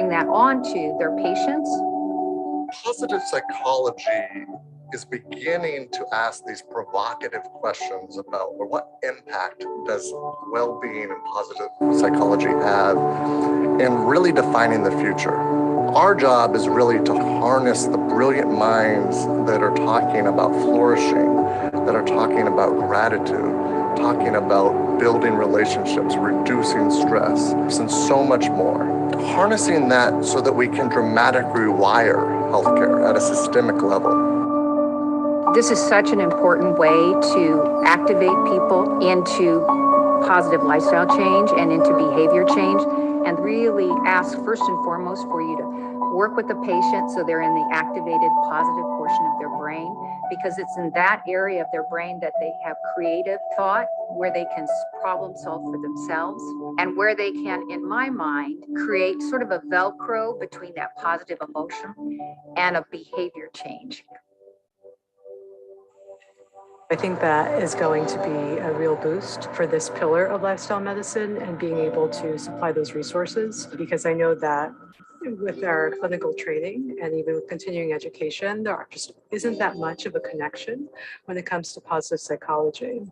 bring that on to their patients. Positive psychology is beginning to ask these provocative questions about, well, what impact does well-being and positive psychology have in really defining the future? Our job is really to harness the brilliant minds that are talking about flourishing, that are talking about gratitude, talking about building relationships, reducing stress, and so much more. Harnessing that so that we can dramatically rewire healthcare at a systemic level. This is such an important way to activate people into positive lifestyle change and into behavior change, and really ask first and foremost for you to work with the patient so they're in the activated positive portion of their brain, because it's in that area of their brain that they have creative thought, where they can problem solve for themselves, and where they can, in my mind, create sort of a Velcro between that positive emotion and a behavior change. I think that is going to be a real boost for this pillar of lifestyle medicine and being able to supply those resources, because I know that with our clinical training and even with continuing education, there just isn't that much of a connection when it comes to positive psychology.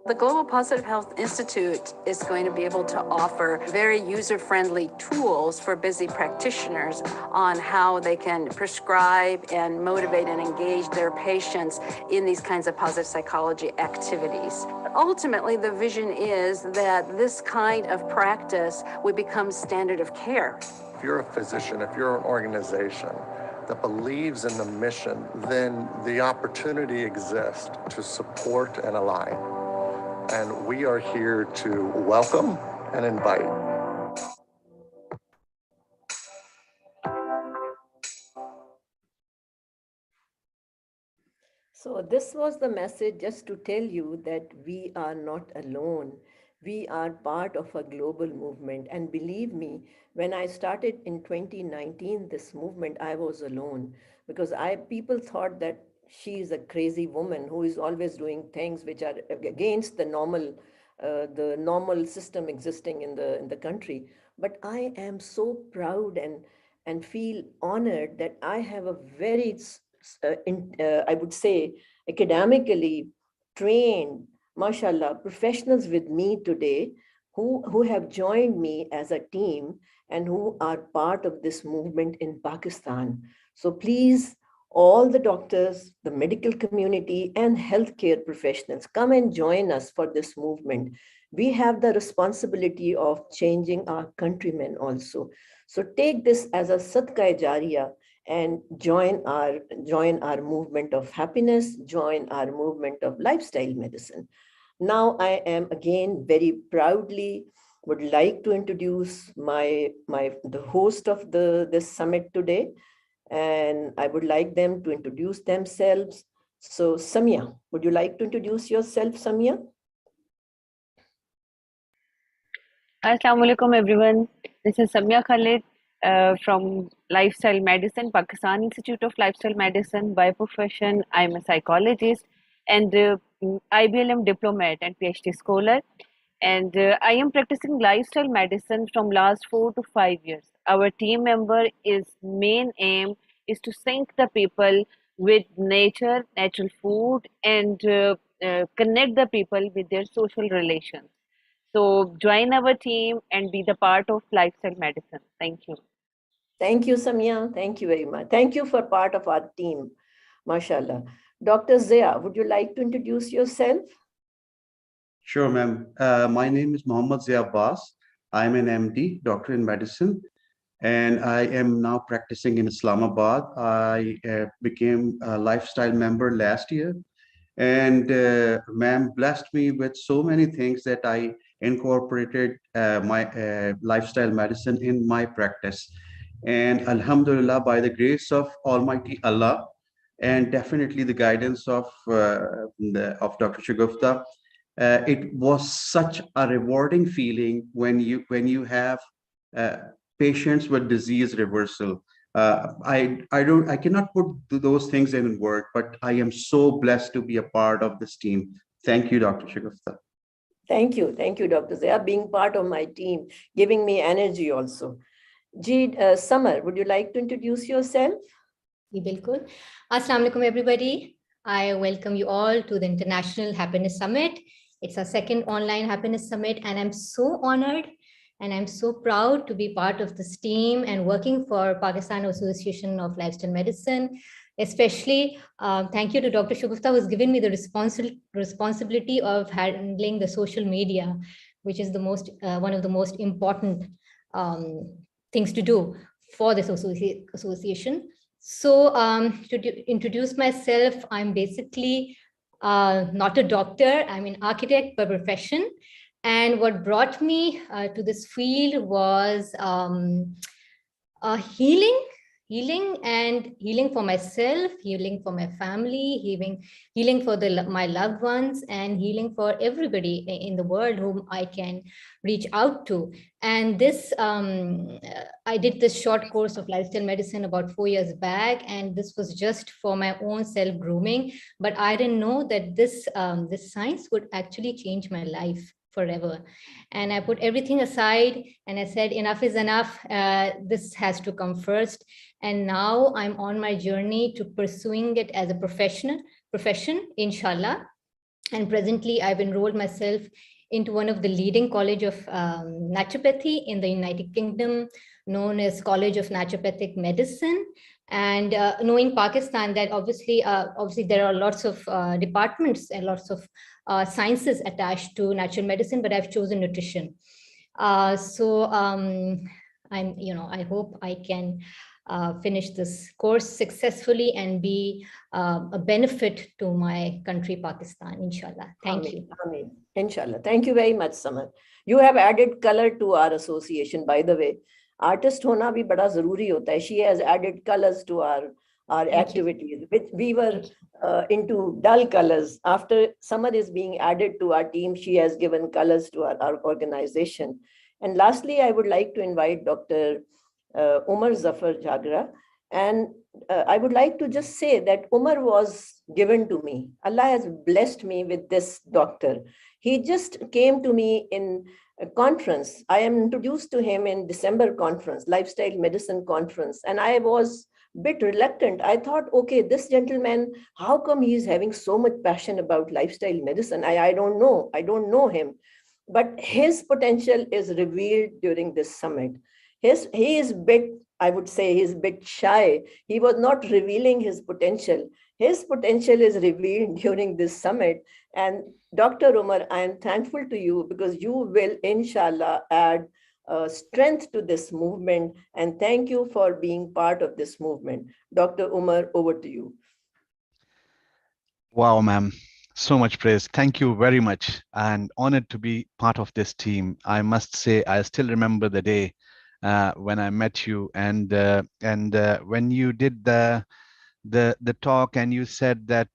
The Global Positive Health Institute is going to be able to offer very user-friendly tools for busy practitioners on how they can prescribe and motivate and engage their patients in these kinds of positive psychology activities. Ultimately, the vision is that this kind of practice would become standard of care. If you're a physician, if you're an organization that believes in the mission, then the opportunity exists to support and align. And we are here to welcome and invite. So this was the message, just to tell you that we are not alone. We are part of a global movement. And believe me, when I started in 2019, this movement, I was alone, because people thought that she is a crazy woman who is always doing things which are against the normal system existing in the country. But I am so proud and feel honored that I have a very I would say, academically trained, mashallah, professionals with me today who have joined me as a team and who are part of this movement in Pakistan. So please, all the doctors, the medical community, and healthcare professionals, come and join us for this movement. We have the responsibility of changing our countrymen also. So take this as a sadqa jariya and join our movement of happiness, join our movement of lifestyle medicine. Now I am again very proudly would like to introduce the host of this summit today, and I would like them to introduce themselves. So Samia, would you like to introduce yourself, Samia? Assalamu alaikum everyone. This is Samia Khalid from Lifestyle Medicine, Pakistan Institute of Lifestyle Medicine. By profession, I'm a psychologist and IBLM diplomat and PhD scholar. And I am practicing lifestyle medicine from last 4 to 5 years. Our team member main aim is to sync the people with nature, natural food, and connect the people with their social relations. So join our team and be the part of lifestyle medicine. Thank you. Thank you, Samia. Thank you very much. Thank you for part of our team, mashallah. Dr. Zia, would you like to introduce yourself? Sure, ma'am. My name is Mohammad Zia Abbas. I'm an MD, doctor in medicine, and I am now practicing in Islamabad. I became a lifestyle member last year, and ma'am blessed me with so many things that I incorporated my lifestyle medicine in my practice. And Alhamdulillah, by the grace of Almighty Allah, and definitely the guidance of Dr. Shagufta, it was such a rewarding feeling when you have patients with disease reversal. I cannot put those things in word, but I am so blessed to be a part of this team. Thank you, Dr. Shagufta. Thank you, Dr. Zia, being part of my team, giving me energy also. Summer, would you like to introduce yourself? जी बिल्कुल. Assalamu alaikum everybody. I welcome you all to the International Happiness Summit. It's our second online happiness summit, and I'm so honored and I'm so proud to be part of this team and working for Pakistan Association of Lifestyle Medicine. Especially, thank you to Dr. Shagufta, who's given me the responsibility of handling the social media, which is the most one of the most important things to do for this association. So to introduce myself, I'm basically not a doctor. I'm an architect by profession. And what brought me to this field was healing for myself, healing for my family, healing for my loved ones, and healing for everybody in the world whom I can reach out to. And this I did this short course of lifestyle medicine about 4 years back, and this was just for my own self grooming, but I didn't know that this science would actually change my life forever. And I put everything aside and I said, enough is enough. This has to come first. And now I'm on my journey to pursuing it as a profession, inshallah. And presently I've enrolled myself into one of the leading college of naturopathy in the United Kingdom, known as College of Naturopathic Medicine. And knowing Pakistan, that obviously there are lots of departments and lots of sciences attached to natural medicine, but I've chosen nutrition. I hope I can finish this course successfully and be a benefit to my country, Pakistan, inshallah. Thank you. Ameen. Inshallah. Thank you very much, Samar. You have added color to our association, by the way. Artist hona bhi bada zaruri hota hai. She has added colors to our activities, which we were into dull colors. After Samar is being added to our team, she has given colors to our organization. And lastly, I would like to invite Dr. Umar Zafar Jagra. And I would like to just say that Umar was given to me. Allah has blessed me with this doctor. He just came to me in a conference. I am introduced to him in December conference, lifestyle medicine conference. And I was a bit reluctant. I thought, okay, this gentleman, how come he is having so much passion about lifestyle medicine? I don't know. I don't know him. But his potential is revealed during this summit. He is bit, I would say he's a bit shy. He was not revealing his potential. His potential is revealed during this summit. And Dr. Umar, I am thankful to you because you will, inshallah, add strength to this movement. And thank you for being part of this movement. Dr. Umar, over to you. Wow, ma'am. So much praise. Thank you very much. And honored to be part of this team. I must say, I still remember the day when I met you, and when you did the talk, and you said that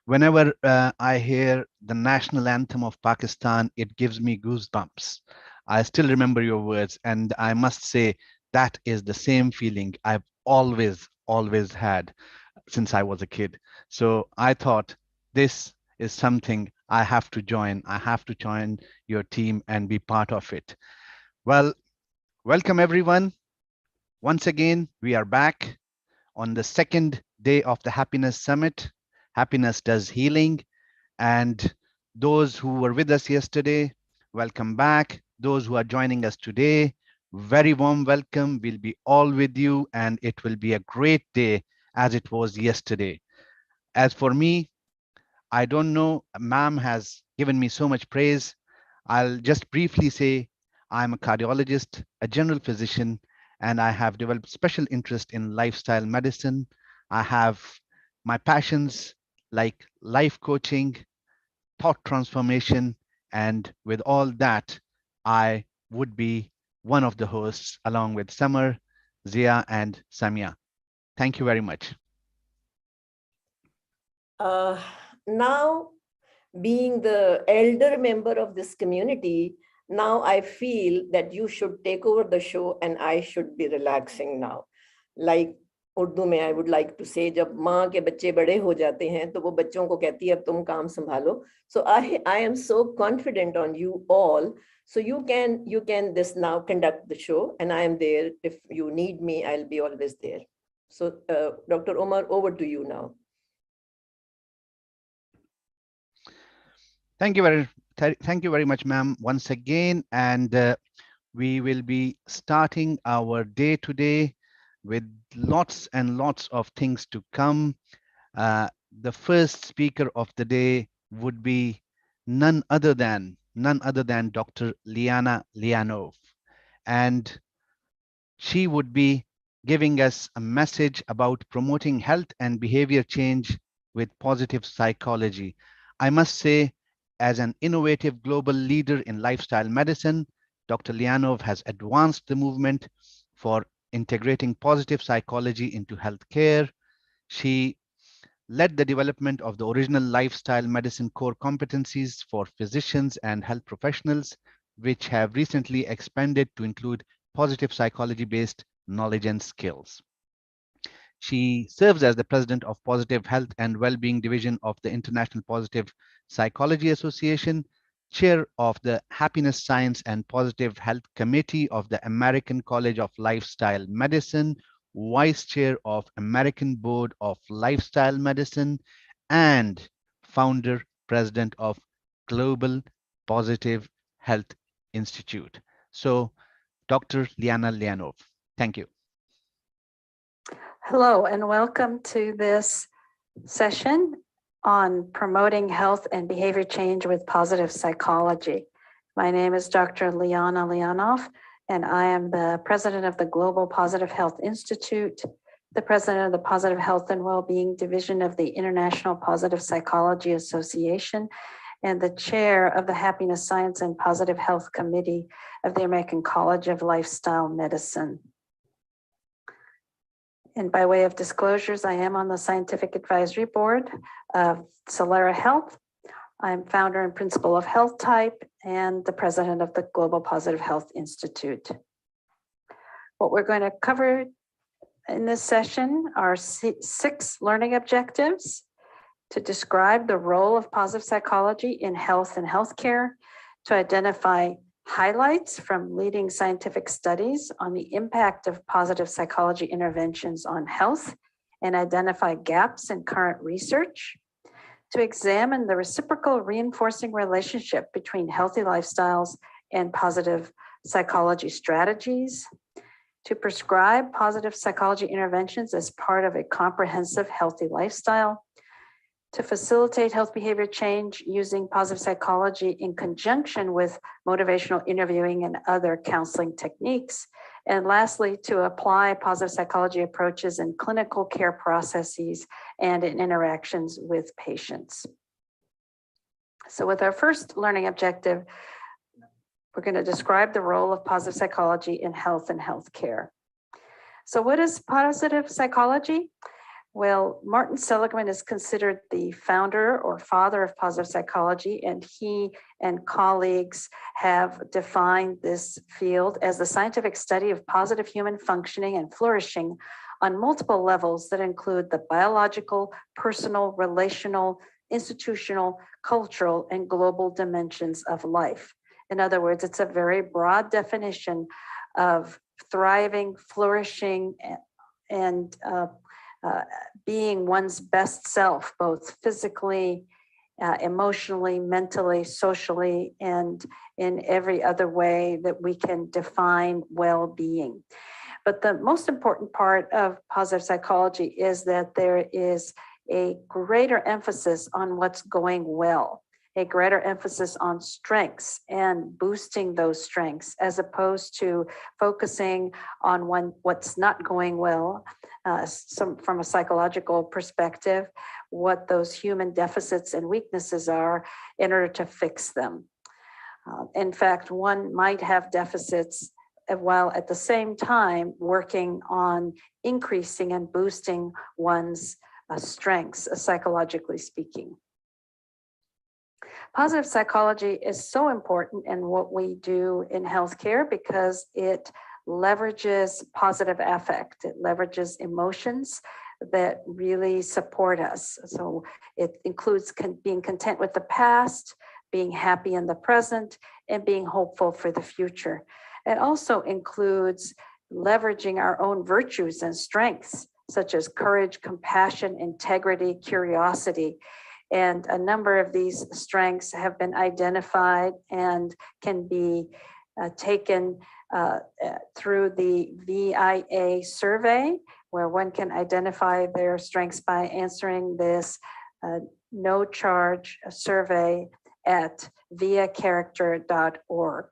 whenever I hear the national anthem of Pakistan, it gives me goosebumps. I still remember your words, and I must say that is the same feeling I've always had since I was a kid. So I thought this is something I have to join. I have to join your team and be part of it. Well, welcome everyone. Once again, we are back on the second day of the Happiness Summit. Happiness does healing. And those who were with us yesterday, welcome back. Those who are joining us today, very warm welcome. We'll be all with you, and it will be a great day as it was yesterday. As for me, I don't know, ma'am has given me so much praise. I'll just briefly say I'm a cardiologist, a general physician, and I have developed special interest in lifestyle medicine. I have my passions like life coaching, thought transformation, and with all that, I would be one of the hosts along with Samar, Zia, and Samia. Thank you very much. Now, being the elder member of this community, now I feel that you should take over the show and I should be relaxing now. Like Urdu में I would like to से, जब माँ के बच्चे बड़े हो जाते हैं तो वो बच्चों को कहती है अब तुम काम संभालो. So I am so confident on you all. So you can this now conduct the show, and I am there. If you need me, I'll be always there. So Dr. Omar, over to you now. Thank you very much, ma'am, once again. And we will be starting our day today with lots and lots of things to come. The first speaker of the day would be none other than Dr. Liana Lianov, and she would be giving us a message about promoting health and behavior change with positive psychology. I must say, as an innovative global leader in lifestyle medicine, Dr. Lianov has advanced the movement for integrating positive psychology into healthcare. She led the development of the original lifestyle medicine core competencies for physicians and health professionals, which have recently expanded to include positive psychology-based knowledge and skills. She serves as the president of Positive Health and Wellbeing Division of the International Positive Psychology Association, chair of the Happiness, Science, and Positive Health Committee of the American College of Lifestyle Medicine, vice chair of American Board of Lifestyle Medicine, and founder president of Global Positive Health Institute. So, Dr. Liana Lianov, thank you. Hello and welcome to this session on promoting health and behavior change with positive psychology. My name is Dr. Liana Lianov, and I am the president of the Global Positive Health Institute, the president of the Positive Health and Wellbeing Division of the International Positive Psychology Association, and the chair of the Happiness, Science, and Positive Health Committee of the American College of Lifestyle Medicine. And by way of disclosures, I am on the scientific advisory board of Solera Health. I'm founder and principal of Health Type and the president of the Global Positive Health Institute. What we're going to cover in this session are 6 learning objectives to describe the role of positive psychology in health and healthcare, to identify highlights from leading scientific studies on the impact of positive psychology interventions on health and identify gaps in current research, to examine the reciprocal reinforcing relationship between healthy lifestyles and positive psychology strategies, to prescribe positive psychology interventions as part of a comprehensive healthy lifestyle, to facilitate health behavior change using positive psychology in conjunction with motivational interviewing and other counseling techniques. And lastly, to apply positive psychology approaches in clinical care processes and in interactions with patients. So with our first learning objective, we're going to describe the role of positive psychology in health and healthcare. So what is positive psychology? Well, Martin Seligman is considered the founder or father of positive psychology, and he and colleagues have defined this field as the scientific study of positive human functioning and flourishing on multiple levels that include the biological, personal, relational, institutional, cultural, and global dimensions of life. In other words, it's a very broad definition of thriving, flourishing, and being one's best self, both physically, emotionally, mentally, socially, and in every other way that we can define well-being. But the most important part of positive psychology is that there is a greater emphasis on what's going well, a greater emphasis on strengths and boosting those strengths, as opposed to focusing on what's not going well, from a psychological perspective, what those human deficits and weaknesses are in order to fix them. In fact, one might have deficits while at the same time working on increasing and boosting one's strengths, psychologically speaking. Positive psychology is so important in what we do in healthcare because it leverages positive affect. It leverages emotions that really support us. So it includes being content with the past, being happy in the present, and being hopeful for the future. It also includes leveraging our own virtues and strengths, such as courage, compassion, integrity, curiosity. And a number of these strengths have been identified and can be taken through the VIA survey, where one can identify their strengths by answering this no charge survey at viacharacter.org.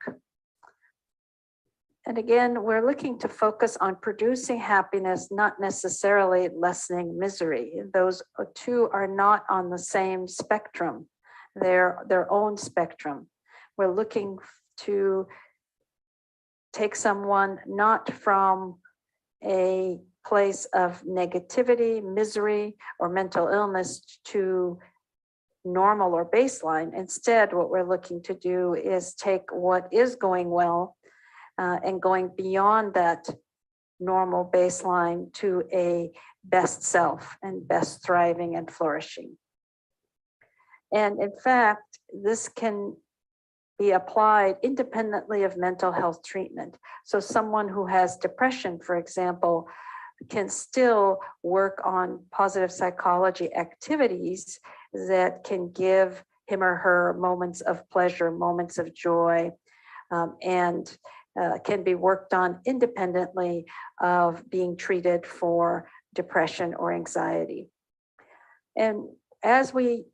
And again, we're looking to focus on producing happiness, not necessarily lessening misery. Those two are not on the same spectrum. They're their own spectrum. We're looking to take someone not from a place of negativity, misery, or mental illness to normal or baseline. Instead, what we're looking to do is take what is going well and going beyond that normal baseline to a best self and best thriving and flourishing. And in fact, this can be applied independently of mental health treatment. So someone who has depression, for example, can still work on positive psychology activities that can give him or her moments of pleasure, moments of joy, and can be worked on independently of being treated for depression or anxiety. And as we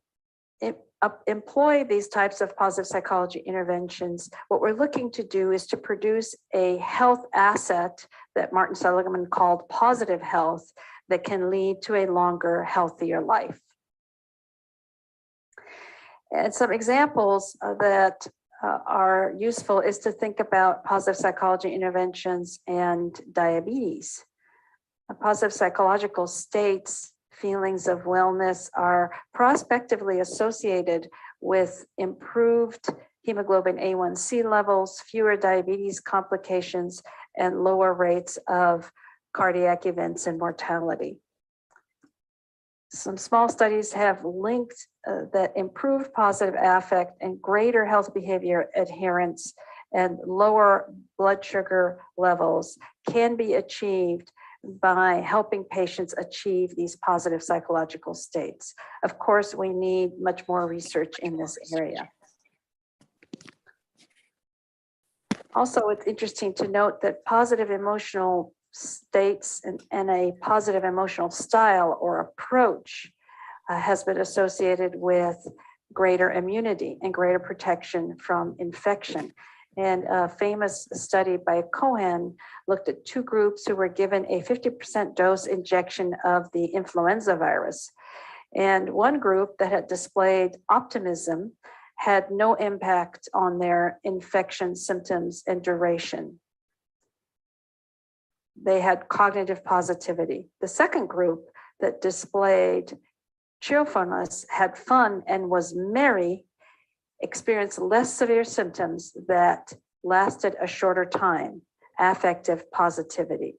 employ these types of positive psychology interventions, what we're looking to do is to produce a health asset that Martin Seligman called positive health that can lead to a longer, healthier life. And some examples that are useful is to think about positive psychology interventions and diabetes. Positive psychological states, feelings of wellness, are prospectively associated with improved hemoglobin A1C levels, fewer diabetes complications, and lower rates of cardiac events and mortality. Some small studies have linked that improved positive affect and greater health behavior adherence and lower blood sugar levels can be achieved by helping patients achieve these positive psychological states. Of course, we need much more research in this area. Also, it's interesting to note that positive emotional states and a positive emotional style or approach has been associated with greater immunity and greater protection from infection. And a famous study by Cohen looked at two groups who were given a 50% dose injection of the influenza virus. And one group that had displayed optimism had no impact on their infection symptoms and duration. They had cognitive positivity. The second group that displayed cheerfulness, had fun, and was merry, experienced less severe symptoms that lasted a shorter time, affective positivity.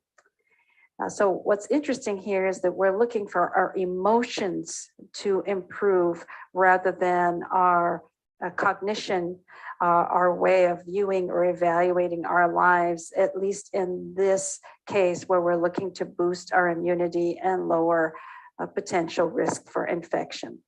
So what's interesting here is that we're looking for our emotions to improve rather than our cognition, our way of viewing or evaluating our lives, at least in this case where we're looking to boost our immunity and lower potential risk for infection.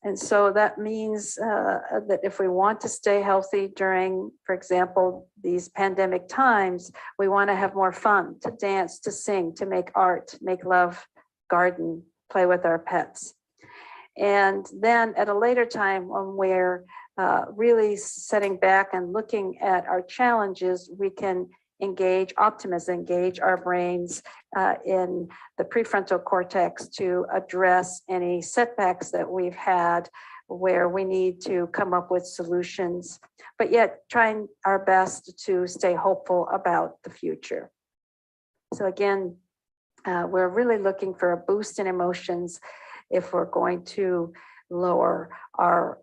And so that means that if we want to stay healthy during, for example, these pandemic times, we want to have more fun, to dance, to sing, to make art, make love, garden, play with our pets. And then at a later time when we're really sitting back and looking at our challenges, we can engage optimism, engage our brains in the prefrontal cortex to address any setbacks that we've had where we need to come up with solutions, but yet trying our best to stay hopeful about the future. So again, we're really looking for a boost in emotions if we're going to lower our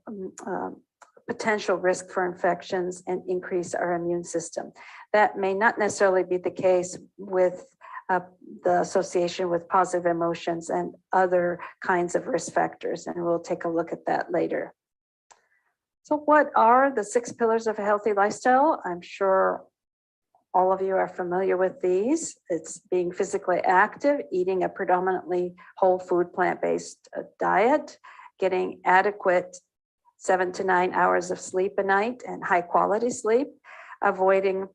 potential risk for infections and increase our immune system. That may not necessarily be the case with the association with positive emotions and other kinds of risk factors, and we'll take a look at that later. So what are the 6 pillars of a healthy lifestyle? I'm sure all of you are familiar with these. It's being physically active, eating a predominantly whole food, plant-based diet, getting adequate 7 to 9 hours of sleep a night and high quality sleep, avoiding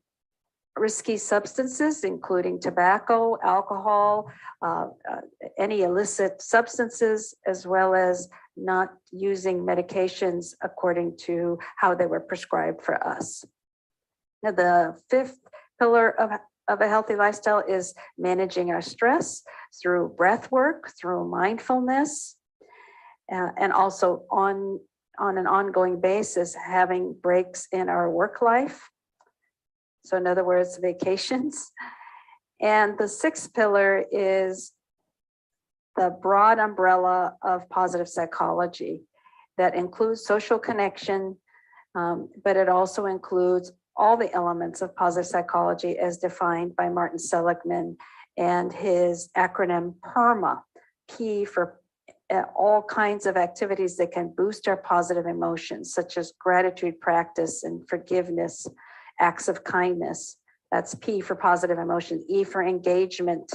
risky substances, including tobacco, alcohol, any illicit substances, as well as not using medications according to how they were prescribed for us. Now, the 5th pillar of a healthy lifestyle is managing our stress through breath work, through mindfulness, and also on an ongoing basis, having breaks in our work life. So in other words, vacations. And the 6th pillar is the broad umbrella of positive psychology that includes social connection, but it also includes all the elements of positive psychology as defined by Martin Seligman and his acronym PERMA, P for all kinds of activities that can boost our positive emotions, such as gratitude practice and forgiveness, acts of kindness. That's P for positive emotion, E for engagement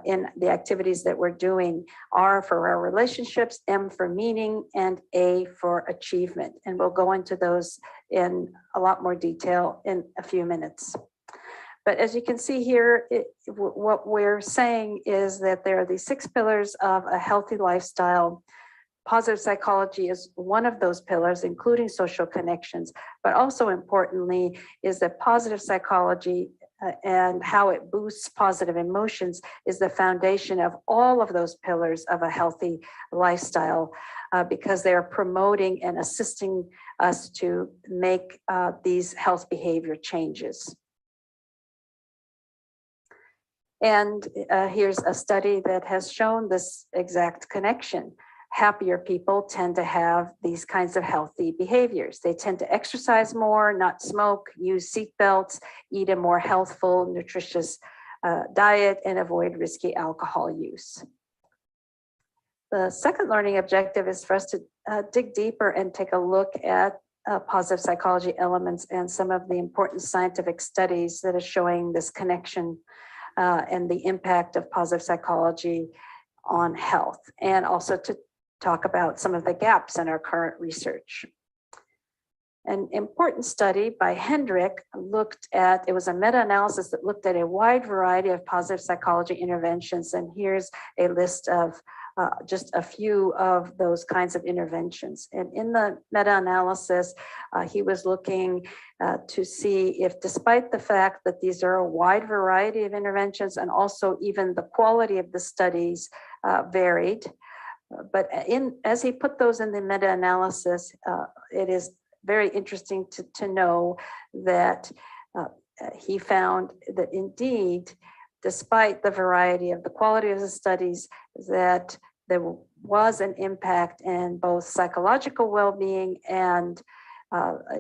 in the activities that we're doing, R for our relationships, M for meaning, and A for achievement. And we'll go into those in a lot more detail in a few minutes. But as you can see here, what we're saying is that there are these 6 pillars of a healthy lifestyle. Positive psychology is one of those pillars, including social connections, but also importantly is that positive psychology and how it boosts positive emotions is the foundation of all of those pillars of a healthy lifestyle, because they are promoting and assisting us to make these health behavior changes. And here's a study that has shown this exact connection. Happier people tend to have these kinds of healthy behaviors. They tend to exercise more, not smoke, use seatbelts, eat a more healthful, nutritious diet, and avoid risky alcohol use. The second learning objective is for us to dig deeper and take a look at positive psychology elements and some of the important scientific studies that are showing this connection and the impact of positive psychology on health, and also to talk about some of the gaps in our current research. An important study by Hendrick looked at, it was a meta-analysis that looked at a wide variety of positive psychology interventions, and here's a list of just a few of those kinds of interventions. And in the meta-analysis, he was looking to see if, despite the fact that these are a wide variety of interventions and also even the quality of the studies varied, but as he put those in the meta-analysis, it is very interesting to know that he found that indeed, despite the variety of the quality of the studies, that there was an impact in both psychological well-being and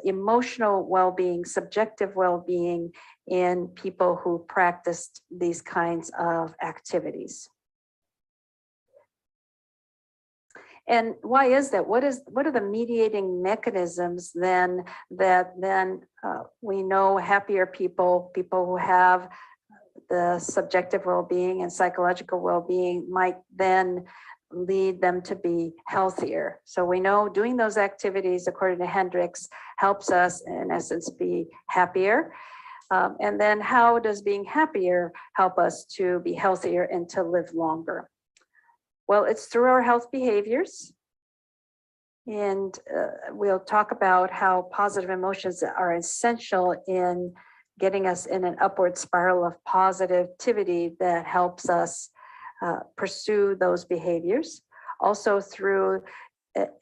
emotional well-being, subjective well-being in people who practiced these kinds of activities. And why is that? What are the mediating mechanisms then that we know happier people, people who have the subjective well-being and psychological well-being might then lead them to be healthier? So we know doing those activities, according to Hendricks, helps us in essence be happier. And then how does being happier help us to be healthier and to live longer? Well, it's through our health behaviors. And we'll talk about how positive emotions are essential in getting us in an upward spiral of positivity that helps us pursue those behaviors. Also through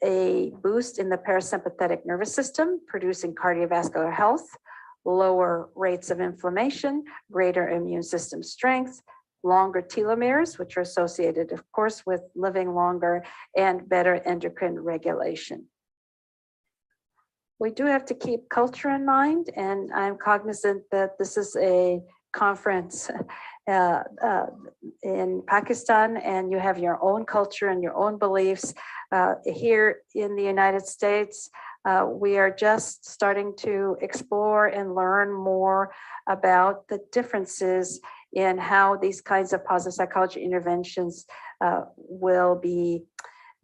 a boost in the parasympathetic nervous system, producing cardiovascular health, lower rates of inflammation, greater immune system strength, longer telomeres, which are associated, of course, with living longer, and better endocrine regulation. we do have to keep culture in mind, and I'm cognizant that this is a conference in Pakistan, and you have your own culture and your own beliefs. Here in the United States, we are just starting to explore and learn more about the differences in how these kinds of positive psychology interventions will be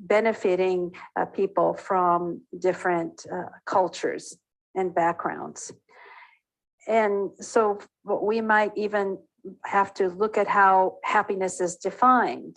benefiting people from different cultures and backgrounds. And so we might even have to look at how happiness is defined.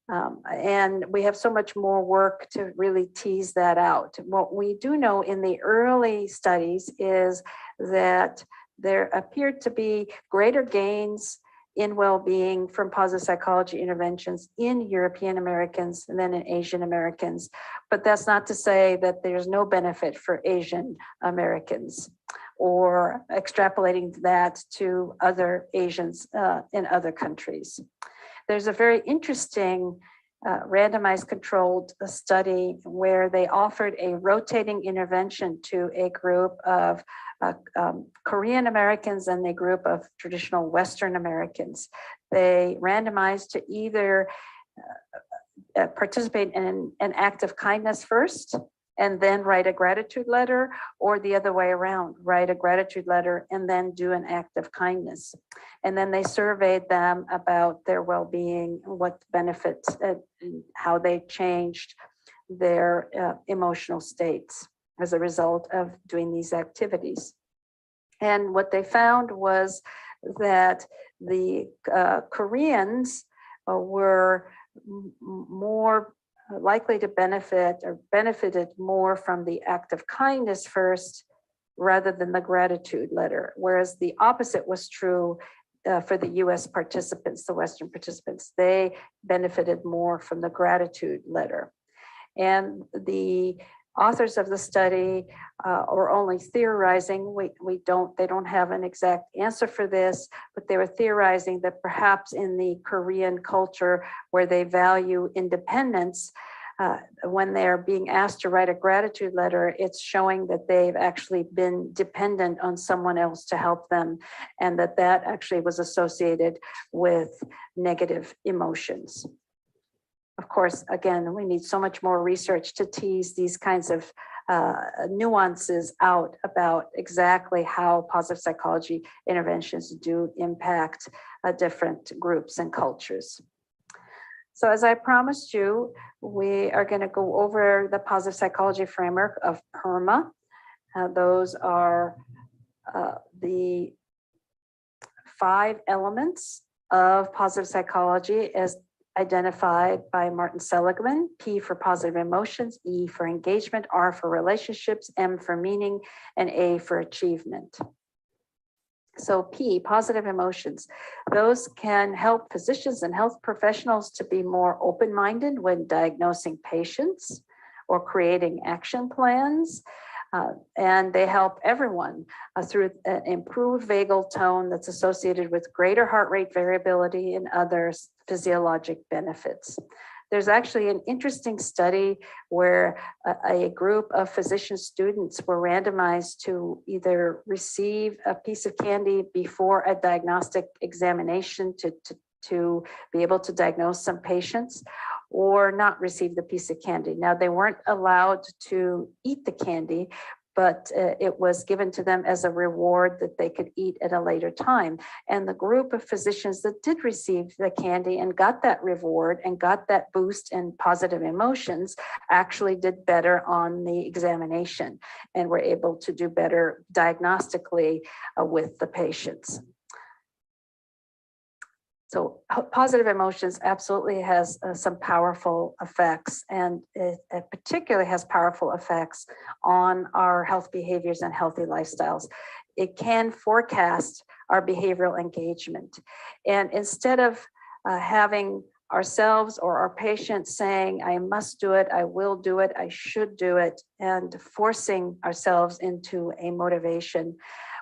And we have so much more work to really tease that out. What we do know in the early studies is that there appeared to be greater gains in well-being from positive psychology interventions in European Americans than in Asian Americans. But that's not to say that there's no benefit for Asian Americans, or extrapolating that to other Asians in other countries. There's a very interesting randomized controlled study where they offered a rotating intervention to a group of Korean Americans and a group of traditional Western Americans. They randomized to either participate in an act of kindness first and then write a gratitude letter, or the other way around, write a gratitude letter and then do an act of kindness. And then they surveyed them about their well-being, what benefits, how they changed their emotional states as a result of doing these activities. And what they found was that the Koreans were more likely to benefit, or benefited more from the act of kindness first rather than the gratitude letter, whereas the opposite was true for the US participants, the Western participants. They benefited more from the gratitude letter. And the authors of the study are only theorizing. They don't have an exact answer for this, but they were theorizing that perhaps in the Korean culture where they value independence, when they're being asked to write a gratitude letter, it's showing that they've actually been dependent on someone else to help them, and that actually was associated with negative emotions. Of course, again, we need so much more research to tease these kinds of nuances out about exactly how positive psychology interventions do impact different groups and cultures. So as I promised you, we are going to go over the positive psychology framework of PERMA. Those are the 5 elements of positive psychology as identified by Martin Seligman: P for positive emotions, E for engagement, R for relationships, M for meaning, and A for achievement. So P, positive emotions, those can help physicians and health professionals to be more open-minded when diagnosing patients or creating action plans. And they help everyone through an improved vagal tone that's associated with greater heart rate variability and other physiologic benefits. There's actually an interesting study where a group of physician students were randomized to either receive a piece of candy before a diagnostic examination to be able to diagnose some patients, or not receive the piece of candy. Now, they weren't allowed to eat the candy, but it was given to them as a reward that they could eat at a later time. And the group of physicians that did receive the candy and got that reward and got that boost in positive emotions actually did better on the examination and were able to do better diagnostically with the patients. So positive emotions absolutely has some powerful effects, and it particularly has powerful effects on our health behaviors and healthy lifestyles. It can forecast our behavioral engagement. And instead of having ourselves or our patients saying, I must do it, I will do it, I should do it, and forcing ourselves into a motivation,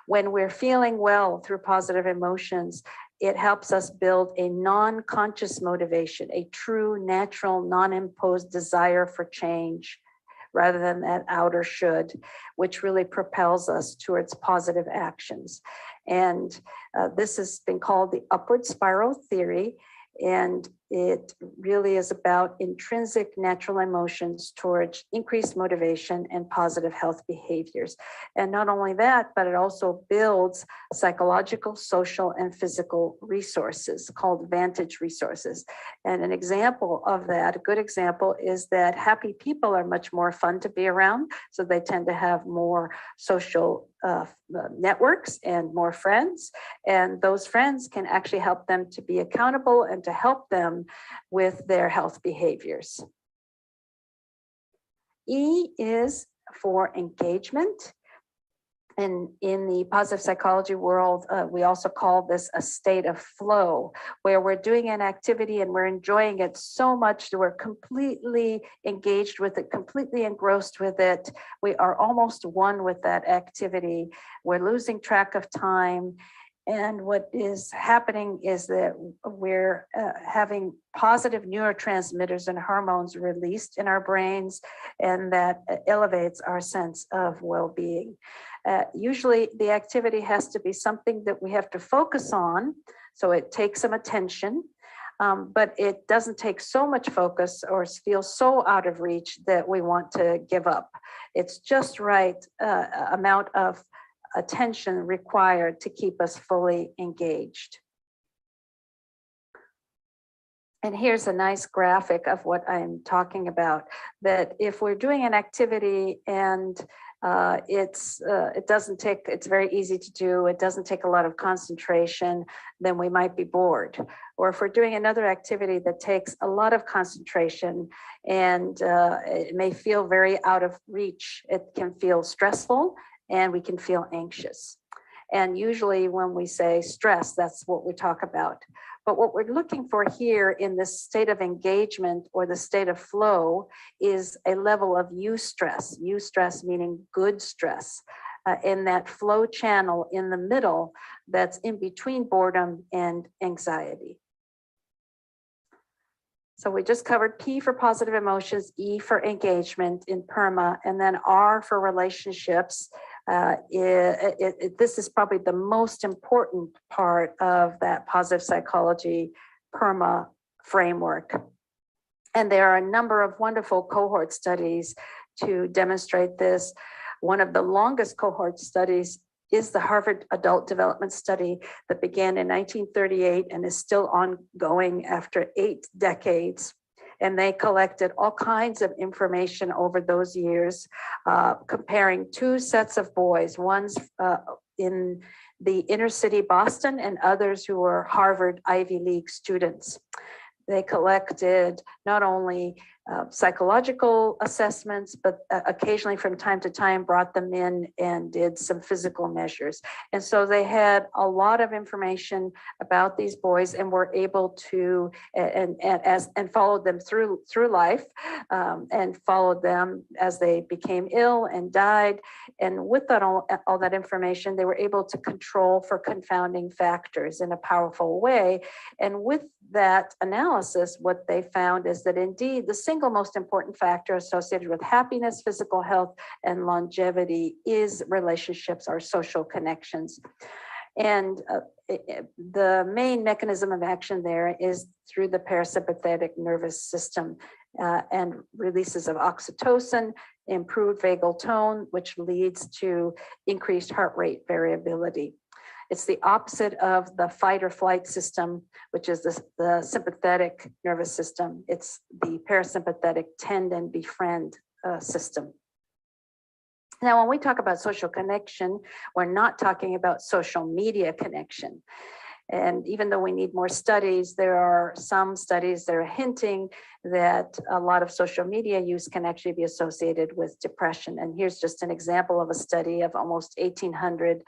when we're feeling well through positive emotions, it helps us build a non-conscious motivation, a true, natural, non-imposed desire for change, rather than that outer should, which really propels us towards positive actions. And this has been called the upward spiral theory. And it really is about intrinsic natural emotions towards increased motivation and positive health behaviors. And not only that, but it also builds psychological, social, and physical resources called vantage resources. And an example of that, a good example, is that happy people are much more fun to be around. So they tend to have more social networks and more friends. And those friends can actually help them to be accountable and to help them with their health behaviors. E is for engagement. And in the positive psychology world, we also call this a state of flow, where we're doing an activity and we're enjoying it so much that we're completely engaged with it, completely engrossed with it. We are almost one with that activity. We're losing track of time. And what is happening is that we're having positive neurotransmitters and hormones released in our brains, and that elevates our sense of well-being. Usually the activity has to be something that we have to focus on, so it takes some attention, but it doesn't take so much focus or feel so out of reach that we want to give up. It's just right amount of attention required to keep us fully engaged. And here's a nice graphic of what I'm talking about, that if we're doing an activity and it's very easy to do, it doesn't take a lot of concentration, then we might be bored. Or if we're doing another activity that takes a lot of concentration and it may feel very out of reach, it can feel stressful and we can feel anxious. And usually when we say stress, that's what we talk about. But what we're looking for here in this state of engagement or the state of flow is a level of eustress meaning good stress, in that flow channel in the middle that's in between boredom and anxiety. So we just covered P for positive emotions, E for engagement in PERMA, and then R for relationships. This is probably the most important part of that positive psychology PERMA framework. And there are a number of wonderful cohort studies to demonstrate this. One of the longest cohort studies is the Harvard Adult Development Study that began in 1938 and is still ongoing after 8 decades. And they collected all kinds of information over those years, comparing 2 sets of boys, one's in the inner city Boston and others who were Harvard Ivy League students. They collected not only psychological assessments, but occasionally from time to time brought them in and did some physical measures. And so they had a lot of information about these boys and were able to, and followed them through life, and followed them as they became ill and died. And with that, all that information, they were able to control for confounding factors in a powerful way. And with that analysis, what they found is that indeed the single most important factor associated with happiness, physical health, and longevity is relationships or social connections. And the main mechanism of action there is through the parasympathetic nervous system and releases of oxytocin, improved vagal tone, which leads to increased heart rate variability. It's the opposite of the fight or flight system, which is the sympathetic nervous system. It's the parasympathetic tend and befriend system. Now, when we talk about social connection, we're not talking about social media connection. And even though we need more studies, there are some studies that are hinting that a lot of social media use can actually be associated with depression. And here's just an example of a study of almost 1,800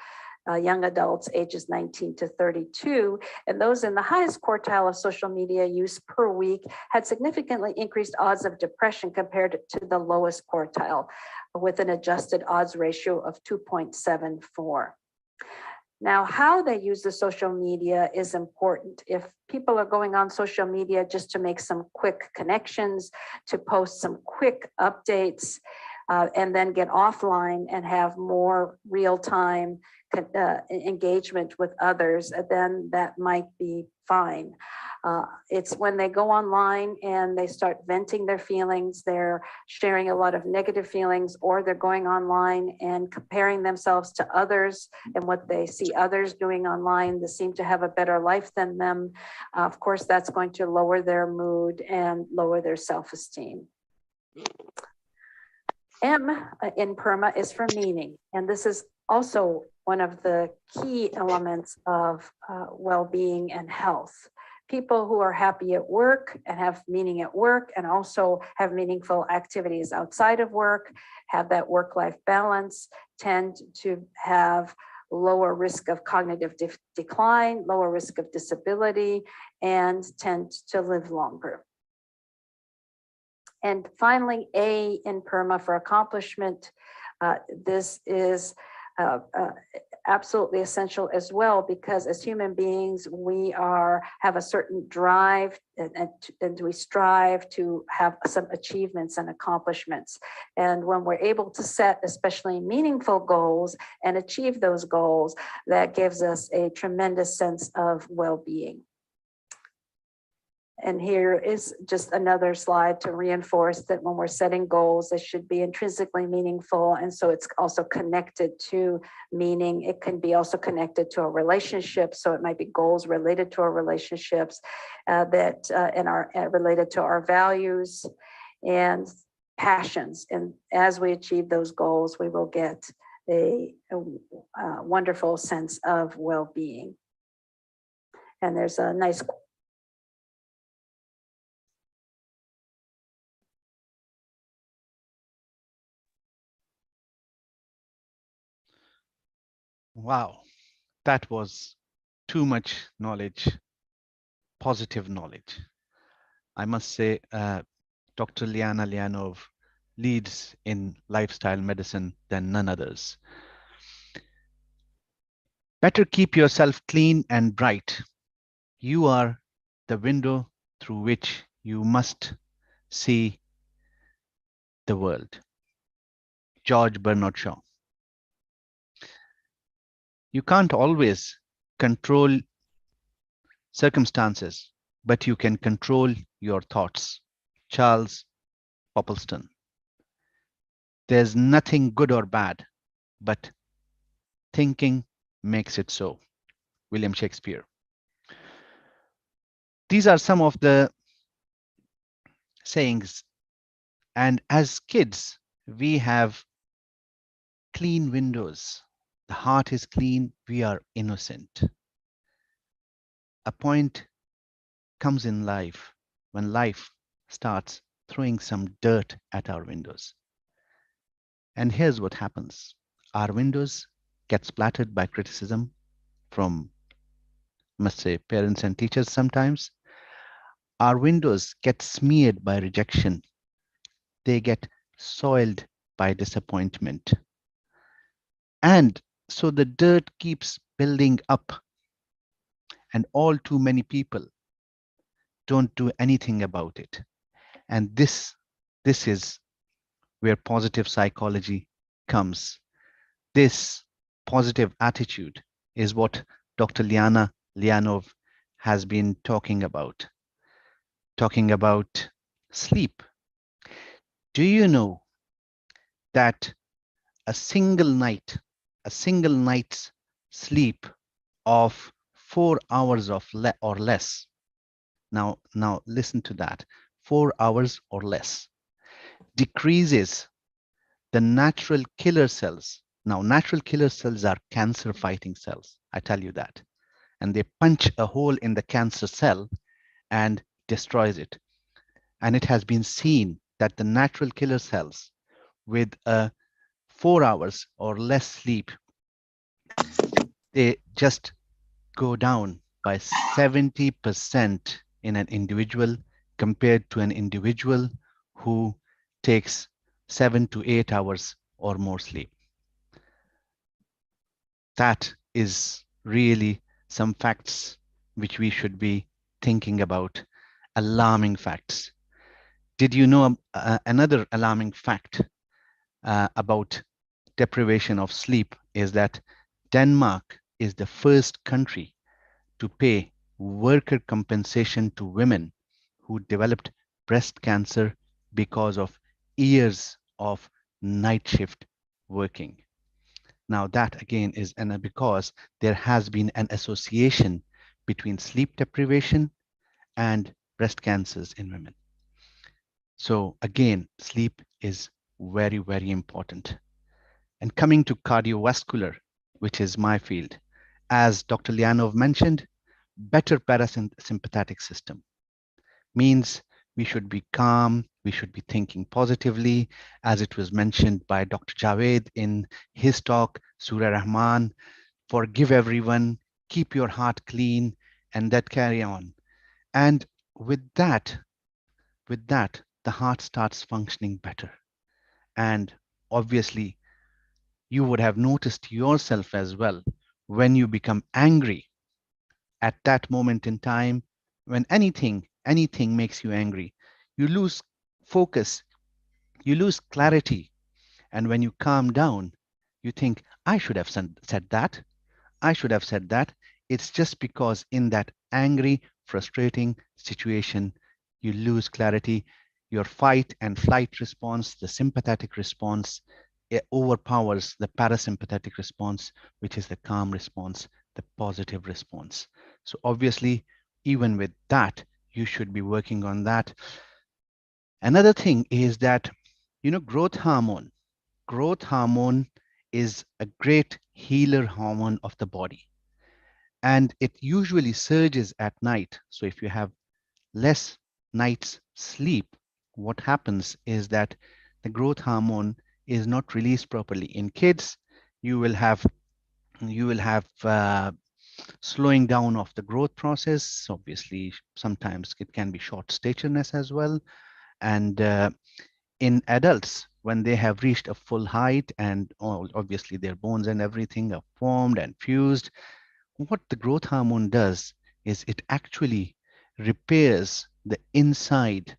young adults ages 19 to 32, and those in the highest quartile of social media use per week had significantly increased odds of depression compared to the lowest quartile, with an adjusted odds ratio of 2.74. Now, how they use the social media is important. If people are going on social media just to make some quick connections, to post some quick updates, and then get offline and have more real-time engagement with others, then that might be fine. It's when they go online and they start venting their feelings, they're sharing a lot of negative feelings, or they're going online and comparing themselves to others and what they see others doing online that seem to have a better life than them. Of course, that's going to lower their mood and lower their self-esteem. M in PERMA is for meaning, and this is also one of the key elements of well-being and health. People who are happy at work and have meaning at work and also have meaningful activities outside of work, have that work-life balance, tend to have lower risk of cognitive decline, lower risk of disability, and tend to live longer. And finally, A in PERMA for accomplishment. This is absolutely essential as well, because as human beings, we have a certain drive and we strive to have some achievements and accomplishments. And when we're able to set especially meaningful goals and achieve those goals, that gives us a tremendous sense of well-being. And here is just another slide to reinforce that when we're setting goals, they should be intrinsically meaningful. And so it's also connected to meaning. It can be also connected to a relationship. So it might be goals related to our relationships related to our values and passions. And as we achieve those goals, we will get a wonderful sense of well-being. And there's a nice Wow, that was too much knowledge, positive knowledge. I must say, Dr. Liana Lianov leads in lifestyle medicine than none others. Better keep yourself clean and bright. You are the window through which you must see the world. George Bernard Shaw. You can't always control circumstances, but you can control your thoughts. Charles Poppleston. There's nothing good or bad, but thinking makes it so. William Shakespeare. These are some of the sayings. And as kids, we have clean windows. The heart is clean, we are innocent. A point comes in life when life starts throwing some dirt at our windows. And here's what happens. Our windows get splattered by criticism from, must say, parents and teachers sometimes. Our windows get smeared by rejection. They get soiled by disappointment. And so the dirt keeps building up. And all too many people don't do anything about it. And this is where positive psychology comes. This positive attitude is what Dr. Liana Lianov has been talking about sleep. Do you know that a single night's sleep of 4 hours or less, now listen to that, 4 hours or less, decreases the natural killer cells. Now, natural killer cells are cancer fighting cells, I tell you that. And they punch a hole in the cancer cell and destroys it. And it has been seen that the natural killer cells with a 4 hours or less sleep, they just go down by 70% in an individual compared to an individual who takes 7 to 8 hours or more sleep. That is really some facts which we should be thinking about, alarming facts. Did you know another alarming fact? about deprivation of sleep is that Denmark is the first country to pay worker compensation to women who developed breast cancer because of years of night shift working. Now that again is because there has been an association between sleep deprivation and breast cancers in women. So again, sleep is very, very important. And coming to cardiovascular, which is my field, as Dr. Lianov mentioned, better parasympathetic system means we should be calm, we should be thinking positively, as it was mentioned by Dr. Javed in his talk, Surah Rahman, forgive everyone, keep your heart clean, and that carry on. And with that, the heart starts functioning better. And obviously, you would have noticed yourself as well when you become angry at that moment in time, when anything makes you angry, you lose focus, you lose clarity. And when you calm down, you think, I should have said that. I should have said that. It's just because in that angry, frustrating situation, you lose clarity. Your fight and flight response, the sympathetic response, it overpowers the parasympathetic response, which is the calm response, the positive response. So obviously, even with that, you should be working on that. Another thing is that, growth hormone is a great healer hormone of the body. And it usually surges at night. So if you have less nights sleep, what happens is that the growth hormone is not released properly. In kids, you will have slowing down of the growth process. Obviously, sometimes it can be short statureness as well. And in adults, when they have reached a full height and obviously their bones and everything are formed and fused, what the growth hormone does is it actually repairs the inside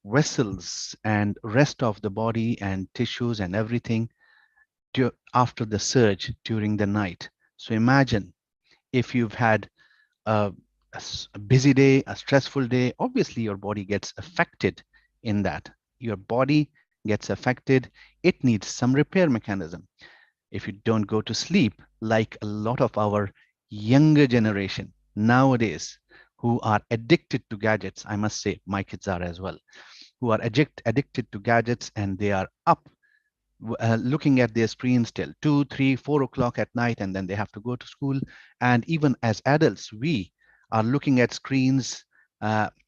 vessels and rest of the body and tissues and everything after the surge during the night. So imagine if you've had a busy day, a stressful day, obviously your body gets affected in that. Your body gets affected. It needs some repair mechanism. If you don't go to sleep, like a lot of our younger generation nowadays who are addicted to gadgets, I must say my kids are as well, who are addicted to gadgets, and they are up looking at their screens till 2, 3, 4 o'clock at night, and then they have to go to school. And even as adults, we are looking at screens,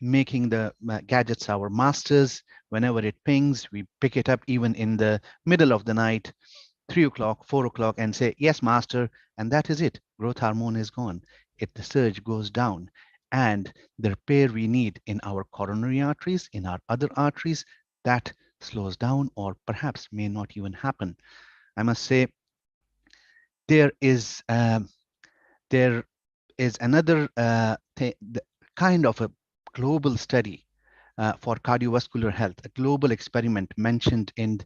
making the gadgets our masters. Whenever it pings, we pick it up even in the middle of the night, 3 o'clock, 4 o'clock, and say, yes, master. And that is it. Growth hormone is gone. The surge goes down. And the repair we need in our coronary arteries, in our other arteries, that slows down or perhaps may not even happen. I must say, there is another kind of a global study for cardiovascular health, a global experiment mentioned in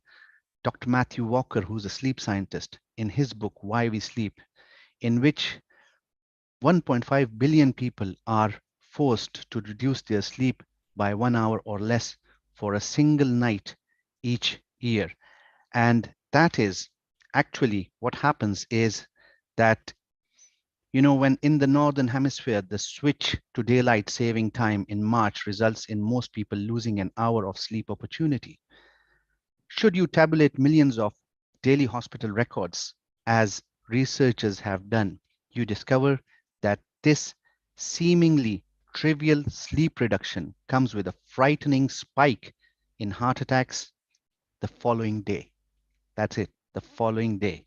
Dr. Matthew Walker, who's a sleep scientist, in his book, Why We Sleep, in which 1.5 billion people are forced to reduce their sleep by 1 hour or less for a single night each year. And that is actually what happens is that, when in the Northern Hemisphere, the switch to daylight saving time in March results in most people losing an hour of sleep opportunity. Should you tabulate millions of daily hospital records, as researchers have done, you discover that this seemingly trivial sleep reduction comes with a frightening spike in heart attacks the following day. That's it, the following day.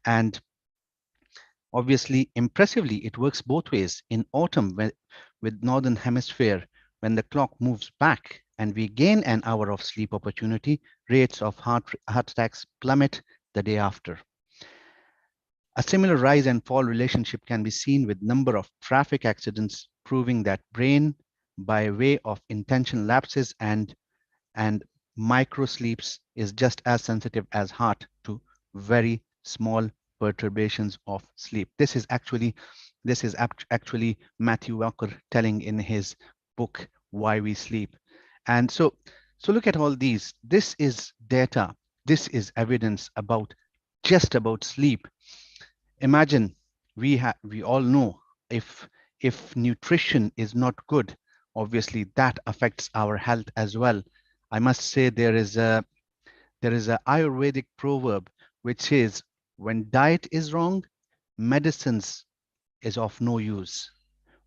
And obviously, impressively, it works both ways. In autumn, with Northern Hemisphere, when the clock moves back and we gain an hour of sleep opportunity, rates of heart attacks plummet the day after. A similar rise and fall relationship can be seen with number of traffic accidents, proving that brain, by way of intentional lapses and micro sleeps is just as sensitive as heart to very small perturbations of sleep. This is actually Matthew Walker telling in his book Why We Sleep. And so look at all these. This is data. This is evidence about just about sleep. Imagine we all know if nutrition is not good, obviously that affects our health as well. I must say there is a Ayurvedic proverb which says when diet is wrong, medicines is of no use.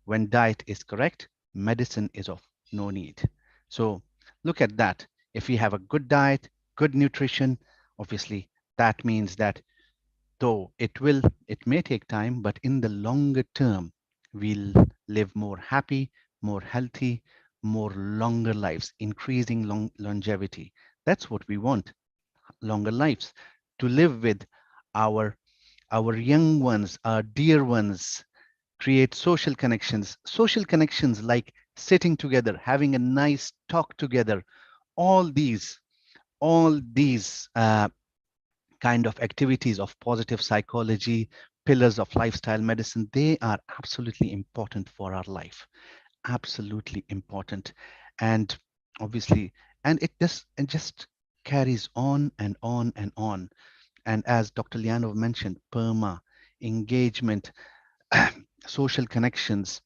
When diet is correct, medicine is of no need. So look at that. If we have a good diet, good nutrition, obviously that means that though it may take time, but in the longer term, we'll live more happy, more healthy, more longer lives, increasing longevity. That's what we want, longer lives, to live with our our young ones, our dear ones, create social connections like sitting together, having a nice talk together. All these kind of activities of positive psychology, pillars of lifestyle medicine, they are absolutely important for our life. Absolutely important. And obviously, and it just carries on and on and on. And as Dr. Lianov mentioned, PERMA, engagement, social connections.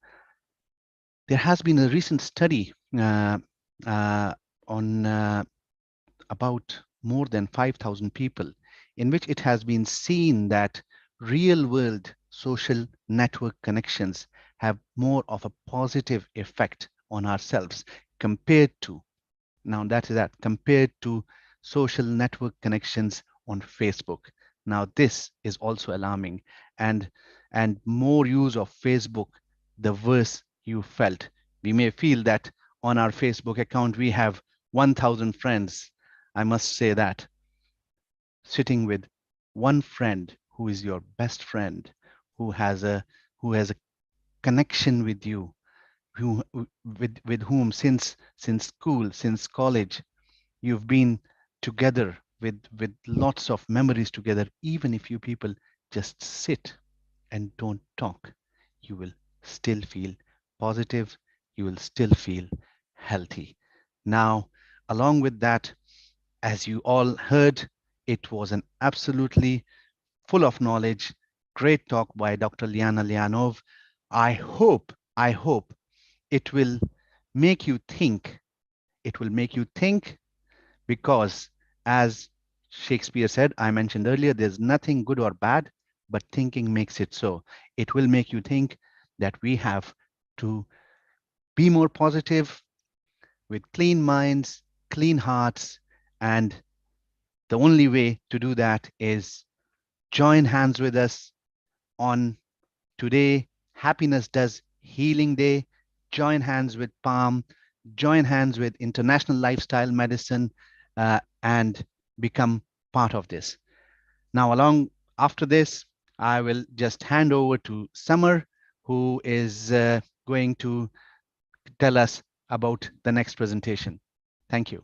There has been a recent study on about more than 5,000 people, in which it has been seen that real world social network connections have more of a positive effect on ourselves compared to, now that is that, compared to social network connections on Facebook. Now this is also alarming, and more use of Facebook, the worse you felt. We may feel that on our Facebook account we have 1,000 friends. I must say that sitting with one friend who is your best friend, who has a connection with you, who with whom since school, since college, you've been together with lots of memories together. Even if you people just sit and don't talk, you will still feel positive, you will still feel healthy. Now, along with that, as you all heard, it was an absolutely full of knowledge, great talk by Dr. Liana Lianov. I hope it will make you think. It will make you think, because as Shakespeare said, I mentioned earlier, there's nothing good or bad, but thinking makes it so. It will make you think that we have to be more positive, with clean minds, clean hearts, and the only way to do that is join hands with us on today, Happiness Does Healing Day. Join hands with Palm, join hands with International Lifestyle Medicine, and become part of this. Now, along after this, I will just hand over to Summer, who is going to tell us about the next presentation. Thank you.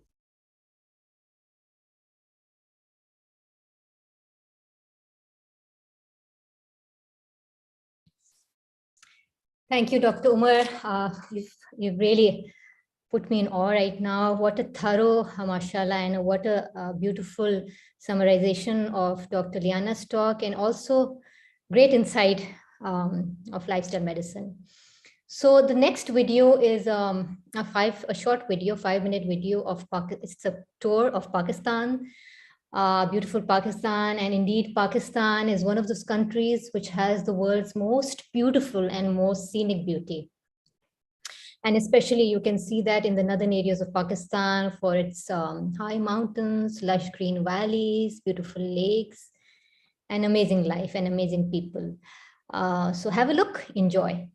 Thank you, Dr. Umar. You've really put me in awe right now. What a thorough, mashallah, and what a beautiful summarization of Dr. Liana's talk, and also great insight of lifestyle medicine. So the next video is a short video, 5-minute video of it's a tour of Pakistan. Beautiful Pakistan, and indeed Pakistan is one of those countries which has the world's most beautiful and most scenic beauty. And especially you can see that in the northern areas of Pakistan for its high mountains, lush green valleys, beautiful lakes, and amazing life and amazing people. So have a look, enjoy.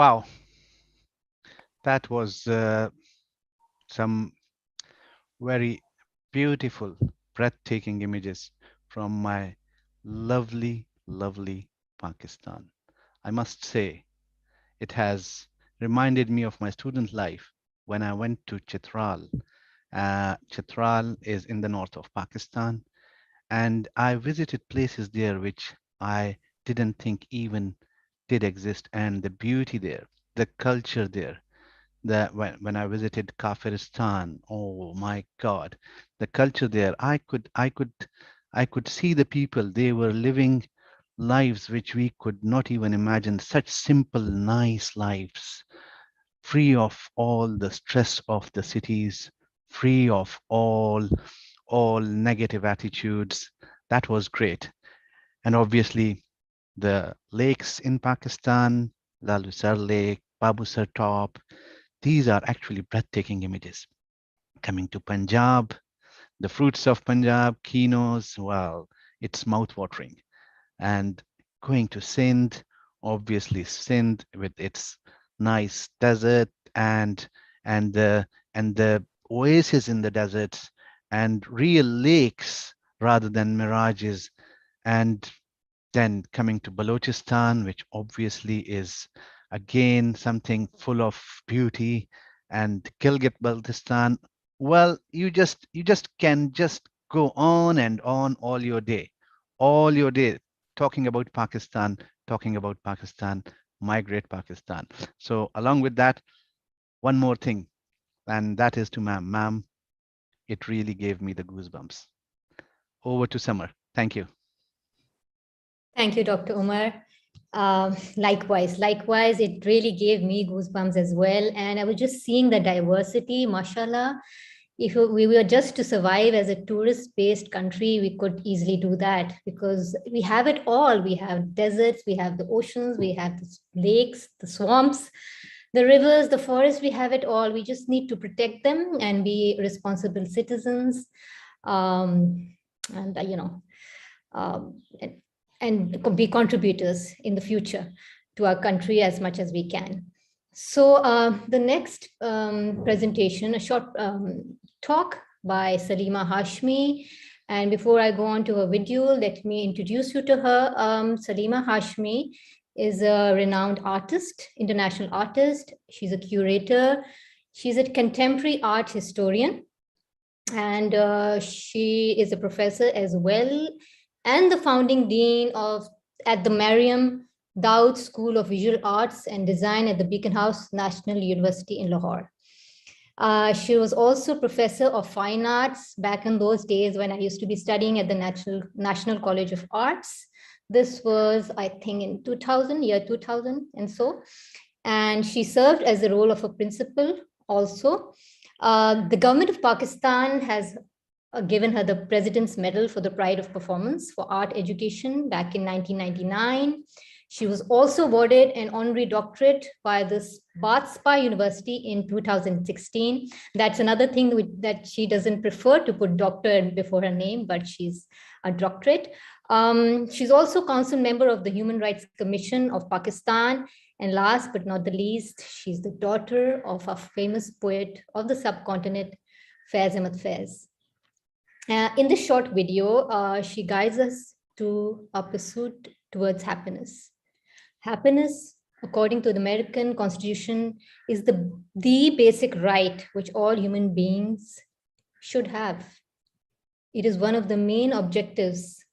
Wow, that was some very beautiful, breathtaking images from my lovely, lovely Pakistan. I must say, it has reminded me of my student life when I went to Chitral. Chitral is in the north of Pakistan, and I visited places there which I didn't think even did exist, and the beauty there, the culture there, when I visited Kafiristan, oh my God, the culture there, I could see the people. They were living lives which we could not even imagine, such simple, nice lives, free of all the stress of the cities, free of all negative attitudes. That was great. And obviously the lakes in Pakistan, Lalusar Lake, Babusar Top, these are actually breathtaking images. Coming to Punjab, the fruits of Punjab, kinos, well, it's mouth-watering. And going to Sindh, obviously Sindh with its nice desert and the oasis in the deserts and real lakes rather than mirages. And then coming to Balochistan, which obviously is again something full of beauty, and Gilgit-Baltistan. Well, you just can just go on and on all your day, talking about Pakistan, talking about Pakistan, my great Pakistan. So along with that, one more thing, and that is to ma'am. Ma'am, it really gave me the goosebumps. Over to Summer. Thank you. Thank you, Dr. Umar. Likewise, it really gave me goosebumps as well. And I was just seeing the diversity, mashallah. If we were just to survive as a tourist-based country, we could easily do that because we have it all. We have deserts, we have the oceans, we have the lakes, the swamps, the rivers, the forests, we have it all. We just need to protect them and be responsible citizens. And be contributors in the future to our country as much as we can. So the next presentation, a short talk by Salima Hashmi. And before I go on to her video, let me introduce you to her. Salima Hashmi is a renowned artist, international artist. She's a curator. She's a contemporary art historian. And she is a professor as well, and the founding dean at the Mariam Daud School of Visual Arts and Design at the Beacon House National University in Lahore. She was also professor of fine arts back in those days when I used to be studying at the National College of Arts. This was, I think, in 2000, year 2000 and so. And she served as the role of a principal also. The government of Pakistan has given her the President's Medal for the Pride of Performance for art education back in 1999. She was also awarded an honorary doctorate by the Bath Spa University in 2016. That's another thing that she doesn't prefer to put doctor before her name, but she's a doctorate. She's also council member of the Human Rights Commission of Pakistan. And last but not the least, she's the daughter of a famous poet of the subcontinent, Faiz Ahmad Faiz. In this short video, she guides us to a pursuit towards happiness. Happiness, according to the American Constitution, is the basic right which all human beings should have. It is one of the main objectives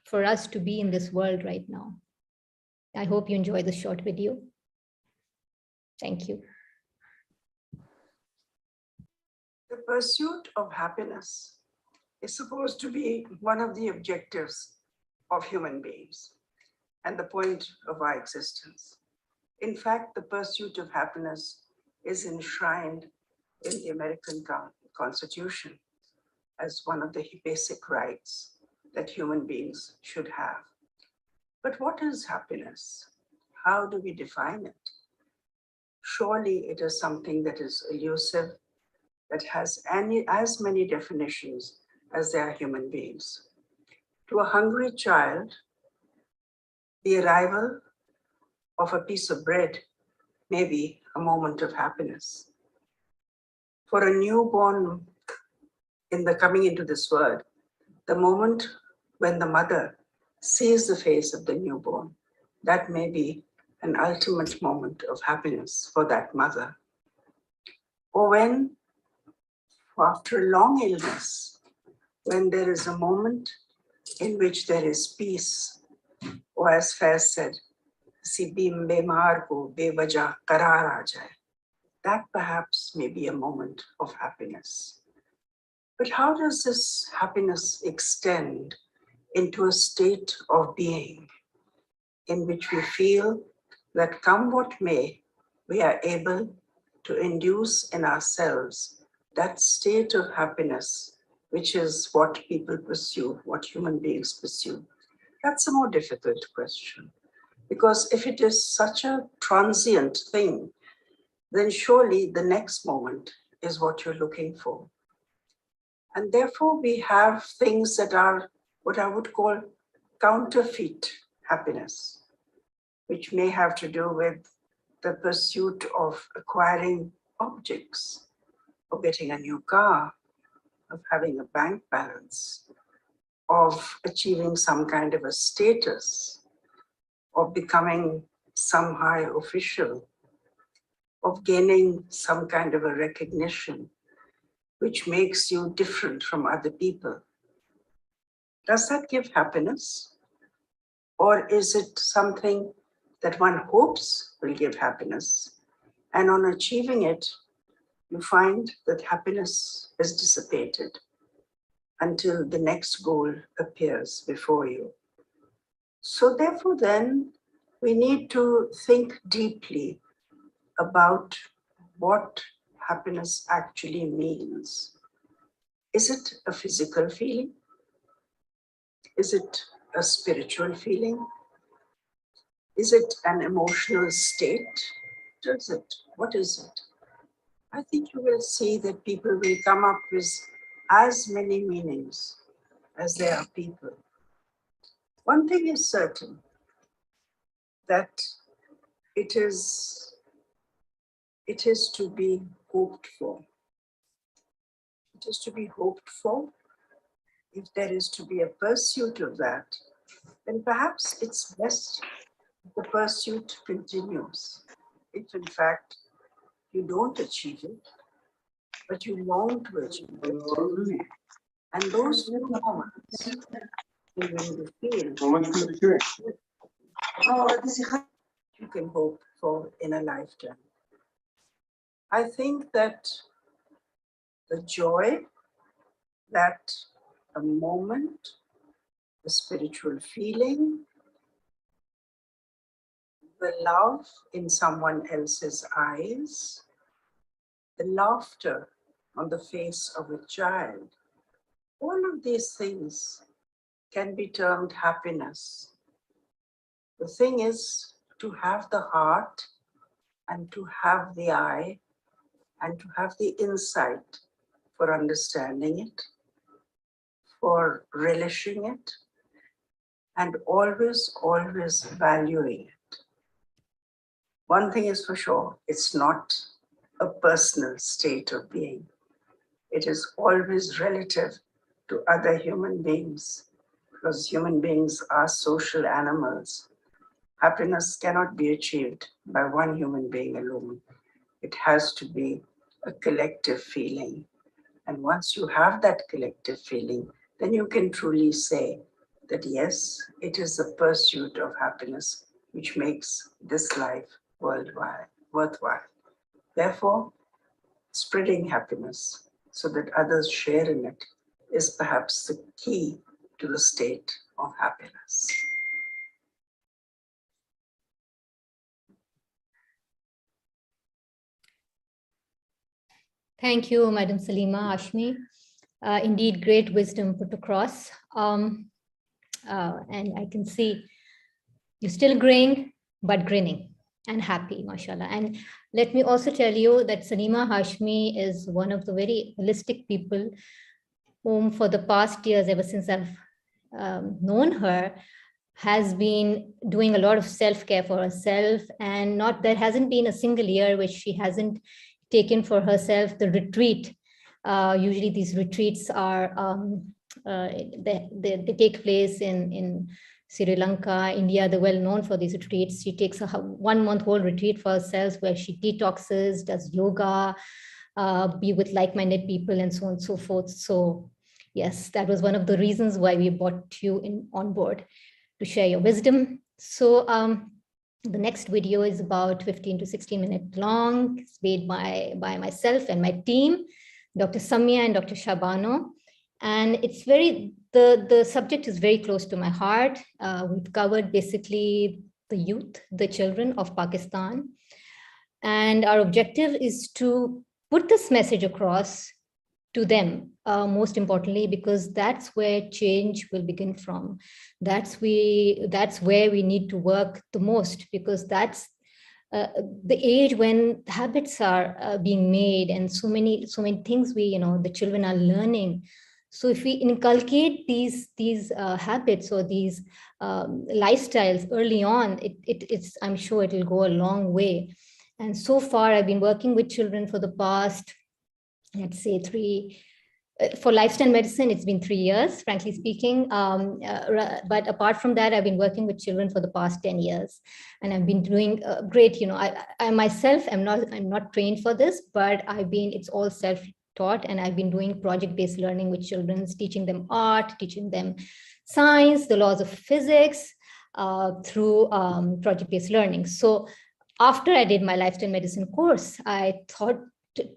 for us to be in this world right now. I hope you enjoy this short video. Thank you. The pursuit of happiness is supposed to be one of the objectives of human beings and the point of our existence. In fact, the pursuit of happiness is enshrined in the American Constitution as one of the basic rights that human beings should have. But what is happiness? How do we define it? Surely it is something that is elusive, that has as many definitions as there are human beings. To a hungry child, the arrival of a piece of bread may be a moment of happiness. For a newborn coming into this world, the moment when the mother sees the face of the newborn, that may be an ultimate moment of happiness for that mother. Or when, after a long illness, when there is a moment in which there is peace, or as Faiz said, "Si bimar ko bewajah qarar aa jaye," that perhaps may be a moment of happiness. But how does this happiness extend into a state of being in which we feel that come what may, we are able to induce in ourselves that state of happiness, which is what people pursue, what human beings pursue? That's a more difficult question, because if it is such a transient thing, then surely the next moment is what you're looking for. And therefore we have things that are what I would call counterfeit happiness, which may have to do with the pursuit of acquiring objects, of getting a new car, of having a bank balance, of achieving some kind of a status, of becoming some high official, of gaining some kind of a recognition, which makes you different from other people. Does that give happiness? Or is it something that one hopes will give happiness, and on achieving it, you find that happiness is dissipated until the next goal appears before you? So therefore then, we need to think deeply about what happiness actually means. Is it a physical feeling? Is it a spiritual feeling? Is it an emotional state? What is it? I think you will see that people will come up with as many meanings as there are people. One thing is certain, that it is to be hoped for. It is to be hoped for. If there is to be a pursuit of that, then perhaps it's best the pursuit continues. If in fact you don't achieve it, but you long to achieve it, and those few moments when you feel you can hope for in a lifetime. I think that the joy, that a moment, the spiritual feeling, the love in someone else's eyes, the laughter on the face of a child, all of these things can be termed happiness. The thing is to have the heart and to have the eye and to have the insight for understanding it, for relishing it, and always, always valuing it. One thing is for sure, it's not a personal state of being. It is always relative to other human beings, because human beings are social animals. Happiness cannot be achieved by one human being alone. It has to be a collective feeling. And once you have that collective feeling, then you can truly say that yes, it is the pursuit of happiness which makes this life worthwhile. Therefore, spreading happiness so that others share in it is perhaps the key to the state of happiness. Thank you, Madam Salima Ashmi. Indeed, great wisdom put across. And I can see you're still graying, but grinning and happy, mashallah. And let me also tell you that Salima Hashmi is one of the very holistic people whom for the past years, ever since I've known her, has been doing a lot of self-care for herself, and not there hasn't been a single year which she hasn't taken for herself the retreat. Usually these retreats are they take place in Sri Lanka, India. They're well known for these retreats. She takes a 1 month whole retreat for herself where she detoxes, does yoga, be with like-minded people, and so on and so forth. So yes, that was one of the reasons why we brought you on board to share your wisdom. So the next video is about 15 to 16 minutes long. It's made by myself and my team, Dr. Samya and Dr. Shabano. And it's the subject is very close to my heart. We've covered basically the youth, the children of Pakistan. And our objective is to put this message across to them, most importantly, because that's where change will begin from. That's where we need to work the most, because that's the age when habits are being made, and so many things the children are learning. So if we inculcate these habits or these lifestyles early on, it's I'm sure it will go a long way. And so far, I've been working with children for the past, let's say, for lifestyle medicine, it's been 3 years, frankly speaking. But apart from that, I've been working with children for the past 10 years, and I've been doing great. I myself I'm not trained for this, but it's all self-taught, and I've been doing project-based learning with children, teaching them art, teaching them science, the laws of physics, through project-based learning. So after I did my lifestyle medicine course, I thought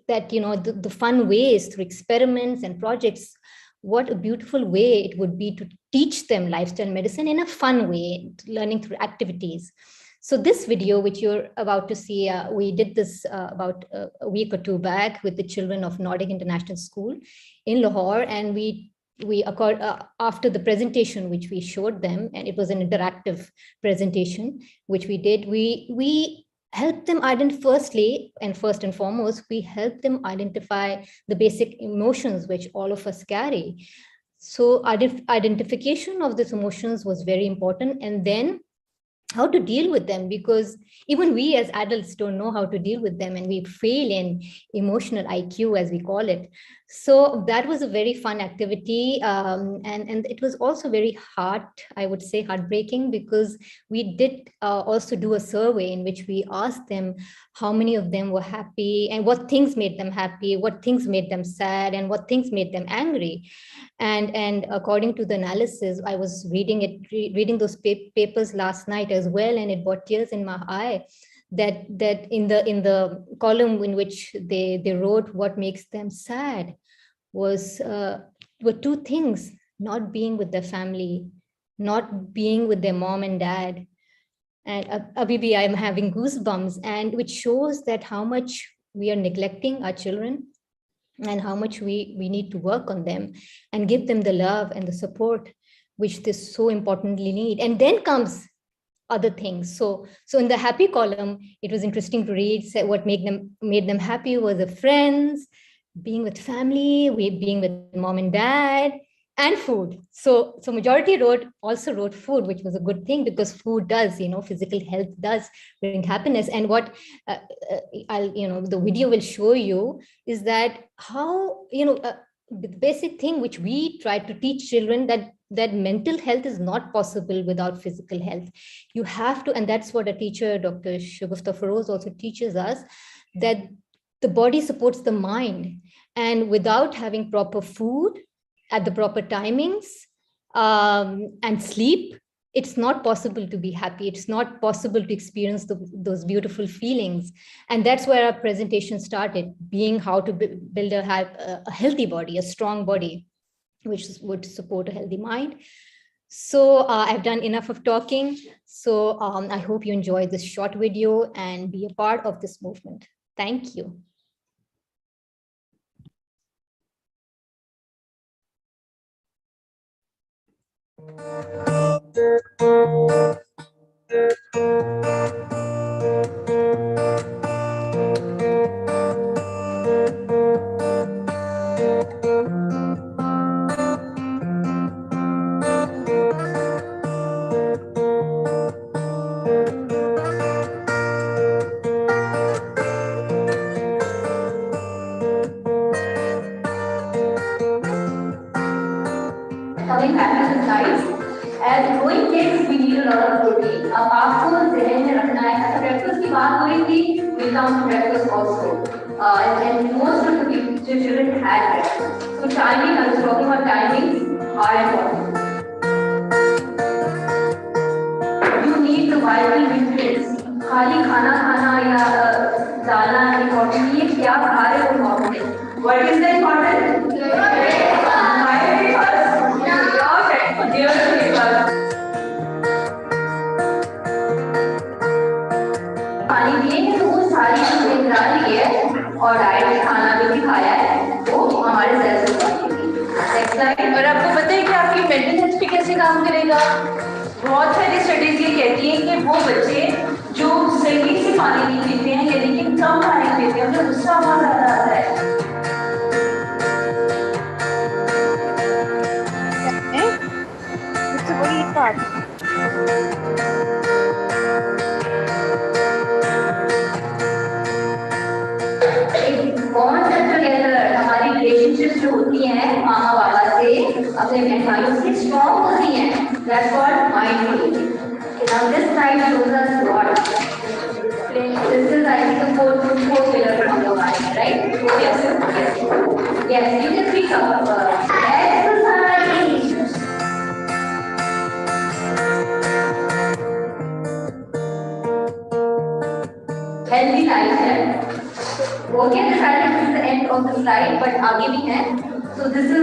that the fun ways through experiments and projects, what a beautiful way it would be to teach them lifestyle medicine in a fun way, learning through activities. So this video, which you're about to see, we did this about a week or two back with the children of Nordic International School in Lahore, and after the presentation which we showed them, and it was an interactive presentation which we did, we help them first and foremost, we help them identify the basic emotions which all of us carry. So identification of these emotions was very important, and then how to deal with them, because even we as adults don't know how to deal with them, and we fail in emotional IQ, as we call it. So that was a very fun activity, and it was also very I would say heartbreaking, because we did also do a survey in which we asked them how many of them were happy, and what things made them happy, what things made them sad, and what things made them angry. And according to the analysis, I was reading those papers last night as well, and it brought tears in my eye, that in the column in which they wrote what makes them sad were two things: not being with their family, not being with their mom and dad. And Abibi, I'm having goosebumps, and which shows that how much we are neglecting our children, and how much we need to work on them and give them the love and the support which they so importantly need. And then comes other things. So in the happy column, it was interesting to read what made them happy was the friends, being with family, being with mom and dad, and food. So majority also wrote food, which was a good thing, because food does, physical health does bring happiness. And what the video will show you is that how, the basic thing which we try to teach children, that mental health is not possible without physical health. You have to, and that's what a teacher, Dr. Shagufta Feroz, also teaches us, that the body supports the mind. And without having proper food at the proper timings, and sleep, it's not possible to be happy. It's not possible to experience those beautiful feelings. And that's where our presentation started, being how to build a healthy body, a strong body, which would support a healthy mind. So I've done enough of talking. So I hope you enjoy this short video and be a part of this movement. Thank you. happens is nice. As growing kids, we need a lot of protein. अब आपको ज़हन में रखना है, ऐसा breakfast की बात हो रही थी, we come to breakfast also. And most of the children had breakfast. So timing, I was talking about timings are important. You need the vital nutrients. खाली खाना खाना या दाना important नहीं है, क्या खा रहे हो important है. What is the important? पानी दिए हैं तो वो सारी चीजें डाल ली है और डाइट खाना जो भी खाया है वो हमारे सेल्स में. और आपको पता है कि आपकी मेंटल हेल्थ पे कैसे काम करेगा. बहुत सारी स्टडीज ये कहती हैं कि वो बच्चे जो सही से पानी नहीं पीते हैं यानी कि कम पानी पीते हैं उन्हें गुस्सा बहुत ज्यादा आता है. मुझसे बोलिए एक बात. बॉन्ड टुगेदर हमारी रिलेशनशिप जो होती हैं मामा बाबा से अपने बहन भाइयों से स्ट्रॉन्ग होती हैं. That's called mindful. Now this slide shows us what. This is I think the four pillar from the mind, right? Yes. Yes, you can speak up. Exercise. Healthy lifestyle. Okay, this is the end of the slide, but आगे भी है. So this is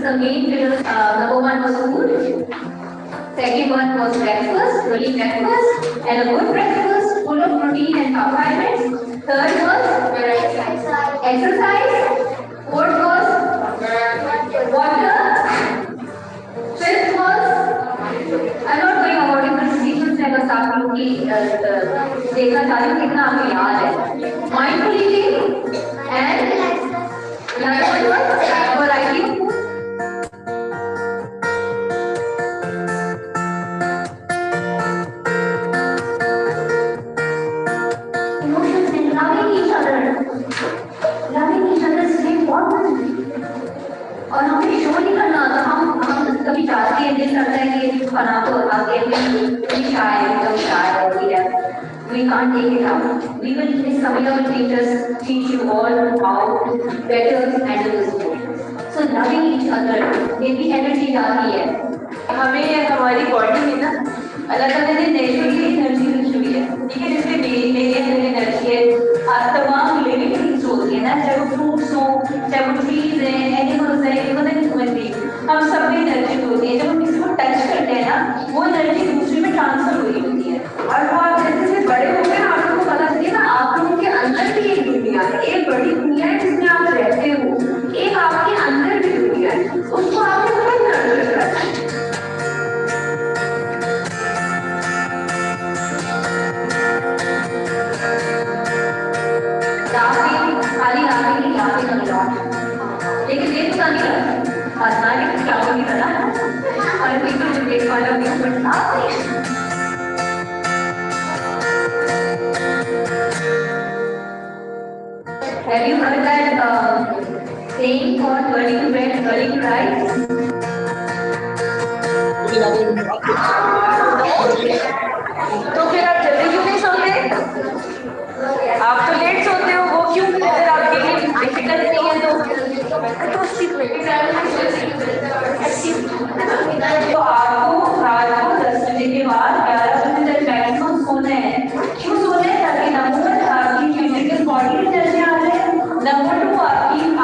the main pillar. Number one was food. Second one was breakfast, early breakfast, and a good breakfast full of protein and carbohydrates. Third was exercise. Fourth was water. Fifth was I'm not going about it, but sequence है बस आप लोग की देखना चाहती हूँ कितना आपको याद है. Mindful eating and variety of food. Emotions and loving each other. Loving each other is very important. और हमें शो नहीं करना था. हम कभी चाहते हैं दिल करता है कि खाना को आगे भी शायद होती है. We can't take it out. We will this Samya will teach you all how to better handle this emotions. So loving each other में भी एनर्जी जाती है. हमें हमारी बॉडी में ना अल्लाह ताला ने नेचुरली एनर्जी रखी हुई है. ठीक है, जैसे मेरे अंदर एनर्जी है. तमाम लिविंग थिंग्स होती है ना, चाहे वो फ्रूट्स हो, चाहे वो ट्रीज हैं, एनिमल्स हैं, इवन ह्यूमन बीइंग, हम सब में एनर्जी होती है. जब हम किसी को टच करते हैं ना वो एनर्जी दूसरे में ट्रांसफर हो रही होती है. और वो आप जैसे जैसे बड़े हो गए आप लोगों को पता चलिए ना आप लोगों के अंदर भी एक दुनिया है, एक बड़ी दुनिया है जिसमें आप रहते हो. एक आपके अंदर भी दुनिया है, उसको आपको खुद नर्चर करना है. खाली लाफिंग a lot. लेकिन ये तो नहीं करता. हंसना भी क्या हो नहीं करना. और people will make fun of you but laughing. Have you heard that saying called early to bed, early to rise? तो फिर आप जल्दी क्यों नहीं सोते? आप तो लेट सोते हो, वो क्यों? अगर आपके लिए डिफिकल्ट नहीं है तो आपको रात को 10 बजे के बाद 11 बजे तक मैक्सिमम सोना है. क्यों सोना है? ताकि नंबर आपकी फिजिकल बॉडी एनर्जी आ जाए, नंबर 2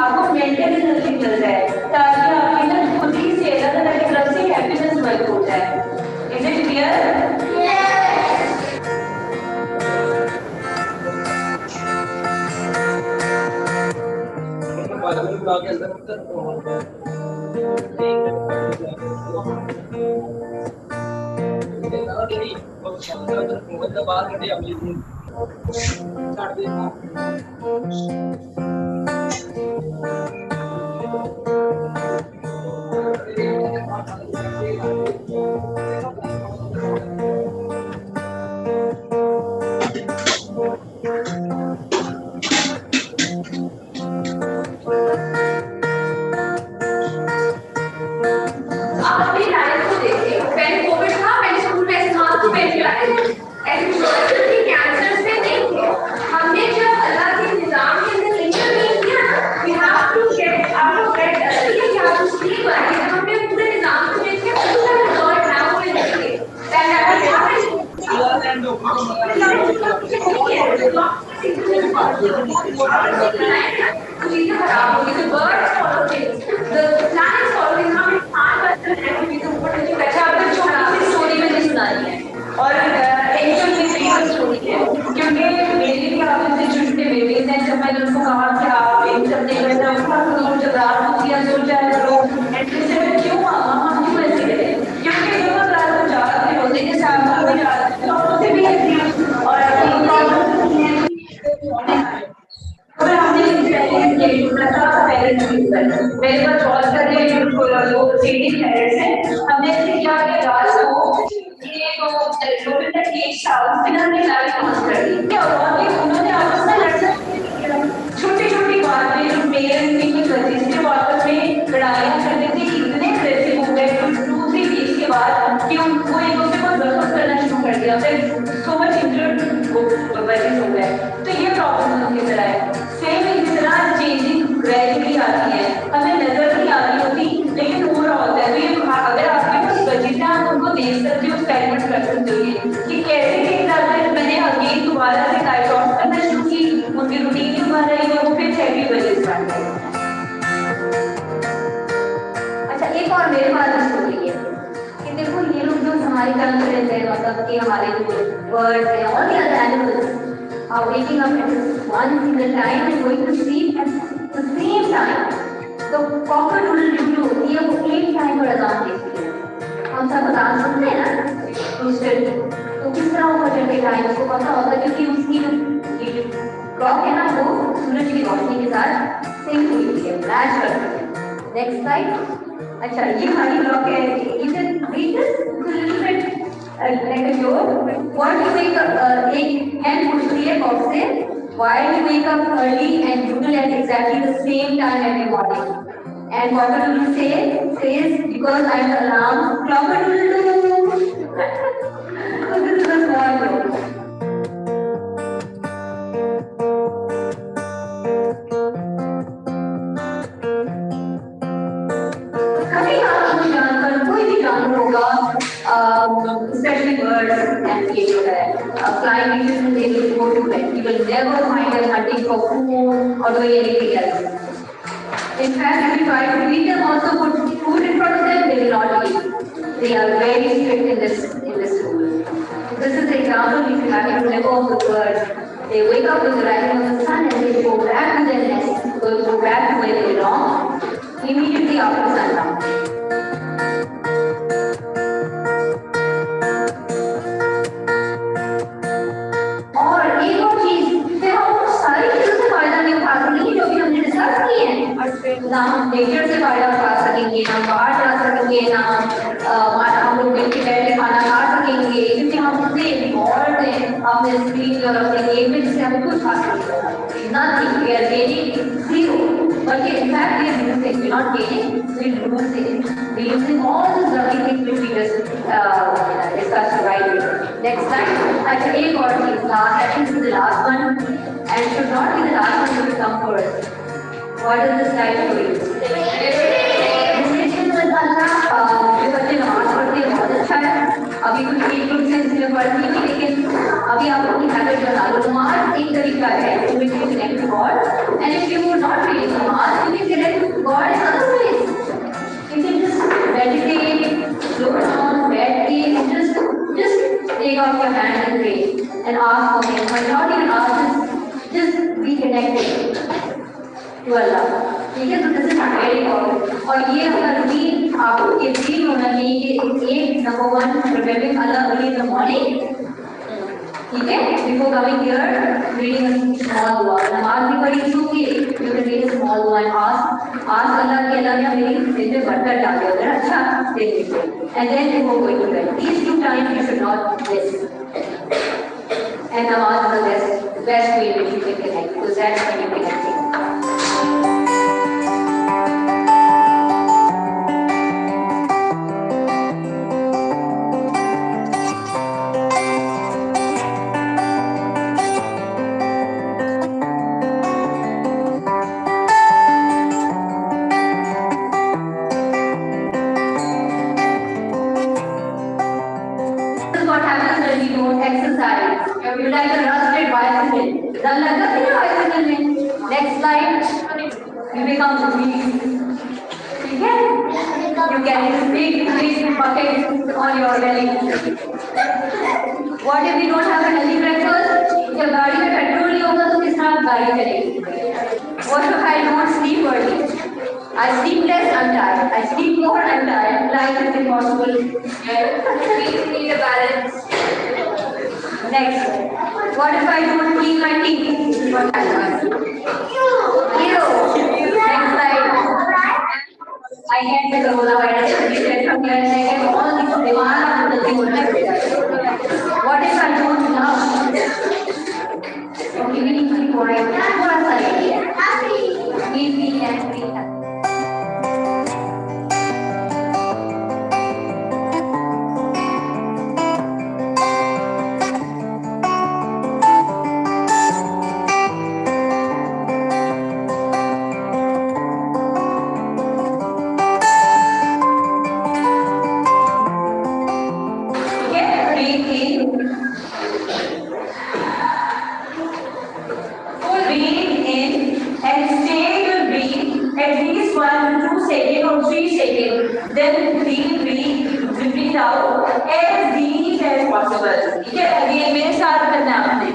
आपको मेंटल एनर्जी मिल जाए ताकि आपके अंदर खुद ही से अलग अलग तरह से हैप्पीनेस वर्क हो जाए. Is it clear? आप चीजें खराब होगी तो birds follow things, the plants follow things. हम इंसान बचपन ऐसी चीजों के ऊपर कुछ अच्छा आपको छोटी सी स्टोरी मैंने सुनानी है और एक्चुअल में रियल स्टोरी है क्योंकि मेरे भी आप जैसे छोटे बेबीज हैं जब मैंने उनको कहा कि आप इन सब नहीं करना उठा करो जब रात को किया सो जाया करो एंड से क्यों मामा हम क्यों ऐसे करें क्योंकि जब हम रात को जागते होते हैं जैसे आप भी जागते हो तो उसे भी ऐसी और प्रॉब्लम नहीं है अगर हमने मेरे पास बहुत सारे लोग सीटिंग पेरेंट्स हैं हमने ऐसे किया कि रात को ये तो लोगों ने केक था उसमें हमने लाइट ऑन कर दी क्या हुआ कि उन्होंने आपस में लड़ना छोटी छोटी बातें जो पेरेंट्स की वजह से आपस में लड़ाइयाँ करने से इतने अग्रेसिव हो गए दूसरी चीज के बाद कि उनको एक दूसरे को जबरदस्त करना शुरू कर दिया फिर सो मच इंजर्ड वजह हो गए तो ये प्रॉब्लम उनकी तरह है सेम इसी तरह चेंजिंग ग्रेजुअली आती है हमें नजर नहीं आ रही होती लेकिन हो रहा होता है तो ये अगर आपके पास बजट है आप उनको देख सकते हो एक्सपेरिमेंट कर सकते हो कि कैसे चेंज आते हैं मैंने अगेन दोबारा से लाइट ऑफ करना शुरू की उनकी रूटीन दोबारा आई और वो फिर हैवी बजट बन गए अच्छा एक और मेरे पास स्टोरी है कि देखो ये लोग जो हमारे काम में रहते हैं मतलब कि हमारे जो बर्ड्स हैं और भी other animals are waking up at one single time and going to sleep at the same time. तो cock-a-doodle-doo होती है वो एक टाइम पर अजान देती है हम सब अजान सुनते हैं ना दूसरे तो किस तरह वो फजर के टाइम उसको पता होता है क्योंकि उसकी क्लॉक है ना वो सूरज की रोशनी के साथ सिंक हुई हुई है मैच करती है नेक्स्ट स्लाइड अच्छा ये हमारी क्लॉक है you can read this little bit like a joke. What you wake up, एक hand पूछती है कॉक से, why you wake up early and doodle at exactly the same time every morning? And what do you say? Says because I'm the alarm clock. So this is a small joke. कभी आपको जानवर कोई भी जानवर होगा especially birds and ये जो है flying fishes they will go to bed you will never find them hunting for food or doing anything else in fact if you try to feed them also put food in front of them they will not eat they are very strict in this rule this is the example if you have to live off the birds they wake up with the rising of the sun and they go back to their nest go back to where they belong immediately after sundown ना हम nature से फायदा उठा सकेंगे ना बाहर जा सकेंगे ना हम लोग मिल के बैठ के खाना खा सकेंगे क्योंकि हम इतने इन्वॉल्व हैं अपने स्क्रीन और अपने गेम में जिससे हमें कुछ हासिल नहीं nothing we are gaining zero बल्कि in fact we are losing we not gaining we losing all the loving things which we just discuss right next slide अच्छा एक और चीज last I think this is the last one and should not be the last one to come forward What is this slide for you? जो बच्चे नमाज पढ़ते हैं बहुत अच्छा है अभी कुछ एक ग्रुप से इसलिए पढ़ती नहीं लेकिन अभी आप अपनी हैबिट बना लो नमाज एक तरीका है to make you connect to God and if you are not reading नमाज you can connect to God in other ways you can just meditate slow down बैठ के and just take off your hand and pray and ask for him but not even ask just be connected to Allah ठीक है तो this is very important और ये अपना routine आपको ये फील होना चाहिए कि एक number one remembering Allah early in the morning ठीक है before coming here reading a small दुआ नमाज भी पढ़ी सुबह you can read a small दुआ एंड आस्क अल्लाह कि अल्लाह ने मेरी दिन में बरकत डाल दिया अगर अच्छा दे दे and then you go going to bed these two times you should not miss and namaaz is the best way that you can connect because that's when you connect. This is what happens when you don't exercise. You're like a rusted bicycle. festival में next slide you become weak. You can big bucket on your belly. What if we don't have a healthy breakfast? जब गाड़ी में petrol नहीं होगा तो किस तरह गाड़ी चलेगी? What if I don't sleep early? I sleep less, I'm tired. I sleep more, I'm tired. Life is impossible. We need a balance. Next, what if I don't clean my teeth? What happens? Next slide. I get the coronavirus, I get all these demands of the world. What if I don't love? Okay, we need to be quiet. Easy and free. Then breathe out as deep as possible. ठीक है, again मेरे साथ करना आपने.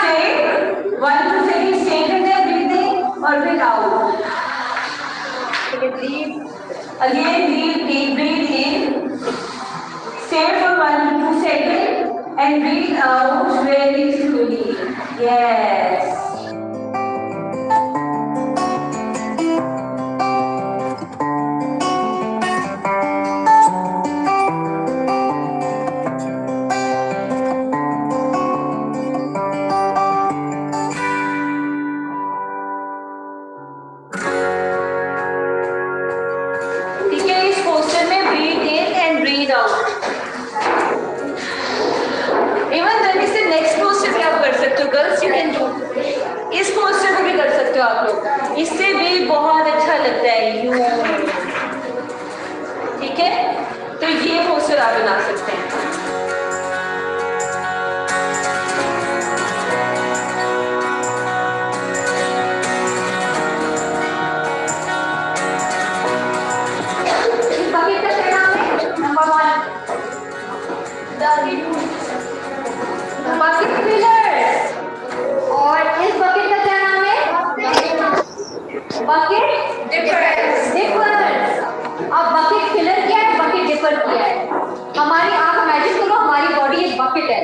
Stay 1 to 2 seconds. Stay in there, breathing or breathe out. Breathe. Again breathe in. Stay for 1 to 2 seconds and breathe out very slowly. Yes. इससे भी बहुत अच्छा लगता है यूं. ठीक है, तो ये पोस्टर आप बना सकते हैं. इस बकेट का क्या नाम है? Number 1 bucket fillers. और इस बकेट का क्या नाम है? Bucket differs. अब बकेट फिलर क्या है, बकेट डिपर क्या है? हमारी आप इमेजिन करो हमारी बॉडी एक बकेट है.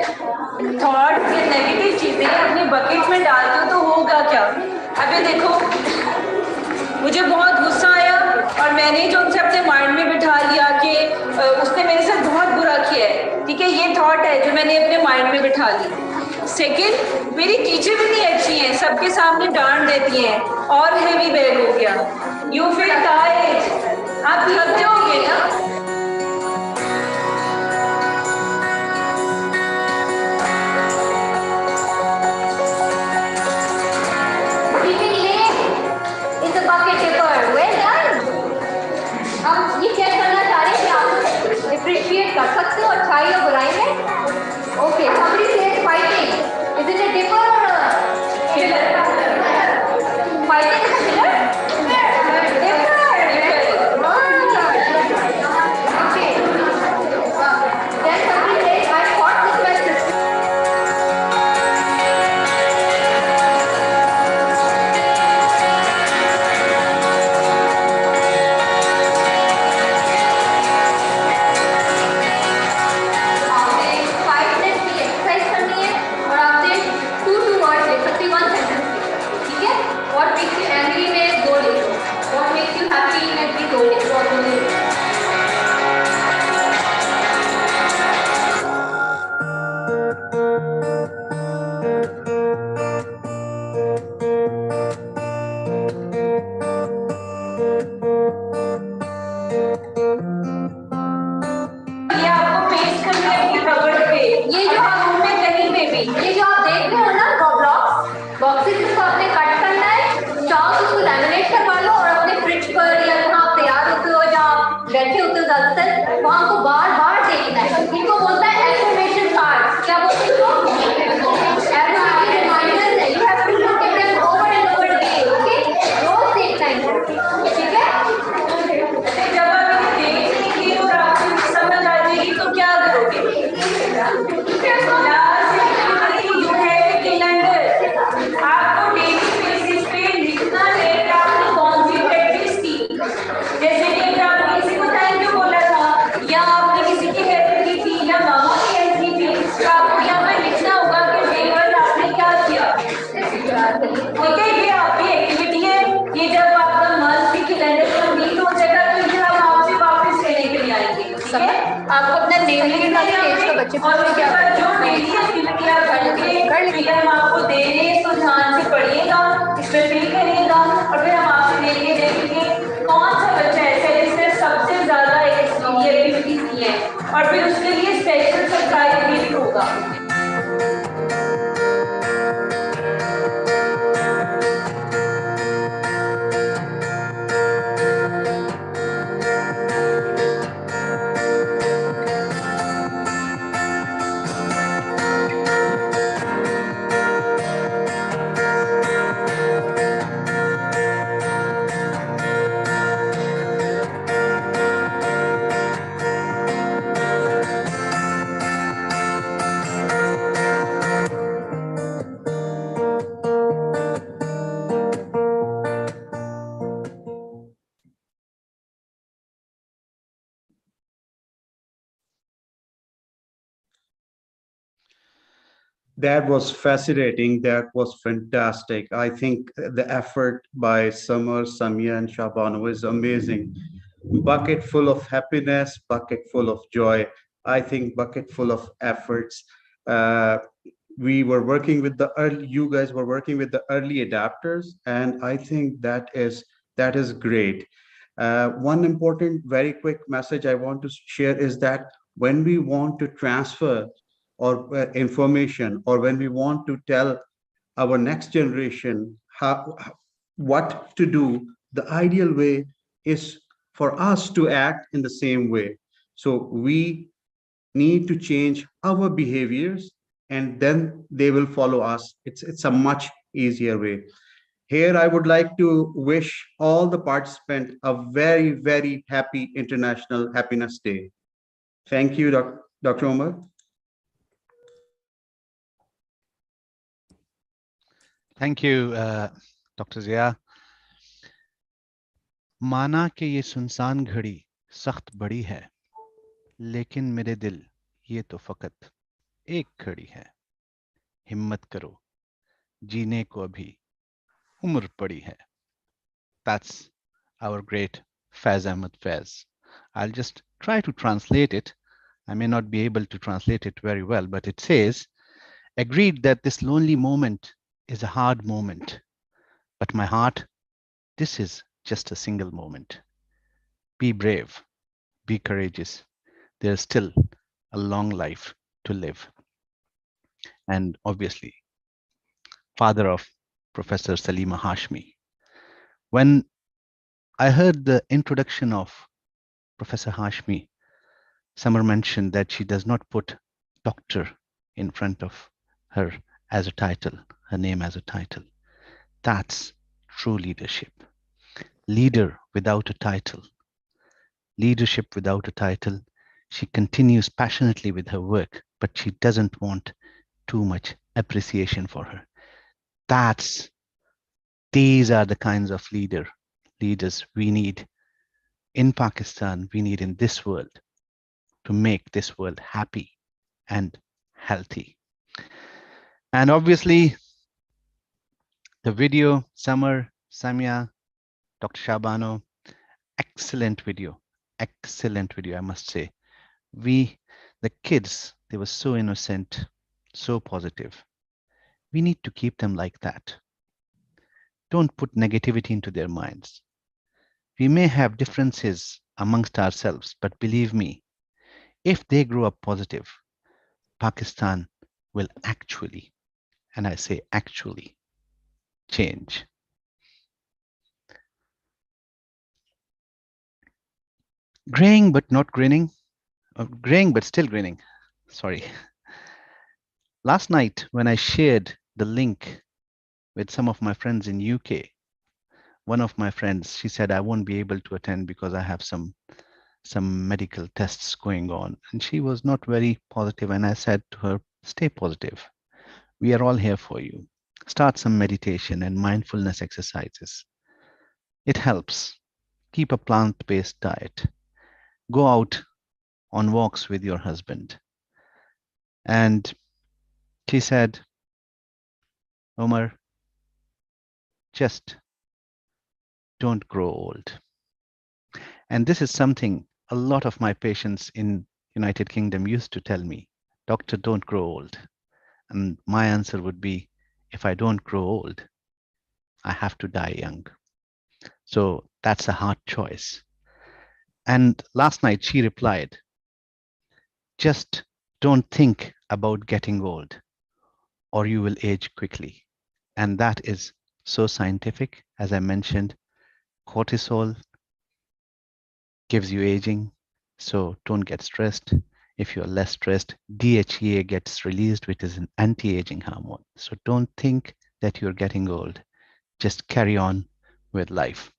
थॉट या नेगेटिव चीजें अपने बकेट में डाल दो तो होगा क्या? अभी देखो, मुझे बहुत गुस्सा आया और मैंने जो उनसे अपने माइंड में बिठा लिया कि उसने मेरे साथ बहुत बुरा किया है. ठीक है, ये थॉट है जो मैंने अपने माइंड में बिठा ली. सेकेंड, मेरी टीचर भी नहीं अच्छी हैं, सबके सामने डांट देती हैं और हेवी बैग हो गया. यू फील टायर्ड, आप थक जाओगे ना. हम ये चेक करना चाह रहे हैं कि आप डिफरेंशिएट कर सकते हो अच्छाई और बुराई में. Okay, somebody says fighting. Is it a dipper or a killer? Fighting is a killer? Dipper. Okay. Then somebody says, I fought with my sister. Saving का स्टेज का बच्चे और उसके बाद जो हम आपको दे रहे हैं इसको ध्यान से पढ़िएगा, इस पर फिल करिएगा और फिर हम आपसे मिलके देखेंगे कौन सा बच्चा ऐसा है जिसने सबसे ज्यादा एक्टिविटीज की है और फिर उसके लिए स्पेशल सरप्राइज गिफ्ट होगा। That was fascinating. That was fantastic. I think the effort by Summer, Samia, and Shabano is amazing. Bucket full of happiness, bucket full of joy. I think bucket full of efforts. We were working with the early, you guys were working with the early adapters, and I think that is great. One important, very quick message I want to share is that when we want to transfer or information, or when we want to tell our next generation what to do, the ideal way is for us to act in the same way. So we need to change our behaviors, and then they will follow us. It's a much easier way. Here, I would like to wish all the participants a very, very happy International Happiness Day. Thank you, Dr. Omar. Thank you, Dr. Zia. माना कि ये सुनसान घड़ी सख्त बड़ी है, लेकिन मेरे दिल ये तो फकत एक घड़ी है। हिम्मत करो, जीने को अभी उम्र पड़ी है. That's our great Faiz Ahmed Faiz. I'll just try to translate it. I may not be able to translate it very well, but it says, agreed that this lonely moment is a hard moment, but my heart, this is just a single moment. Be brave, be courageous. There's still a long life to live. And obviously, father of Professor Salima Hashmi. When I heard the introduction of Professor Hashmi, Summer mentioned that she does not put doctor in front of her as a title, her name as a title. That's true leadership. Leader without a title. Leadership without a title. She continues passionately with her work, but she doesn't want too much appreciation for her. These are the kinds of leaders we need in Pakistan, we need in this world to make this world happy and healthy. And obviously, the video, Summer, Samia, Dr. Shabano, excellent video, I must say. The kids, they were so innocent, so positive. We need to keep them like that. Don't put negativity into their minds. We may have differences amongst ourselves, but believe me, if they grow up positive, Pakistan will actually, and I say actually, change. Graying but not grinning, or graying but still grinning, sorry. Last night when I shared the link with some of my friends in UK, one of my friends, she said, I won't be able to attend because I have some medical tests going on. And she was not very positive. And I said to her, stay positive. We are all here for you. Start some meditation and mindfulness exercises. It helps. Keep a plant-based diet. Go out on walks with your husband. And she said, Omar, just don't grow old. And this is something a lot of my patients in United Kingdom used to tell me, "Doctor, don't grow old." And my answer would be, if I don't grow old, I have to die young. So that's a hard choice. And last night she replied, just don't think about getting old or you will age quickly. And that is so scientific. As I mentioned, cortisol gives you aging. So don't get stressed. If you're less stressed, DHEA gets released, which is an anti-aging hormone. So don't think that you're getting old. Just carry on with life.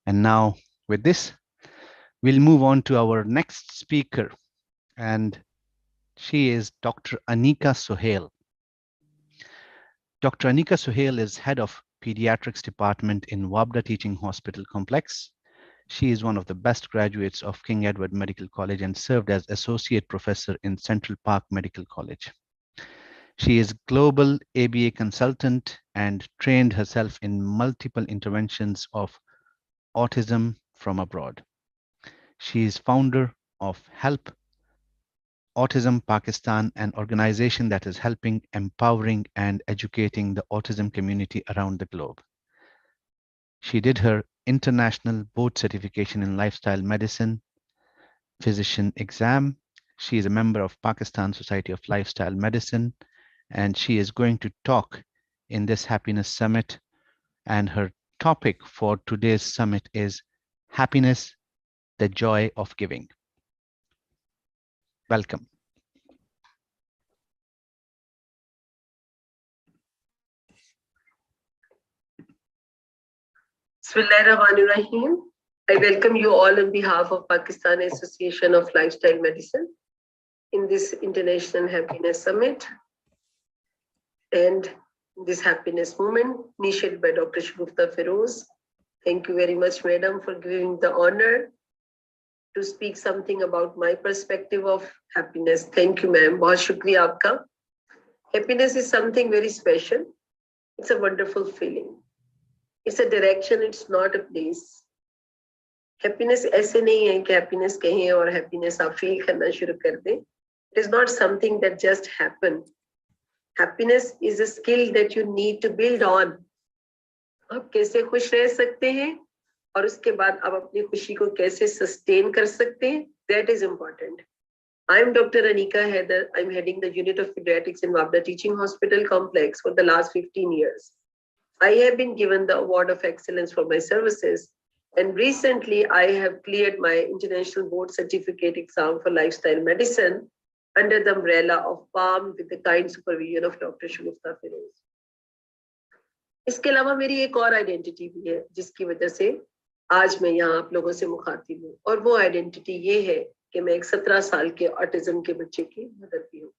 And now with this, we'll move on to our next speaker. And she is Dr. Anika Sohail. Dr. Anika Sohail is head of pediatrics department in Wabda Teaching Hospital Complex. She is one of the best graduates of King Edward Medical College and served as associate professor in Central Park Medical College. She is global ABA consultant and trained herself in multiple interventions of autism from abroad. She is founder of Help Autism Pakistan, an organization that is helping, empowering, and educating the autism community around the globe. She did her international board certification in lifestyle medicine physician exam. She is a member of Pakistan Society of Lifestyle Medicine, and she is going to talk in this Happiness Summit. And her topic for today's summit is Happiness, the Joy of Giving. Welcome. Bismillahirrahmanirrahim. I welcome you all on behalf of Pakistan Association of Lifestyle Medicine in this International Happiness Summit and this happiness movement initiated by Dr. Shagufta Feroz. Thank you very much, madam, for giving the honor to speak something about my perspective of happiness. Thank you, ma'am. Bahut shukriya aapka. Happiness is something very special. It's a wonderful feeling. It's a direction, it's not a place. Happiness ऐसे नहीं है कि happiness कहें और happiness आप feel करना शुरू कर दें. It is not something that just happened. Happiness is a skill that you need to build on. आप कैसे खुश रह सकते हैं और उसके बाद आप अपनी खुशी को कैसे sustain कर सकते हैं, that is important. I am Dr. Anika Haider. I'm heading the unit of pediatrics in Wabda Teaching Hospital Complex for the last 15 years. I have been given the Award of Excellence for my services, and recently I have cleared my International Board Certificate exam for Lifestyle Medicine under the umbrella of PALM with the kind supervision of Dr. Shagufta Feroz. इसके अलावा मेरी एक और identity भी है जिसकी वजह से आज मैं यहाँ आप लोगों से मुखातिब हूँ, और वो आइडेंटिटी ये है कि मैं एक 17 साल के ऑटिज्म के बच्चे की मदर भी हूँ.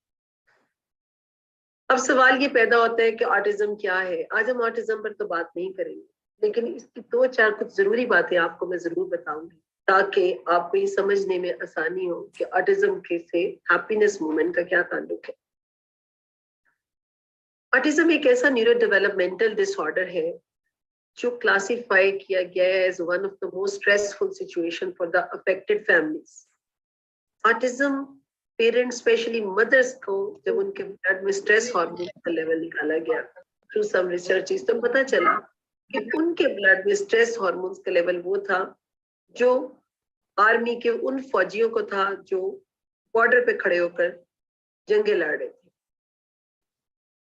अब सवाल ये पैदा होता है कि ऑटिज्म क्या है. आज हम ऑटिज्म पर तो बात नहीं करेंगे, लेकिन इसकी 2-4 कुछ जरूरी बातें आपको मैं जरूर बताऊंगी ताकि आपको ये समझने में आसानी हो कि ऑटिज्म के से हैप्पीनेस मूवमेंट का क्या ताल्लुक है. ऑटिज्म एक ऐसा न्यूरो डेवलपमेंटल डिसऑर्डर है जो क्लासिफाई किया गया है as one of the most stressful situation for the affected families. Autism parents specially mothers को जब उनके ब्लड में स्ट्रेस हार्मोन का लेवल निकाला गया थ्रू सम रिसर्चेस, तो पता चला कि उनके ब्लड में स्ट्रेस हार्मोन्स का लेवल वो था जो आर्मी के उन फौजियों को था जो बॉर्डर पे खड़े होकर जंगे लड़ रहे थे.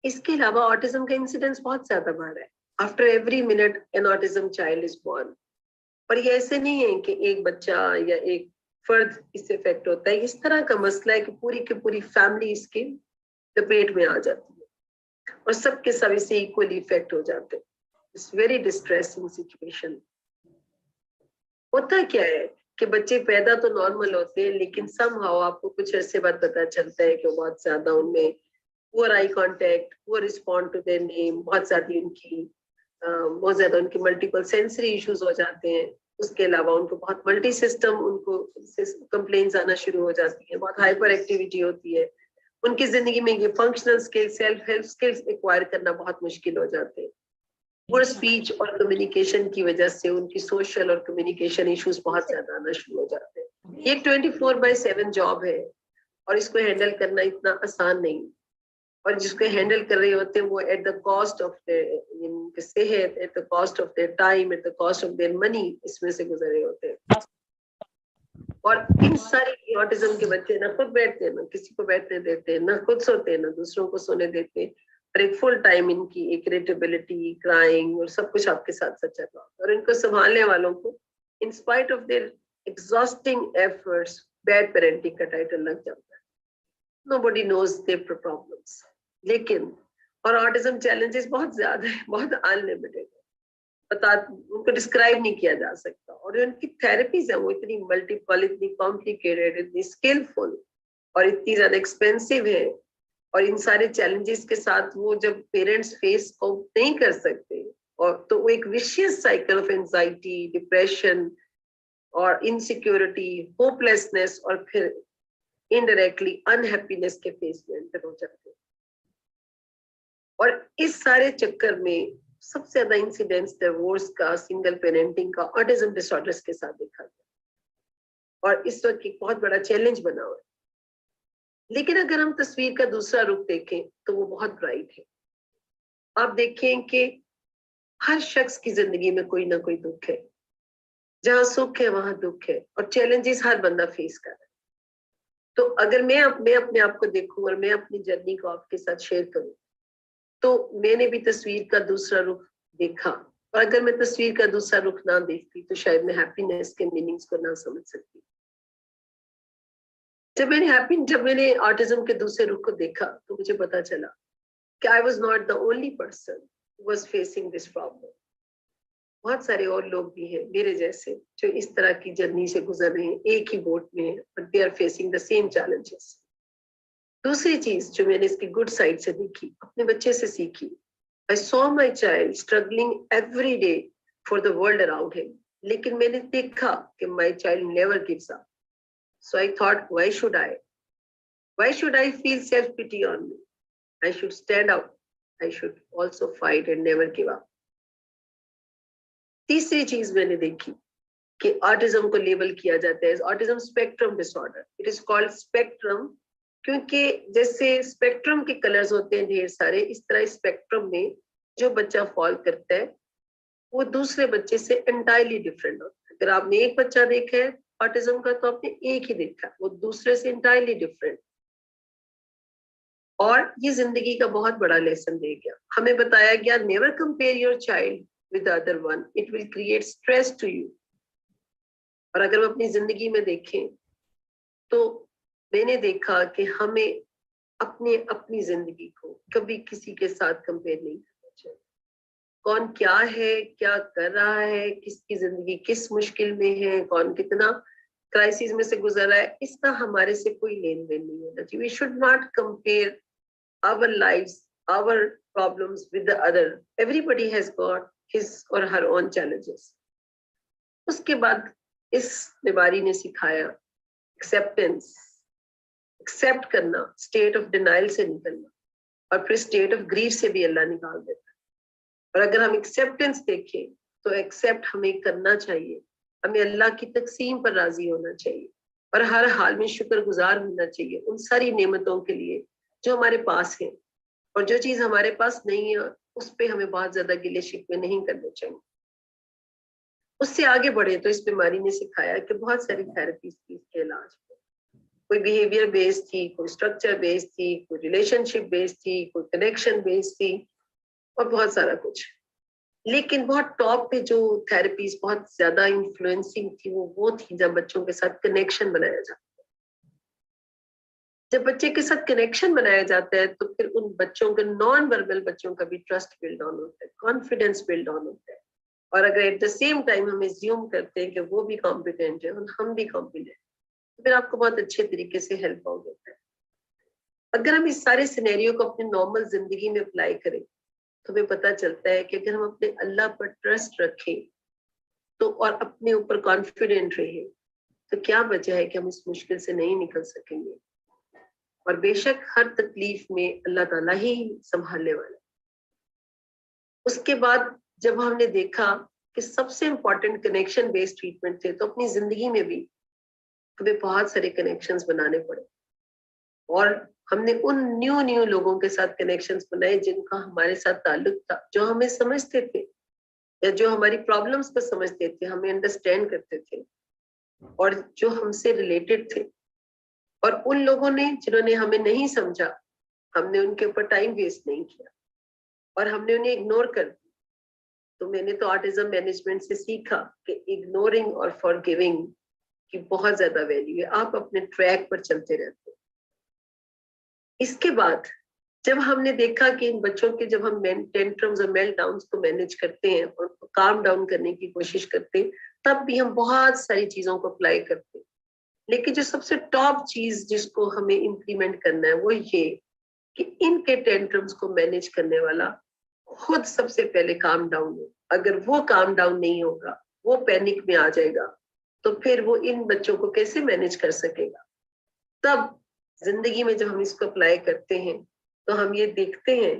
इसके अलावा ऑटिज्म का इंसिडेंस बहुत ज्यादा बढ़ रहा है. After every minute an autism child is born. पर ये ऐसे नहीं है कि एक बच्चा या एक फर्द इससे इफेक्ट होता है. इस तरह का मसला है कि पूरी की पूरी फैमिली इसके लपेट में आ जाती है और सबके सब इससे इक्वली इफेक्ट हो जाते हैं. It's very distressing situation. होता क्या है कि बच्चे पैदा तो नॉर्मल होते हैं, लेकिन समहाउ आपको कुछ ऐसे बात पता चलता है कि बहुत ज्यादा उनमें poor eye contact, poor respond to their name, बहुत ज्यादा उनकी मल्टीपल सेंसरी इश्यूज हो जाते हैं. उसके अलावा उनको बहुत मल्टी सिस्टम उनको कंप्लेंट्स आना शुरू हो जाती है. बहुत हाइपर एक्टिविटी होती है. उनकी जिंदगी में ये functional skills, self help skills acquire करना बहुत मुश्किल हो जाते हैं. पुअर स्पीच और कम्युनिकेशन की वजह से उनकी सोशल और कम्युनिकेशन इश्यूज बहुत ज्यादा आना शुरू हो जाते हैं. ये 24/7 जॉब है और इसको हैंडल करना इतना आसान नहीं, और जिसको हैंडल कर रहे होते हैं वो at the cost of their सेहत, at the cost of their time, at the cost of their money, इसमें से गुजर रहे होते हैं। और इन सारी ऑटिज्म के बच्चे ना खुद बैठते हैं, ना किसी को बैठने देते हैं, ना खुद सोते हैं, ना दूसरों को सोने देते हैं, और एक फुल टाइम इनकी एक इरिटेबिलिटी, क्राइंग और सब कुछ आपके साथ साथ चल रहा है। और इनको संभालने वालों को in spite of their exhausting efforts bad parenting का टाइटल लग जाता है। Nobody knows their problems. लेकिन और ऑटिज्म चैलेंजेस बहुत ज्यादा है, बहुत अनलिमिटेड है, बता उनको डिस्क्राइब नहीं किया जा सकता। और उनकी थेरेपीज है वो इतनी मल्टीपल, इतनी कॉम्प्लिकेटेड, इतनी स्किलफुल और इतनी ज्यादा एक्सपेंसिव है। और इन सारे चैलेंजेस के साथ वो जब पेरेंट्स फेस कोप नहीं कर सकते, और तो वो एक vicious cycle of anxiety, depression और इनसिक्योरिटी, होपलेसनेस और फिर इनडायरेक्टली अनहैप्पीनेस के फेस में एंटर हो जाते हैं। और इस सारे चक्कर में सबसे ज्यादा इंसिडेंट्स डिवोर्स का, सिंगल पेरेंटिंग का, ऑटिज्म डिसऑर्डर्स के साथ देखा गया, और इस वक्त एक बहुत बड़ा चैलेंज बना हुआ है। लेकिन अगर हम तस्वीर का दूसरा रुख देखें तो वो बहुत ब्राइट है। आप देखें कि हर शख्स की जिंदगी में कोई ना कोई दुख है, जहां सुख है वहां दुख है, और चैलेंजेस हर बंदा फेस कर रहा है। तो अगर मैं अपने आप को देखूं और मैं अपनी जर्नी को आपके साथ शेयर करूं, तो मैंने भी तस्वीर का दूसरा रुख देखा, और अगर मैं तस्वीर का दूसरा रुख ना देखती तो शायद मैं हैप्पीनेस के मीनिंग्स को ना समझ सकती। जब मैंने ऑटिज्म के दूसरे रुख को देखा तो मुझे पता चला कि I was not the only person was facing this problem. बहुत सारे और लोग भी हैं मेरे जैसे जो इस तरह की जर्नी से गुजर रहे हैं, एक ही बोट में हैं, but they are facing the same challenges. दूसरी चीज जो मैंने इसकी गुड साइड से देखी, अपने बच्चे से सीखी, I saw my child struggling every day for the world around him, लेकिन मैंने देखा कि my child never gives up. So I thought, why should I? Why should I feel self-pity on me? I should stand up. I should also fight and never give up. तीसरी चीज मैंने देखी कि autism को label किया जाता है autism spectrum disorder. It is called spectrum क्योंकि जैसे स्पेक्ट्रम के कलर्स होते हैं ढेर सारे, इस तरह स्पेक्ट्रम में जो बच्चा फॉल करता है वो दूसरे बच्चे से एंटायरली डिफरेंट होता है। अगर आपने एक बच्चा देखा है ऑटिज्म का तो आपने एक ही देखा, वो दूसरे से इंटायरली डिफरेंट। और ये जिंदगी का बहुत बड़ा लेसन दे गया। हमें बताया गया never compare your child with other one, it will create stress to you. और अगर हम अपनी जिंदगी में देखें तो मैंने देखा कि हमें अपनी जिंदगी को कभी किसी के साथ कंपेयर नहीं करना चाहिए। कौन क्या है, क्या कर रहा है, किसकी जिंदगी किस मुश्किल में है, कौन कितना क्राइसिस में से गुजर रहा है, इसका हमारे से कोई लेन देन नहीं होना चाहिए। We should not compare our lives, our problems with the other. Everybody has got his or her own challenges. उसके बाद इस बीमारी ने सिखाया एक्सेप्टेंस, एक्सेप्ट करना, स्टेट ऑफ डिनाइल से निकलना, और फिर स्टेट ऑफ ग्रीफ से भी अल्लाह निकाल देता है। और अगर हम एक्सेप्टेंस देखें तो एक्सेप्ट हमें करना चाहिए, हमें अल्लाह की तकसीम पर राजी होना चाहिए और हर हाल में शुक्रगुजार होना चाहिए उन सारी नेमतों के लिए जो हमारे पास है। और जो चीज हमारे पास नहीं है उस पर हमें बहुत ज्यादा गिले शिकवे नहीं करने चाहिए। उससे आगे बढ़े तो इस बीमारी ने सिखाया कि बहुत सारी थेरेपीज थी इसके इलाज में। कोई बिहेवियर बेस्ड थी, कोई स्ट्रक्चर बेस्ड थी, कोई रिलेशनशिप बेस्ड थी, कोई कनेक्शन बेस्ड थी, और बहुत सारा कुछ। लेकिन बहुत टॉप पे जो थेरेपीज बहुत ज्यादा इन्फ्लुएंसिंग थी वो थी जब बच्चों के साथ कनेक्शन बनाया जाता है। जब बच्चे के साथ कनेक्शन बनाया जाता है तो फिर उन बच्चों के नॉन वर्बल बच्चों का भी ट्रस्ट बिल्ड ऑन होता है, कॉन्फिडेंस बिल्ड ऑन होता है। और अगर एट द सेम टाइम हम एज्यूम करते हैं कि वो भी कॉम्पिटेंट है और हम भी कॉम्पिटेंट, तो फिर आपको बहुत अच्छे तरीके से हेल्प आउट होता है। अगर हम इस सारे सिनेरियो को अपनी नॉर्मल जिंदगी में अप्लाई करें तो हमें पता चलता है कि अगर हम अपने अल्लाह पर ट्रस्ट रखें तो और अपने ऊपर कॉन्फिडेंट रहे तो क्या वजह है कि हम इस मुश्किल से नहीं निकल सकेंगे। और बेशक हर तकलीफ में अल्लाह ताला ही संभालने वाला। उसके बाद जब हमने देखा कि सबसे इंपॉर्टेंट कनेक्शन बेस्ड ट्रीटमेंट थे तो अपनी जिंदगी में भी हमें बहुत सारे कनेक्शंस बनाने पड़े और हमने उन न्यू लोगों के साथ कनेक्शंस बनाए जिनका हमारे साथ ताल्लुक था, जो हमें समझते थे या जो हमारी प्रॉब्लम्स को समझते थे, हमें अंडरस्टैंड करते थे और जो हमसे रिलेटेड थे। और उन लोगों ने जिन्होंने हमें नहीं समझा, हमने उनके ऊपर टाइम वेस्ट नहीं किया और हमने उन्हें इग्नोर कर दिया। तो मैंने तो ऑटिज्म मैनेजमेंट से सीखा कि इग्नोरिंग और फॉरगिविंग की बहुत ज्यादा वैल्यू है। आप अपने ट्रैक पर चलते रहते हो। इसके बाद जब हमने देखा कि इन बच्चों के जब हम टेंट्रम्स और मेल्टडाउन्स को मैनेज करते हैं और उनको काम डाउन करने की कोशिश करते हैं, तब भी हम बहुत सारी चीजों को अप्लाई करते हैं। लेकिन जो सबसे टॉप चीज जिसको हमें इम्प्लीमेंट करना है वो ये कि इनके टेंट्रम्स को मैनेज करने वाला खुद सबसे पहले काम डाउन हो। अगर वो काम डाउन नहीं होगा, वो पैनिक में आ जाएगा, तो फिर वो इन बच्चों को कैसे मैनेज कर सकेगा। तब जिंदगी में जब हम इसको अप्लाई करते हैं तो हम ये देखते हैं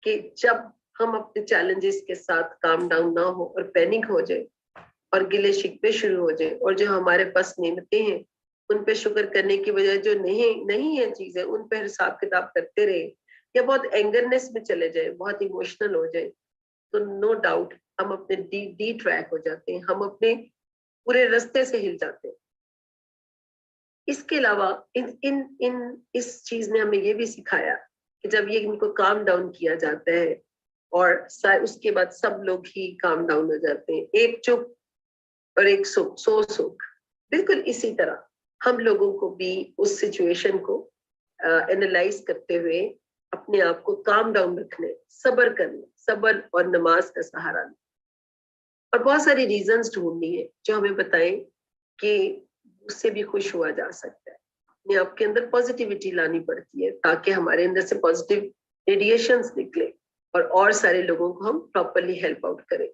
कि जब हम अपने चैलेंजेस के साथ काम डाउन ना हो और पैनिक हो जाए और गिले शिकवे शुरू हो जाए और जो हमारे पास नेमतें हैं उन पे शुक्र करने की बजाय जो नहीं है चीजें उन पे हिसाब किताब करते रहे या बहुत एंगरनेस में चले जाए, बहुत इमोशनल हो जाए, तो नो डाउट हम अपने डी ट्रैक हो जाते हैं, हम अपने पूरे रास्ते से हिल जाते हैं। इसके अलावा इस चीज ने हमें ये भी सिखाया कि जब ये इनको काम डाउन किया जाता है और उसके बाद सब लोग ही काम डाउन हो जाते हैं, एक चुप और एक सुख। बिल्कुल इसी तरह हम लोगों को भी उस सिचुएशन को एनालाइज करते हुए अपने आप को काम डाउन रखने, सब्र करने, सब्र और नमाज का सहारा लें और बहुत सारी रीजंस ढूंढनी है जो हमें बताएं कि उससे भी खुश हुआ जा सकता है। अपने आपके अंदर पॉजिटिविटी लानी पड़ती है ताकि हमारे अंदर से पॉजिटिव रेडिएशंस निकले और सारे लोगों को हम प्रॉपरली हेल्प आउट करें।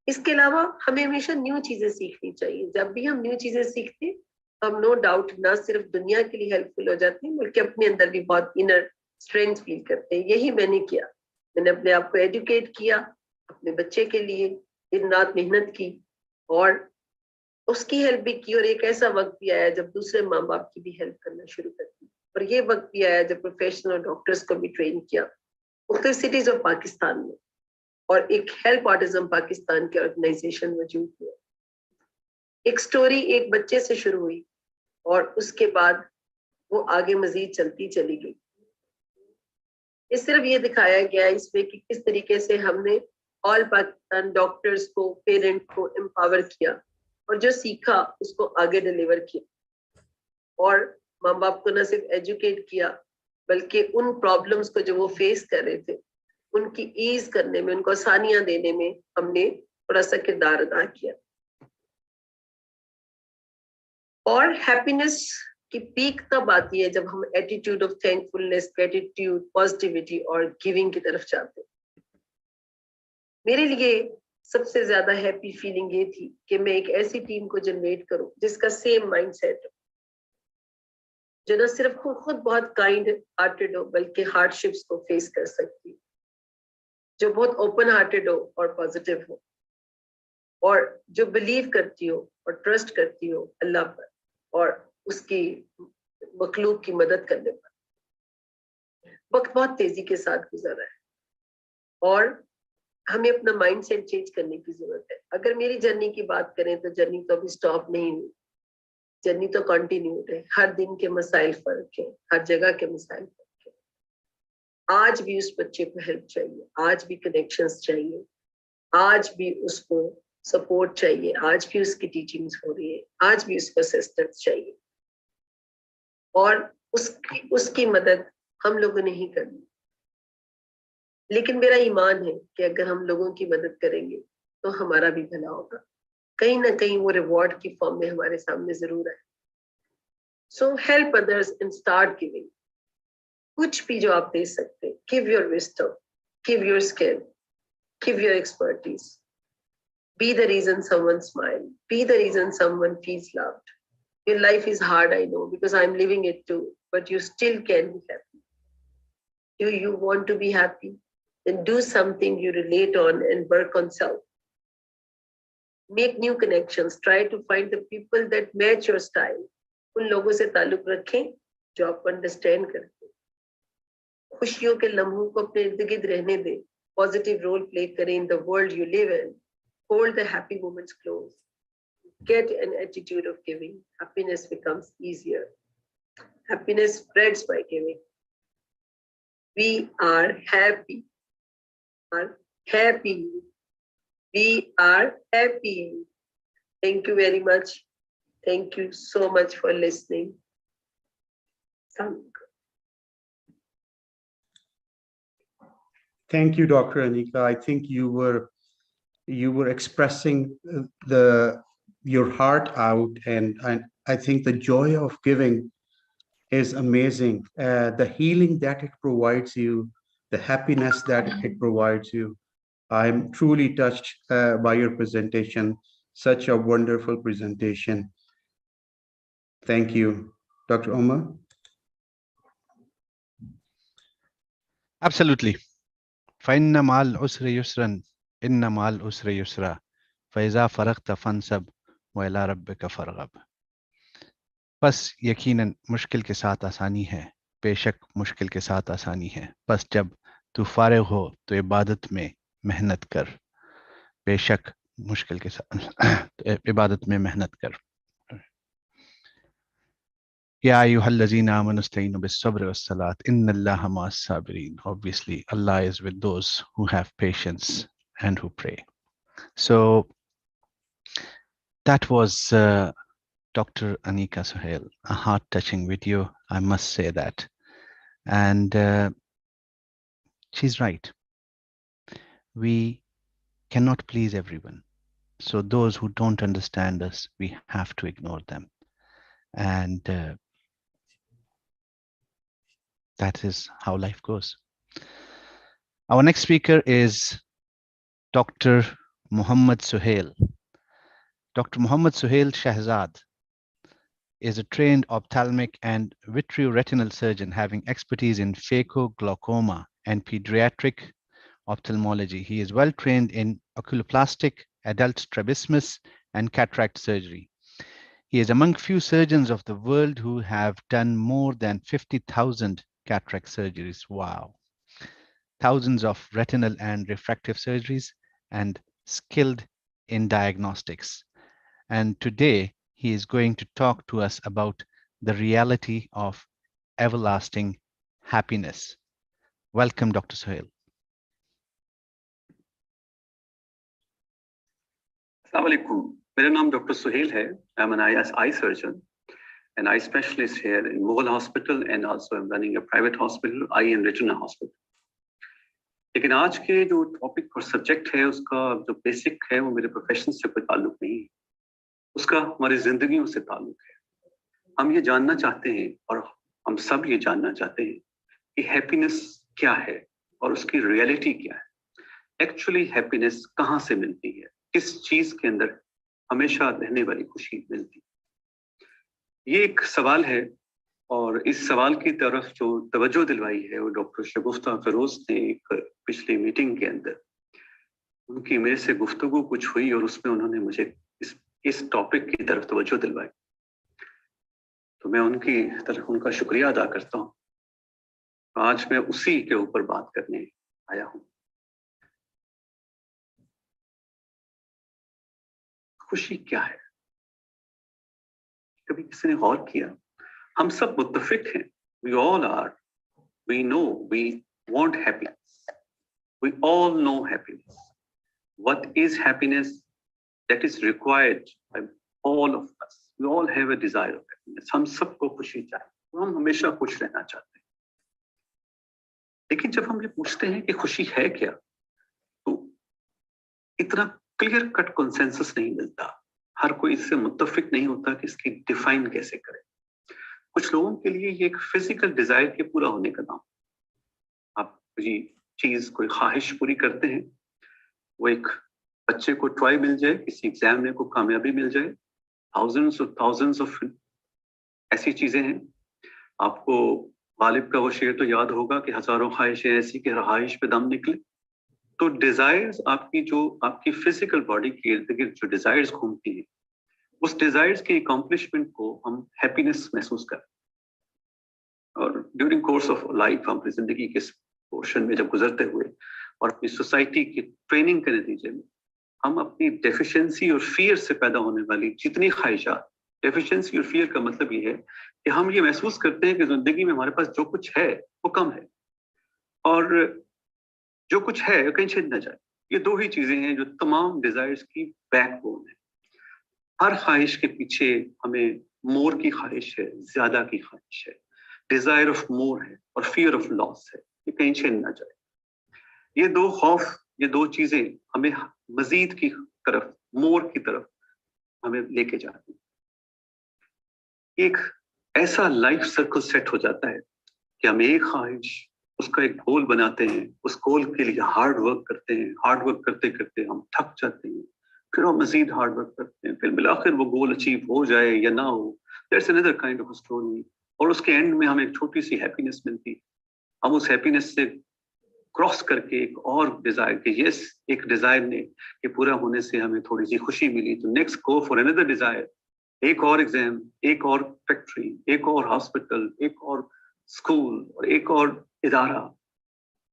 इसके अलावा हमें हमेशा न्यू चीजें सीखनी चाहिए। जब भी हम न्यू चीजें सीखते हैं हम नो डाउट ना सिर्फ दुनिया के लिए हेल्पफुल हो जाते हैं बल्कि अपने अंदर भी बहुत इनर स्ट्रेंथ फील करते हैं। यही मैंने किया, मैंने अपने आप को एजुकेट किया, अपने बच्चे के लिए दिन रात मेहनत की और उसकी हेल्प भी की। और एक ऐसा वक्त भी आया जब दूसरे माँ बाप की भी हेल्प करना शुरू कर दी और ये वक्त भी आया जब प्रोफेशनल डॉक्टर्स को भी ट्रेन किया मुख्तलिफ सिटीज ऑफ पाकिस्तान में और एक हेल्प ऑटिज्म पाकिस्तान की ऑर्गेनाइजेशन मौजूद है। एक स्टोरी एक बच्चे से शुरू हुई और उसके बाद वो आगे मजीद चलती चली गई। ये सिर्फ ये दिखाया गया है इसमें कि किस तरीके से हमने ऑल पाकिस्तान डॉक्टर्स को, पेरेंट को एम्पावर किया और जो सीखा उसको आगे डिलीवर किया और माँ बाप को न सिर्फ एजुकेट किया बल्कि उन प्रॉब्लम्स को जो वो फेस कर रहे थे उनकी ईज करने में, उनको आसानियां देने में हमने थोड़ा सा किरदार अदा किया। और हैप्पीनेस की पीक तब आती है जब हम attitude of thankfulness, gratitude, positivity और गिविंग की तरफ जाते हैं। मेरे लिए सबसे ज्यादा हैप्पी फीलिंग ये थी कि मैं एक ऐसी टीम को जनरेट करूं जिसका सेम माइंडसेट हो, जो न सिर्फ खुद बहुत काइंड हार्टेड हो बल्कि हार्डशिप्स को फेस कर सकती है, जो बहुत ओपन हार्टेड हो और पॉजिटिव हो और जो बिलीव करती हो और ट्रस्ट करती हो अल्लाह पर और उसकी मखलूक की मदद करने पर। वक्त बहुत तेजी के साथ गुजर रहा है और हमें अपना माइंड सेट चेंज करने की जरूरत है। अगर मेरी जर्नी की बात करें तो जर्नी तो अभी स्टॉप नहीं हुई, जर्नी तो कंटिन्यूड है। हर दिन के मसाइल फर्क है, हर जगह के मसाइल फर्क है। आज भी उस बच्चे को हेल्प चाहिए, आज भी कनेक्शंस चाहिए, आज भी उसको सपोर्ट चाहिए, आज भी उसकी टीचिंग्स हो रही है, आज भी उसको असिस्टेंस चाहिए और उसकी मदद हम लोगों ने ही करनी। लेकिन मेरा ईमान है कि अगर हम लोगों की मदद करेंगे तो हमारा भी भला होगा, कहीं ना कहीं वो रिवॉर्ड की फॉर्म में हमारे सामने जरूर है। So help others and start giving. कुछ भी जो आप दे सकते हैं, give your wisdom, give your skill, give your expertise, be the reason someone smiles, be the reason someone feels loved. Your life is hard, I know, because I'm living it too, but you still can be happy. Do you want to be happy? Then do something you relate on and work on self. Make new connections. Try to find the people that match your style. उन लोगों से ताल्लुक रखें जो आपको understand करते हैं. खुशियों के लम्हों को अपने इर्द गिर्द रहने दें. Positive role play करें in the world you live in. Hold the happy moments close. Get an attitude of giving. Happiness becomes easier. Happiness spreads by giving. We are happy. Happy. We are happy. Thank you very much. Thank you so much for listening. Thank you, Dr. Anika. I think you were expressing your heart out, and I think the joy of giving is amazing. The healing that it provides you, the happiness that it provides you. I'm truly touched by your presentation. Such a wonderful presentation. Thank you. Dr. Omar? Absolutely. فإن مع العسر يسرا إن مع العسر يسرا فإذا فرغت فانصب وإلى ربك فارغب. बस यकीनन मुश्किल के साथ आसानी है, बेशक मुश्किल के साथ आसानी है. बस जब तू फारिग हो तो इबादत में मेहनत कर. बेशक मुश्किल के साथ इबादत में मेहनत कर. Ya ayyuhallazina amanu ista'inu bis-sabri was-salat innallaha ma'as-sabirin. Obviously, Allah is with those who have patience and who pray. So that was Dr. Anika Suhail, a heart-touching video, I must say that. And she's right. We cannot please everyone. So those who don't understand us, we have to ignore them. And that is how life goes. Our next speaker is Dr. Muhammad Suhail. Dr. Muhammad Suhail Shahzad is a trained ophthalmic and vitreoretinal surgeon having expertise in phacoglaucoma and pediatric ophthalmology. He is well trained in oculoplastic, adult strabismus, and cataract surgery. He is among few surgeons of the world who have done more than 50,000 cataract surgeries. Wow. Thousands of retinal and refractive surgeries, and skilled in diagnostics. And today he is going to talk to us about the reality of everlasting happiness. Welcome, Dr. Suhail. Assalamu alaikum. मेरा नाम Dr. Suhail है. I'm an eye surgeon, an eye specialist here in Mughal Hospital, and also I'm running a private hospital, eye and retina hospital. लेकिन आज के जो topic और subject है उसका जो बेसिक है वो मेरे प्रोफेशन से कोई ताल्लुक नहीं है, उसका हमारी जिंदगियों से ताल्लुक है. हम ये जानना चाहते हैं और हम सब ये जानना चाहते हैं कि हैप्पीनेस क्या है और उसकी रियलिटी क्या है. एक्चुअली हैप्पीनेस कहाँ से मिलती है, किस चीज के अंदर हमेशा रहने वाली खुशी मिलती है. ये एक सवाल है और इस सवाल की तरफ जो तवज्जो दिलवाई है वो डॉक्टर शगुफ्ता फिरोज ने एक पिछली मीटिंग के अंदर उनकी मेरे से गुफ्तगू कुछ हुई और उसमें उन्होंने मुझे इस टॉपिक की तरफ तवज्जो दिलवाई. तो मैं उनकी तरफ उनका शुक्रिया अदा करता हूँ. आज मैं उसी के ऊपर बात करने आया हूँ. खुशी क्या है? कभी किसी ने गौर किया? हम सब मुत्तफिक हैं. We all are. We know we want happiness. We all know happiness. What is happiness? That is required by all of us. We all have a desire of happiness. हम सबको खुशी चाहिए. हम हमेशा खुश रहना चाहते हैं. लेकिन जब हम ये पूछते हैं कि खुशी है क्या, तो इतना क्लियर कट कंसेंसस नहीं मिलता. हर कोई इससे मुत्तफिक नहीं होता कि इसकी डिफाइन कैसे करें. कुछ लोगों के लिए ये एक फिजिकल डिजायर के पूरा होने का नाम. आप ये चीज कोई ख्वाहिश पूरी करते हैं, वो एक बच्चे को टॉय मिल जाए, किसी एग्जाम में को कामयाबी मिल जाए, थाउजेंड्स ऑफ ऐसी चीजें हैं. आपको गालिब का वो शेर तो याद होगा कि हजारों ख्वाहिशें ऐसी कि रहाइश पे दम निकले. तो डिजायर्स आपकी जो आपकी फिजिकल बॉडी के इर्द गिर्द जो डिजायर्स घूमती है, उस डिजायर्स के अकम्पलिशमेंट को हम हैप्पीनेस महसूस करते हैं। और ड्यूरिंग कोर्स ऑफ लाइफ हम अपनी जिंदगी के पोर्शन में जब गुजरते हुए और अपनी सोसाइटी की ट्रेनिंग के नतीजे में हम अपनी डेफिशिएंसी और फियर से पैदा होने वाली जितनी ख्वाहिशात, डेफिशिएंसी और फियर का मतलब ये है कि हम ये महसूस करते हैं कि जिंदगी में हमारे पास जो कुछ है वो कम है और जो कुछ है वो कहीं छिद न जाए। ये दो ही चीजें हैं जो तमाम डिजायर्स की बैकबोन है। हर ख्वाहिश के पीछे हमें मोर की ख्वाहिश है, ज्यादा की ख्वाहिश है, डिजायर ऑफ मोर है और फियर ऑफ लॉस है, ये कहीं छिद न जाए। ये दो खौफ, ये दो चीजें हमें मजीद की तरफ, मोर की तरफ हमें लेके जाती हैं। एक ऐसा लाइफ सर्कल सेट हो जाता है कि हम एक ख्वाहिश, उसका एक गोल बनाते हैं, उस गोल के लिए हार्ड वर्क करते हैं, हार्ड वर्क करते करते हम थक जाते हैं, फिर हम मजीद हार्ड वर्क करते हैं, फिर बिलाखिर वो गोल अचीव हो जाए या ना हो, that's another kind of story. और उसके एंड में हमें एक छोटी सी हैप्पीनेस मिलती, हम उस हैप्पीनेस से क्रॉस करके एक और डिजायर के यस, एक डिजायर ने के पूरा होने से हमें थोड़ी सी खुशी मिली, तो next go for another desire, एक और एग्जाम, एक और फैक्ट्री, एक और हॉस्पिटल, एक और स्कूल और एक और इदारा,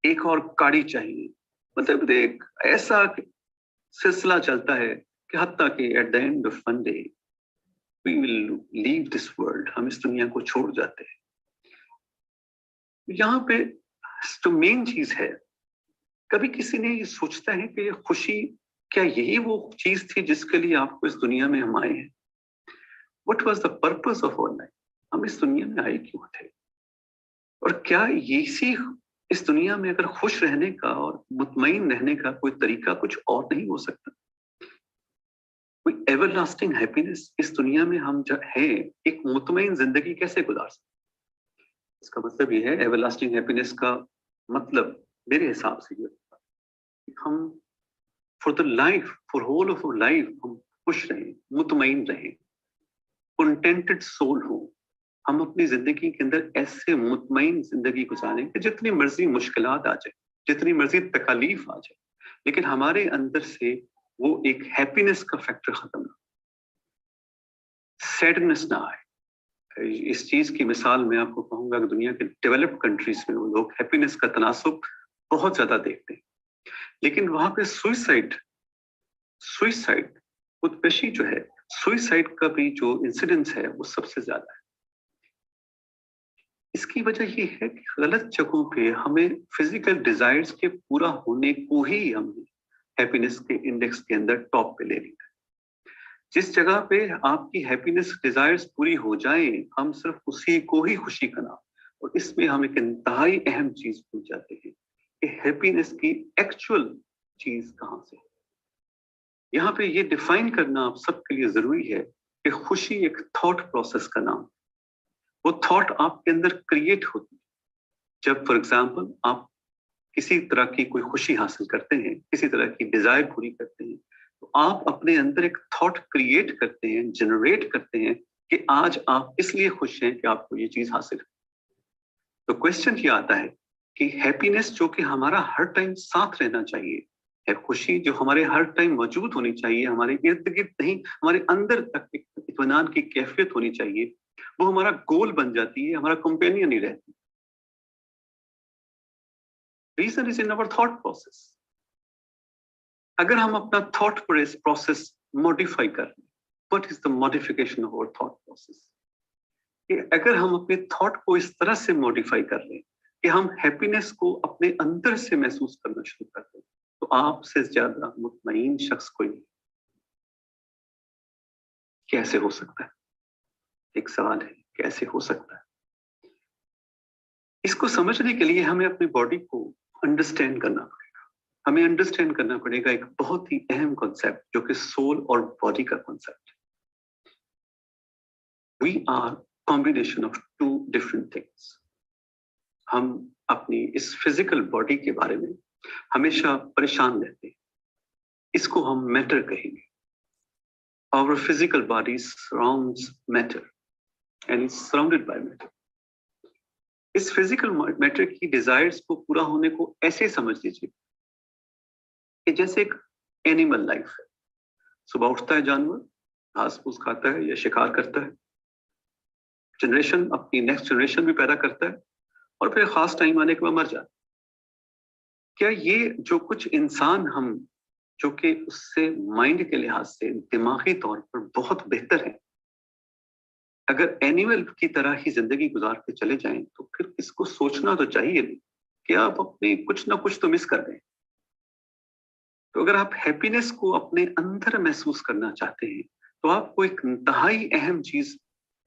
एक और गाड़ी चाहिए। मतलब एक ऐसा सिलसिला चलता है कि हत्ता कि at the end of one day we will leave this world, हम इस दुनिया को छोड़ जाते हैं। यहाँ पे जो मेन चीज है, कभी किसी ने ये सोचता है कि ये खुशी, क्या यही वो चीज थी जिसके लिए आपको इस दुनिया में हम आए हैं? What was the purpose of our life? हम इस दुनिया में आए क्यों थे? और क्या इसी इस दुनिया में अगर खुश रहने का और मुतमईन रहने का कोई तरीका कुछ और नहीं हो सकता? कोई एवरलास्टिंग हैप्पीनेस इस दुनिया में हम जो है, एक मुतमईन जिंदगी कैसे गुजार सकते? इसका मतलब ये है, एवरलास्टिंग हैप्पीनेस का मतलब मेरे हिसाब से ये होता है कि हम for the life, for whole of life हम खुश रहें, मुतमईन रहें, कंटेंटेड सोल हो। हम अपनी जिंदगी के अंदर ऐसे मुतमईन जिंदगी गुजारें कि जितनी मर्जी मुश्किलात आ जाए, जितनी मर्जी तकलीफ आ जाए, लेकिन हमारे अंदर से वो एक हैप्पीनेस का फैक्टर खत्म ना, सैडनेस ना आए। इस चीज की मिसाल मैं आपको कहूंगा कि दुनिया के डेवलप्ड कंट्रीज में वो लोग हैप्पीनेस का तनासुब बहुत ज्यादा देखते हैं, लेकिन वहां पे सुइसाइड खुदकशी जो है, सुइसाइड का भी जो इंसिडेंस है वो सबसे ज्यादा है। इसकी वजह ये है कि गलत जगहों पे हमें फिजिकल डिजायर्स के पूरा होने को ही हमने हैप्पीनेस के इंडेक्स के अंदर टॉप पे ले लिया। जिस जगह पे आपकी हैप्पीनेस डिजायर्स पूरी हो जाए, हम सिर्फ उसी को ही खुशी का नाम, और इसमें हम एक इंतहाई अहम चीज भूल जाते हैं कि हैप्पीनेस की एक्चुअल चीज कहाँ से है। यहाँ पे ये डिफाइन करना आप सबके लिए जरूरी है कि खुशी एक थॉट प्रोसेस का नाम, वो थॉट आपके अंदर क्रिएट होती है जब फॉर एग्जाम्पल आप किसी तरह की कोई खुशी हासिल करते हैं, किसी तरह की डिजायर पूरी करते हैं, तो आप अपने अंदर एक थॉट क्रिएट करते हैं, जनरेट करते हैं कि आज आप इसलिए खुश हैं कि आपको ये चीज हासिल है। तो क्वेश्चन ये आता है कि हैप्पीनेस जो कि हमारा हर टाइम साथ रहना चाहिए, है खुशी जो हमारे हर टाइम मौजूद होनी चाहिए, हमारे इर्द गिर्द नहीं, हमारे अंदर तक एक इत्मीनान की कैफियत होनी चाहिए, वो हमारा गोल बन जाती है, हमारा कंपेनियन ही रहती है। Reason is in our thought process. अगर हम अपना थॉट प्रोसेस मॉडिफाई कर लें, what is the modification of our thought process? अगर हम अपने थॉट को इस तरह से मॉडिफाई कर लें कि हम हैप्पीनेस को अपने अंदर से महसूस करना शुरू कर दें, तो आपसे ज्यादा मुतमईन शख्स कोई नहीं। कैसे हो सकता है? एक सवाल है, कैसे हो सकता है? इसको समझने के लिए हमें अपनी बॉडी को अंडरस्टैंड करना पड़ेगा। हमें अंडरस्टैंड करना पड़ेगा एक बहुत ही अहम कॉन्सेप्ट जो कि सोल और बॉडी का कॉन्सेप्ट है। We are combination of two different things. हम अपनी इस फिजिकल बॉडी के बारे में हमेशा परेशान रहते हैं, इसको हम मैटर कहेंगे। Our physical body surrounds matter and is surrounded by matter. इस फिजिकल मैटर की डिजायर्स को पूरा होने को ऐसे समझ लीजिए کہ جیسے ایک اینیمل لائف ہے. صبح اٹھتا ہے جانور, گھاس پھوس کھاتا ہے یا شکار کرتا ہے, جنریشن اپنی نیکسٹ جنریشن بھی پیدا کرتا ہے, اور پھر خاص ٹائم آنے کے بعد مر جاتا ہے. کیا یہ جو کچھ انسان ہم جو کہ اس سے مائنڈ کے لحاظ سے دماغی طور پر بہت بہتر ہیں, اگر اینیمل کی طرح ہی زندگی گزار کے چلے جائیں تو پھر اس کو سوچنا تو چاہیے نہیں کہ آپ اپنی کچھ نہ کچھ تو مس کر دیں. تو اگر آپ ہیپینس کو اپنے اندر محسوس کرنا چاہتے ہیں تو آپ کو ایک انتہائی اہم چیز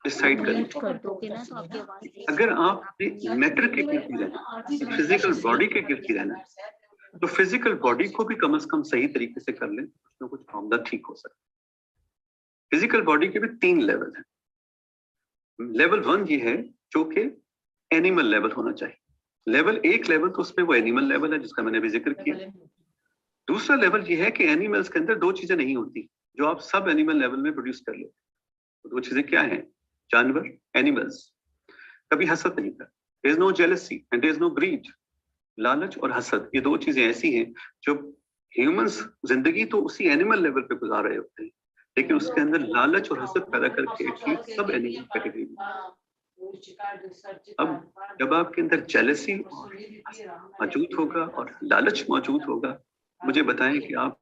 ڈسائڈ کرنی چاہیے. اگر آپ میٹر کے گرد ہی رہنا, فزیکل باڈی کے گرد ہی رہنا, تو فزیکل باڈی کو بھی کم از کم صحیح طریقے سے کر لیں, کچھ نہ کچھ معاملہ ٹھیک ہو سکتا ہے. فزیکل باڈی کے بھی 3 لیول ہیں. لیول 1 یہ ہے جو کہ اینیمل لیول ہونا چاہیے. لیول 1 لیول تو اس میں وہ اینیمل لیول ہے جس کا میں نے بھی ذکر کیا. دوسرا لیول یہ ہے کہ اینیملز کے اندر 2 چیزیں نہیں ہوتی جو آپ سب اینیمل لیول میں پروڈیوس کر لیتے. 2 چیزیں کیا ہیں؟ جانور, اینیملز کبھی حسد نہیں کرتے. there is no jealousy and there is no greed. لالچ اور حسد, یہ 2 چیزیں ایسی ہیں جو ہیومنز زندگی تو اسی اینیمل لیول پہ گزار رہے ہوتے ہیں, لیکن اس کے اندر لالچ اور حسد پیدا کر کے سب اینیمل کیٹیگری میں. اب جب آپ کے اندر جیلسی موجود ہوگا اور لالچ موجود ہوگا, مجھے بتائیں کہ آپ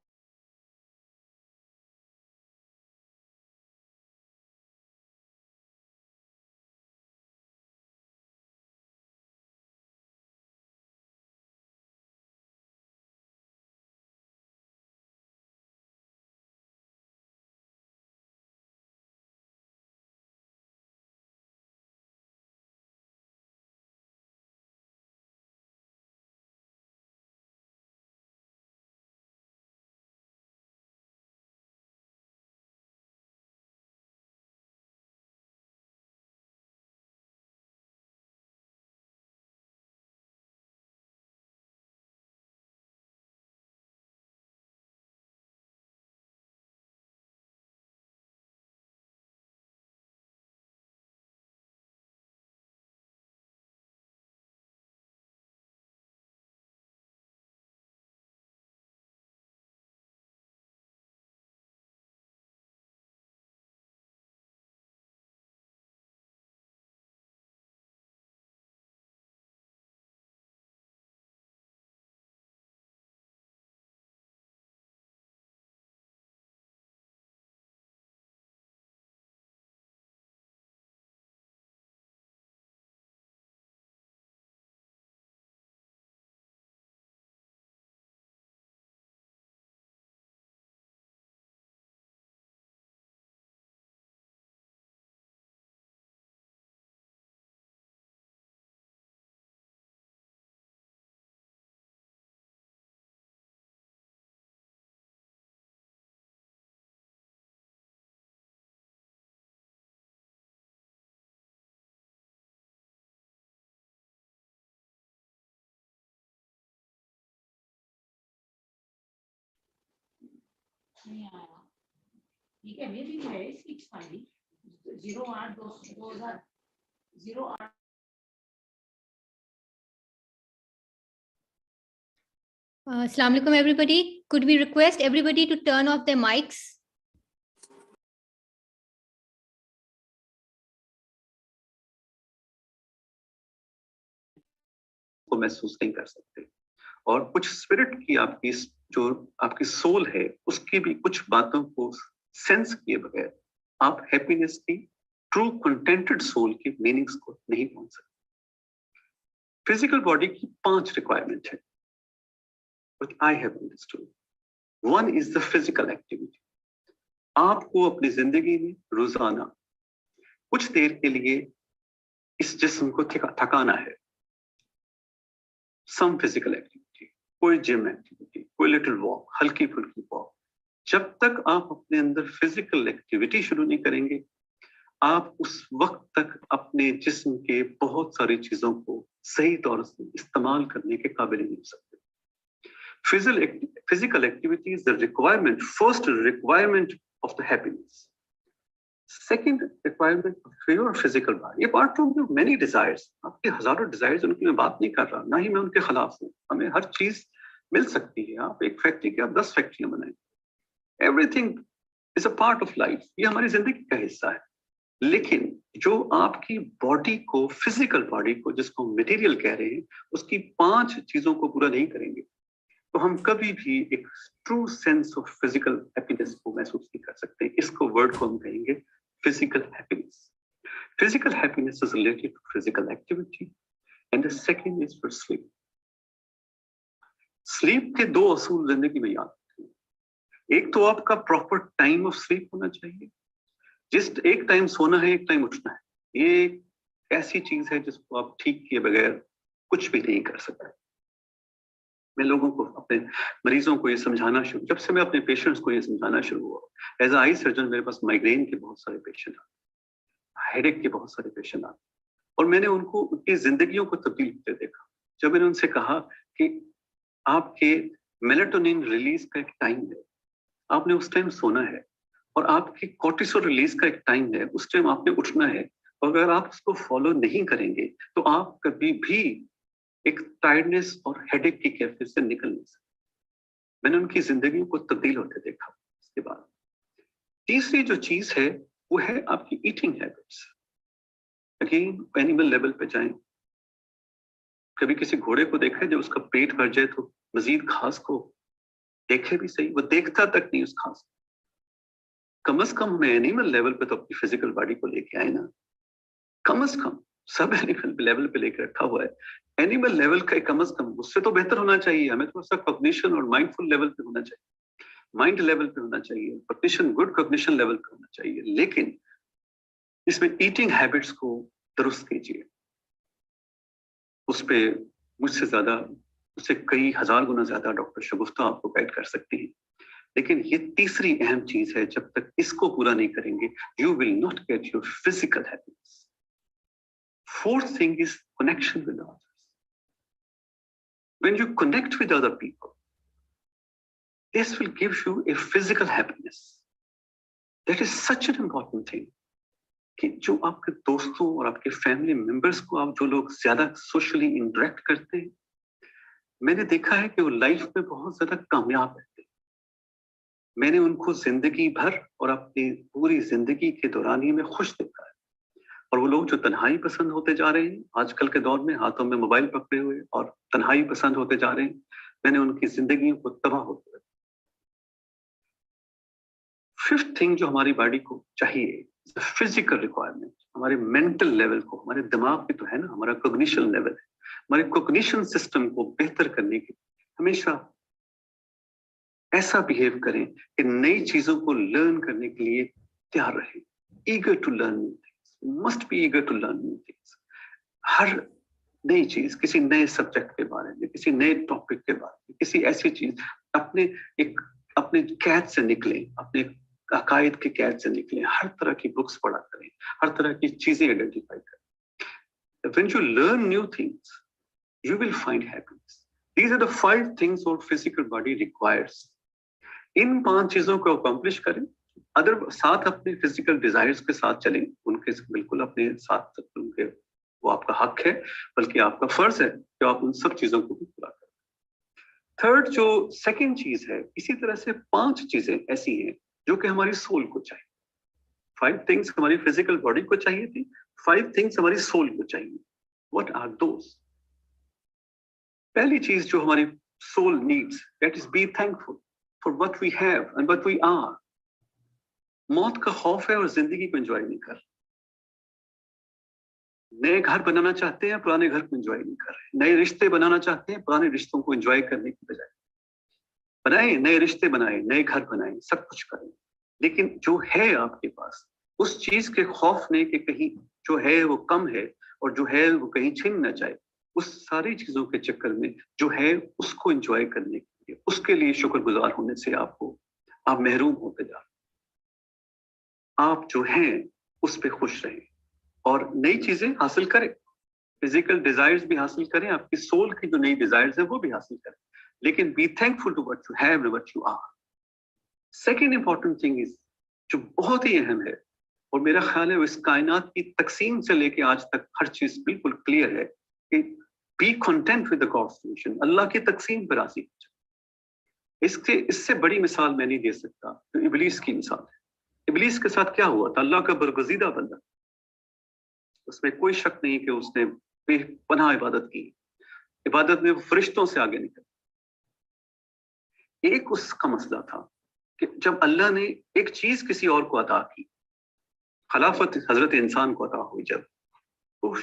نہیں آیا ٹھیک ہے میری بھی ہے 6 08/2008. Assalamu alaikum everybody. Could we request everybody to turn off their mics? کو محسوس نہیں کر سکتے, اور کچھ اسپرٹ کی آپ کی جو آپ کی سول ہے اس کی بھی کچھ باتوں کو سینس کیے بغیر آپ ہیپینس کی ٹرو کنٹینٹڈ سول کی میننگز کو نہیں پہنچ سکتے. فزیکل باڈی کی 5 ریکوائرمنٹ ہے which I have understood. One is the physical activity. آپ کو اپنی زندگی میں روزانہ کچھ دیر کے لیے اس جسم کو تھکانا ہے. Some physical activity, کوئی جم ایکٹیویٹی, کوئی لٹل واک, ہلکی پھلکی واک. جب تک آپ اپنے اندر فزیکل ایکٹیویٹی شروع نہیں کریں گے, آپ اس وقت تک اپنے جسم کے بہت ساری چیزوں کو صحیح طور سے استعمال کرنے کے قابل نہیں ہو سکتے. Physical activity is the requirement, first requirement of the happiness. Second requirement of your physical body. Apart from the many desires, آپ کے ہزاروں desires, ان کی میں بات نہیں کر رہا, نہ ہی میں ان کے خلاف ہوں. ہمیں ہر چیز मिल सकती है, आप एक फैक्ट्री के आप 10 फैक्ट्रियां बनाएं, everything is a part of life, ये हमारी जिंदगी का हिस्सा है। लेकिन जो आपकी बॉडी को, फिजिकल बॉडी को, जिसको मटेरियल कह रहे हैं, उसकी 5 चीजों को पूरा नहीं करेंगे तो हम कभी भी एक true sense of physical happiness को महसूस नहीं कर सकते। इसको वर्ड को हम कहेंगे physical happiness. Physical happiness is related to physical activity and the second is for sleep. Sleep के 2 असूल जिंदगी में याद रखें। एक तो आपका प्रॉपर टाइम ऑफ स्लीप होना चाहिए, जिस एक टाइम सोना है एक टाइम उठना है। ये एक ऐसी चीज है जिसको आप ठीक किए बगैर कुछ भी नहीं कर सकते। मैं लोगों को, अपने मरीजों को ये समझाना शुरू, जब से मैं अपने पेशेंट्स को ये समझाना शुरू हुआ, एज आई सर्जन मेरे पास माइग्रेन के बहुत सारे पेशेंट आते, हेडेक के बहुत सारे पेशेंट आते, और मैंने उनको उनकी जिंदगियों को तब्दील होते देखा। जब मैंने उनसे कहा कि आपके मेलेटोनिन रिलीज का एक टाइम है, आपने उस टाइम सोना है, और आपकी कॉर्टिसोल रिलीज का एक टाइम है, उस टाइम आपने उठना है, और अगर आप उसको फॉलो नहीं करेंगे तो आप कभी भी एक टायर्डनेस और हेडेक की कैफियत से निकल नहीं सकते। मैंने उनकी जिंदगी को तब्दील होते देखा। इसके बाद तीसरी जो चीज है वो है आपकी eating habits. Again animal level पे जाएं, कभी किसी घोड़े को देखा है जब उसका पेट भर जाए तो मजीद घास को देखे भी सही, वो देखता तक नहीं उस घास। कम से कम हमें एनिमल लेवल पे तो अपनी फिजिकल बॉडी को लेके आए ना, कम से कम। सब एनिमल लेवल पे लेकर रखा हुआ है, एनिमल लेवल का कम से कम उससे तो बेहतर होना चाहिए। हमें थोड़ा सा कॉग्निशन और माइंडफुल लेवल पे होना चाहिए, माइंड लेवल पे होना चाहिए, कॉग्निशन, गुड कॉग्निशन लेवल पे होना चाहिए। लेकिन इसमें ईटिंग हैबिट्स को दुरुस्त कीजिए। उस पे मुझसे ज्यादा, उससे कई हजार गुना ज्यादा डॉक्टर शगुफ्ता आपको गाइड कर सकती हैं। लेकिन ये तीसरी अहम चीज है, जब तक इसको पूरा नहीं करेंगे you will not get your physical happiness. Fourth thing is connection with others. When you connect with other people, this will give you a physical happiness. That is such an important thing. कि जो आपके दोस्तों और आपके family members को आप जो लोग ज्यादा सोशली इंटरेक्ट करते हैं, मैंने देखा है कि वो लाइफ में बहुत ज्यादा कामयाब रहते हैं। मैंने उनको जिंदगी भर और अपनी पूरी जिंदगी के दौरान ही में खुश देखा है। और वो लोग जो तन्हाई पसंद होते जा रहे हैं आजकल के दौर में, हाथों में मोबाइल पकड़े हुए और तन्हाई पसंद होते जा रहे हैं, मैंने उनकी जिंदगियों को तबाह होते हुए। फिफ्थ थिंग जो हमारी बॉडी को चाहिए, फिजिकल रिक्वायरमेंट, हमारे मेंटल लेवल को, हमारे दिमाग पे तो है ना, हमारा कॉग्निशन लेवल है, हमारे कॉग्निशन सिस्टम को बेहतर करने के हमेशा ऐसा बिहेव करें कि नई चीजों को लर्न करने के लिए तैयार रहें, eager to learn, must be eager to learn new things. हर नई चीज, किसी नए सब्जेक्ट के बारे में, किसी नए टॉपिक के बारे में, किसी ऐसी चीज, अपने कैद से निकलें, अपने अकायद के कैद से निकलें, हर तरह की बुक्स पढ़ा करें, हर तरह की चीजें आइडेंटिफाई करें। When you learn new things, you will find happiness. These are the 5 things our physical body requires. इन 5 चीजों को अकम्प्लिश करें, अदर साथ अपने फिजिकल डिजायर्स के साथ चलें, उनके बिल्कुल अपने साथ, उनके वो आपका हक है, बल्कि आपका फर्ज है कि आप उन सब चीजों को भी पूरा करें। थर्ड जो सेकंड चीज है, इसी तरह से 5 चीजें ऐसी हैं जो कि हमारी सोल को चाहिए। 5 थिंग्स हमारी फिजिकल बॉडी को चाहिए थी, 5 थिंग्स हमारी सोल को चाहिए। What are those? पहली चीज जो हमारी soul needs, that is be thankful for what we have and what we are. मौत का खौफ है और जिंदगी को एंजॉय नहीं कर रहे। नए घर बनाना चाहते हैं, पुराने घर को एंजॉय नहीं कर रहे। नए रिश्ते बनाना चाहते हैं, पुराने रिश्तों को एंजॉय करने की बजाय बनाए, नए रिश्ते बनाए, नए घर बनाए, सब कुछ करें। लेकिन जो है आपके पास, उस चीज के खौफ ने कि कहीं जो है वो कम है और जो है वो कहीं छिन न जाए, उस सारी चीजों के चक्कर में जो है उसको एंजॉय करने के लिए, उसके लिए शुक्रगुजार होने से आप महरूम होते जा रहे। आप जो हैं उस पे खुश रहें और नई चीजें हासिल करें, फिजिकल डिजायर्स भी हासिल करें, आपकी सोल की जो नई डिजायर्स है वो भी हासिल करें, लेकिन be thankful to what you have and what you are. Second important thing is, जो बहुत ही अहम है और मेरा ख्याल है इस कायनात की तकसीम से लेके आज तक हर चीज बिल्कुल क्लियर है कि be content with the God's creation, अल्लाह की तकसीम पर राजी हो जाए। इससे बड़ी मिसाल मैं नहीं दे सकता, तो इबलीस की मिसाल है। इबलीस के साथ क्या हुआ था? अल्लाह का बरगुज़ीदा बंदा, उसमें कोई शक नहीं कि उसने बेपनाह इबादत की। इबादत में वो फरिश्तों से आगे निकल। एक उसका मसला था कि जब अल्लाह ने एक चीज किसी और को अता की, खिलाफत हजरत इंसान को अता हुई, जब तो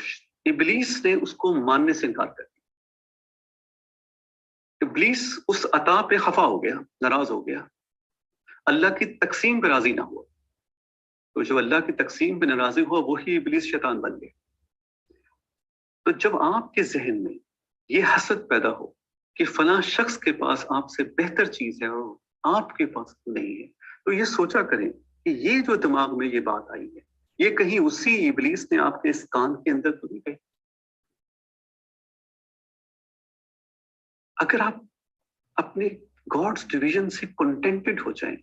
इबलीस ने उसको मानने से इनकार कर दिया। इबलीस उस अता पे खफा हो गया, नाराज हो गया, अल्लाह की तकसीम पे राजी ना हुआ। तो जो अल्लाह की तकसीम पे नाराजी हुआ वही इबलीस शैतान बन गया। तो जब आपके जहन में ये हसद पैदा हो कि फलां शख्स के पास आपसे बेहतर चीज है और आपके पास नहीं है, तो ये सोचा करें कि ये जो दिमाग में ये बात आई है, ये कहीं उसी इबलीस ने आपके इस कान के अंदर तो नहीं गई। अगर आप अपने गॉड्स डिवीजन से कंटेंटेड हो जाएं,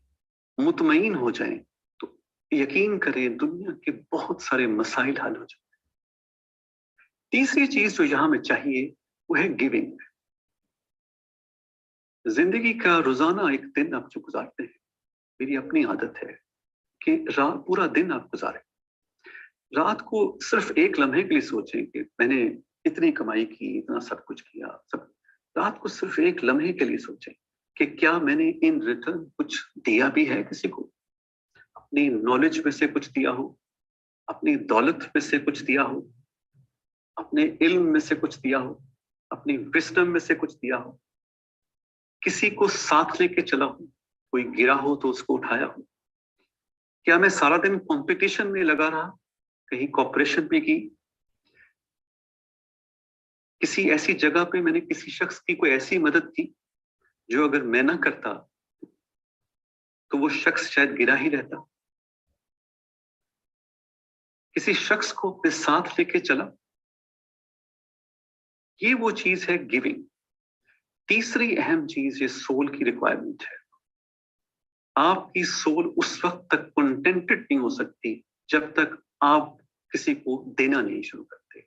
मुतमईन हो जाएं, तो यकीन करें दुनिया के बहुत सारे मसाइल हल हो जाए। तीसरी चीज जो यहां में चाहिए वो है गिविंग। जिंदगी का रोजाना एक दिन आप जो गुजारते हैं, मेरी अपनी आदत है कि पूरा दिन आप गुजारें, रात को सिर्फ एक लम्हे के लिए सोचें कि मैंने इतनी कमाई की, इतना सब कुछ किया, सब रात को सिर्फ एक लम्हे के लिए सोचें कि क्या मैंने इन रिटर्न कुछ दिया भी है किसी को, अपनी नॉलेज में से कुछ दिया हो, अपनी दौलत में से कुछ दिया हो, अपने इल्म में से कुछ दिया हो, अपनी विस्डम में से कुछ दिया हो, किसी को साथ लेके चला हो, कोई गिरा हो तो उसको उठाया हो। क्या मैं सारा दिन कंपटीशन में लगा रहा, कहीं कॉपरेशन भी की, किसी ऐसी जगह पे मैंने किसी शख्स की कोई ऐसी मदद की जो अगर मैं ना करता तो वो शख्स शायद गिरा ही रहता। किसी शख्स को अपने साथ लेके चला, ये वो चीज है गिविंग। तीसरी अहम चीज ये सोल की रिक्वायरमेंट है। आपकी सोल उस वक्त तक कंटेंटेड नहीं हो सकती जब तक आप किसी को देना नहीं शुरू करते।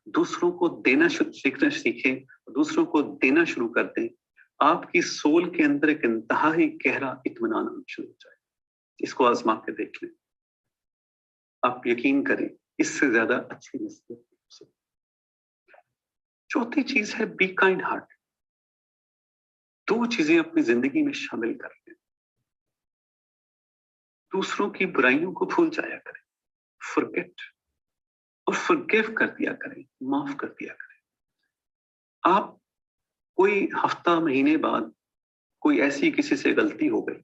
दूसरों को देना सीखना सीखें, दूसरों को देना शुरू कर दें, आपकी सोल के अंदर एक इंतहाई गहरा इत्मीनान आना शुरू हो जाए। इसको आजमा के देख लें, आप यकीन करें इससे ज्यादा अच्छी नसीहत नहीं हो सकती। चौथी चीज है बी काइंड हार्ट। दो चीजें अपनी जिंदगी में शामिल कर लें। दूसरों की बुराइयों को भूल जाया करें, फॉरगेट और फॉरगिव कर दिया करें, माफ कर दिया करें। आप कोई हफ्ता महीने बाद कोई ऐसी किसी से गलती हो गई,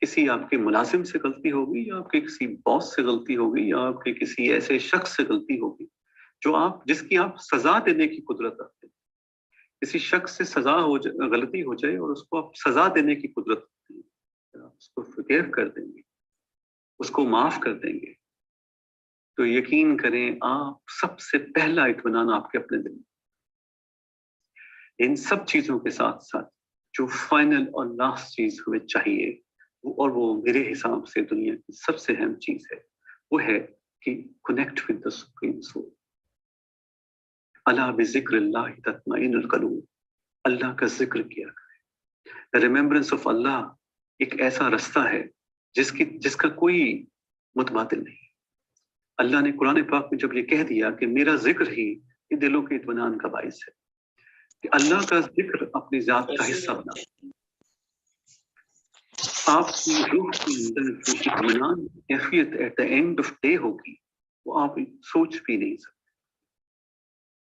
किसी आपके मुलाजिम से गलती हो गई, या आपके किसी बॉस से गलती हो गई, या आपके किसी ऐसे शख्स से गलती हो गई जो आप जिसकी आप सजा देने की कुदरत रखते हैं। किसी शख्स से सजा हो जाए, गलती हो जाए और उसको आप सजा देने की कुदरत रखते हैं, आप उसको फॉरगिव कर देंगे, उसको माफ कर देंगे, तो यकीन करें आप सबसे पहला इत्मीनान आपके अपने दिल में। इन सब चीजों के साथ साथ जो फाइनल और लास्ट चीज हमें चाहिए और वो मेरे हिसाब से दुनिया की सबसे अहम चीज है, वो है कि connect with the supreme soul. अला बिज़िक्रिल्लाह तत्मइनुल क़ुलूब, अल्लाह का जिक्र किया करें। रिमेम्बरेंस ऑफ अल्लाह एक ऐसा रास्ता है जिसका कोई मुतबादिल नहीं। अल्लाह ने कुरान पाक में जब ये कह दिया कि मेरा जिक्र ही ये दिलों के इत्मीनान का बाइस है, कि अल्लाह का जिक्र अपनी जात का हिस्सा बना, आपकी रूह के अंदर जो इत्मीनान कैफियत eight the end of day होगी वो आप सोच भी नहीं सकते।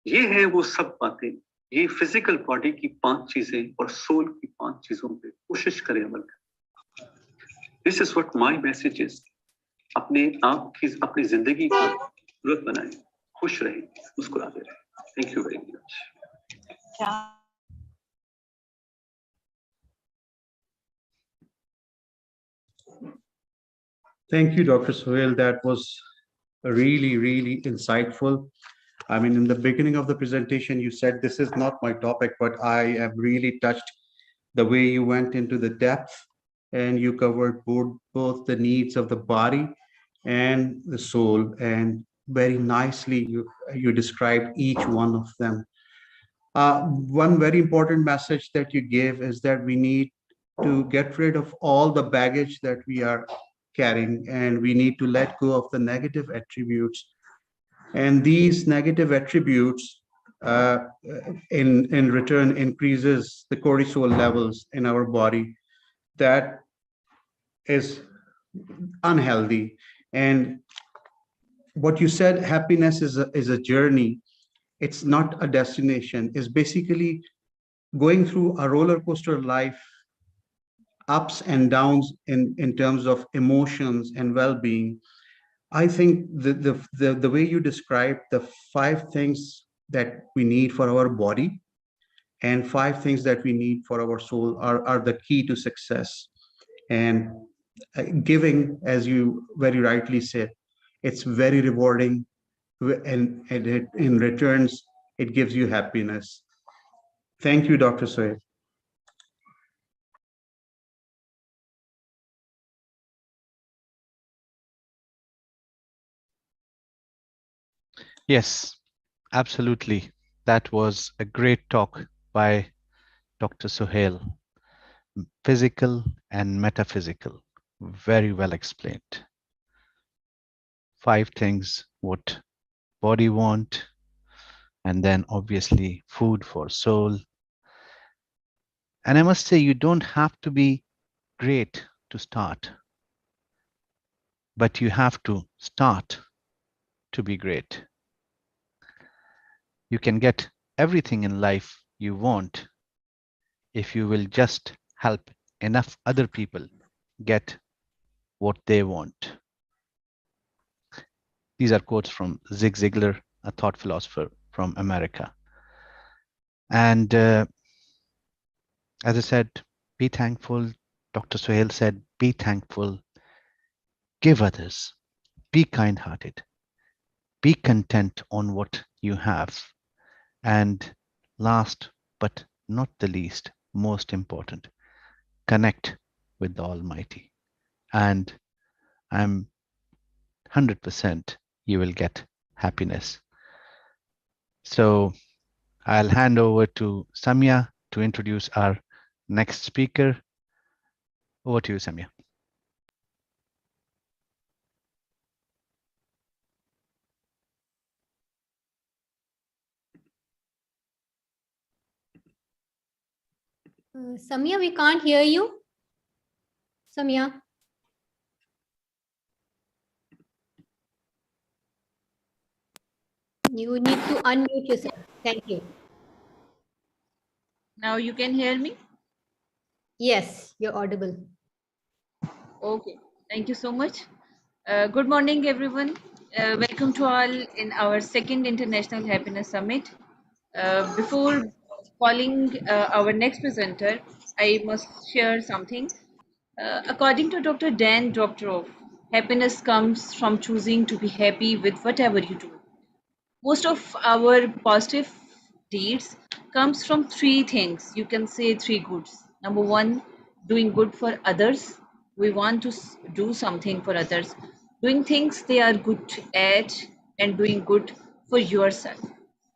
ये है वो सब बातें, ये फिजिकल बॉडी की 5 चीजें और सोल की 5 चीजों पे कोशिश करें अमल करें। This is what my message is. अपने आप की अपनी जिंदगी को खूबसूरत बनाएं, खुश रहें, मुस्कुराते रहें। Thank you very much. Thank you, Dr. Sohail. That was really, really insightful. I mean, in the beginning of the presentation, you said this is not my topic, but I am really touched the way you went into the depth and you covered both the needs of the body and the soul, and very nicely you described each one of them. One very important message that you gave is that we need to get rid of all the baggage that we are carrying, and we need to let go of the negative attributes. And these negative attributes in return increases the cortisol levels in our body. That is unhealthy. And what you said, happiness is a journey. It's not a destination. It's basically going through a roller coaster life, ups and downs in terms of emotions and well-being. I think the way you described the 5 things that we need for our body and 5 things that we need for our soul are the key to success. And giving, as you very rightly said, it's very rewarding, and in returns, it gives you happiness. Thank you, Dr. Sohail. Yes, absolutely. That was a great talk by Dr. Sohail. Physical and metaphysical. Very well explained. 5 things what body want, and then obviously food for soul. And I must say, you don't have to be great to start, but you have to start to be great. You can get everything in life you want if you will just help enough other people get what they want. These are quotes from Zig Ziglar, a thought philosopher from America. And as I said, be thankful. Dr. Sohail said, be thankful, give others, be kind-hearted, be content on what you have. And last but not the least, most important, connect with the Almighty. And I'm 100% you will get happiness. So I'll hand over to Samya to introduce our next speaker. Over to you, Samya. Samya, we can't hear you. Samya. You need to unmute yourself. Thank you. Now you can hear me? Yes, you're audible. Okay, thank you so much. Good morning, everyone. Welcome to all in our second International Happiness Summit. Before calling our next presenter, I must share something. According to Dr. Dan Doctorow, happiness comes from choosing to be happy with whatever you do. Most of our positive deeds comes from 3 things. You can say 3 goods. Number 1, doing good for others. We want to do something for others, doing things they are good at, and doing good for yourself.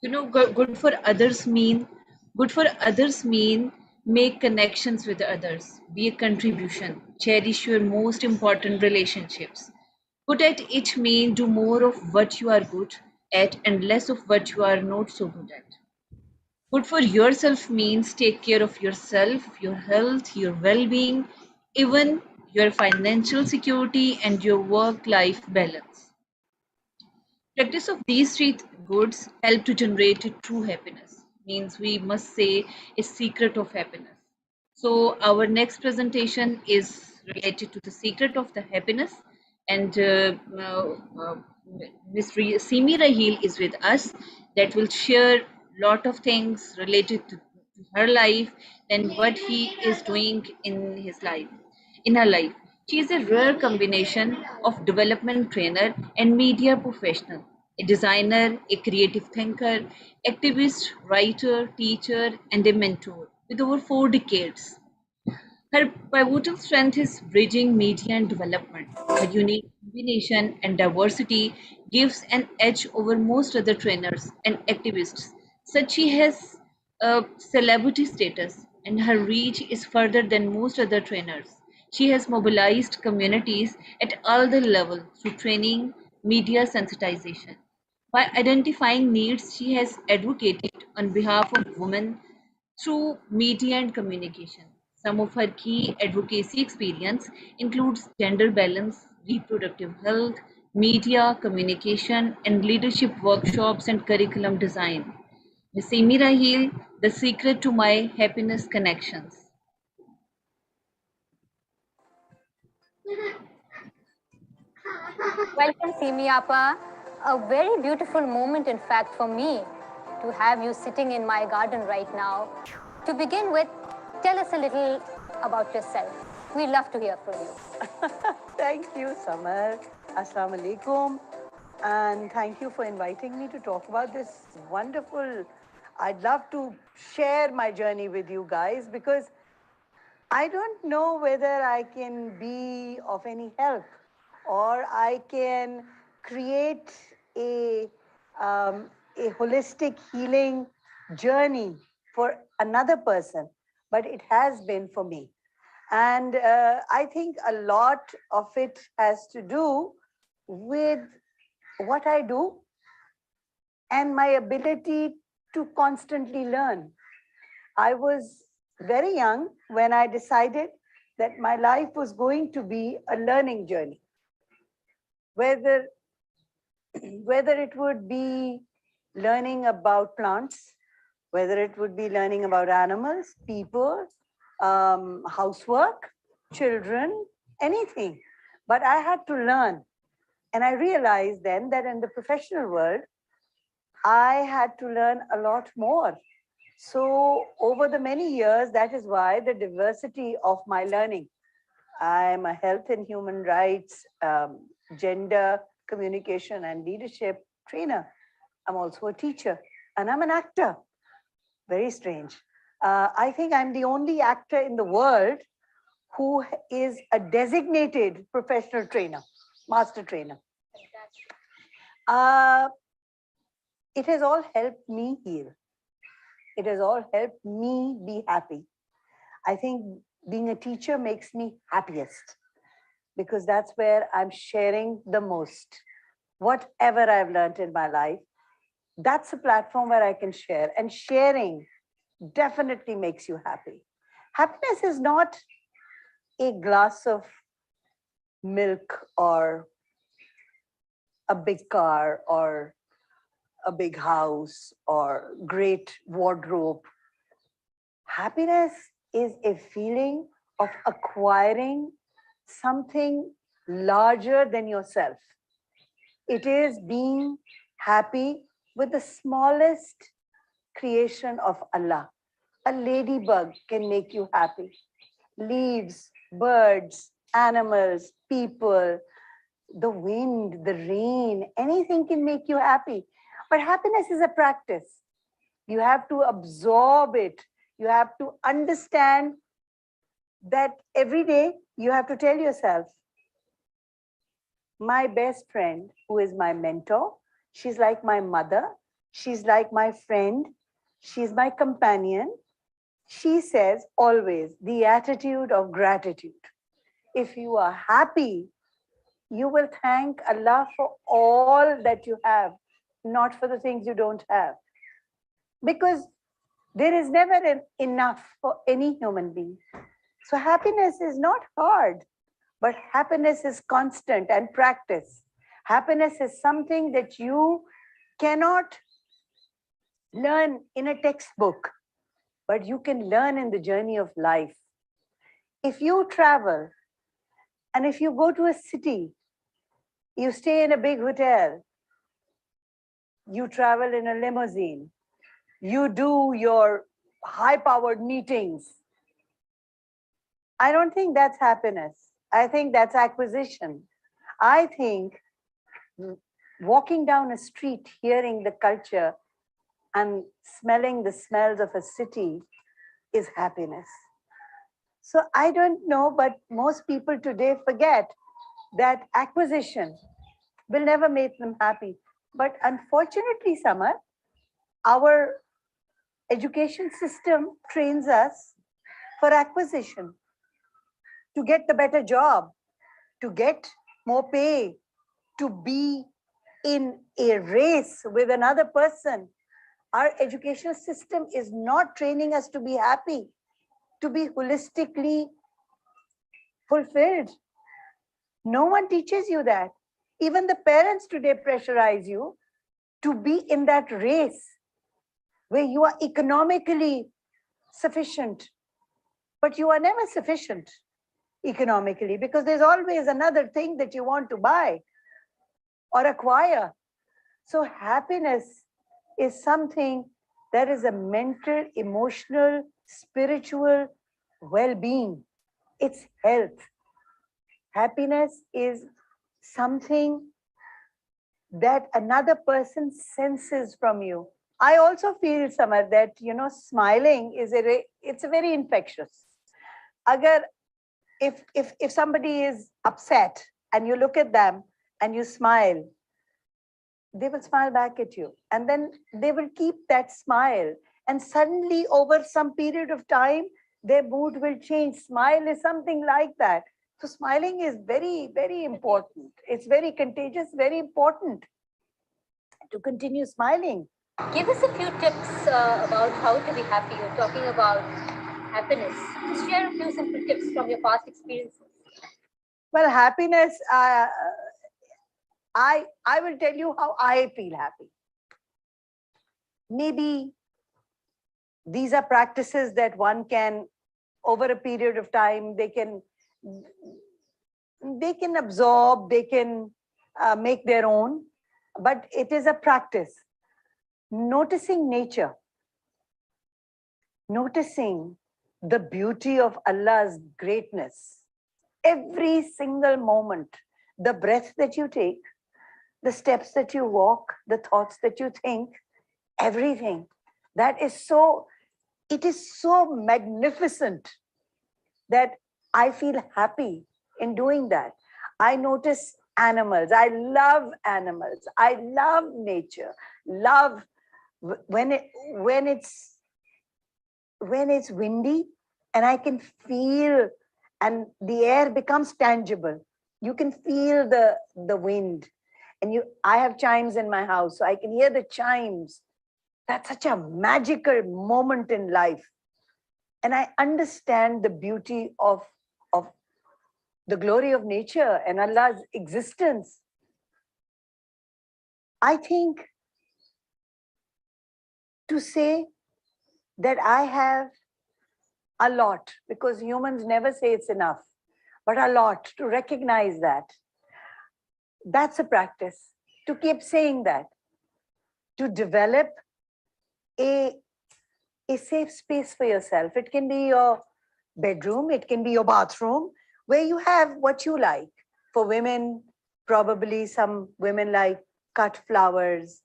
You know, good for others mean make connections with others, be a contribution, cherish your most important relationships. Good at it means do more of what you are good at and less of what you are not so good at. Good for yourself means take care of yourself, your health, your well-being, even your financial security and your work-life balance. Practice of these 3 goods help to generate a true happiness. Means we must say a secret of happiness. So our next presentation is related to the secret of the happiness, and Ms. Simi Rahil is with us that will share lot of things related to her life and what he is doing in his life, in her life. She is a rare combination of development trainer and media professional, a designer, a creative thinker, activist, writer, teacher, and a mentor with over 4 decades. Her pivotal strength is bridging media and development. Her unique combination and diversity gives an edge over most other trainers and activists. Such she has a celebrity status, and her reach is further than most other trainers. She has mobilized communities at all the levels through training, media sensitization. By identifying needs, she has advocated on behalf of women through media and communication. Some of her key advocacy experience includes gender balance, reproductive health, media, communication, and leadership workshops and curriculum design. Ms. Amy Rahil, The Secret to My Happiness Connections. Welcome, Simi Appa. A very beautiful moment, in fact, for me to have you sitting in my garden right now. To begin with, tell us a little about yourself. We'd love to hear from you. Thank you, Samar. Assalamu alaikum. And thank you for inviting me to talk about this wonderful. I'd love to share my journey with you guys because I don't know whether I can be of any help or I can create a holistic healing journey for another person, but it has been for me. And I think a lot of it has to do with what I do and my ability to constantly learn. I was very young when I decided that my life was going to be a learning journey. Whether it would be learning about plants, whether it would be learning about animals, people, housework, children, anything. But I had to learn. And I realized then that in the professional world, I had to learn a lot more. So over the many years, that is why the diversity of my learning. I'm a health and human rights, gender, communication and leadership trainer. I'm also a teacher and I'm an actor. Very strange. I think I'm the only actor in the world who is a designated professional trainer, master trainer. It has all helped me heal. It has all helped me be happy. I think being a teacher makes me happiest because that's where I'm sharing the most. Whatever I've learned in my life, that's a platform where I can share, and sharing definitely makes you happy. Happiness is not a glass of milk or a big car or a big house or great wardrobe. Happiness is a feeling of acquiring something larger than yourself. It is being happy with the smallest creation of Allah. A ladybug can make you happy. Leaves, birds, animals, people, the wind, the rain, anything can make you happy. But happiness is a practice. You have to absorb it. You have to understand that every day you have to tell yourself, my best friend, who is my mentor, she's like my mother, she's like my friend, she's my companion. She says always the attitude of gratitude. If you are happy, you will thank Allah for all that you have, not for the things you don't have. Because there is never enough for any human being. So happiness is not hard, but happiness is constant and practice. Happiness is something that you cannot learn in a textbook, but you can learn in the journey of life. If you travel and if you go to a city, you stay in a big hotel, you travel in a limousine, you do your high-powered meetings. I don't think that's happiness. I think that's acquisition. I think walking down a street, hearing the culture and smelling the smells of a city is happiness. So I don't know, but most people today forget that acquisition will never make them happy. But unfortunately, Samar, our education system trains us for acquisition, to get the better job, to get more pay, to be in a race with another person. Our educational system is not training us to be happy, to be holistically fulfilled. No one teaches you that. Even the parents today pressurize you to be in that race where you are economically sufficient, but you are never sufficient economically because there's always another thing that you want to buy or acquire. So happiness is something that is a mental, emotional, spiritual well-being. It's health. Happiness is something that another person senses from you. I also feel, Samar, that smiling is it's a very infectious. Agar if somebody is upset and you look at them and you smile, they will smile back at you, and then they will keep that smile, and suddenly over some period of time their mood will change. Smile is something like that. So smiling is very, very important. It's very contagious, very important to continue smiling. Give us a few tips about how to be happy. You're talking about happiness. Just share a few simple tips from your past experiences. Well, happiness, I will tell you how I feel happy. Maybe these are practices that one can, over a period of time, they can absorb, they can make their own, but it is a practice. Noticing nature, noticing the beauty of Allah's greatness, every single moment, the breath that you take, the steps that you walk, the thoughts that you think, everything. That is so, it is so magnificent that I feel happy in doing that. I notice animals. I love animals. I love nature. Love when it's windy and I can feel, and the air becomes tangible. You can feel the wind. And I have chimes in my house, so I can hear the chimes. That's such a magical moment in life. And I understand the beauty of the glory of nature and Allah's existence. I think to say that I have a lot, because humans never say it's enough, but a lot, to recognize that. That's a practice, to keep saying that, to develop a safe space for yourself. It can be your bedroom, it can be your bathroom, where you have what you like. For women, probably some women like cut flowers,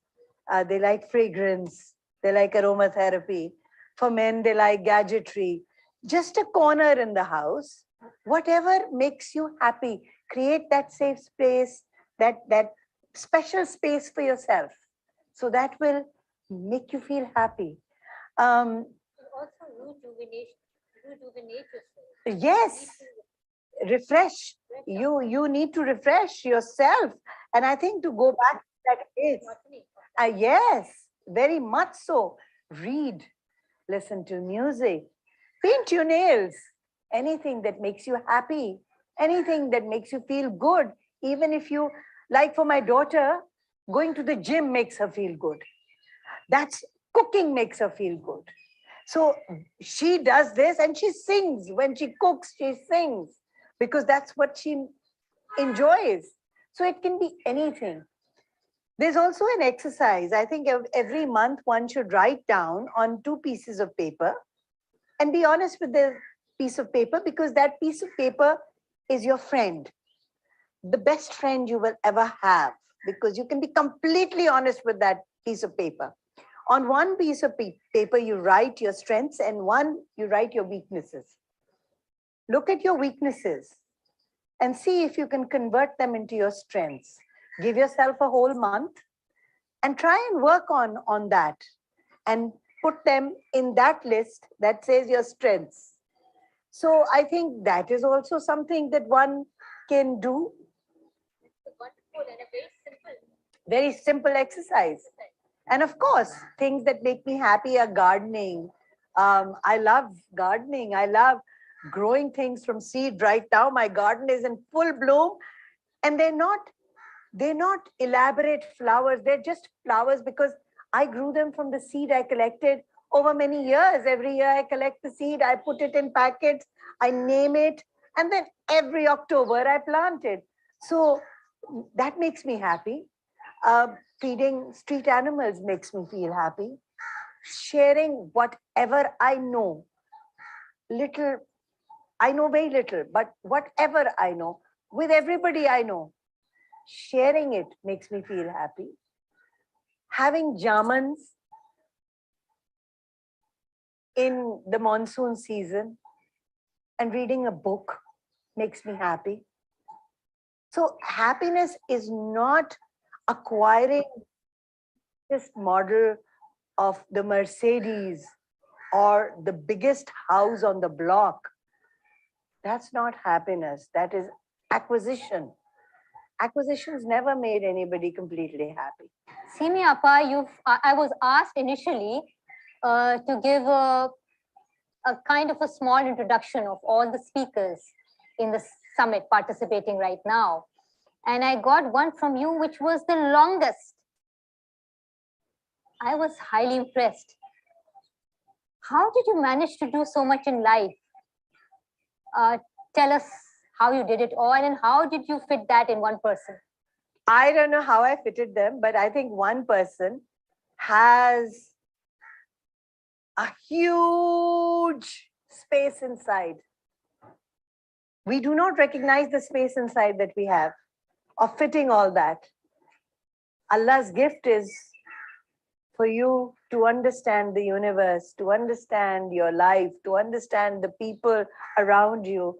they like fragrance, they like aromatherapy. For men, they like gadgetry. Just a corner in the house, whatever makes you happy, create that safe space, that special space for yourself. So that will make you feel happy. Also rejuvenate yourself. Yes, refresh. You need to refresh yourself. And I think to go back to that place, yes, very much so. Read, listen to music, paint your nails, anything that makes you happy, anything that makes you feel good. Even if you, like for my daughter, going to the gym makes her feel good. That's cooking makes her feel good. So she does this and she sings. When she cooks, she sings because that's what she enjoys. So it can be anything. There's also an exercise. I think every month one should write down on 2 pieces of paper and be honest with the piece of paper, because that piece of paper is your friend, the best friend you will ever have, because you can be completely honest with that piece of paper. On one piece of paper, you write your strengths, and one you write your weaknesses. Look at your weaknesses and see if you can convert them into your strengths. Give yourself a whole month and try and work on that and put them in that list that says your strengths. So I think that is also something that one can do. Wonderful and a Very simple exercise. And of course, things that make me happy are gardening. I love gardening. I love growing things from seed. Right now, my garden is in full bloom, and they're not elaborate flowers. They're just flowers because I grew them from the seed I collected over many years. Every year I collect the seed, I put it in packets, I name it, and then every October I plant it. So that makes me happy. Feeding street animals makes me feel happy. Sharing whatever I know, little, I know very little, but whatever I know, with everybody I know, sharing it makes me feel happy. Having jamans in the monsoon season and reading a book makes me happy. So happiness is not acquiring this model of the Mercedes or the biggest house on the block. That's not happiness. That is acquisition. Acquisitions never made anybody completely happy. Simi Appa, I was asked initially to give a kind of a small introduction of all the speakers in the summit participating right now. And I got one from you, which was the longest. I was highly impressed. How did you manage to do so much in life? Tell us how you did it all and how did you fit that in one person? I don't know how I fitted them, but I think one person has a huge space inside. We do not recognize the space inside that we have of fitting all that. Allah's gift is for you to understand the universe, to understand your life, to understand the people around you,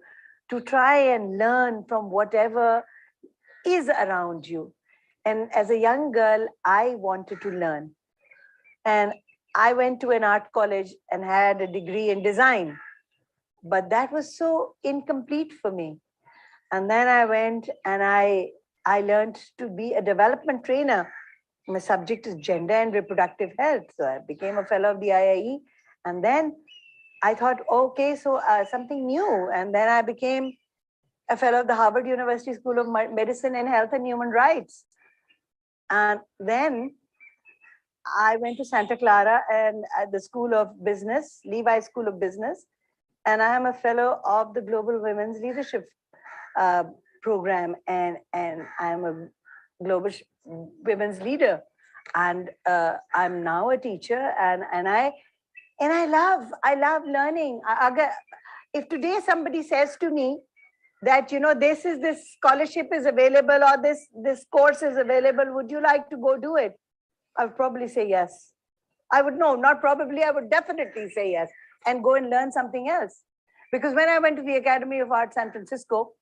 to try and learn from whatever is around you. And as a young girl, I wanted to learn. And I went to an art college and had a degree in design. But that was so incomplete for me. And then I went and I learned to be a development trainer. My subject is gender and reproductive health. So I became a fellow of the IIE. And then I thought, okay, so something new. And then I became a fellow of the Harvard University School of Medicine and Health and Human Rights. And then I went to Santa Clara and at the School of Business, Levi School of Business. And I am a fellow of the Global Women's Leadership Program. And I am a global women's leader. And I'm now a teacher and I love learning. If today somebody says to me that, you know, this scholarship is available or this course is available, would you like to go do it? I would probably say yes. I would not probably, I would definitely say yes and go and learn something else. Because when I went to the Academy of Art San Francisco,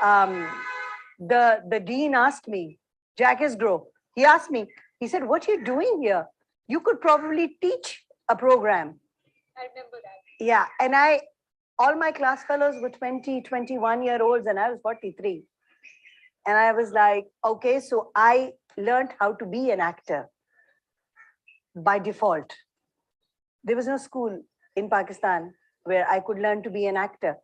the dean asked me, Jack Isgrove, he asked me, he said, what are you doing here? You could probably teach a program. I remember that. Yeah, and all my class fellows were 20, 21-year-olds and I was 43. And I was like, okay, so I learned how to be an actor by default. There was no school in Pakistan where I could learn to be an actor.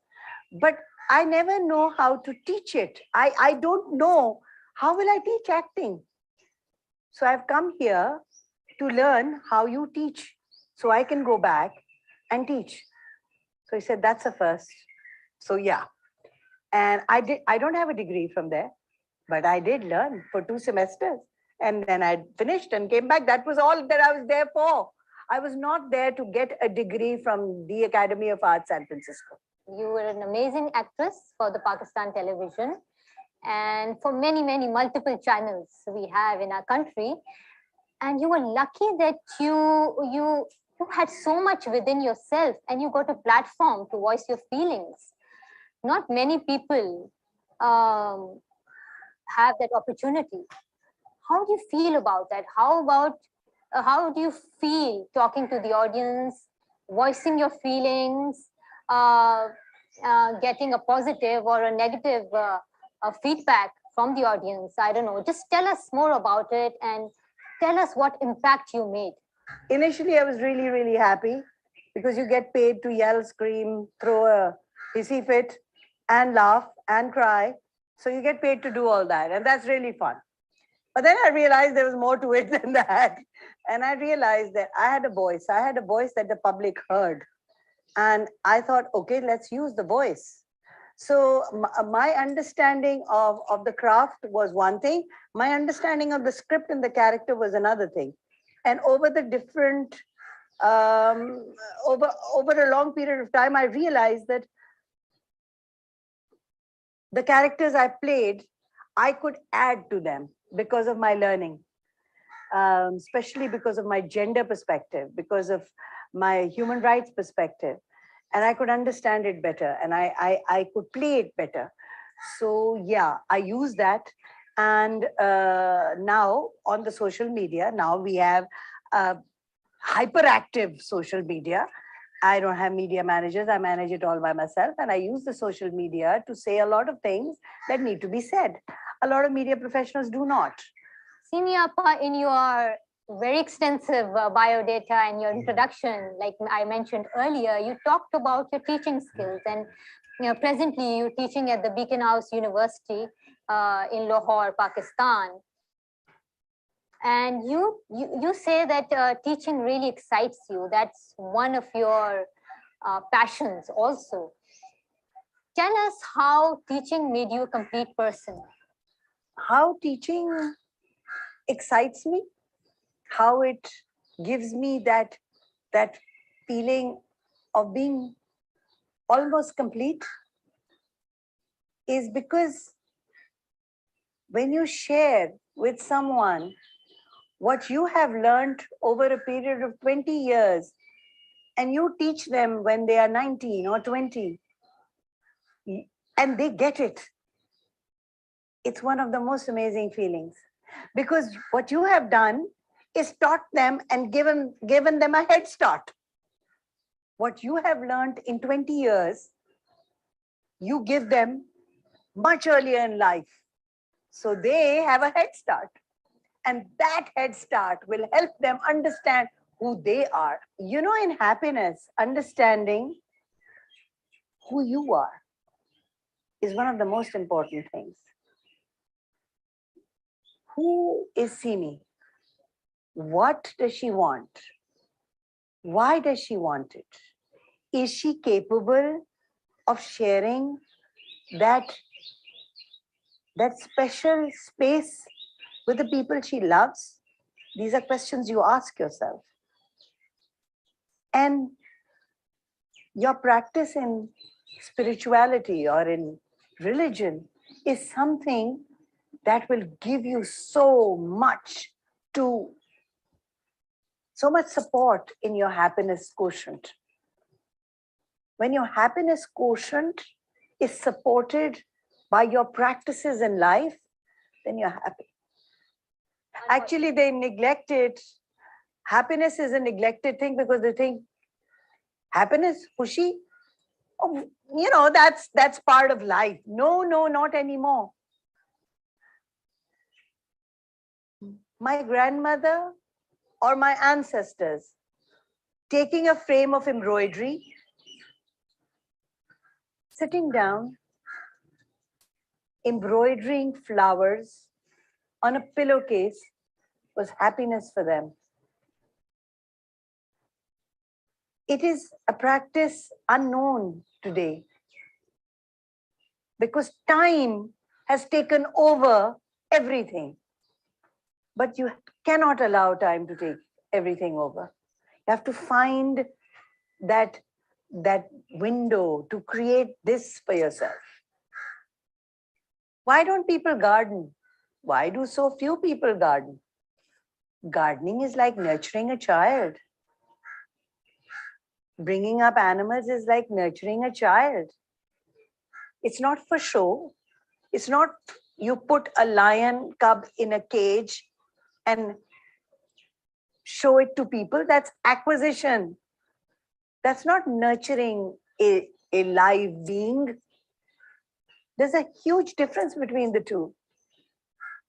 But I never know how to teach it. I don't know, how will I teach acting? So I've come here to learn how you teach so I can go back and teach. So he said, that's a first. So yeah. And I don't have a degree from there, but I did learn for 2 semesters. And then I finished and came back. That was all that I was there for. I was not there to get a degree from the Academy of Arts San Francisco. You were an amazing actress for the Pakistan television and for many, many multiple channels we have in our country. And you were lucky that you had so much within yourself and you got a platform to voice your feelings. Not many people have that opportunity. How do you feel about that? How do you feel talking to the audience, voicing your feelings, getting a positive or a negative feedback from the audience. I don't know. Just tell us more about it and tell us what impact you made. Initially, I was really, really happy because you get paid to yell, scream, throw a hissy fit, and laugh and cry. So you get paid to do all that, and that's really fun. But then I realized there was more to it than that. And I realized that I had a voice. I had a voice that the public heard. And I thought, okay, let's use the voice. So my understanding of the craft was one thing. My understanding of the script and the character was another thing. And over the different, over a long period of time, I realized that the characters I played, I could add to them because of my learning, especially because of my gender perspective, because of my human rights perspective. And I could understand it better, and I could play it better. So yeah, I use that. And now on the social media, now we have hyperactive social media. I don't have media managers. I manage it all by myself. And I use the social media to say a lot of things that need to be said. A lot of media professionals do not. Simiapa, in your very extensive biodata and your introduction, like I mentioned earlier, you talked about your teaching skills. And presently you're teaching at the Beacon House University in Lahore, Pakistan. And you say that teaching really excites you. That's one of your passions also. Tell us how teaching made you a complete person. How teaching excites me, how it gives me that feeling of being almost complete, is because when you share with someone what you have learned over a period of 20 years, and you teach them when they are 19 or 20, and they get it, it's one of the most amazing feelings. Because what you have done is taught them and given them a head start. What you have learned in 20 years, you give them much earlier in life. So they have a head start. And that head start will help them understand who they are. You know, in happiness, understanding who you are is one of the most important things. Who is Simi? What does she want? Why does she want it? Is she capable of sharing that special space with the people she loves? These are questions you ask yourself. And your practice in spirituality or in religion is something that will give you so much support in your happiness quotient. When your happiness quotient is supported by your practices in life, then you're happy. Actually, they neglect it. Happiness is a neglected thing because they think happiness, khushi, oh, you know, that's part of life. No, not anymore. My grandmother or my ancestors taking a frame of embroidery, sitting down, embroidering flowers on a pillowcase was happiness for them. It is a practice unknown today because time has taken over everything. But you cannot allow time to take everything over. You have to find that window to create this for yourself. Why don't people garden? Why do so few people garden? Gardening is like nurturing a child. Bringing up animals is like nurturing a child. It's not for show. It's not you put a lion cub in a cage and show it to people. That's acquisition. That's not nurturing a live being. There's a huge difference between the two.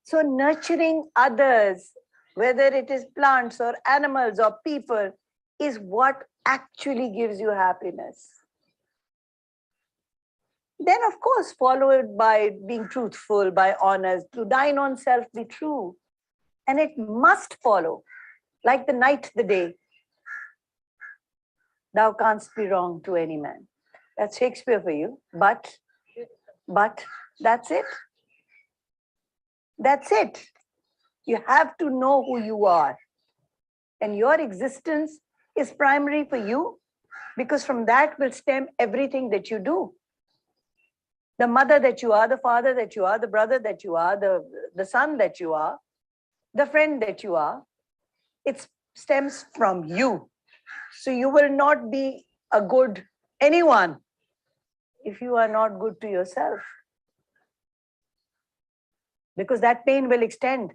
So nurturing others, whether it is plants or animals or people, is what actually gives you happiness. Then, of course, followed by being truthful, by honest, to thine own self be true. And it must follow, like the night, the day. Thou canst be wrong to any man. That's Shakespeare for you. But that's it. That's it. You have to know who you are. And your existence is primary for you, because from that will stem everything that you do. The mother that you are, the father that you are, the brother that you are, the son that you are, the friend that you are, it stems from you. So you will not be a good anyone if you are not good to yourself, because that pain will extend.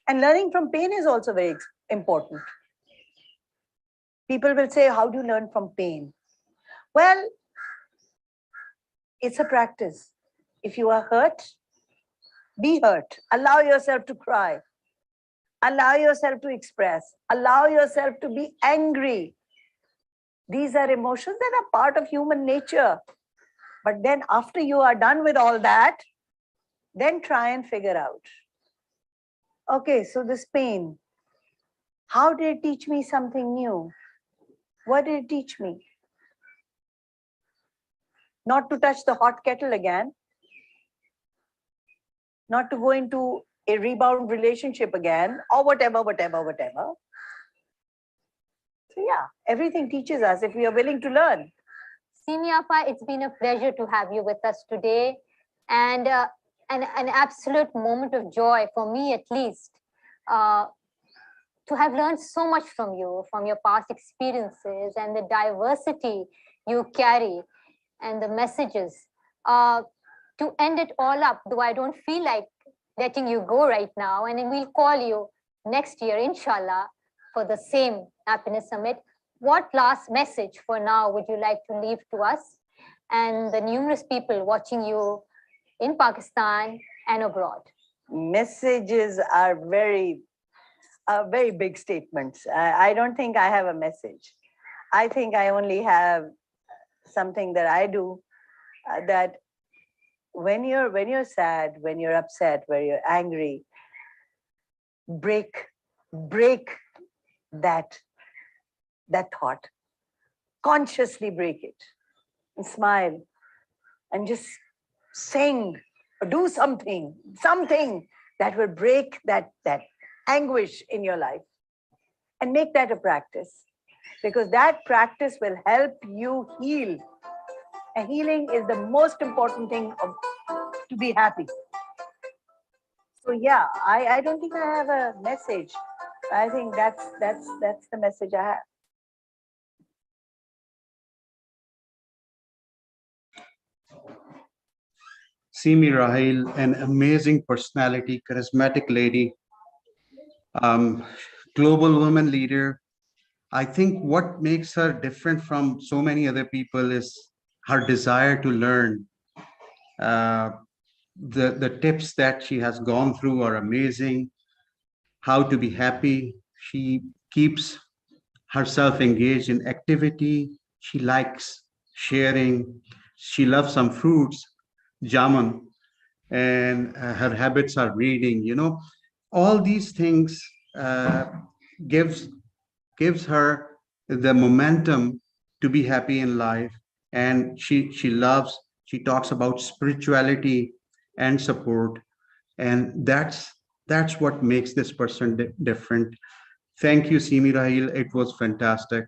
And learning from pain is also very important. People will say, how do you learn from pain? Well, it's a practice. If you are hurt, be hurt. Allow yourself to cry. Allow yourself to express. Allow yourself to be angry. These are emotions that are part of human nature. But then after you are done with all that, then try and figure out. Okay, so this pain, how did it teach me something new? What did it teach me? Not to touch the hot kettle again. Not to go into a rebound relationship again, or whatever. So yeah, everything teaches us if we are willing to learn. Simiapa, it's been a pleasure to have you with us today, and an absolute moment of joy for me, at least, to have learned so much from you, from your past experiences and the diversity you carry and the messages. To end it all up, though I don't feel like letting you go right now, and then we'll call you next year, inshallah, for the same Happiness Summit. What last message for now would you like to leave to us and the numerous people watching you in Pakistan and abroad? Messages are very big statements. I don't think I have a message. I think I only have something that I do, that when you're sad, when you're upset, when you're angry, break that thought. Consciously break it and smile and just sing or do something that will break that anguish in your life, and make that a practice, because that practice will help you heal. And healing is the most important thing to be happy. So yeah, I don't think I have a message. I think that's the message I have. Simi Rahil, an amazing personality, charismatic lady, global woman leader. I think what makes her different from so many other people is her desire to learn. The tips that she has gone through are amazing. How to be happy. She keeps herself engaged in activity. She likes sharing. She loves some fruits, jamun, and her habits are reading. All these things gives her the momentum to be happy in life. And she talks about spirituality and support, and that's what makes this person different. Thank you, Simi Rahil. It was fantastic.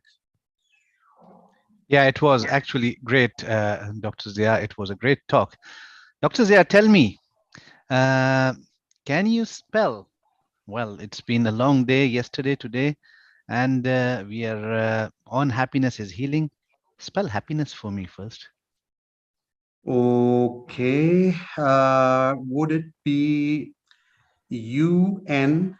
Yeah, it was actually great, Dr. Zia. It was a great talk. Dr. Zia, tell me, can you spell? Well, it's been a long day yesterday, today, and we are on happiness is healing. Spell happiness for me first. Okay. Would it be UNMARRIED?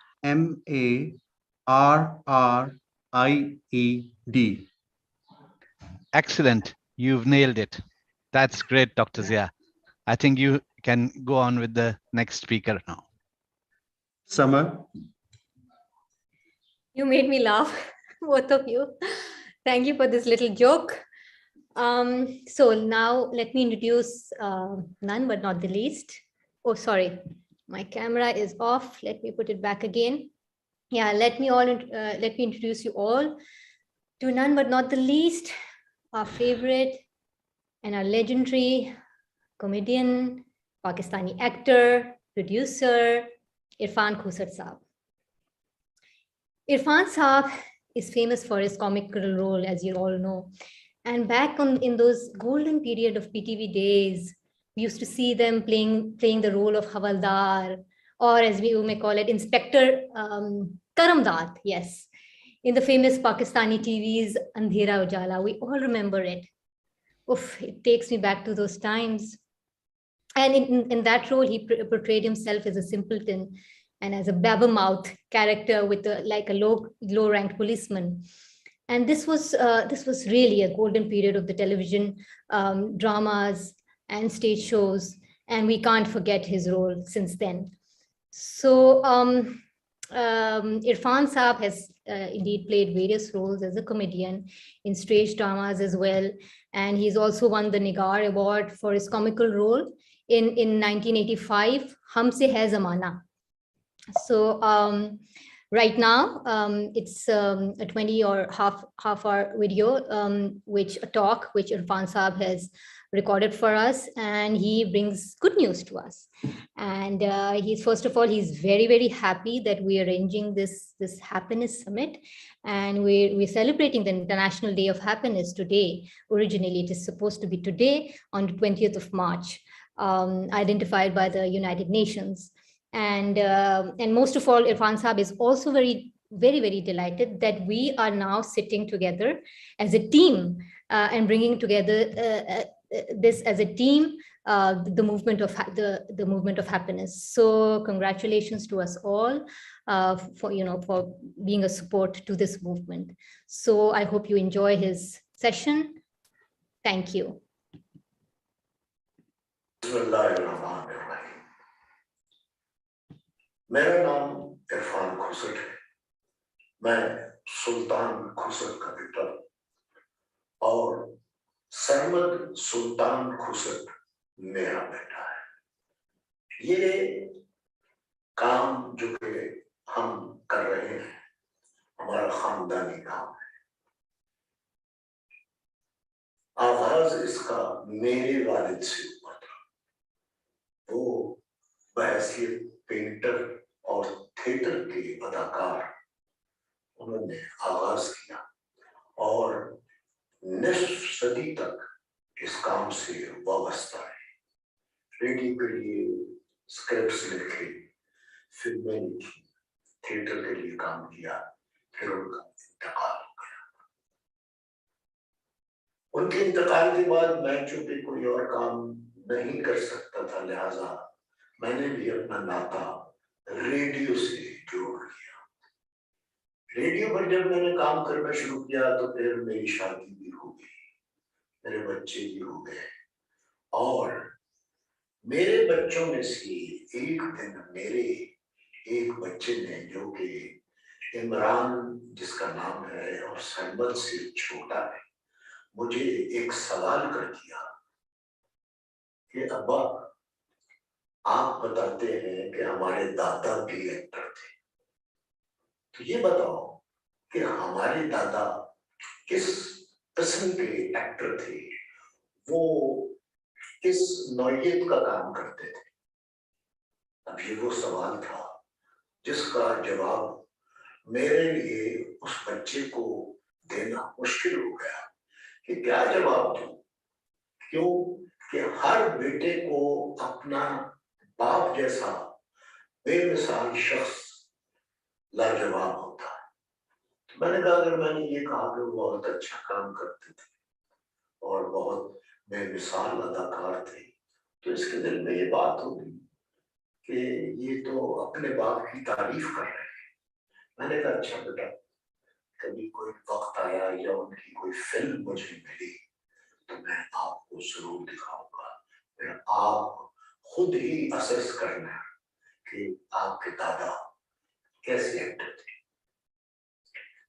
Excellent. You've nailed it. That's great, Dr. Zia. I think you can go on with the next speaker now. Summer. You made me laugh, both of you. Thank you for this little joke. So now let me introduce none but not the least. Oh, sorry, my camera is off. Let me put it back again. Yeah, let me introduce you all to none but not the least, our favorite and our legendary comedian, Pakistani actor, producer, Irfan Khosar Saab. Irfan Saab is famous for his comical role, as you all know. And back in those golden period of PTV days, we used to see them playing the role of Havaldar, or as we may call it, Inspector Karamdad, yes. In the famous Pakistani TV's Andhera Ujala, we all remember it. Oof, it takes me back to those times. And in that role, he portrayed himself as a simpleton and as a blabbermouth character with like a low-ranked policeman. And this was really a golden period of the television dramas and stage shows, and we can't forget his role since then. So Irfan Saab has indeed played various roles as a comedian in stage dramas as well, and he's also won the Nigar Award for his comical role in 1985, Humse Hai Zamana. So right now, it's a 20 or half hour video, which Irfan Saab has recorded for us, and he brings good news to us. And first of all, he's very, very happy that we are arranging this happiness summit, and we're celebrating the International Day of Happiness today. Originally, it is supposed to be today on the 20th of March, identified by the United Nations. And most of all, Irfan Saab is also very, very delighted that we are now sitting together as a team and bringing together this as a team, the movement of happiness. So congratulations to us all for being a support to this movement. So I hope you enjoy his session. Thank you. मेरा नाम इरफान खुसर है। मैं सुल्तान खुसर का बेटा और सरमद सुल्तान खुसर मेरा बेटा है। ये काम जो कि हम कर रहे हैं, हमारा खानदानी काम है। आगाज इसका मेरे वालिद से हुआ था। वो बहैसियत पेंटर और थिएटर के अदाकार उन्होंने आगाज किया और निस्फ सदी तक इस काम से वाबस्ता है। रेडियो के लिए स्क्रिप्ट्स लिखे, फिल्में लिखी, थिएटर के लिए काम किया, फिर उनका इंतकाल हो गया। उनके इंतकाल के बाद मैं चूंकि कोई और काम नहीं कर सकता था, लिहाजा मैंने भी अपना नाता रेडियो से जोड़ लिया। रेडियो पर जब मैंने काम करना शुरू किया तो फिर मेरी शादी भी हो गई, मेरे बच्चे भी हो गए और मेरे बच्चों में से एक दिन मेरे एक बच्चे ने, जो कि इमरान जिसका नाम है और सरमद से छोटा है, मुझे एक सवाल कर दिया कि अब्बा, आप बताते हैं कि हमारे दादा भी एक्टर थे, तो ये बताओ कि हमारे दादा किस किस्म के एक्टर थे, वो किस नौयत का काम करते थे। अब ये वो सवाल था जिसका जवाब मेरे लिए उस बच्चे को देना मुश्किल हो गया कि क्या जवाब दूं। क्यों कि हर बेटे को अपना बाप जैसा बेमिसाल शख्स लाजवाब होता है। तो मैंने कहा, अगर मैंने ये कहा कि वो बहुत अच्छा काम करते थे और बहुत बेमिसाल अदाकार थे, तो इसके दिल में ये बात होगी कि ये तो अपने बाप की तारीफ कर रहे हैं। मैंने कहा, अच्छा बेटा, कभी कोई वक्त आया या उनकी कोई फिल्म मुझे मिली तो मैं आपको जरूर दिखाऊंगा, फिर आप खुद ही असेस करना कि आपके दादा कैसे एक्टर थे।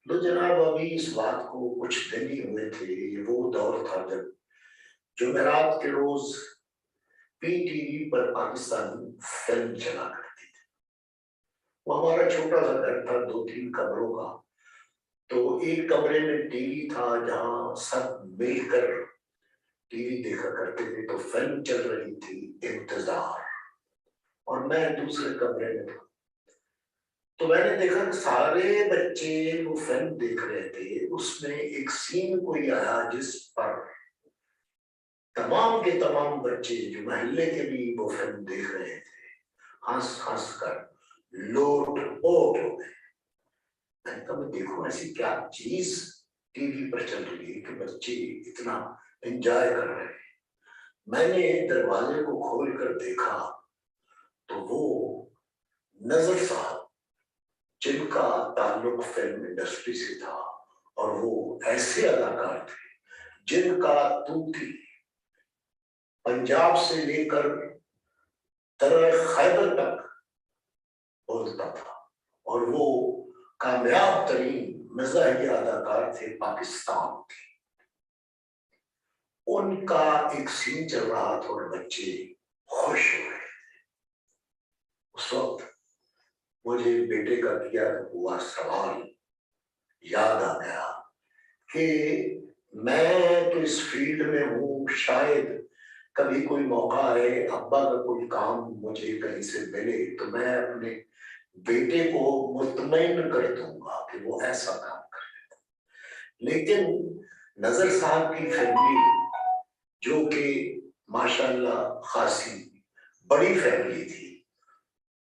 तो जनाब अभी इस बात को कुछ दिन ही हुए थे, ये वो दौर था जब जुमेरात के रोज पीटीवी पर पाकिस्तानी फिल्म चला करती थी। वो हमारा छोटा सा घर था 2-3 कमरों का, तो एक कमरे में टीवी था जहां सब मिलकर टीवी देखा करते थे। तो फिल्म चल रही थी इंतजार, और मैं दूसरे कमरे में था। तो मैंने देखा कि सारे बच्चे वो फिल्म देख रहे थे। उसमें एक सीन कोई आया जिस पर तमाम के तमाम बच्चे जो महल्ले के भी वो फिल्म देख रहे थे हंस हंस कर लोट पोट हो गए। मैंने कहा देखो ऐसी क्या चीज टीवी पर चल रही है कि बच्चे इतना एंजॉय कर रहे हैं। मैंने दरवाजे को खोल कर देखा तो वो नजर साहब जिनका ताल्लुक फिल्म इंडस्ट्री से था, और वो ऐसे अदाकार थे जिनका तूती पंजाब से लेकर दर्रे खैबर तक बोलता था, और वो कामयाब तरीन मज़ाहिया अदाकार थे पाकिस्तान के। उनका एक सीन चल रहा था और बच्चे खुश हो रहे थे। उस वक्त मुझे बेटे का किया हुआ सवाल याद आ गया कि मैं तो इस फील्ड में हूँ, शायद कभी कोई मौका आए, अब्बा का कोई काम मुझे कहीं से मिले तो मैं अपने बेटे को मुतमईन कर दूंगा कि वो ऐसा काम करे। लेकिन नजर साहब की फैमिली जो कि माशाल्लाह खासी बड़ी फैमिली थी,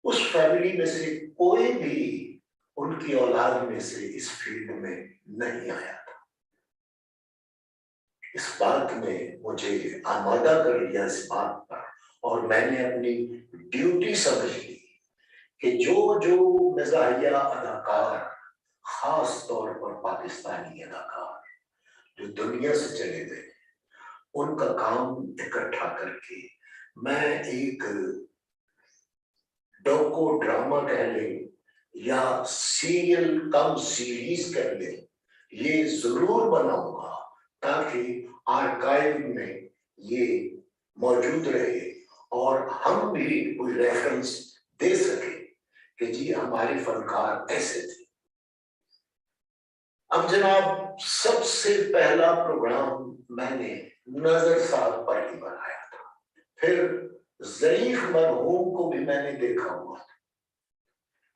उस फैमिली में से कोई भी उनकी औलाद में से इस फील्ड में नहीं आया था। इस बात ने मुझे आमादा कर दिया इस बात पर, और मैंने अपनी ड्यूटी समझ ली कि जो जो मज़ाहिया अदाकार, खास तौर पर पाकिस्तानी अदाकार जो दुनिया से चले गए, उनका काम इकट्ठा करके मैं एक डोको ड्रामा कह ले या सीरियल कम सीरीज कह ले, ये जरूर बनाऊंगा ताकि आर्काइव में ये मौजूद रहे और हम भी कोई रेफरेंस दे सके कि जी हमारे फनकार ऐसे थे। अब जनाब सबसे पहला प्रोग्राम मैंने नजर साहब पर ही बनाया था, फिर ज़रीफ मरहूम को भी मैंने देखा हुआ था।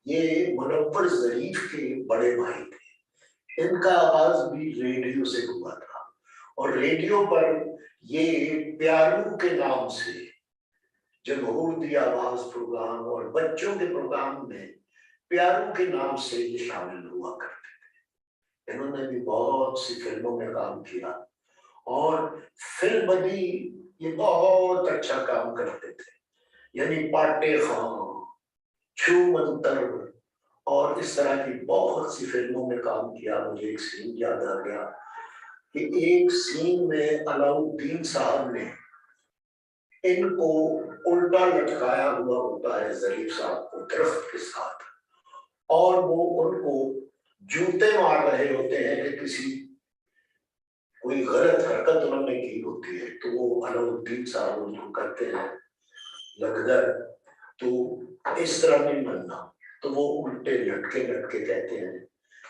ये मुनव्वर ज़रीफ के बड़े भाई थे, इनका आगाज भी रेडियो से हुआ था, और रेडियो पर ये प्यारू के नाम से जमहूर दी आवाज प्रोग्राम और बच्चों के प्रोग्राम में प्यारू के नाम से ये शामिल हुआ करते थे। इन्होंने भी बहुत सी फिल्मों में काम किया और फिल्म बदी ये बहुत अच्छा काम करते थे, यानी पाटे खां, छू मंतर और इस तरह की बहुत सी फिल्मों में काम किया। मुझे एक सीन याद आ गया कि एक सीन में अलाउद्दीन साहब ने इनको उल्टा लटकाया हुआ होता है ज़रीफ साहब को दरख्त के साथ, और वो उनको जूते मार रहे होते हैं कि किसी कोई गलत हरकत उन्होंने की होती है। तो वो अलाउद्दीन साहब उनको कहते हैं लगदर तो इस तरह नहीं बनना, तो वो उल्टे लटके लटके कहते हैं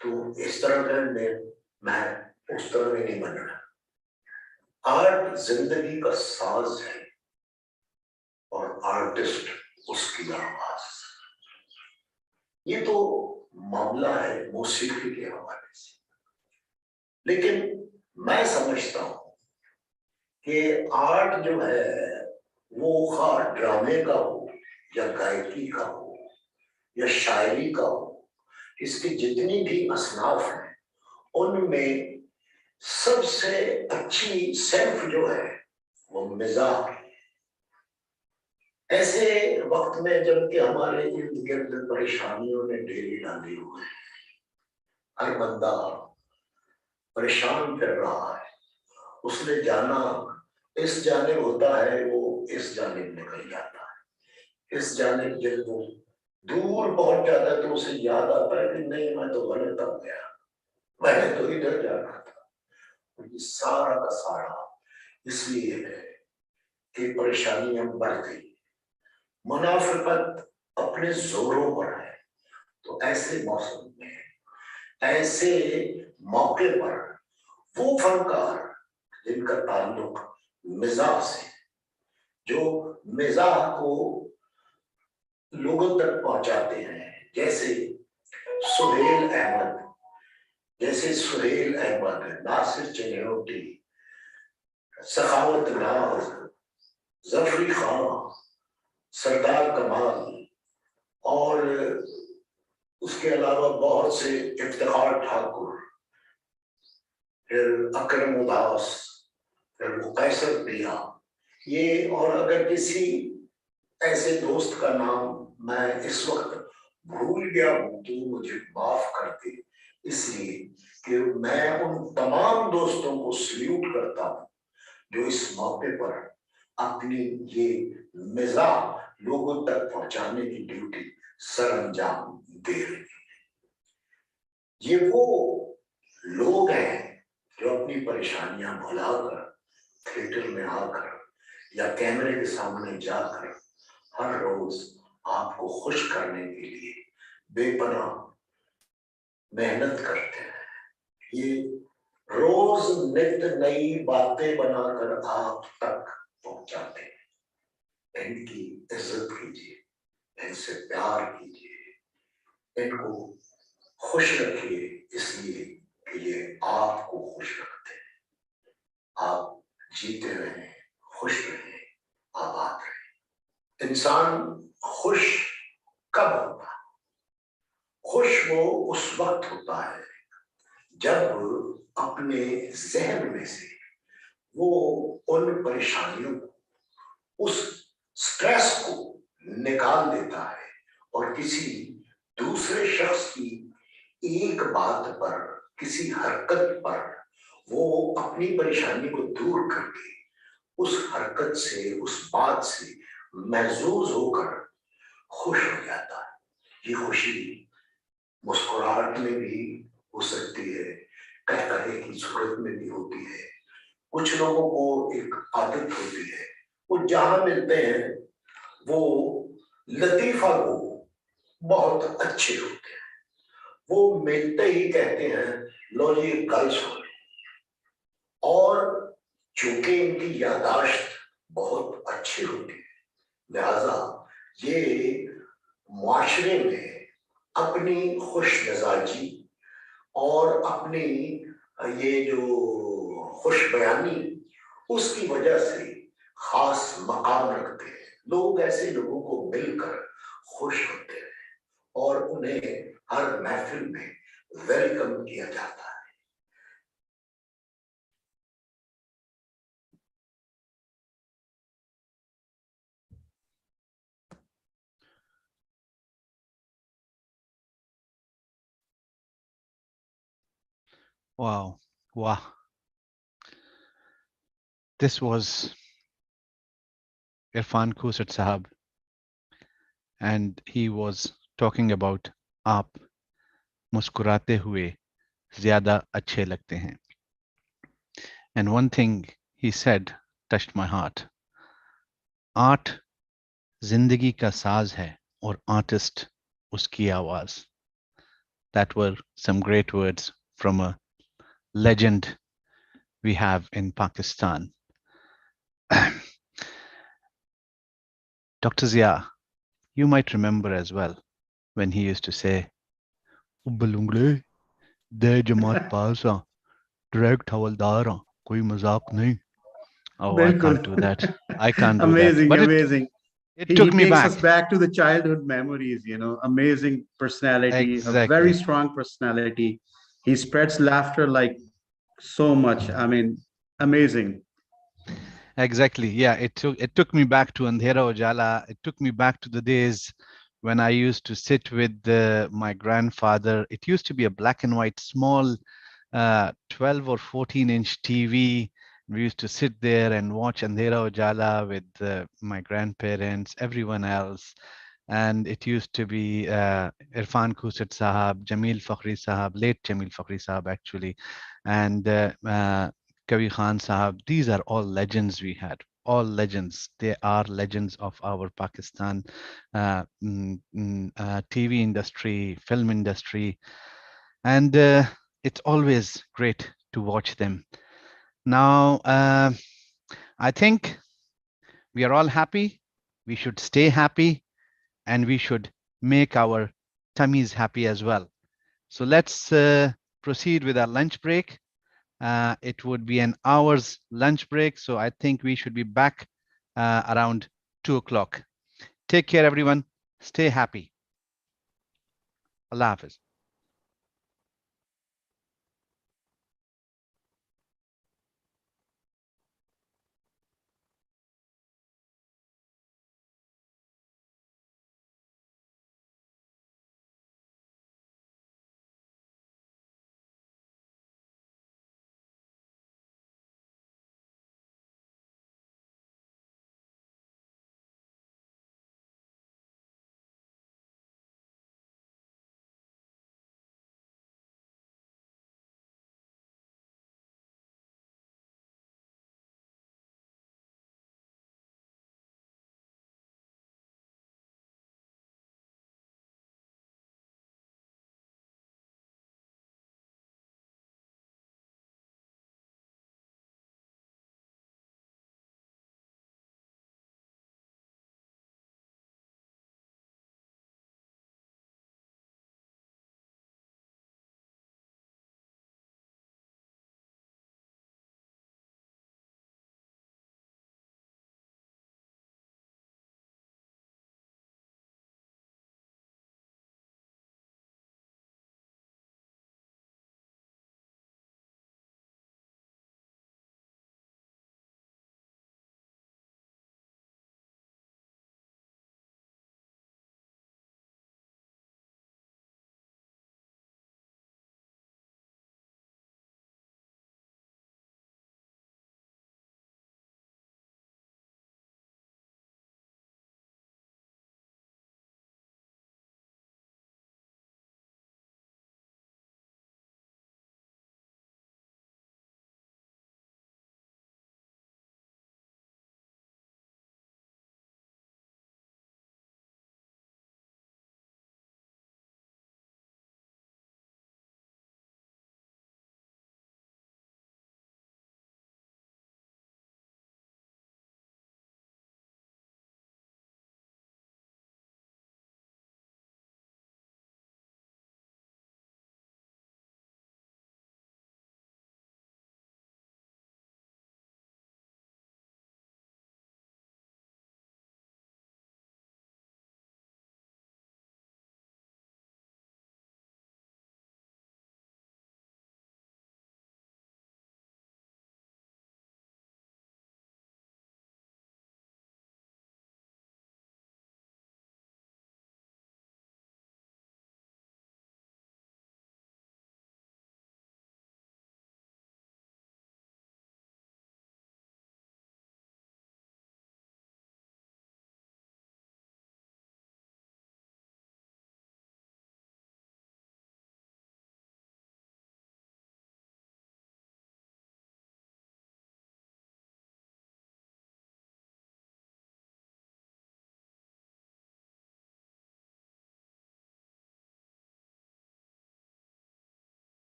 तो इस तरह करने, मैं उस तरह में नहीं बनना। आर्ट जिंदगी का साज है और आर्टिस्ट उसकी आवाज। ये तो मामला है मौसीकी के हवाले से, लेकिन मैं समझता हूं कि आर्ट जो है वो खा ड्रामे का हो या गायकी का हो या शायरी का हो, इसकी जितनी भी असनाफ हैं उनमें सबसे अच्छी सेल्फ जो है वो मिजाज है। ऐसे वक्त में जबकि हमारे इर्द गिर्द परेशानियों ने डेरे डाले हुए हैं, हर बंदा परेशान कर रहा है, उसने जाना इस जानिब होता है, वो इस जानिब निकल जाता है। इस जानिब जब वो दूर पहुंच जाता है तो उसे याद आता है कि नहीं, मैं तो गलत हो गया, मैंने तो इधर जाना था। ये सारा का सारा इसलिए है कि परेशानियां बढ़ गई, मुनाफिकत अपने जोरों पर है। तो ऐसे मौसम में, ऐसे मौके पर वो फनकार जिनका ताल्लुक मिजाह से, जो मिजाह को लोगों तक पहुंचाते हैं, जैसे सुहेल अहमद, नासिर चिन्होटी, सखावत नाज, जफरी खान, सरदार कमाल, और उसके अलावा बहुत से, इफ्तिखार ठाकुर, फिर अकरम उदास, फिर कैसर पिया, ये, और अगर किसी ऐसे दोस्त का नाम मैं इस वक्त भूल गया हूं तो मुझे माफ कर दे, इसलिए कि मैं उन तमाम दोस्तों को सल्यूट करता हूं जो इस मौके पर अपनी ये मिजाज लोगों तक पहुंचाने की ड्यूटी सर अंजाम दे रहे हैं। ये वो लोग हैं जो अपनी परेशानियां भुलाकर थिएटर में आकर या कैमरे के सामने जाकर हर रोज आपको खुश करने के लिए बेपनाह मेहनत करते हैं। ये रोज नित नई बातें बनाकर आप तक पहुंचाते हैं। इनकी इज्जत कीजिए, इनसे प्यार कीजिए, इनको खुश रखिए, इसलिए कि ये आपको खुश रखते हैं। आप जीते रहें, खुश रहें, आबाद रहें। इंसान खुश कब होता है? खुश वो उस वक्त होता है जब अपने जहन में से वो उन परेशानियों को, उस स्ट्रेस को निकाल देता है और किसी दूसरे शख्स की एक बात पर, किसी हरकत पर वो अपनी परेशानी को दूर करके उस हरकत से, उस बात से महजूज होकर खुश हो जाता है। ये खुशी मुस्कुराहट में भी हो सकती है, कहकहे की सूरत में भी होती है। कुछ लोगों को एक आदत होती है, वो जहां मिलते हैं वो लतीफा लोग बहुत अच्छे होते हैं, वो मिलते ही कहते हैं लो जी गल सुन। और चूंकि इनकी यादाश्त बहुत अच्छी होती है, लिहाजा ये मुआशरे में अपनी खुश मिजाजी और अपनी ये जो खुश बयानी, उसकी वजह से खास मकाम रखते हैं। लोग ऐसे लोगों को मिलकर खुश होते हैं और उन्हें हर महफिल में वेलकम किया जाता है। Wow. Wow. This was Irfan Khosat Sahab, and he was talking about aap muskurate hue zyada अच्छे लगते हैं. And one thing he said touched my heart. Art जिंदगी का साज है और artist उसकी आवाज. That were some great words from a legend we have in Pakistan. Dr. Zia, you might remember as well when he used to say, "Balungle, de jamaat paasa, direct hawaldara, koi mazak nahi." Oh, I Bilkul. can't do that. I can't do that. Amazing, But amazing. it He took me takes back. us back to the childhood memories, you know, amazing personality, a very Exactly. strong personality. He spreads laughter like so much. I mean, amazing. Exactly. Yeah, it took me back to Andhera Ujala. It took me back to the days when I used to sit with my grandfather. It used to be a black and white small 12 or 14-inch TV. We used to sit there and watch Andhera Ujala with my grandparents, everyone else. And it used to be Irfan Khusat Sahab, Jamil Fakhri Sahab, late Jamil Fakhri Sahab actually, and Kavi Khan Sahab. These are all legends we had, all legends. They are legends of our Pakistan TV industry, film industry, and it's always great to watch them. Now, I think we are all happy. We should stay happy, and we should make our tummies happy as well. So let's proceed with our lunch break. It would be an hour's lunch break, so I think we should be back around 2 o'clock. Take care, everyone. Stay happy. Allah Hafiz.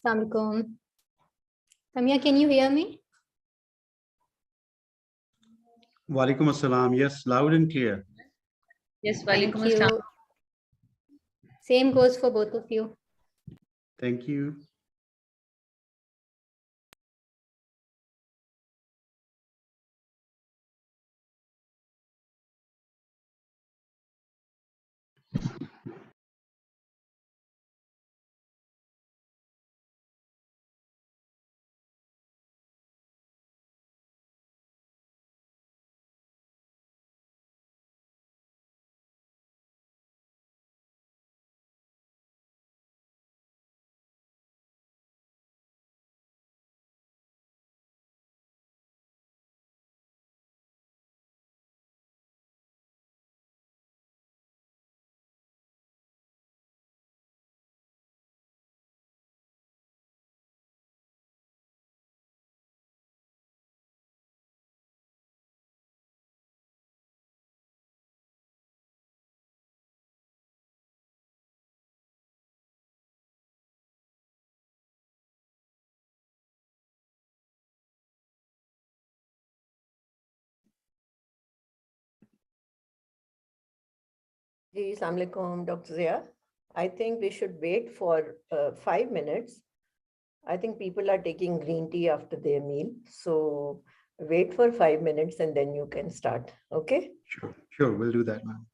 Assalamualaikum. Samia, can you hear me? Walaikum assalam. Yes, loud and clear. Yes, Thank walaikum you. assalam. Same goes for both of you. Thank you. Ji, Assalamu alaikum, Dr. Zia. I think we should wait for 5 minutes. I think people are taking green tea after their meal. So wait for 5 minutes and then you can start. Okay? Sure, we'll do that, ma'am.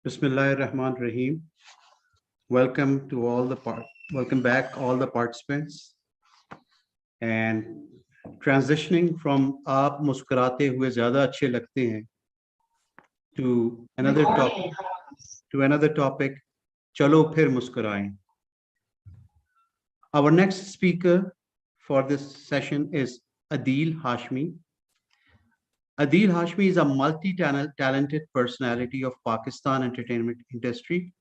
Bismillahirrahmanirrahim. Welcome back all the participants. And transitioning from aap muskurate hue zyada achhe lagte hain to another topic, chalo phir muskuraएं. Our next speaker for this session is Adil Hashmi. Adil Hashmi is a multi-talented personality of Pakistan entertainment industry.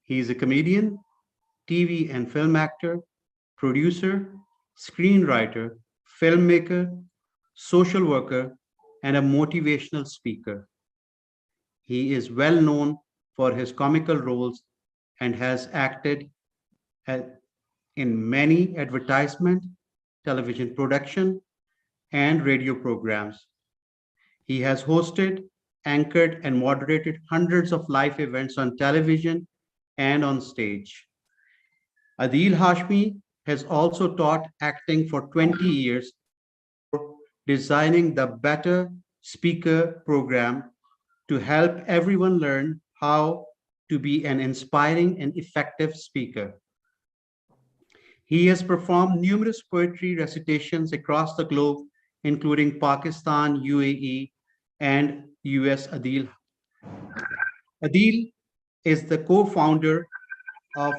He is a comedian, TV and film actor, producer, screenwriter, filmmaker, social worker, and a motivational speaker. He is well known for his comical roles and has acted in many advertisement, television production, and radio programs. He has hosted, anchored, and moderated hundreds of live events on television and on stage. Adil Hashmi has also taught acting for 20 years, designing the Better Speaker program to help everyone learn how to be an inspiring and effective speaker. He has performed numerous poetry recitations across the globe, including Pakistan, UAE, and US. Adil is the co-founder of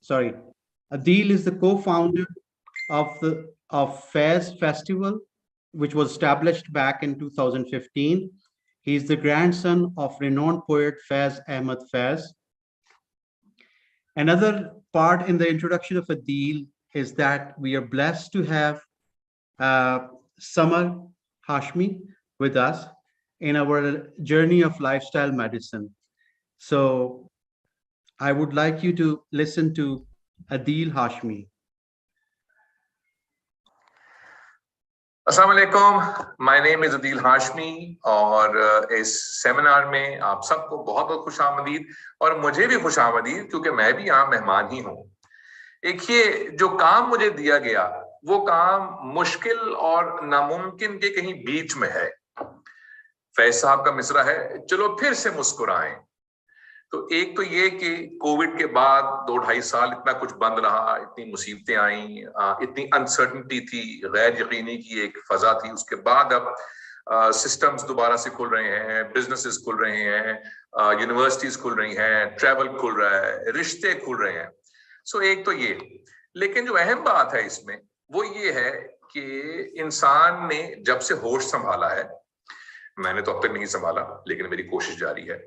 Adil is the co-founder of Fez Festival, which was established back in 2015. He is the grandson of renowned poet Faiz Ahmed Faiz. Another part in the introduction of Adil is that we are blessed to have Samar Hashmi with us in our journey of lifestyle medicine. So I would like you to listen to Adil Hashmi. Assalamu alaikum, my name is Adil Hashmi और इस seminar में आप सबको बहुत बहुत खुश आमदीद और मुझे भी खुश आमदीद क्योंकि मैं भी यहाँ मेहमान ही हूँ। एक ये जो काम मुझे दिया गया वो काम मुश्किल और नामुमकिन के कहीं बीच में है। फैज साहब का मिसरा है, चलो फिर से मुस्कुराएं। तो एक तो ये कि कोविड के बाद 2-2.5 साल इतना कुछ बंद रहा, इतनी मुसीबतें आई, इतनी अनसर्टनिटी थी, गैर यकीनी की एक फजा थी। उसके बाद अब सिस्टम्स दोबारा से खुल रहे हैं, बिजनेसेस खुल रहे हैं, यूनिवर्सिटीज खुल रही हैं, ट्रैवल खुल रहा है, रिश्ते खुल रहे हैं। सो एक तो ये, लेकिन जो अहम बात है इसमें वो ये है कि इंसान ने जब से होश संभाला है, मैंने तो अब तक नहीं संभाला लेकिन मेरी कोशिश जारी है,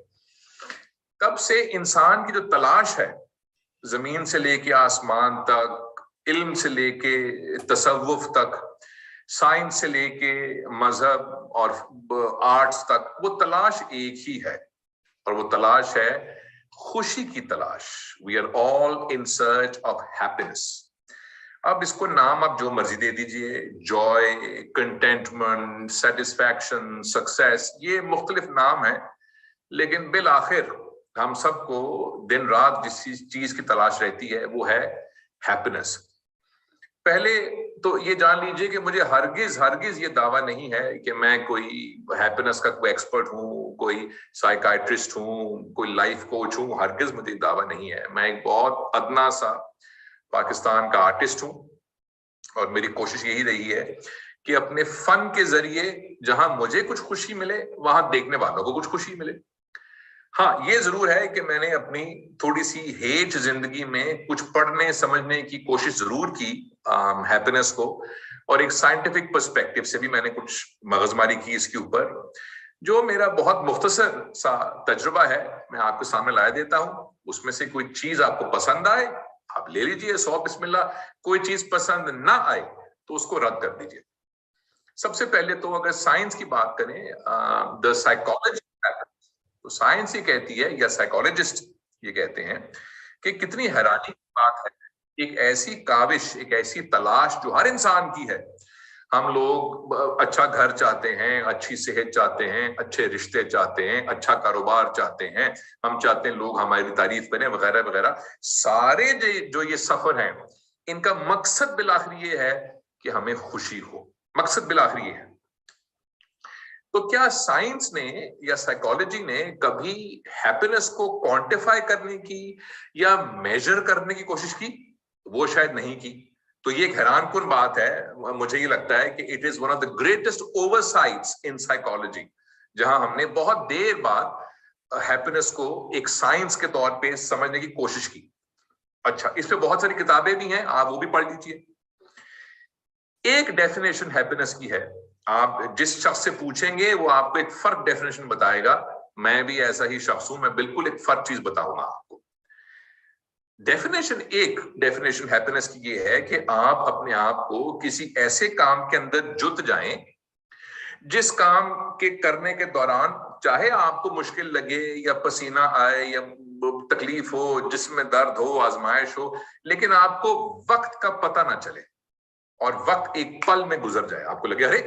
तब से इंसान की जो तलाश है जमीन से लेके आसमान तक, इल्म से लेके तसव्वुफ तक, साइंस से लेके मजहब और आर्ट्स तक, वो तलाश एक ही है और वो तलाश है खुशी की तलाश। We are all in search of happiness. अब इसको नाम आप जो मर्जी दे दीजिए, जॉय, कंटेंटमेंट, सेटिस्फैक्शन, सक्सेस, ये मुख्तलिफ नाम है, लेकिन बिल आखिर हम सबको दिन रात जिस चीज की तलाश रहती है वो है हैप्पीनेस। पहले तो ये जान लीजिए कि मुझे हरगिज ये दावा नहीं है कि मैं कोई हैप्पीनेस का कोई एक्सपर्ट हूँ, कोई साइकाइट्रिस्ट हूँ, कोई लाइफ कोच हूँ, हरगिज मुझे दावा नहीं है। मैं एक बहुत अदना सा पाकिस्तान का आर्टिस्ट हूँ और मेरी कोशिश यही रही है कि अपने फन के जरिए जहां मुझे कुछ खुशी मिले वहां देखने वालों को कुछ खुशी मिले। हाँ, ये जरूर है कि मैंने अपनी थोड़ी सी हेज जिंदगी में कुछ पढ़ने समझने की कोशिश जरूर की हैप्पीनेस को, और एक साइंटिफिक पर्सपेक्टिव से भी मैंने कुछ मगजमारी की इसके ऊपर। जो मेरा बहुत मुख्तसर सा तजुर्बा है मैं आपके सामने ला देता हूँ। उसमें से कोई चीज आपको पसंद आए आप ले लीजिए, 100 बिस्मिल्लाह। कोई चीज पसंद ना आए तो उसको रद्द कर दीजिए। सबसे पहले तो अगर साइंस की बात करें, द साइकोलॉजी, तो साइंस ये कहती है या साइकोलॉजिस्ट ये कहते हैं कि कितनी हैरानी की बात है, एक ऐसी काविश, एक ऐसी तलाश जो हर इंसान की है। हम लोग अच्छा घर चाहते हैं, अच्छी सेहत चाहते हैं, अच्छे रिश्ते चाहते हैं, अच्छा कारोबार चाहते हैं, हम चाहते हैं लोग हमारी तारीफ करें वगैरह वगैरह। सारे जो ये सफर हैं इनका मकसद बिलाखिर ये है कि हमें खुशी हो। मकसद बिलाखिर ये है। तो क्या साइंस ने या साइकोलॉजी ने कभी हैप्पीनेस को क्वांटिफाई करने की या मेजर करने की कोशिश की? वो शायद नहीं की। तो ये एक हैरानकुन बात है। मुझे ये लगता है कि it is one of the greatest oversights in psychology, जहां हमने बहुत देर बाद हैप्पीनेस को एक साइंस के तौर पे समझने की कोशिश की। अच्छा, इस पे बहुत सारी किताबें भी हैं, आप वो भी पढ़ लीजिए। एक डेफिनेशन हैप्पीनेस की है, आप जिस शख्स से पूछेंगे वो आपको एक फर्क डेफिनेशन बताएगा। मैं भी ऐसा ही शख्स हूं, मैं बिल्कुल एक फर्क चीज बताऊंगा आपको। डेफिनेशन हैप्पीनेस की ये है कि आप अपने आप को किसी ऐसे काम के अंदर जुट जाएं जिस काम के करने के दौरान चाहे आपको मुश्किल लगे या पसीना आए या तकलीफ हो, जिसमें दर्द हो, आजमाइश हो, लेकिन आपको वक्त का पता ना चले और वक्त एक पल में गुजर जाए। आपको लगे अरे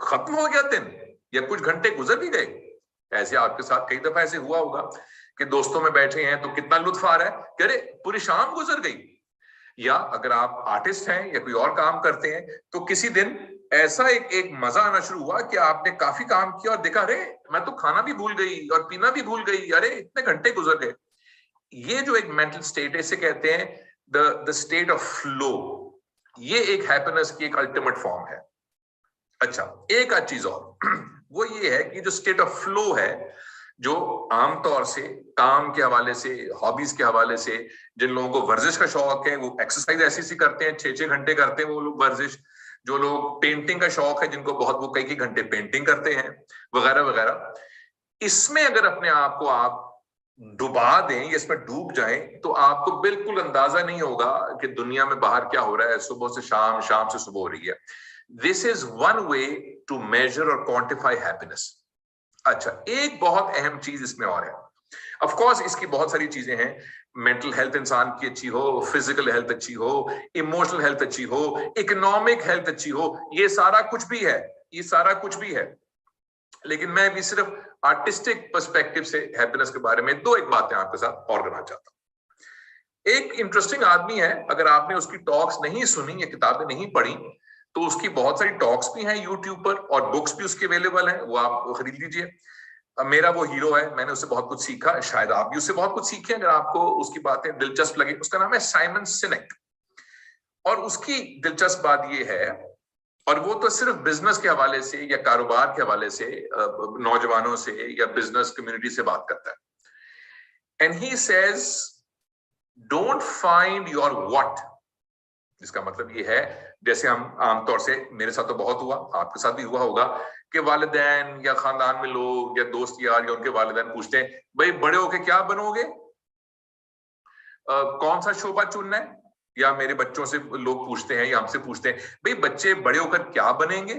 खत्म हो गया दिन या कुछ घंटे गुजर भी गए। ऐसे आपके साथ कई दफा ऐसे हुआ होगा कि दोस्तों में बैठे हैं तो कितना लुत्फ आ रहा है कि अरे पूरी शाम गुजर गई। या अगर आप आर्टिस्ट हैं या कोई और काम करते हैं तो किसी दिन ऐसा एक मजा आना शुरू हुआ कि आपने काफी काम किया और देखा अरे मैं तो खाना भी भूल गई और पीना भी भूल गई, अरे इतने घंटे गुजर गए। ये जो एक मेंटल स्टेट है, इसे कहते हैं द स्टेट ऑफ फ्लो। ये एक हैप्पीनेस की एक अल्टीमेट फॉर्म है। अच्छा, एक आध चीज और वो ये है कि जो स्टेट ऑफ फ्लो है, जो आमतौर से काम के हवाले से, हॉबीज के हवाले से, जिन लोगों को वर्जिश का शौक है वो एक्सरसाइज ऐसी करते हैं, 6-6 घंटे करते हैं वो लोग वर्जिश। जो लोग पेंटिंग का शौक है, जिनको बहुत, वो कई घंटे पेंटिंग करते हैं, वगैरह वगैरह। इसमें अगर अपने आप को आप डुबा दें या इसमें डूब जाएं तो आपको बिल्कुल अंदाजा नहीं होगा कि दुनिया में बाहर क्या हो रहा है। सुबह से शाम, शाम से सुबह हो रही है। This is one way to measure और क्वांटिफाई हैप्पीनेस। अच्छा, एक बहुत अहम चीज इसमें और है। ऑफ कोर्स इसकी बहुत सारी चीजें हैं। मेंटल हेल्थ इंसान की अच्छी हो, फिजिकल हेल्थ अच्छी हो, इमोशनल हेल्थ अच्छी हो, इकोनॉमिक हेल्थ अच्छी हो, ये सारा कुछ भी है, ये सारा कुछ भी है। लेकिन मैं भी सिर्फ आर्टिस्टिक पर्सपेक्टिव से हैप्पीनेस के बारे में एक बातें आपके साथ और करना चाहता हूं। एक इंटरेस्टिंग आदमी है, अगर आपने उसकी टॉक्स नहीं सुनी या किताबें नहीं पढ़ी तो उसकी बहुत सारी टॉक्स भी हैं यूट्यूब पर और बुक्स भी उसके अवेलेबल हैं, वो आप खरीद लीजिए। मेरा वो हीरो है, मैंने उससे बहुत कुछ सीखा, शायद आप भी उससे बहुत कुछ सीखें अगर आपको उसकी बातें दिलचस्प लगे। उसका नाम है साइमन सिनेक और उसकी दिलचस्प बात ये है, और वो तो सिर्फ बिजनेस के हवाले से या कारोबार के हवाले से नौजवानों से या बिजनेस कम्युनिटी से बात करता है। And he says don't find your what. जिसका मतलब ये है, जैसे हम आमतौर से, मेरे साथ तो बहुत हुआ, आपके साथ भी हुआ होगा कि वालिदैन या खानदान में लोग या दोस्त यार या उनके वालिदैन पूछते हैं भाई बड़े होके क्या बनोगे, कौन सा शोबा चुनना है। या मेरे बच्चों से लोग पूछते हैं या हमसे पूछते हैं भाई बच्चे बड़े होकर क्या बनेंगे।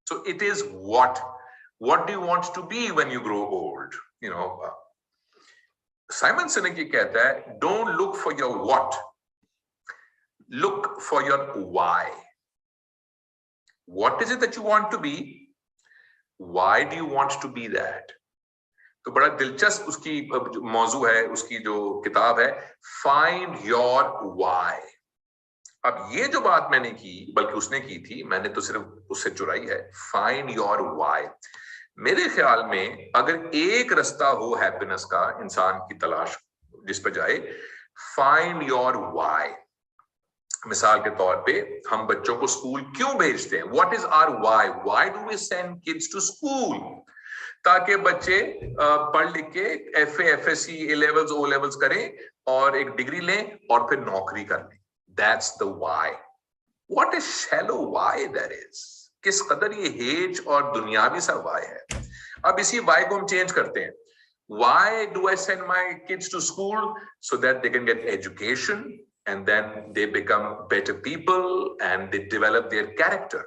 So it is what do you want to be when you grow old, you know. Simon Sinek ये कहता है don't look for your what, look for your why. What is it that you want to be? Why do you want to be that? तो बड़ा दिलचस्प उसकी मौजू है, उसकी जो किताब है Find Your Why। अब ये जो बात मैंने की, बल्कि उसने की थी, मैंने तो सिर्फ उससे चुराई है, Find Your Why। मेरे ख्याल में अगर एक रास्ता हो हैप्पीनेस का इंसान की तलाश जिस पर जाए, Find Your Why। मिसाल के तौर पे हम बच्चों को स्कूल क्यों भेजते हैं? What is our why? Why do we send kids to school? ताकि बच्चे पढ़ लिख के FA, FSC, A levels, O levels करें और एक डिग्री लें और फिर नौकरी कर लें। That's the why. What is shallow why that is? किस कदर ये हेज और दुनियावी सा व्हाई है। अब इसी व्हाई को हम चेंज करते हैं। Why do I send my kids to school? So that they can get education and then they become better people and they develop their character.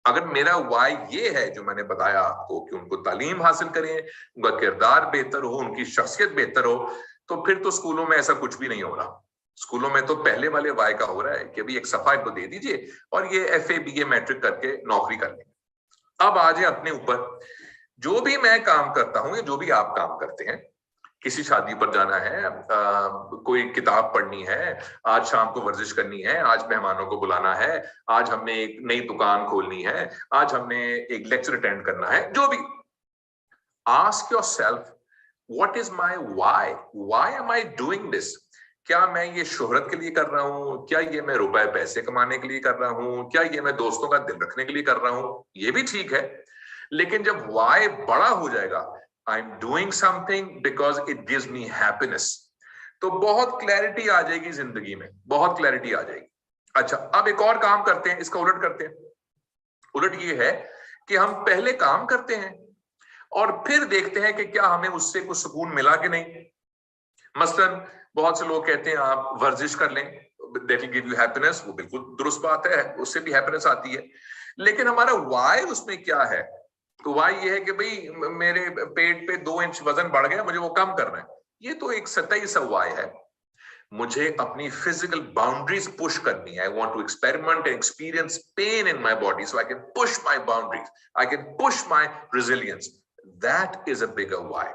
अगर मेरा why ये है जो मैंने बताया आपको कि उनको तालीम हासिल करें, उनका किरदार बेहतर हो, उनकी शख्सियत बेहतर हो, तो फिर तो स्कूलों में ऐसा कुछ भी नहीं हो रहा। स्कूलों में तो पहले वाले वाई का हो रहा है कि अभी एक सफा इनको दे दीजिए और ये FA BA मैट्रिक करके नौकरी कर लेंगे। अब आ जाए अपने ऊपर। जो भी मैं काम करता हूं या जो भी आप काम करते हैं, किसी शादी पर जाना है, कोई किताब पढ़नी है, आज शाम को वर्जिश करनी है, आज मेहमानों को बुलाना है, आज हमने एक नई दुकान खोलनी है, आज हमने एक लेक्चर अटेंड करना है, जो भी। Ask yourself, what is my why am I doing this? क्या मैं ये शोहरत के लिए कर रहा हूं? क्या ये मैं रुपए पैसे कमाने के लिए कर रहा हूं? क्या ये मैं दोस्तों का दिल रखने के लिए कर रहा हूं? ये भी ठीक है, लेकिन जब वाई बड़ा हो जाएगा, आई am doing something because it gives me happiness, तो बहुत क्लैरिटी आ जाएगी जिंदगी में, बहुत क्लैरिटी आ जाएगी। अच्छा, अब एक और काम करते हैं, इसका उलट करते हैं। उलट ये है कि हम पहले काम करते हैं और फिर देखते हैं कि क्या हमें उससे कुछ सुकून मिला कि नहीं। मसलन बहुत से लोग कहते हैं आप वर्जिश कर लें, that will give you happiness, वो बिल्कुल दुरुस्त बात है, उससे भी हैप्पीनेस आती है, लेकिन हमारा वाई उसमें क्या है? तो वाई ये है कि भाई मेरे पेट पे 2 इंच वजन बढ़ गया, मुझे वो कम करना है। ये तो एक सतही सा वाई है। मुझे अपनी फिजिकल बाउंड्रीज पुश करनी है। I want to experiment and experience pain in my body so I can push my boundaries, I can push my resilience. That is a bigger why.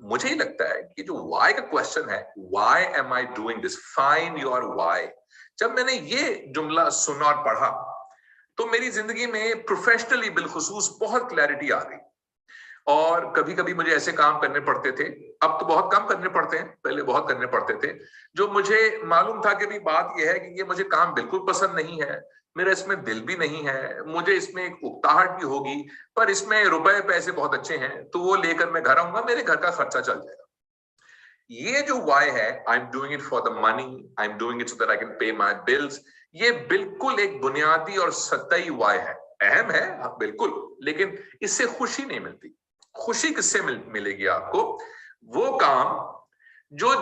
मुझे ही लगता है कि जो वाई का क्वेश्चन है, why am I doing this, find your why, जब मैंने ये जुमला सुना और पढ़ा तो मेरी जिंदगी में प्रोफेशनली बिलखुसूस बहुत क्लैरिटी आ गई। और कभी कभी मुझे ऐसे काम करने पड़ते थे, अब तो बहुत कम करने पड़ते हैं, पहले बहुत करने पड़ते थे, जो मुझे मालूम था कि भी बात यह है कि ये मुझे काम बिल्कुल पसंद नहीं है, मेरा इसमें दिल भी नहीं है, मुझे इसमें एक उकताहट भी होगी, पर इसमें रुपए पैसे बहुत अच्छे हैं, तो वो लेकर मैं घर आऊंगा, मेरे घर का खर्चा चल जाएगा। ये जो वाई है, I am doing it for the money, I am doing it so that I can pay my bills, ये बिल्कुल एक बुनियादी और सतही वाई है। अहम है बिल्कुल, लेकिन इससे खुशी नहीं मिलती। खुशी किससे मिलेगी आपको? वो काम जो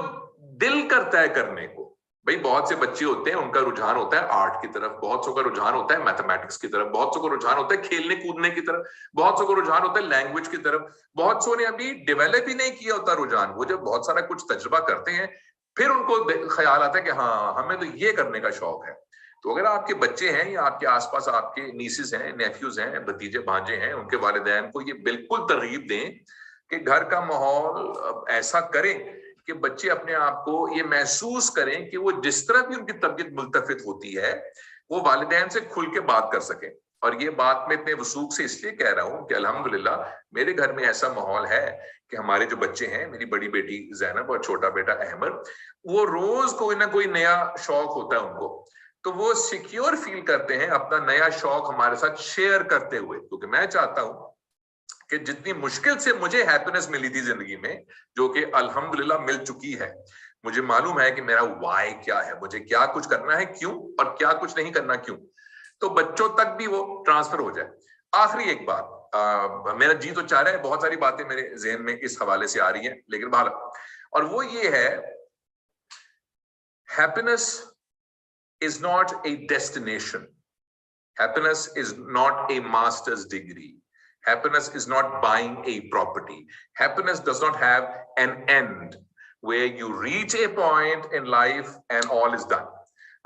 दिल करता है करने को। भाई बहुत से बच्चे होते हैं, उनका रुझान होता है आर्ट की तरफ, बहुत सौ का रुझान होता है मैथमेटिक्स की तरफ, बहुत सौ का रुझान होता है खेलने कूदने की तरफ, बहुत सौ का रुझान होता है लैंग्वेज की तरफ, बहुत सौ ने अभी डेवलप ही नहीं किया होता रुझान। वो जब बहुत सारा कुछ तजुर्बा करते हैं फिर उनको ख्याल आता है कि हाँ हमें तो ये करने का शौक है। तो अगर आपके बच्चे हैं या आपके आसपास आपके नीसेस हैं, नेफ्यूज हैं, भतीजे भांजे हैं, उनके वालिदैन को ये बिल्कुल तरगीब दें कि घर का माहौल ऐसा करें कि बच्चे अपने आप को ये महसूस करें कि वो जिस तरह भी उनकी तबीयत मुल्तफित होती है वो वालिदैन से खुल के बात कर सकें। और ये बात मैं इतने वसूख से इसलिए कह रहा हूँ कि अल्हम्दुलिल्लाह मेरे घर में ऐसा माहौल है कि हमारे जो बच्चे हैं, मेरी बड़ी बेटी जैनब और छोटा बेटा अहमद, वो रोज कोई ना कोई नया शौक होता है उनको, तो वो सिक्योर फील करते हैं अपना नया शौक हमारे साथ शेयर करते हुए। क्योंकि मैं चाहता हूं कि जितनी मुश्किल से मुझे हैप्पीनेस मिली थी जिंदगी में, जो कि अल्हम्दुलिल्लाह मिल चुकी है, मुझे मालूम है कि मेरा वाई क्या है, मुझे क्या कुछ करना है क्यों और क्या कुछ नहीं करना क्यों, तो बच्चों तक भी वो ट्रांसफर हो जाए। आखिरी एक बात, मेरा जी तो चाह रहा है, बहुत सारी बातें मेरे जहन में इस हवाले से आ रही हैं, लेकिन बहरहाल, और वो ये है, happiness is not a destination. Happiness is not a master's degree. Happiness is not buying a property. Happiness does not have an end where you reach a point in life and all is done.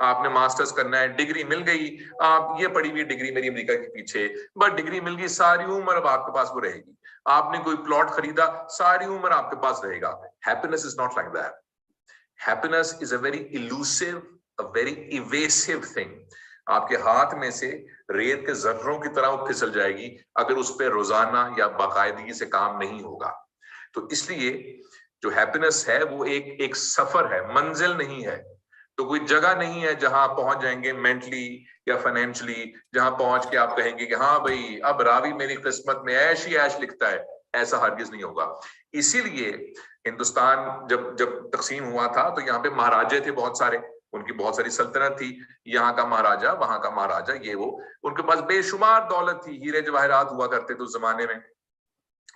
आपने masters करना है, degree मिल गई, आप ये पढ़ी हुई degree मेरी America के पीछे, बट डिग्री मिल गई, सारी उम्र अब आपके पास वो रहेगी। आपने कोई प्लॉट खरीदा, सारी उम्र आपके पास रहेगा। Happiness is not like that. Happiness is a very elusive, a very evasive thing. आपके हाथ में से रेत के जर्रों की तरह वो फिसल जाएगी अगर उस पर रोजाना या बाकायदगी से काम नहीं होगा। तो इसलिए जो हैप्पीनेस है वो एक सफर है, मंजिल नहीं है। तो कोई जगह नहीं है जहां आप पहुंच जाएंगे मेंटली या फाइनेंशियली, जहां पहुंच के आप कहेंगे कि हाँ भाई अब रावी मेरी किस्मत में ऐश ही ऐश लिखता है। ऐसा हरगिज नहीं होगा। इसीलिए हिंदुस्तान जब तकसीम हुआ था तो यहाँ पे महाराजे थे बहुत सारे, उनकी बहुत सारी सल्तनत थी, यहाँ का महाराजा, वहां का महाराजा, ये वो, उनके पास बेशुमार दौलत थी, हीरे जवाहरात हुआ करते थे उस जमाने में,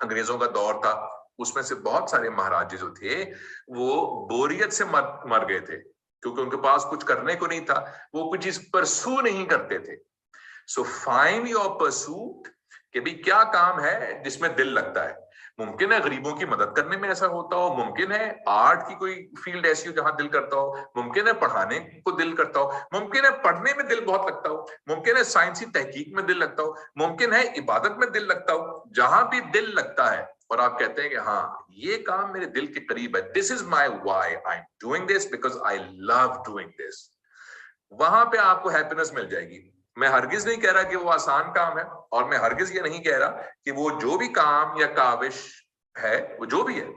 अंग्रेजों का दौर था। उसमें से बहुत सारे महाराजे जो थे वो बोरियत से मर गए थे, क्योंकि उनके पास कुछ करने को नहीं था, वो कुछ चीज परसू नहीं करते थे। सो फाइंड योर परसूट, कि भी क्या काम है जिसमें दिल लगता है। मुमकिन है गरीबों की मदद करने में ऐसा होता हो, मुमकिन है आर्ट की कोई फील्ड ऐसी हो जहां दिल करता हो, मुमकिन है पढ़ाने को दिल करता हो, मुमकिन है पढ़ने में दिल बहुत लगता हो, मुमकिन है साइंसी तहकीक में दिल लगता हो, मुमकिन है इबादत में दिल लगता हो। जहां भी दिल लगता है और आप कहते हैं कि हाँ ये काम मेरे दिल के करीब है, this is my why, I am doing this because I love doing this, वहां पे आपको हैप्पीनेस मिल जाएगी। मैं हरगिज नहीं कह रहा कि वो आसान काम है, और मैं हरगिज ये नहीं कह रहा कि वो जो भी काम या काविश है, वो जो भी है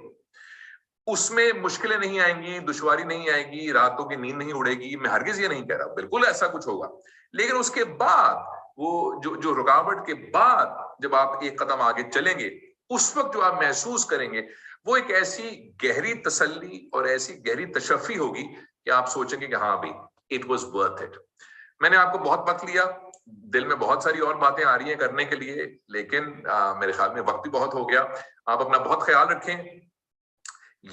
उसमें मुश्किलें नहीं आएंगी, दुश्वारी नहीं आएगी, रातों की नींद नहीं उड़ेगी, मैं हरगिज ये नहीं कह रहा, बिल्कुल ऐसा कुछ होगा। लेकिन उसके बाद वो जो रुकावट के बाद जब आप एक कदम आगे चलेंगे, उस वक्त जो आप महसूस करेंगे वो एक ऐसी गहरी तसल्ली और ऐसी गहरी तशफ़ी होगी कि आप सोचेंगे कि हाँ भाई, इट वॉज वर्थ इट। मैंने आपको बहुत वक्त लिया, दिल में बहुत सारी और बातें आ रही हैं करने के लिए, लेकिन मेरे ख्याल में वक्त भी बहुत हो गया। आप अपना बहुत ख्याल रखें।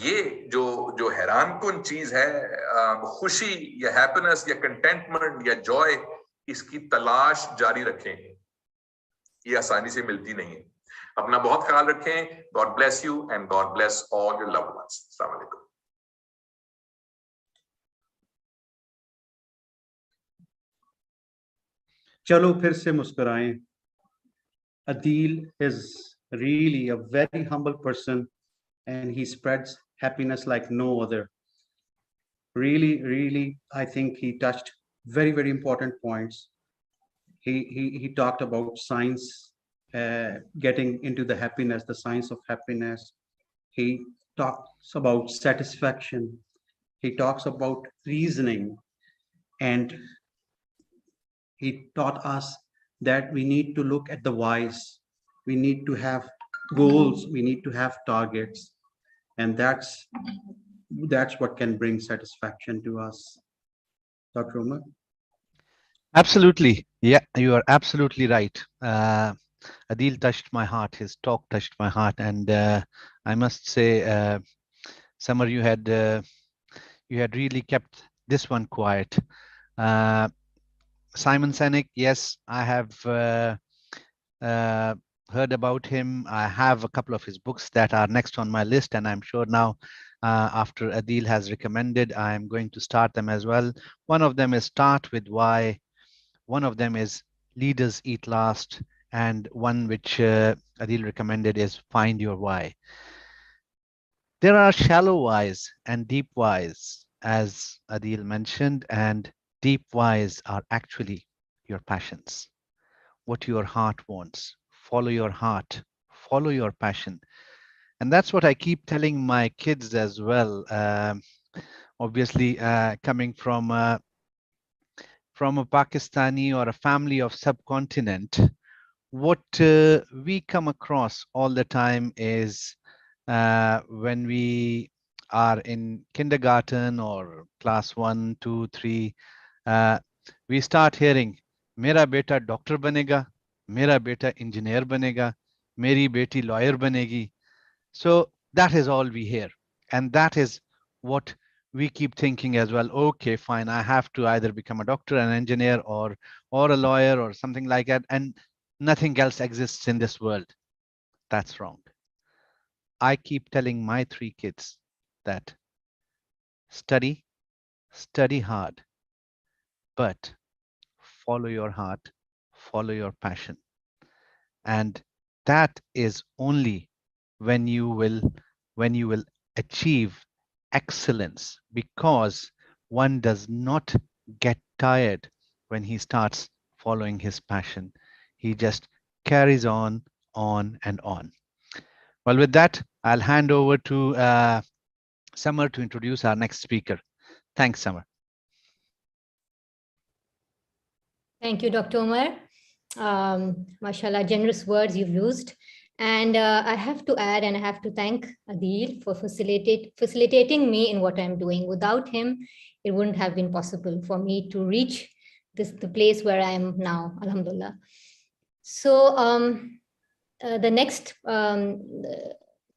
ये जो हैरानकुन चीज है, खुशी या हैप्पीनेस या कंटेंटमेंट या जॉय, इसकी तलाश जारी रखें, ये आसानी से मिलती नहीं है। अपना बहुत ख्याल रखें। God bless you and God bless all your loved ones. अस्सलाम वालेकुम। चलो फिर से मुस्कुराएं। Adil is really a very humble person, and he spreads happiness like no other. Really, I think he touched very, very important points. He talked about science, getting into the happiness, the science of happiness. He talks about satisfaction. He talks about reasoning, and he taught us that we need to look at the whys. We need to have goals. We need to have targets, and that's what can bring satisfaction to us. Dr. Umar? Absolutely. Yeah, you are absolutely right. Adil touched my heart. His talk touched my heart. And I must say, Samar, you had really kept this one quiet. Simon Sinek, yes, I have heard about him. I have a couple of his books that are next on my list, and I'm sure now after Adil has recommended, I'm going to start them as well. One of them is Start With Why. One of them is Leaders Eat Last, and one which Adil recommended is Find Your Why. There are shallow whys and deep whys, as Adil mentioned, and deep whys are actually your passions, what your heart wants. Follow your heart, follow your passion. And that's what I keep telling my kids as well. Obviously, coming from a Pakistani or a family of subcontinent, what we come across all the time is when we are in kindergarten or class 1, 2, 3, we start hearing, "Mera beta doctor banega, mera beta engineer banega, meri beti lawyer banegi." So that is all we hear, and that is what we keep thinking as well. Okay, fine, I have to either become a doctor, an engineer, or a lawyer, or something like that, and nothing else exists in this world. That's wrong. I keep telling my 3 kids that study hard, but follow your heart, follow your passion. And that is only when you will achieve excellence, because one does not get tired when he starts following his passion. He just carries on and on. Well, with that, I'll hand over to Samar to introduce our next speaker. Thanks, Samar. Thank you, Dr. Umar. Mashallah, generous words you've used. And I have to add, and I have to thank Adil for facilitating me in what I'm doing. Without him, it wouldn't have been possible for me to reach the place where I am now, alhamdulillah. So the next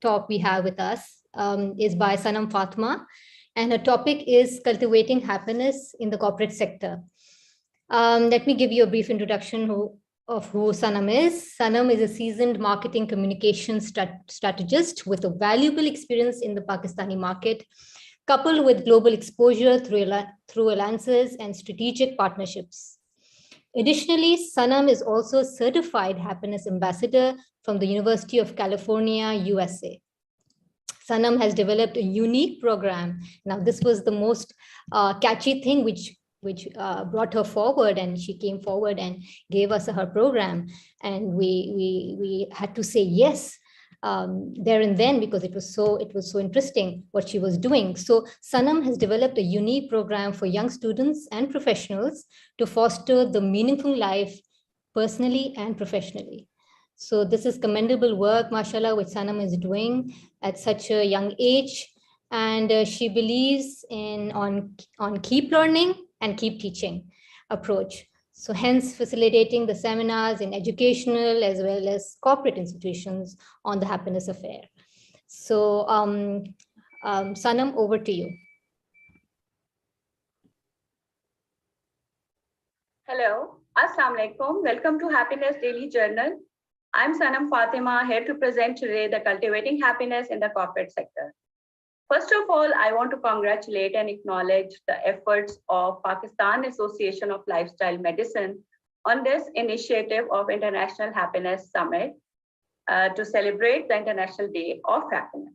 talk we have with us is by Sanam Fatma, and her topic is cultivating happiness in the corporate sector. Let me give you a brief introduction of who Sanam is. Sanam is a seasoned marketing communications strategist with a valuable experience in the Pakistani market, coupled with global exposure through alliances and strategic partnerships. Additionally, Sanam is also a certified happiness ambassador from the University of California, USA. Sanam has developed a unique program. Now, this was the most catchy thing which brought her forward, and she came forward and gave us her program, and we had to say yes there and then, because it was so interesting what she was doing. So Sanam has developed a unique program for young students and professionals to foster the meaningful life personally and professionally. So this is commendable work, mashallah, which Sanam is doing at such a young age. And she believes on keep learning and keep teaching approach. So hence facilitating the seminars in educational as well as corporate institutions on the happiness affair. So Sanam, over to you. Hello, Assalamu alaikum. Welcome to Happiness Daily Journal. I'm Sanam Fatima, here to present today the cultivating happiness in the corporate sector. First of all, I want to congratulate and acknowledge the efforts of Pakistan Association of Lifestyle Medicine on this initiative of International Happiness Summit to celebrate the International Day of Happiness.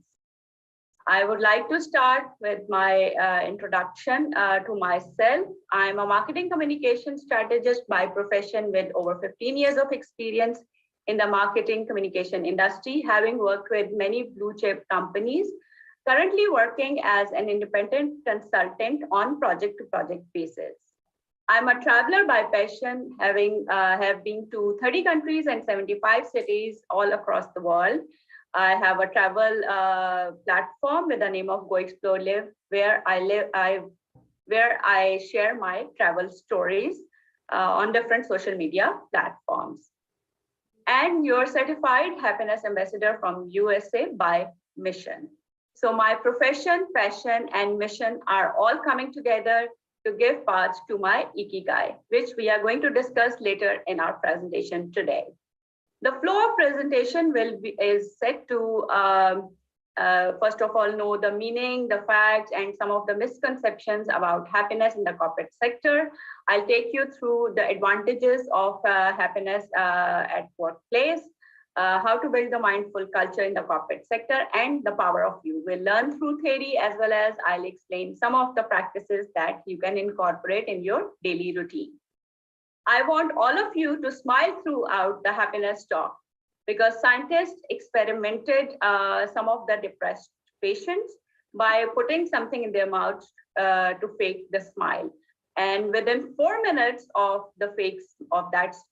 I would like to start with my introduction to myself. I'm a marketing communication strategist by profession with over 15 years of experience in the marketing communication industry, having worked with many blue chip companies, currently working as an independent consultant on project to project basis. I'm a traveler by passion, having have been to 30 countries and 75 cities all across the world. I have a travel platform with the name of Go Explore Live, where I share my travel stories on different social media platforms. And you're certified happiness ambassador from USA by Mission. So my profession, passion, and mission are all coming together to give path to my Ikigai, which we are going to discuss later in our presentation today. The flow of presentation is set to, first of all, know the meaning, the facts, and some of the misconceptions about happiness in the corporate sector. I'll take you through the advantages of happiness at workplace, how to build the mindful culture in the corporate sector, and the power of you. We'll learn through theory, as well as I'll explain some of the practices that you can incorporate in your daily routine. I want all of you to smile throughout the happiness talk, because scientists experimented some of the depressed patients by putting something in their mouth to fake the smile. And within 4 minutes of that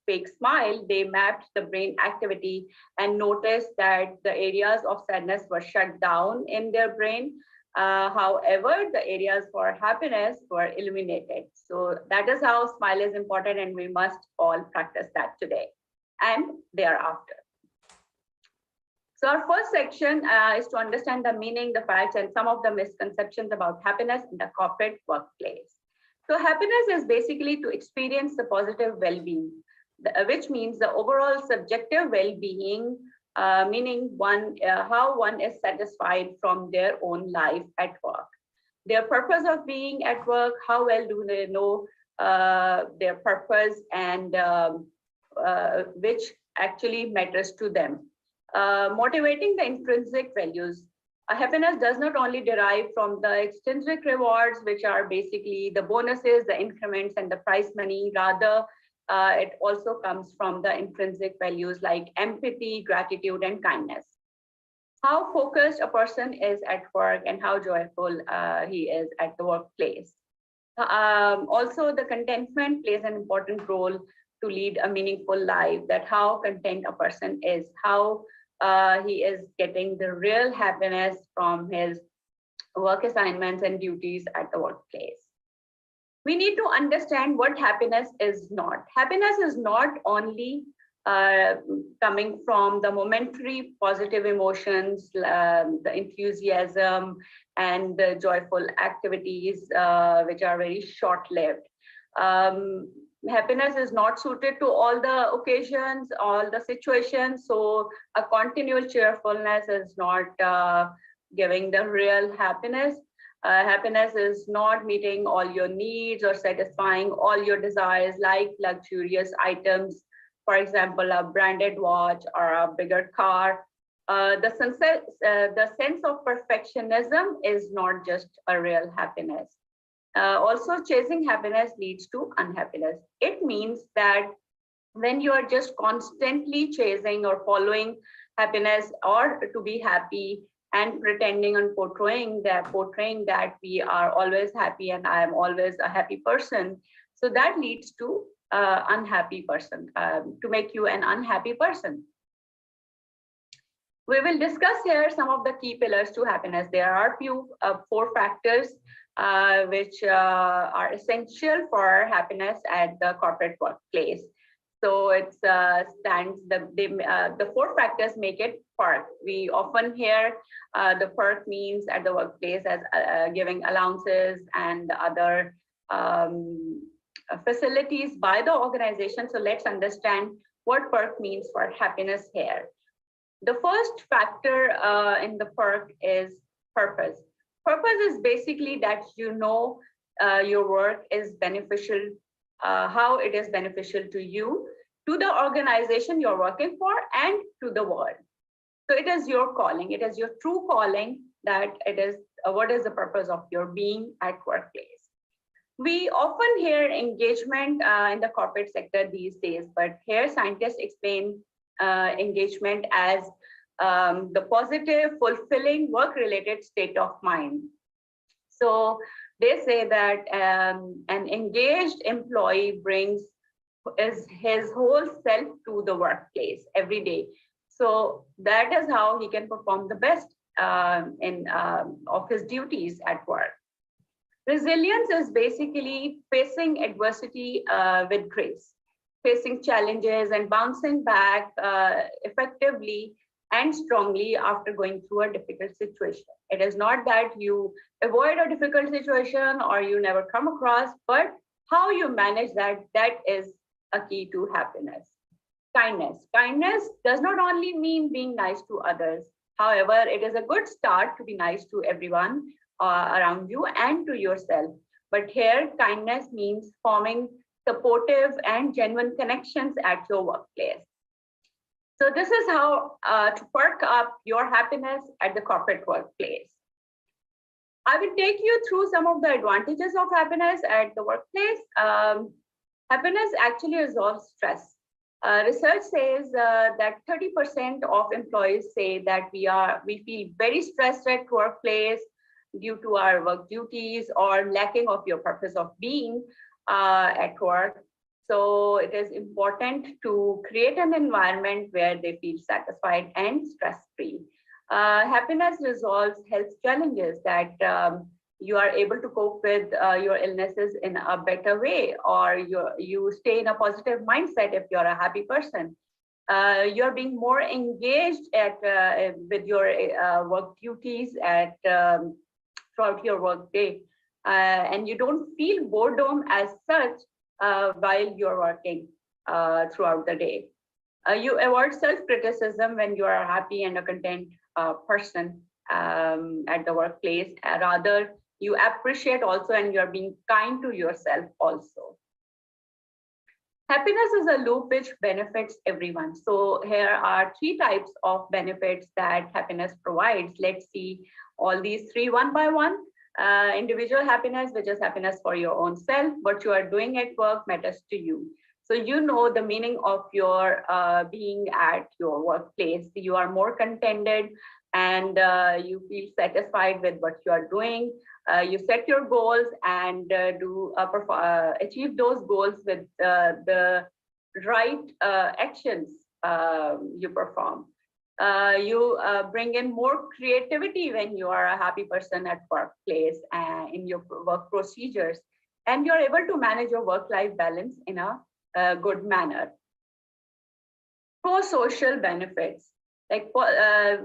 fake smile, they mapped the brain activity and noticed that the areas of sadness were shut down in their brain. However, the areas for happiness were illuminated. So that is how smile is important, and we must all practice that today and thereafter. So our first section is to understand the meaning, the facts, and some of the misconceptions about happiness in the corporate workplace. So happiness is basically to experience the positive well-being, which means the overall subjective well-being, meaning how one is satisfied from their own life at work. Their purpose of being at work, how well do they know their purpose, and which actually matters to them. Motivating the intrinsic values. Happiness does not only derive from the extrinsic rewards, which are basically the bonuses, the increments, and the prize money. Rather, it also comes from the intrinsic values like empathy, gratitude, and kindness. How focused a person is at work and how joyful he is at the workplace. Also, the contentment plays an important role to lead a meaningful life, that how content a person is, how he is getting the real happiness from his work assignments and duties at the workplace. We need to understand what happiness is not. Happiness is not only coming from the momentary positive emotions, the enthusiasm, and the joyful activities, which are very short-lived. Happiness is not suited to all the occasions, all the situations. So a continual cheerfulness is not giving the real happiness. Happiness is not meeting all your needs or satisfying all your desires, like luxurious items, for example, a branded watch or a bigger car. The sense of perfectionism is not just a real happiness. Also, chasing happiness leads to unhappiness. It means that when you are just constantly chasing or following happiness or to be happy and pretending and portraying that we are always happy and I am always a happy person, so that leads to unhappy person, to make you an unhappy person. We will discuss here some of the key pillars to happiness. There are four factors which are essential for happiness at the corporate workplace. So it stands, the four factors make it PERK. We often hear the PERK means at the workplace as giving allowances and other facilities by the organization. So let's understand what PERK means for happiness here. The first factor in the PERK is purpose. Purpose is basically that you know your work is beneficial, how it is beneficial to you, to the organization you're working for, and to the world. So it is your calling, it is your true calling, that it is what is the purpose of your being at workplace. We often hear engagement in the corporate sector these days, but here scientists explain engagement as the positive, fulfilling, work-related state of mind. So they say that an engaged employee brings his whole self to the workplace every day. So that is how he can perform the best of his duties at work. Resilience is basically facing adversity with grace, facing challenges and bouncing back effectively and strongly after going through a difficult situation. It is not that you avoid a difficult situation or you never come across, but how you manage that is a key to happiness. Kindness. Kindness does not only mean being nice to others. However, it is a good start to be nice to everyone around you and to yourself. But here, kindness means forming supportive and genuine connections at your workplace. So this is how to perk up your happiness at the corporate workplace. I will take you through some of the advantages of happiness at the workplace. Happiness actually resolves stress. Research says that 30% of employees say that we feel very stressed at workplace due to our work duties or lacking of your purpose of being at work. So it is important to create an environment where they feel satisfied and stress-free. Happiness resolves health challenges, that you are able to cope with your illnesses in a better way, or you stay in a positive mindset if you're a happy person. You're being more engaged with your work duties throughout your work day, and you don't feel boredom as such while you're working throughout the day. You avoid self-criticism when you are a happy and a content person at the workplace. Rather, you appreciate also, and you're being kind to yourself also. Happiness is a loop which benefits everyone. So here are 3 types of benefits that happiness provides. Let's see all these 3 one by one. Individual happiness, which is happiness for your own self. What you are doing at work matters to you. So you know the meaning of your being at your workplace. You are more contented and you feel satisfied with what you are doing. You set your goals and achieve those goals with the right actions you perform. You bring in more creativity when you are a happy person at workplace and in your work procedures, and you're able to manage your work-life balance in a good manner. Pro-social benefits, like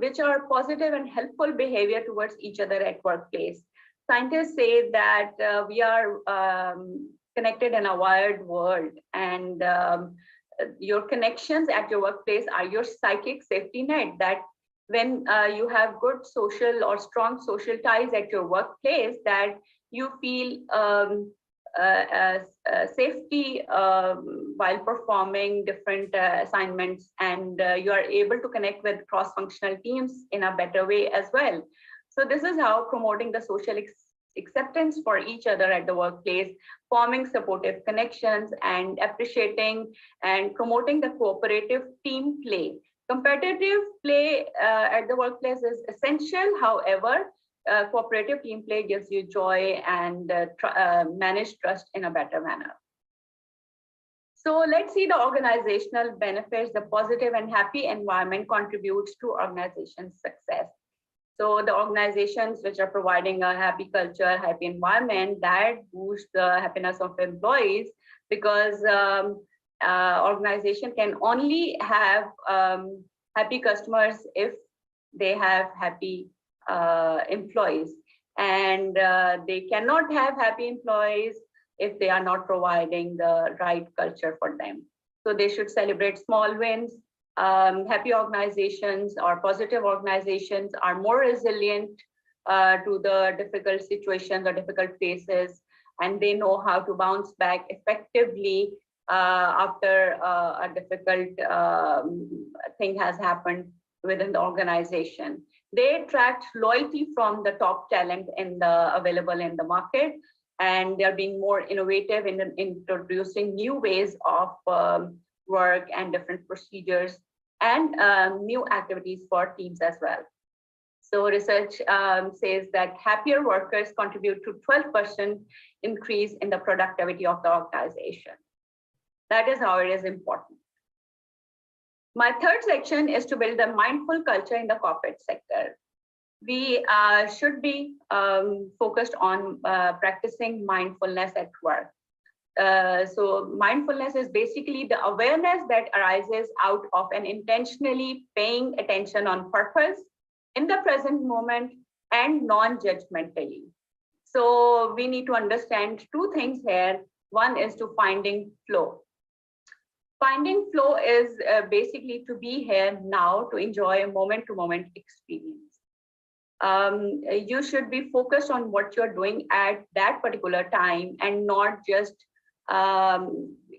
which are positive and helpful behavior towards each other at workplace. Scientists say that we are connected in a wired world, and your connections at your workplace are your psychic safety net, that when you have good social or strong social ties at your workplace, that you feel safety while performing different assignments, and you are able to connect with cross-functional teams in a better way as well. So this is how promoting the social acceptance for each other at the workplace, forming supportive connections, and appreciating and promoting the cooperative team play. Competitive play at the workplace is essential. However, cooperative team play gives you joy and manage trust in a better manner. So let's see the organizational benefits. The positive and happy environment contributes to organization success. So the organizations which are providing a happy culture, happy environment, that boosts the happiness of employees, because organization can only have happy customers if they have happy employees, and they cannot have happy employees if they are not providing the right culture for them. So they should celebrate small wins. Happy organizations or positive organizations are more resilient to the difficult situations or difficult phases, and they know how to bounce back effectively after a difficult thing has happened within the organization. They attract loyalty from the top talent available in the market, and they're being more innovative in introducing new ways of work and different procedures and new activities for teams as well. So research says that happier workers contribute to 12% increase in the productivity of the organization. That is how it is important. My third section is to build a mindful culture in the corporate sector. We should be focused on practicing mindfulness at work. So mindfulness is basically the awareness that arises out of an intentionally paying attention on purpose in the present moment and non-judgmentally. So we need to understand two things here. One is to finding flow. Finding flow is basically to be here now, to enjoy a moment-to-moment experience. You should be focused on what you're doing at that particular time and not just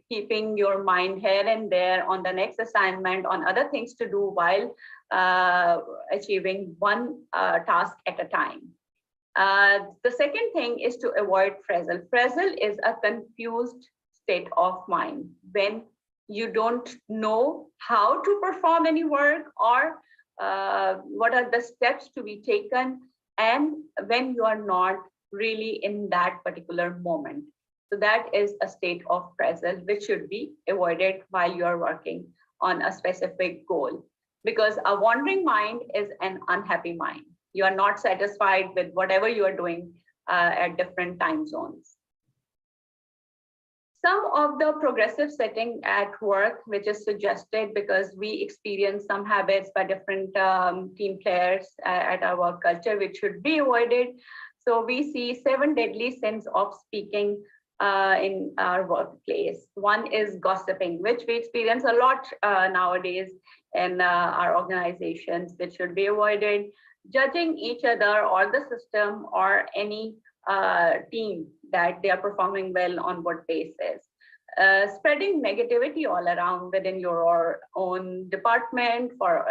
keeping your mind here and there on the next assignment, on other things to do while achieving one task at a time. The second thing is to avoid frazzle. Frazzle is a confused state of mind when you don't know how to perform any work or what are the steps to be taken, and when you are not really in that particular moment. So that is a state of frazzle which should be avoided while you are working on a specific goal, because a wandering mind is an unhappy mind. You are not satisfied with whatever you are doing at different time zones. Some of the progressive setting at work, which is suggested because we experience some habits by different team players at our work culture, which should be avoided. So we see 7 deadly sins of speaking in our workplace. One is gossiping, which we experience a lot nowadays in our organizations, which should be avoided. Judging each other or the system or any team that they are performing well on what basis. Spreading negativity all around within your own department, for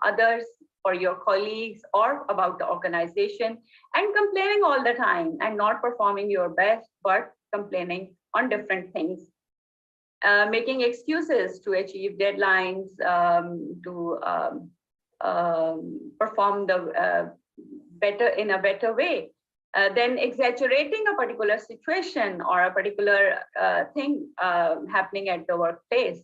others, for your colleagues, or about the organization, and complaining all the time and not performing your best, but complaining on different things. Making excuses to achieve deadlines, to perform the better in a better way. Then exaggerating a particular situation or a particular thing happening at the workplace.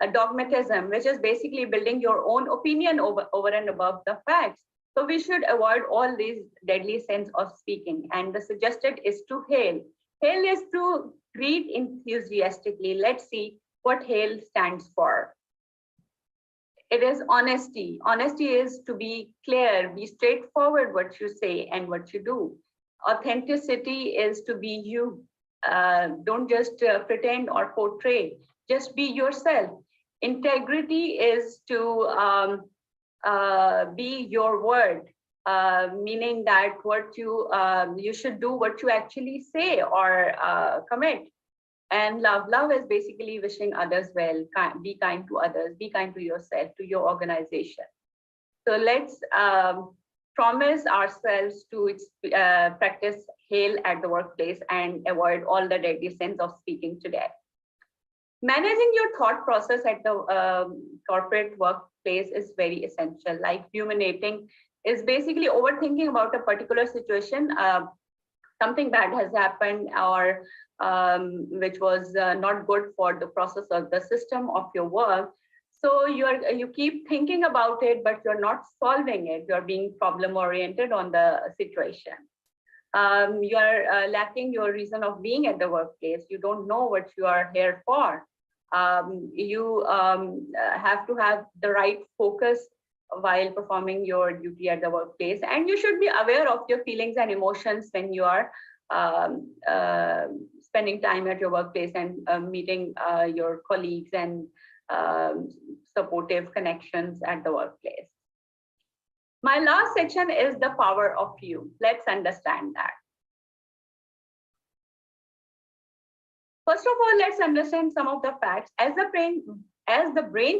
A dogmatism, which is basically building your own opinion over and above the facts. So we should avoid all these deadly sins of speaking. And the suggested is to hail. Hail is to greet enthusiastically. Let's see what hail stands for. It is honesty. Honesty is to be clear, be straightforward what you say and what you do. Authenticity is to be you. Don't just pretend or portray, just be yourself. Integrity is to be your word. meaning that what you should do what you actually say or commit. And love is basically wishing others well, be kind to others, be kind to yourself, to your organization. So let's promise ourselves to practice hail at the workplace and avoid all the deadly sins of speaking today. Managing your thought process at the corporate workplace is very essential. Like ruminating is basically overthinking about a particular situation, something bad has happened or which was not good for the process of the system of your work. So you keep thinking about it, but you're not solving it. You're being problem oriented on the situation. You're lacking your reason of being at the workplace. You don't know what you are here for. You have to have the right focus while performing your duty at the workplace. And you should be aware of your feelings and emotions when you are spending time at your workplace and meeting your colleagues and supportive connections at the workplace. My last section is the power of you. Let's understand that. First of all, let's understand some of the facts. As the brain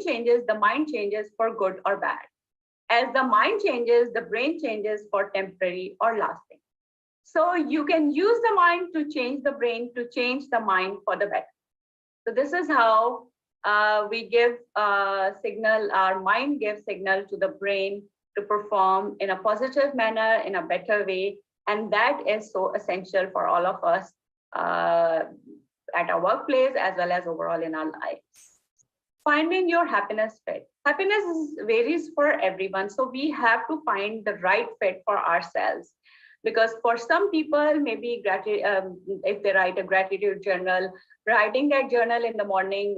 changes, the mind changes for good or bad. As the mind changes, the brain changes for temporary or lasting. So you can use the mind to change the brain, to change the mind for the better. So this is how we give signal, our mind gives signal to the brain to perform in a positive manner, in a better way. And that is so essential for all of us at our workplace as well as overall in our lives. Finding your happiness fit. Happiness varies for everyone. So we have to find the right fit for ourselves. Because for some people, maybe if they write a gratitude journal, writing that journal in the morning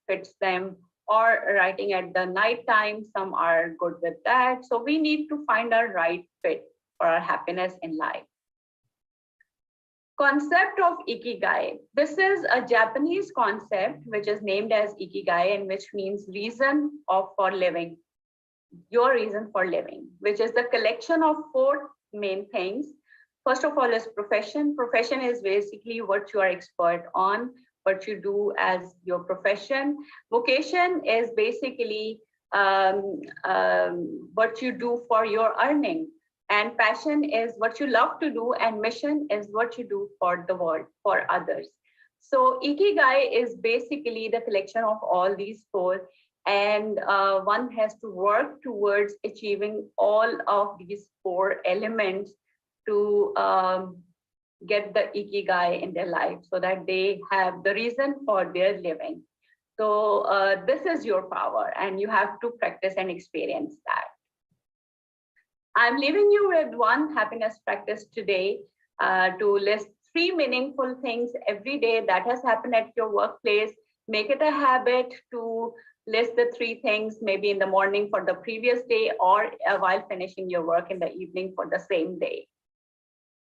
fits them, or writing at the night time, some are good with that. So we need to find our right fit for our happiness in life. Concept of Ikigai. This is a Japanese concept which is named as Ikigai, and which means reason for living, your reason for living, which is the collection of 4 main things. First of all is profession. Profession is basically what you are expert on, what you do as your profession. Vocation is basically what you do for your earning. And passion is what you love to do, and mission is what you do for the world, for others. So Ikigai is basically the collection of all these 4, and one has to work towards achieving all of these 4 elements to get the Ikigai in their life, so that they have the reason for their living. So this is your power, and you have to practice and experience that. I'm leaving you with one happiness practice today to list 3 meaningful things every day that has happened at your workplace. Make it a habit to list the 3 things, maybe in the morning for the previous day, or while finishing your work in the evening for the same day.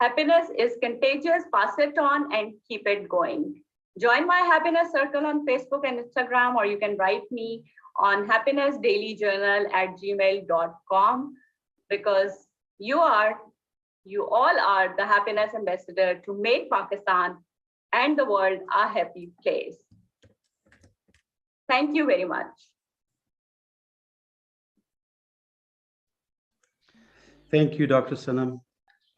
Happiness is contagious. Pass it on and keep it going. Join my happiness circle on Facebook and Instagram, or you can write me on happinessdailyjournal@gmail.com, because you all are the happiness ambassador to make Pakistan and the world a happy place. Thank you very much. Thank you, Dr. Sanam.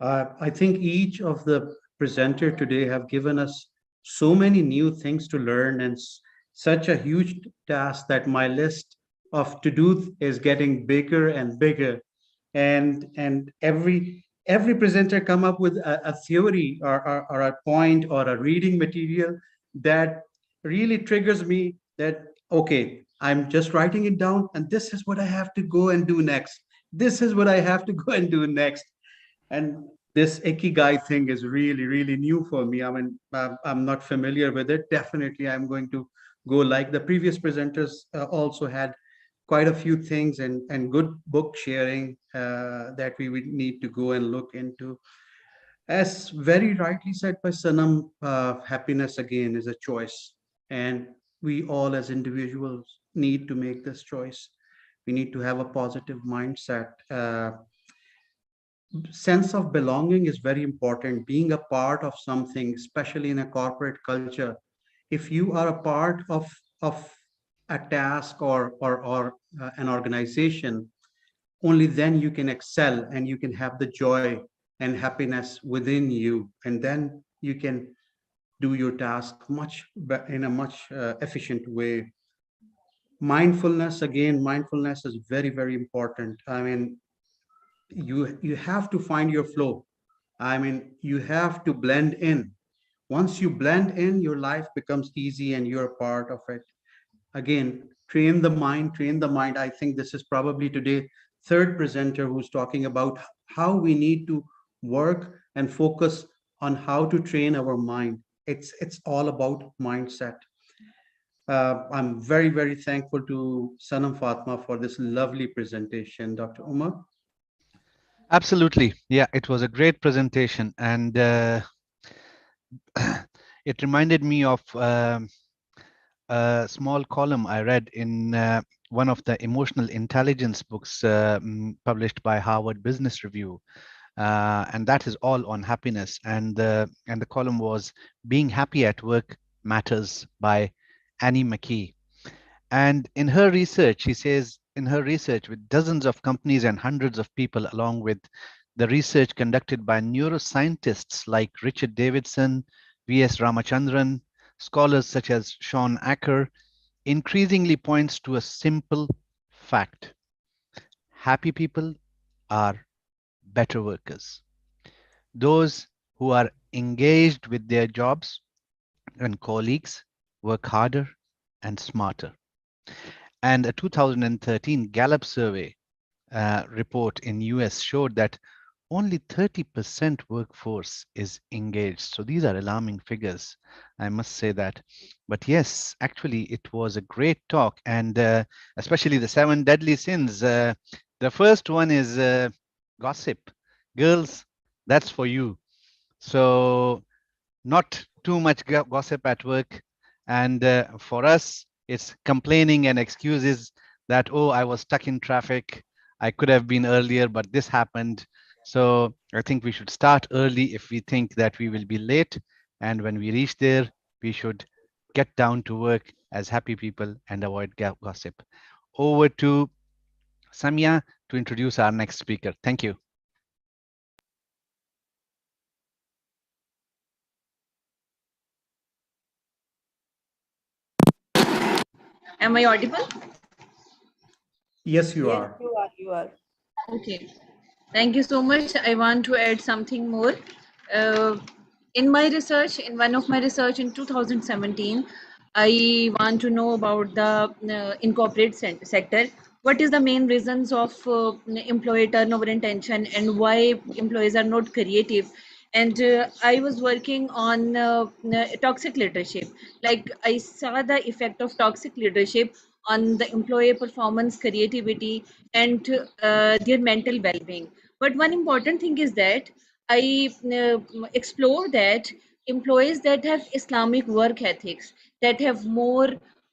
I think each of the presenter today have given us so many new things to learn, and such a huge task that my list of to-do is getting bigger and bigger. And every presenter come up with a theory or a point or a reading material that really triggers me that, okay, I'm just writing it down, and this is what I have to go and do next. This is what I have to go and do next. And this Ikigai thing is really, really new for me. I mean, I'm not familiar with it. Definitely, I'm going to go, like the previous presenters also had quite a few things and good book sharing that we would need to go and look into. As very rightly said by Sanam, happiness again is a choice, and we all as individuals need to make this choice. We need to have a positive mindset. sense of belonging is very important. Being a part of something, especially in a corporate culture, if you are a part of a task or an organization, only then you can excel and you can have the joy and happiness within you, and then you can do your task in a much efficient way. Mindfulness, again, mindfulness is very, very important. I mean, you have to find your flow. I mean, you have to blend in. Once you blend in, your life becomes easy and you're a part of it. Again, train the mind, train the mind. I think this is probably today third presenter who's talking about how we need to work and focus on how to train our mind. It's all about mindset. I'm very, very thankful to Sanam Fatma for this lovely presentation. Dr. Umar? Absolutely. Yeah, it was a great presentation. And it reminded me of a small column I read in one of the emotional intelligence books published by Harvard Business Review. And that is all on happiness. And the column was "Being Happy at Work Matters" by Annie McKee. And in her research, she says, in her research with dozens of companies and hundreds of people, along with the research conducted by neuroscientists like Richard Davidson, V.S. Ramachandran, scholars such as Sean Acker, increasingly points to a simple fact: happy people are better workers. Those who are engaged with their jobs and colleagues work harder and smarter. And a 2013 Gallup survey report in US showed that only 30% workforce is engaged. So these are alarming figures, I must say that. But yes, actually, it was a great talk, and especially the 7 deadly sins. The first one is gossip. Girls, that's for you. So not too much gossip at work. And for us, it's complaining and excuses that, oh, I was stuck in traffic. I could have been earlier, but this happened. So I think we should start early if we think that we will be late. And when we reach there, we should get down to work as happy people and avoid gossip. Over to Samia to introduce our next speaker. Thank you. Am I audible? Yes, you Yes, are. you are. Okay. Thank you so much. I want to add something more. Uh, in my research, in one of my research in 2017, I want to know about the in corporate sector. What is the main reasons of employee turnover and tension, and why employees are not creative? And I was working on toxic leadership. Like I saw the effect of toxic leadership on the employee performance, creativity, and their mental well-being. But one important thing is that I explore that employees that have Islamic work ethics, that have more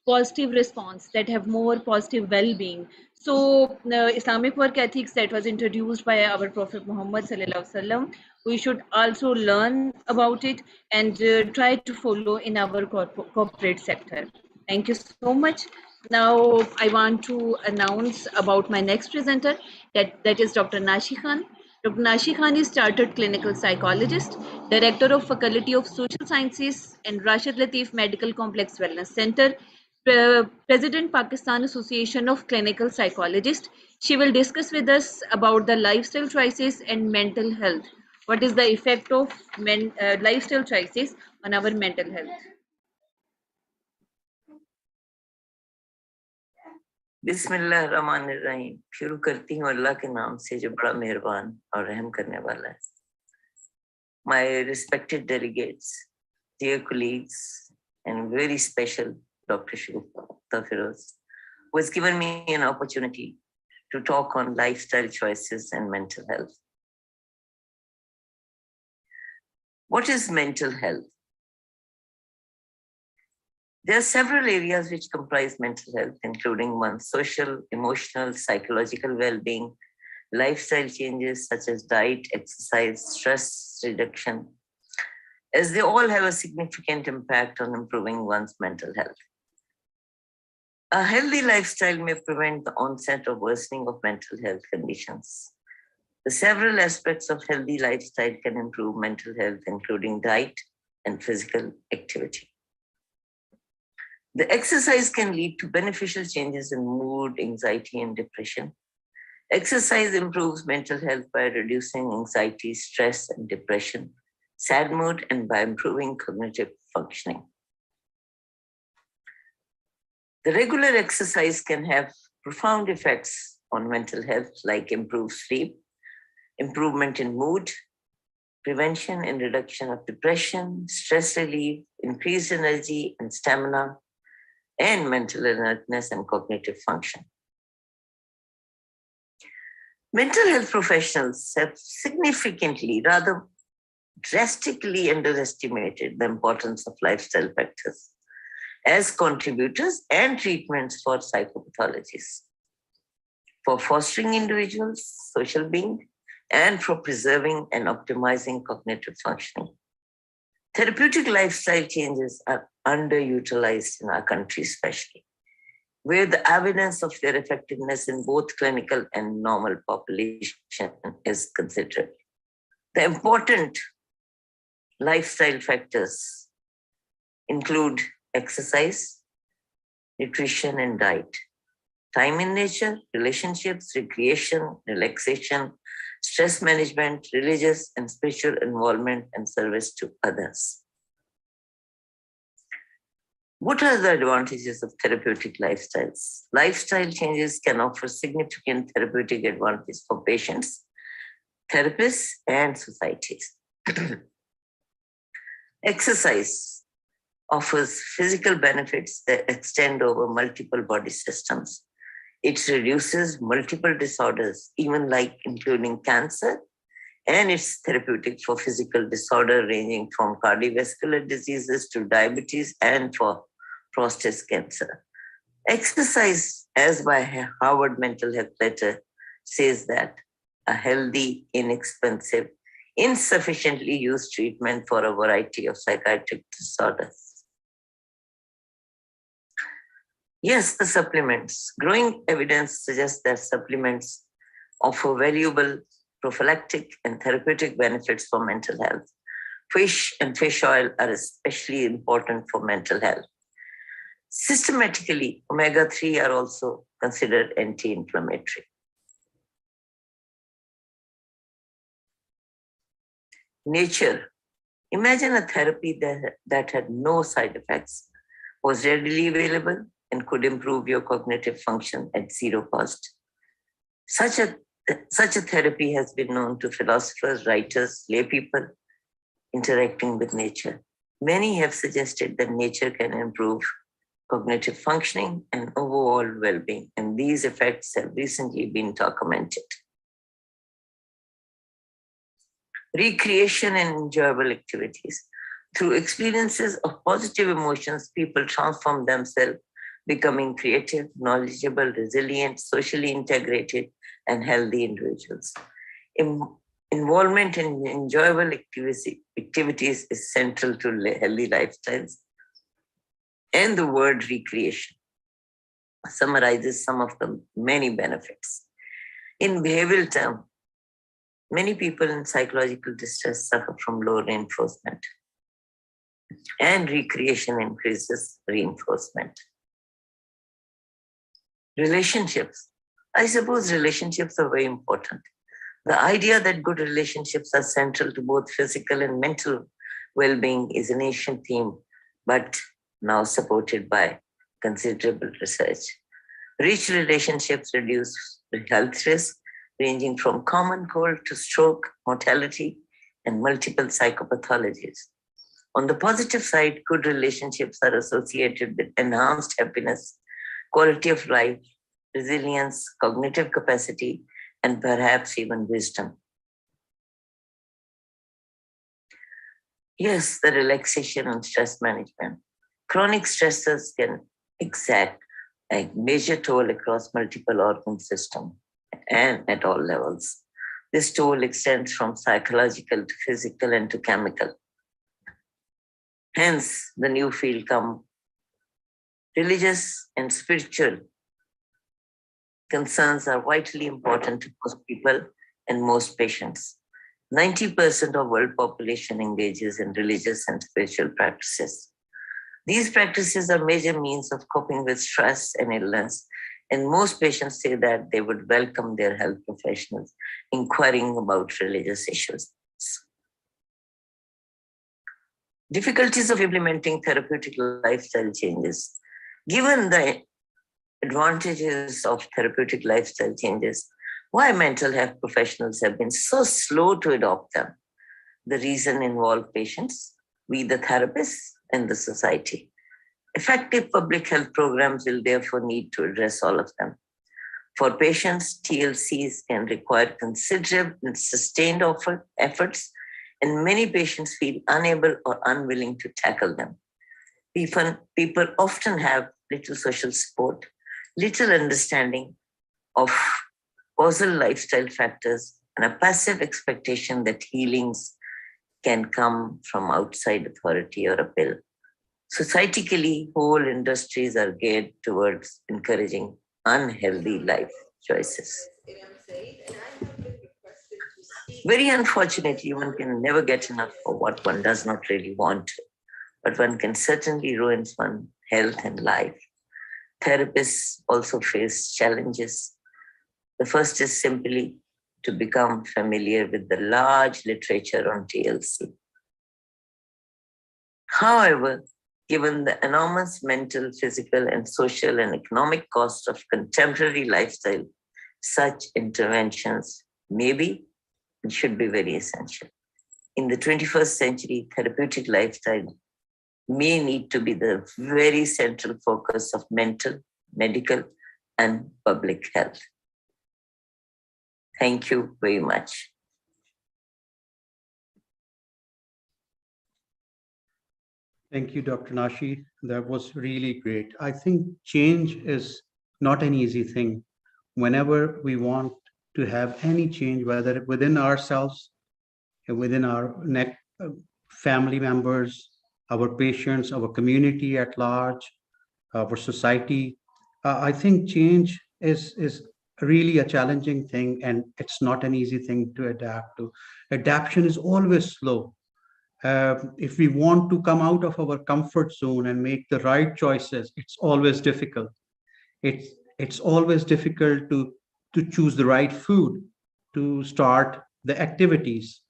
positive response, that have more positive well-being. So Islamic work ethics that was introduced by our Prophet Muhammad sallallahu alaihi wasallam, we should also learn about it and try to follow in our corporate sector. Thank you so much. Now I want to announce about my next presenter, that is Dr. Nashi Khan. Dr. Nashi Khan is chartered clinical psychologist, director of Faculty of Social Sciences and Rashid Latif Medical Complex Wellness Center, President Pakistan Association of Clinical Psychologists. She will discuss with us about the lifestyle choices and mental health. What is the effect of lifestyle choices on our mental health? बिस्मिल्लाहिर्रहमानिर्रहीम। शुरू करती हूँ अल्लाह के नाम से जो बड़ा मेहरबान और रहम करने वाला है। My respected delegates, dear colleagues, and very special Dr. Shagufta Feroz, who has given me an opportunity to talk on lifestyle choices and mental health. What is mental health? There are several areas which comprise mental health, including one's social, emotional, psychological well-being, lifestyle changes such as diet, exercise, stress reduction, as they all have a significant impact on improving one's mental health. A healthy lifestyle may prevent the onset or worsening of mental health conditions. The several aspects of healthy lifestyle can improve mental health, including diet and physical activity. The exercise can lead to beneficial changes in mood, anxiety, and depression. Exercise improves mental health by reducing anxiety, stress, and depression, sad mood, and by improving cognitive functioning. The regular exercise can have profound effects on mental health, like improved sleep, improvement in mood, prevention and reduction of depression, stress relief, increased energy and stamina, and mental alertness and cognitive function. Mental health professionals have significantly, rather drastically underestimated the importance of lifestyle factors as contributors and treatments for psychopathologies, for fostering individuals' social being, and for preserving and optimizing cognitive functioning. Therapeutic lifestyle changes are underutilized in our country, especially, where the evidence of their effectiveness in both clinical and normal population is considered. The important lifestyle factors include exercise, nutrition, and diet, time in nature, relationships, recreation, relaxation, stress management, religious and spiritual involvement, and service to others. What are the advantages of therapeutic lifestyles? Lifestyle changes can offer significant therapeutic advantages for patients, therapists, and societies. Exercise offers physical benefits that extend over multiple body systems. It reduces multiple disorders, even like including cancer, and it's therapeutic for physical disorder ranging from cardiovascular diseases to diabetes and for prostate cancer. Exercise, as by Harvard Mental Health Letter, says that a healthy, inexpensive, insufficiently used treatment for a variety of psychiatric disorders. Yes, the supplements. Growing evidence suggests that supplements offer valuable prophylactic and therapeutic benefits for mental health. Fish and fish oil are especially important for mental health. Systematically, omega-3 are also considered anti-inflammatory. Nature. Imagine a therapy that had no side effects, was readily available, and could improve your cognitive function at zero cost. Such a therapy has been known to philosophers, writers, lay people interacting with nature. Many have suggested that nature can improve cognitive functioning and overall well-being, and these effects have recently been documented. Recreation and enjoyable activities. Through experiences of positive emotions, people transform themselves, becoming creative, knowledgeable, resilient, socially integrated, and healthy individuals. Involvement in enjoyable activities is central to healthy lifestyles. And the word recreation summarizes some of the many benefits. In behavioral terms, many people in psychological distress suffer from low reinforcement, and recreation increases reinforcement. Relationships. I suppose relationships are very important. The idea that good relationships are central to both physical and mental well-being is an ancient theme, but now supported by considerable research. Rich relationships reduce health risk, ranging from common cold to stroke, mortality, and multiple psychopathologies. On the positive side, good relationships are associated with enhanced happiness, quality of life, resilience, cognitive capacity, and perhaps even wisdom. Yes, the relaxation and stress management. Chronic stressors can exact a major toll across multiple organ systems. and at all levels. This toll extends from psychological to physical and to chemical. Hence, the new field come religious and spiritual concerns are vitally important to most people and most patients. 90% of world population engages in religious and spiritual practices. These practices are major means of coping with stress and illness, and most patients say that they would welcome their health professionals inquiring about religious issues. Difficulties of implementing therapeutic lifestyle changes. Given the advantages of therapeutic lifestyle changes, why mental health professionals have been so slow to adopt them? The reason involves patients, we the therapists, and the society. Effective public health programs will therefore need to address all of them. For patients, TLCs can require considerable and sustained efforts, and many patients feel unable or unwilling to tackle them. People often have little social support, little understanding of causal lifestyle factors, and a passive expectation that healings can come from outside authority or a pill. Societally, whole industries are geared towards encouraging unhealthy life choices. Very unfortunately, one can never get enough for what one does not really want, but one can certainly ruin one's health and life. Therapists also face challenges. The first is simply to become familiar with the large literature on TLC. However, given the enormous mental, physical, and social and economic cost of contemporary lifestyle, such interventions may be and should be very essential. In the 21st century, therapeutic lifestyle may need to be the very central focus of mental, medical, and public health. Thank you very much. Thank you, Dr. Nashi. That was really great. I think change is not an easy thing. Whenever we want to have any change, whether within ourselves, within our family members, our patients, our community at large, our society, I think change is really a challenging thing, and it's not an easy thing to adapt to. Adaptation is always slow. If we want to come out of our comfort zone and make the right choices, it's always difficult. It's always difficult to choose the right food, to start the activities.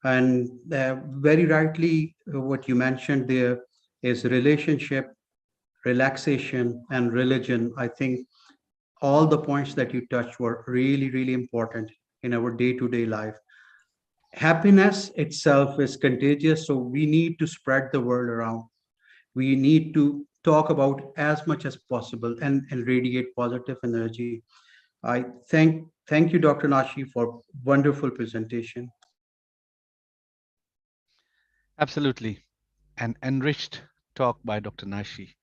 And very rightly, what you mentioned there is relationship, relaxation, and religion. I think all the points that you touched were really, really important in our day-to-day life. Happiness itself is contagious, so we need to spread the word around. We need to talk about as much as possible and radiate positive energy. I thank you, Dr. Nashi, for wonderful presentation. Absolutely. An enriched talk by Dr. Nashi.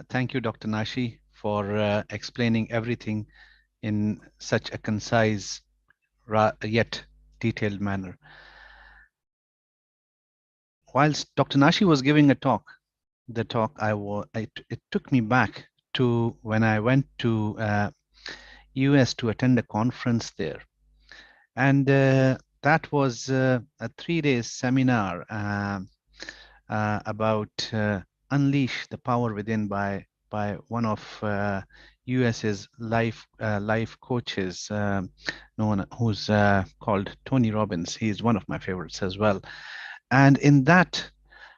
Thank you, Dr. Nashi, for explaining everything in such a concise yet detailed manner. Whilst Dr. Nashi was giving a talk, it took me back to when I went to US to attend a conference there. And that was a 3-day seminar about Unleash the Power Within by one of US's life coaches, who's called Tony Robbins. He's one of my favorites as well. And in that,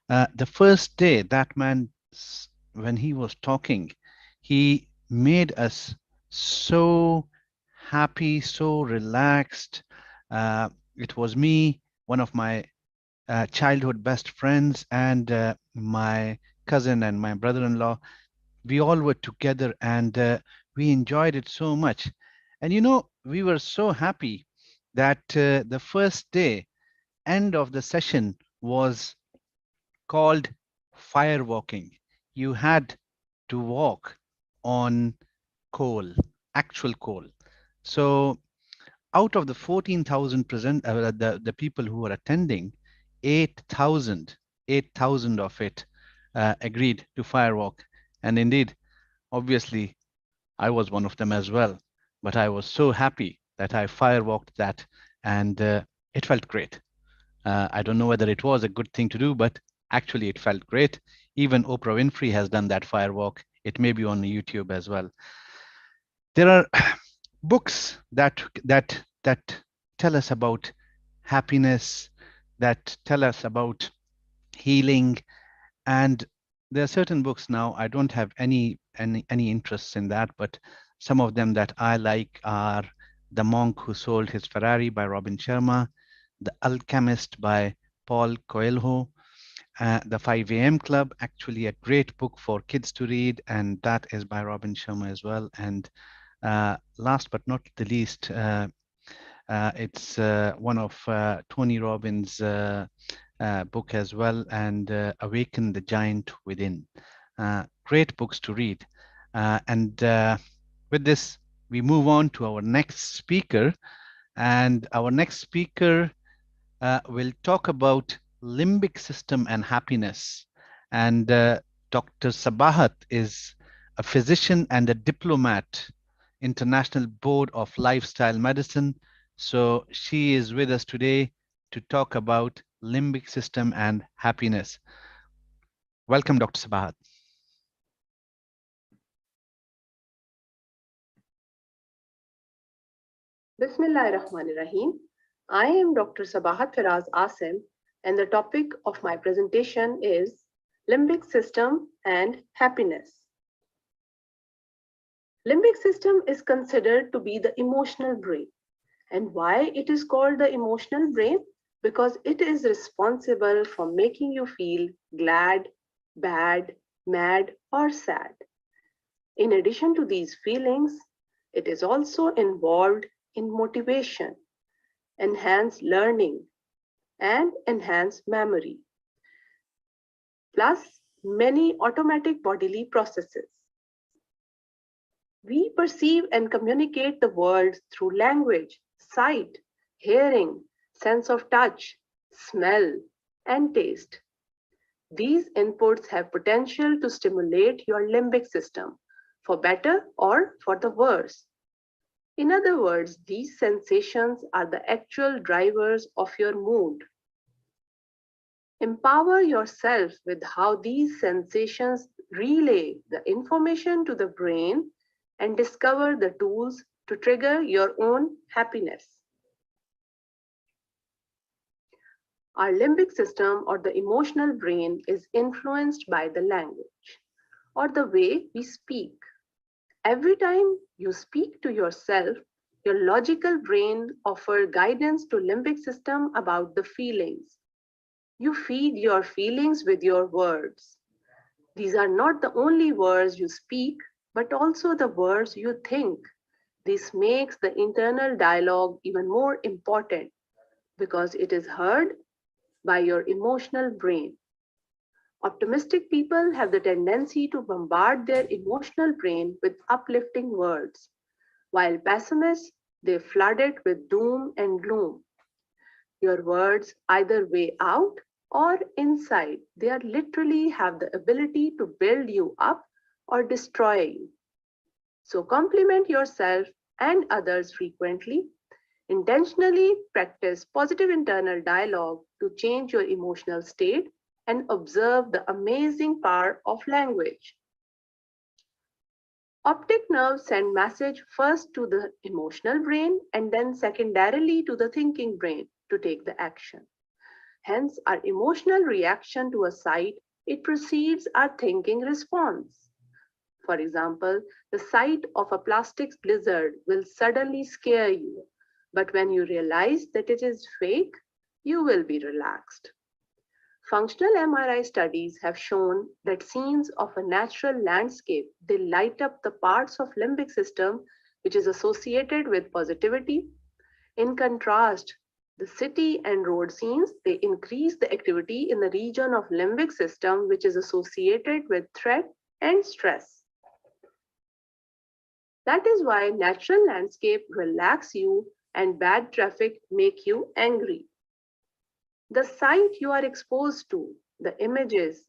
the first day, that man, when he was talking, he made us so happy, so relaxed. It was me, one of my childhood best friends, and my cousin and my brother-in-law. We all were together, and we enjoyed it so much. And we were so happy that the first day, end of the session, was called fire walking. You had to walk on coal, actual coal. So out of the 14,000 the people who were attending, 8,000 of it agreed to firewalk. And indeed, obviously, I was one of them as well. But I was so happy that I firewalked that, and it felt great. I don't know whether it was a good thing to do, but actually it felt great. Even Oprah Winfrey has done that firewalk. It may be on YouTube as well. There are books that tell us about happiness, that tell us about healing, and there are certain books now. I don't have any interests in that, but some of them that I like are The Monk Who Sold His Ferrari by Robin Sharma, The Alchemist by Paul Coelho, The 5 a.m. Club, actually a great book for kids to read, and that is by Robin Sharma as well. And last but not the least, it's one of Tony Robbins' book as well, and Awaken the Giant Within. Great books to read. And with this, we move on to our next speaker. And our next speaker will talk about limbic system and happiness. And Dr. Sabahat is a physician and a diplomat, International Board of Lifestyle Medicine. So she is with us today to talk about limbic system and happiness. Welcome, Dr. Sabahat. Bismillahirrahmanirrahim. I am Dr. Sabahat Feroz Asim, and the topic of my presentation is limbic system and happiness. Limbic system is considered to be the emotional brain. And why it is called the emotional brain? Because it is responsible for making you feel glad, bad, mad, or sad. In addition to these feelings, it is also involved in motivation, enhanced learning, and enhanced memory, plus many automatic bodily processes. We perceive and communicate the world through language, sight, hearing, sense of touch, smell, and taste. These inputs have potential to stimulate your limbic system, for better or for the worse. In other words, these sensations are the actual drivers of your mood. Empower yourself with how these sensations relay the information to the brain and discover the tools to trigger your own happiness. Our limbic system, or the emotional brain, is influenced by the language or the way we speak. Every time you speak to yourself, your logical brain offers guidance to limbic system about the feelings. You feed your feelings with your words. These are not the only words you speak, but also the words you think. This makes the internal dialogue even more important because it is heard by your emotional brain. Optimistic people have the tendency to bombard their emotional brain with uplifting words, while pessimists, they flood it with doom and gloom. Your words either way out or inside, they are literally have the ability to build you up or destroy you. So compliment yourself and others frequently. Intentionally practice positive internal dialogue to change your emotional state and observe the amazing power of language. Optic nerves send message first to the emotional brain and then secondarily to the thinking brain to take the action. Hence, our emotional reaction to a sight, it precedes our thinking response. For example, the sight of a plastic blizzard will suddenly scare you, but when you realize that it is fake, you will be relaxed. Functional MRI studies have shown that scenes of a natural landscape, they light up the parts of limbic system which is associated with positivity. In contrast, the city and road scenes, they increase the activity in the region of limbic system which is associated with threat and stress. That is why natural landscape relax you and bad traffic make you angry. The sight you are exposed to, the images,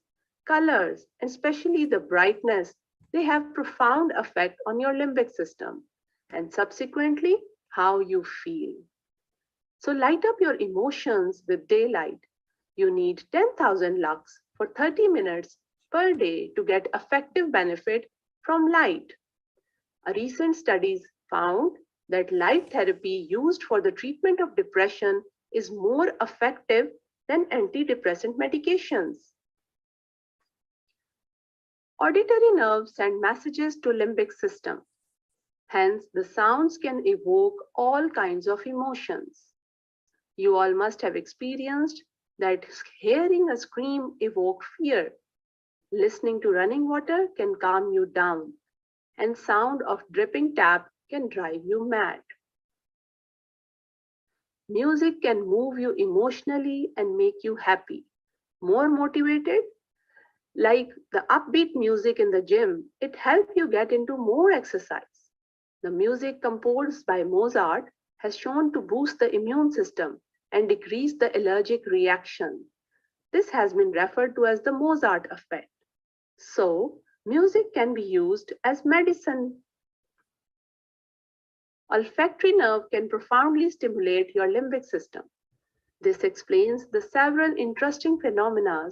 colors, and especially the brightness, they have profound effect on your limbic system and subsequently how you feel. So light up your emotions with daylight. You need 10,000 lux for 30 minutes per day to get effective benefit from light. A recent studies found that light therapy used for the treatment of depression is more effective than antidepressant medications. Auditory nerves send messages to limbic system. Hence, the sounds can evoke all kinds of emotions. You all must have experienced that hearing a scream evoke fear. Listening to running water can calm you down, and sound of dripping tap can drive you mad. Music can move you emotionally and make you happy, more motivated. Like the upbeat music in the gym, it helps you get into more exercise. The music composed by Mozart has shown to boost the immune system and decrease the allergic reaction. This has been referred to as the Mozart effect. So, music can be used as medicine. Olfactory nerve can profoundly stimulate your limbic system. This explains the several interesting phenomena.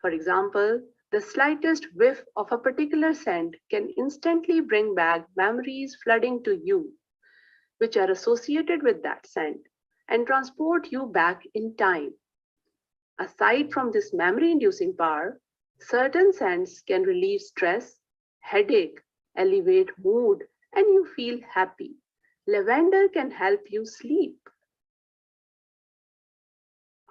For example, the slightest whiff of a particular scent can instantly bring back memories flooding to you, which are associated with that scent, and transport you back in time. Aside from this memory-inducing power, certain scents can relieve stress, headache, elevate mood, and you feel happy. Lavender can help you sleep.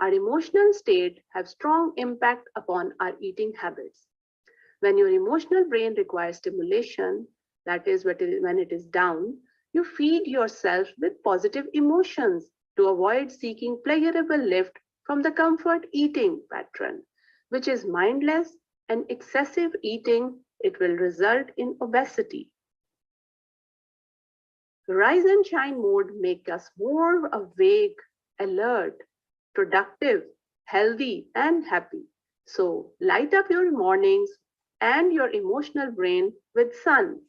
Our emotional state have strong impact upon our eating habits. When your emotional brain requires stimulation, that is when it is down, you feed yourself with positive emotions to avoid seeking pleasurable lift from the comfort eating pattern, which is mindless and excessive eating. It will result in obesity. Rise and shine mode make us more awake, alert, productive, healthy, and happy. So light up your mornings and your emotional brain with sun.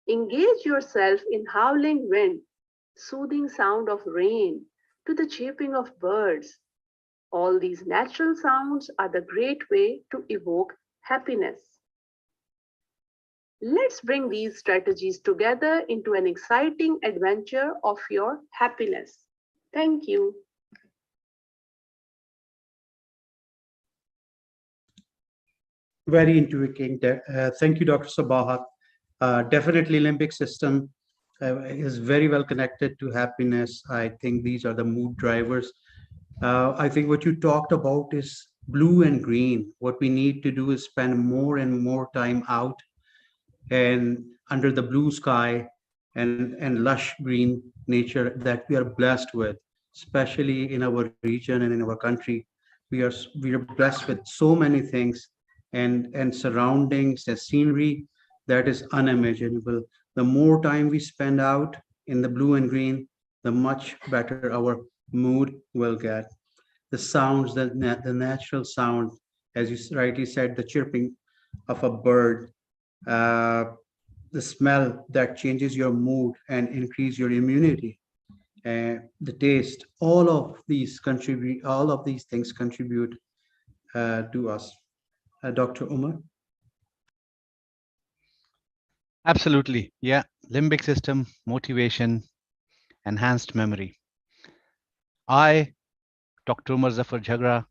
Engage yourself in howling wind, soothing sound of rain, to the chirping of birds. All these natural sounds are the great way to evoke happiness. Let's bring these strategies together into an exciting adventure of your happiness. Thank you. Very intriguing. Thank you, Dr. Sabahat. Definitely, limbic system is very well connected to happiness. I think these are the mood drivers. I think what you talked about is blue and green. What we need to do is spend more and more time out and under the blue sky and lush green nature that we are blessed with, especially in our region and in our country. We are blessed with so many things and surroundings and scenery that is unimaginable. The more time we spend out in the blue and green, the much better our mood will get. The sounds, the natural sound, as you rightly said, the chirping of a bird, uh, the smell that changes your mood and increase your immunity, the taste, all of these things contribute to us. Dr. Umar? Absolutely. Yeah. Limbic system, motivation, enhanced memory. I, Dr. Umar Zafar Jhagra,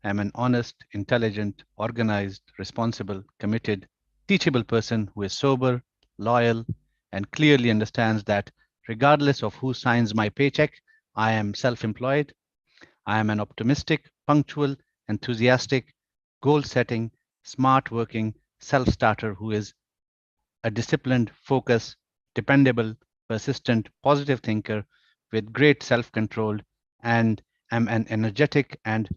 am an honest, intelligent, organized, responsible, committed, teachable person who is sober, loyal, and clearly understands that regardless of who signs my paycheck, I am self-employed. I am an optimistic, punctual, enthusiastic, goal-setting, smart-working self-starter who is a disciplined, focused, dependable, persistent, positive thinker with great self-control, and am an energetic and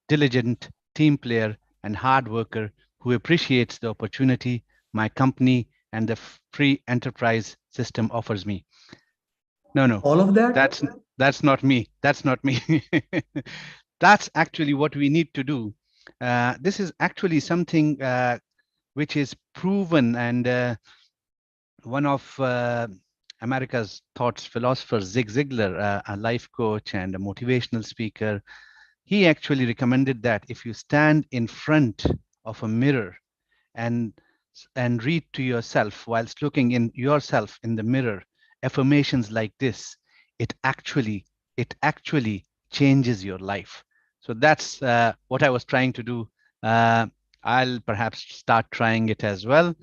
diligent team player and hard worker who appreciates the opportunity my company and the free enterprise system offers me. No, all of that? That's not me. That's not me. That's actually what we need to do. This is actually something which is proven, and one of America's thoughts philosophers, Zig Ziglar, a life coach and a motivational speaker, he actually recommended that if you stand in front of a mirror and read to yourself whilst looking in yourself in the mirror affirmations like this, it actually changes your life. So that's what I was trying to do. I'll perhaps start trying it as well,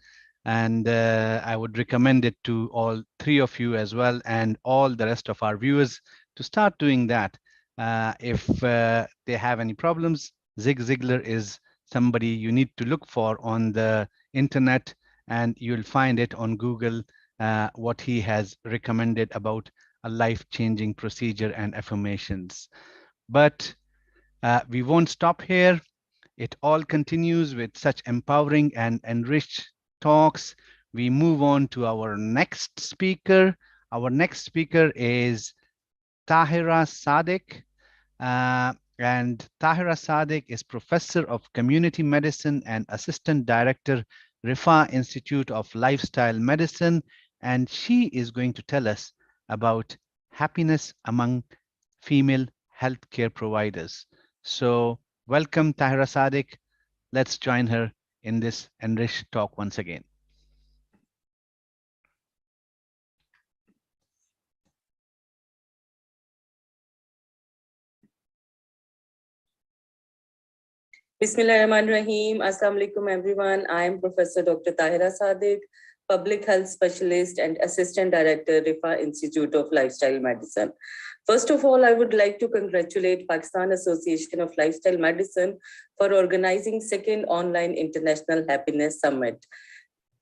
and I would recommend it to all three of you as well, and all the rest of our viewers to start doing that. If they have any problems, Zig Ziglar is somebody you need to look for on the internet, and you'll find it on Google, what he has recommended about a life-changing procedure and affirmations. But we won't stop here. It all continues with such empowering and enriched talks. We move on to our next speaker. Our next speaker is Tahira Sadiq. And Tahira Sadiq is Professor of Community Medicine and Assistant Director, Rifa Institute of Lifestyle Medicine. And she is going to tell us about happiness among female healthcare providers. So welcome, Tahira Sadiq. Let's join her in this enriched talk once again. Bismillahirrahmanirrahim. Assalamu alaikum, everyone. I am Professor Dr. Tahira Sadiq, Public Health Specialist and Assistant Director, Rifa Institute of Lifestyle Medicine. First of all, I would like to congratulate Pakistan Association of Lifestyle Medicine for organizing second online International Happiness Summit.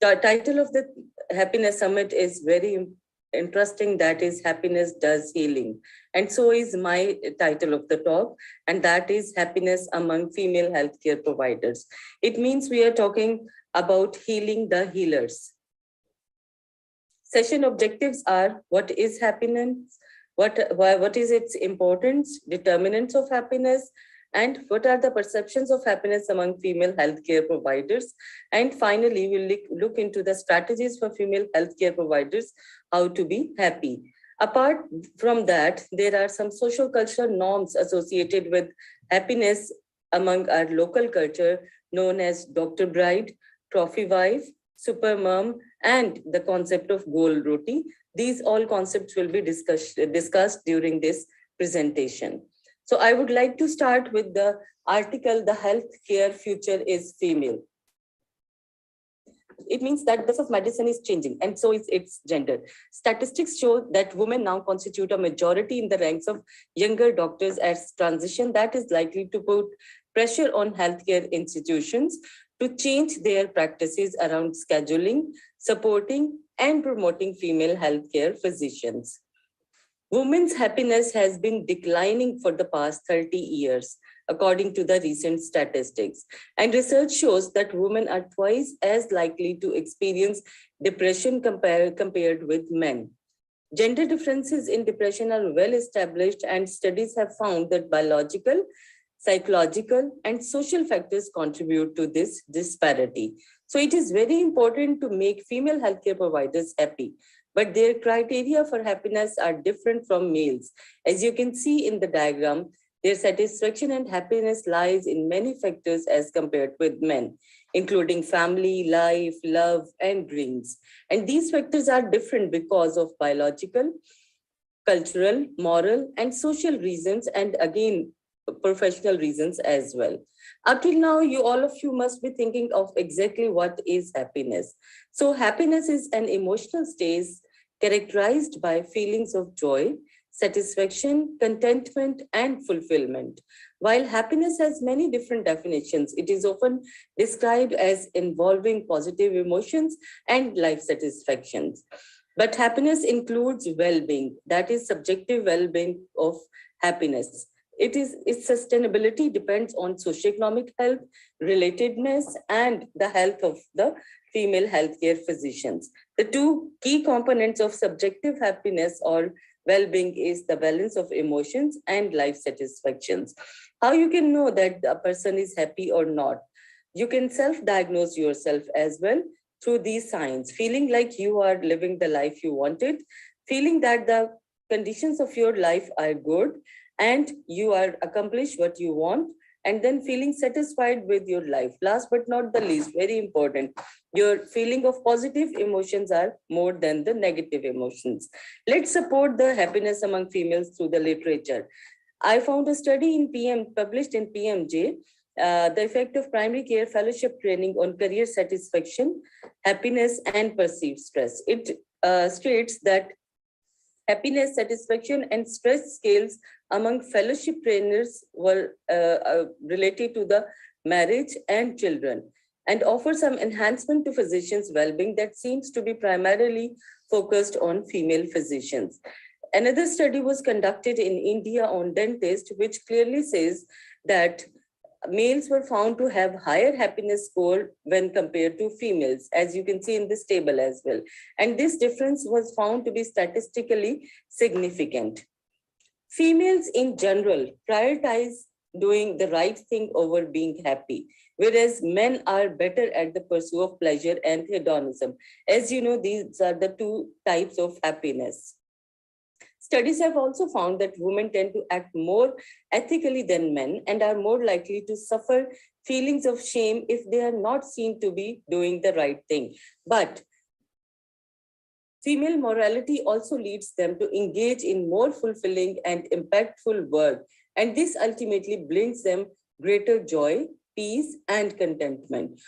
The title of the Happiness Summit is very interesting, that is Happiness Does Healing. And so is my title of the talk, and that is Happiness Among Female Healthcare Providers. It means we are talking about healing the healers. Session objectives are: what is happiness, what is its importance, determinants of happiness, and what are the perceptions of happiness among female healthcare providers. And finally, we'll look into the strategies for female healthcare providers, how to be happy. Apart from that, there are some social cultural norms associated with happiness among our local culture, known as Dr. Bride, Trophy Wife, Super Mom, and the concept of Gol Roti. These all concepts will be discussed during this presentation. So I would like to start with the article, The Healthcare Future is Female. It means that this of medicine is changing, and so is its gender. Statistics show that women now constitute a majority in the ranks of younger doctors as transition that is likely to put pressure on healthcare institutions to change their practices around scheduling, supporting, and promoting female healthcare physicians. Women's happiness has been declining for the past 30 years, according to the recent statistics. And research shows that women are twice as likely to experience depression compared with men. Gender differences in depression are well established, and studies have found that biological, psychological, and social factors contribute to this disparity. So it is very important to make female healthcare providers happy, but their criteria for happiness are different from males. As you can see in the diagram, their satisfaction and happiness lies in many factors as compared with men, including family, life, love, and dreams. And these factors are different because of biological, cultural, moral, and social reasons, and again, professional reasons as well. Up till now, all of you must be thinking of exactly what is happiness. So happiness is an emotional state characterized by feelings of joy, satisfaction, contentment, and fulfillment. While happiness has many different definitions, it is often described as involving positive emotions and life satisfactions. But happiness includes well-being, that is subjective well-being of happiness. its sustainability depends on socioeconomic health, relatedness, and the health of the female healthcare physicians. The two key components of subjective happiness or well-being is the balance of emotions and life satisfactions. How you can know that a person is happy or not? You can self-diagnose yourself as well through these signs: feeling like you are living the life you wanted, feeling that the conditions of your life are good and you are accomplished what you want, and then feeling satisfied with your life. Last but not the least, very important, your feeling of positive emotions are more than the negative emotions. Let's support the happiness among females through the literature. I found a study published in PMJ, the effect of primary care fellowship training on career satisfaction, happiness, and perceived stress. It states that happiness, satisfaction, and stress scales among fellowship trainers were related to the marriage and children, and offer some enhancement to physicians' well-being that seems to be primarily focused on female physicians. Another study was conducted in India on dentists, which clearly says that males were found to have higher happiness score when compared to females, as you can see in this table as well. And this difference was found to be statistically significant. Females in general prioritize doing the right thing over being happy, whereas men are better at the pursuit of pleasure and hedonism. As you know, these are the two types of happiness. Studies have also found that women tend to act more ethically than men and are more likely to suffer feelings of shame if they are not seen to be doing the right thing. But female morality also leads them to engage in more fulfilling and impactful work, and this ultimately brings them greater joy, peace, and contentment.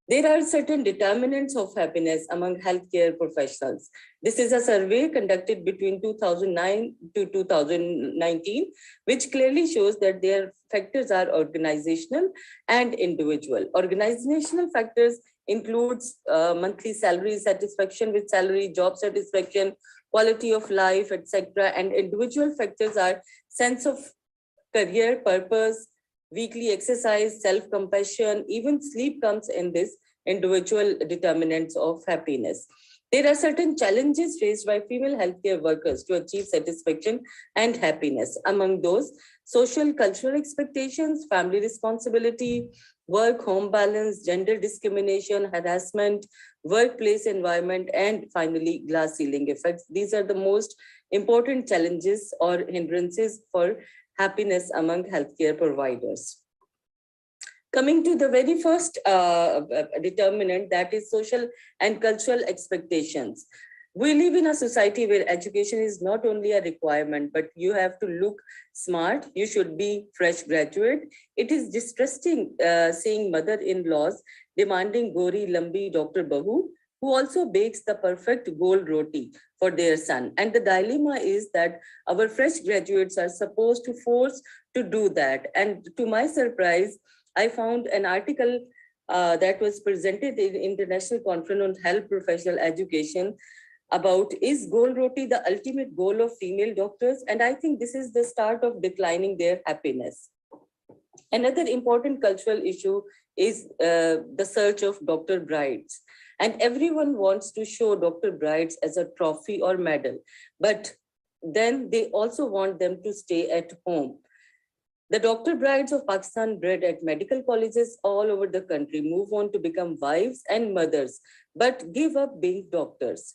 There are certain determinants of happiness among healthcare professionals. This is a survey conducted between 2009 to 2019, which clearly shows that their factors are organizational and individual. Organizational factors includes monthly salary, satisfaction with salary, job satisfaction, quality of life, etc. And individual factors are sense of career, purpose, weekly exercise, self-compassion, even sleep comes in this individual determinants of happiness. There are certain challenges faced by female healthcare workers to achieve satisfaction and happiness. Among those, social cultural expectations, family responsibility, work-home balance, gender discrimination, harassment, workplace environment, and finally, glass ceiling effects. These are the most important challenges or hindrances for happiness among healthcare providers. Coming to the very first determinant, that is social and cultural expectations. We live in a society where education is not only a requirement, but you have to look smart. You should be fresh graduate. It is distressing seeing mother-in-laws demanding gori lambi Dr. Bahu, who also bakes the perfect gold roti for their son. And the dilemma is that our fresh graduates are supposed to force to do that. And to my surprise, I found an article that was presented in International Conference on Health Professional Education about, is gold roti the ultimate goal of female doctors? And I think this is the start of declining their happiness. Another important cultural issue is the search of doctor brides. And everyone wants to show doctor brides as a trophy or medal, but then they also want them to stay at home. The doctor brides of Pakistan bred at medical colleges all over the country move on to become wives and mothers, but give up being doctors.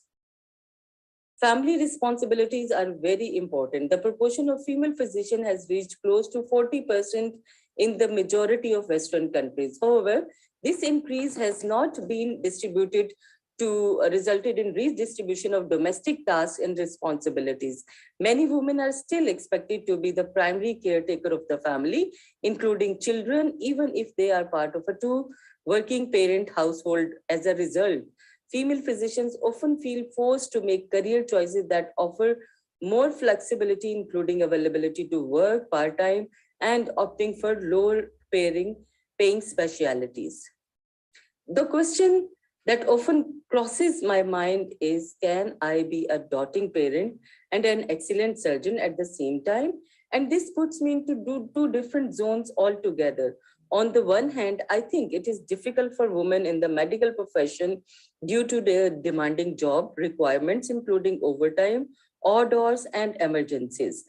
Family responsibilities are very important. The proportion of female physicians has reached close to 40% in the majority of Western countries. However, this increase has not been distributed to resulted in redistribution of domestic tasks and responsibilities. Many women are still expected to be the primary caretaker of the family, including children, even if they are part of a two-working parent household. As a result, female physicians often feel forced to make career choices that offer more flexibility, including availability to work part-time and opting for lower paying specialties. The question that often crosses my mind is, can I be a doting parent and an excellent surgeon at the same time? And this puts me into two different zones altogether. On the one hand, I think it is difficult for women in the medical profession due to their demanding job requirements, including overtime, odd hours, and emergencies.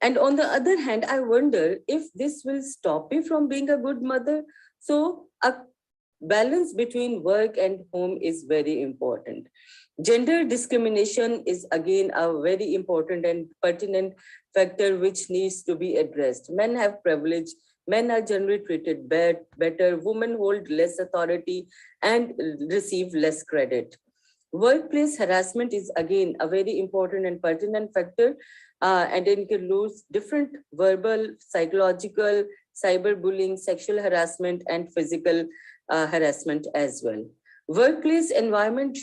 And on the other hand, I wonder if this will stop me from being a good mother. So a balance between work and home is very important. Gender discrimination is again a very important and pertinent factor which needs to be addressed. Men have privilege, men are generally treated better, women hold less authority and receive less credit. Workplace harassment is again a very important and pertinent factor, and it includes different verbal, psychological, cyberbullying, sexual harassment, and physical harassment as well. Workplace environment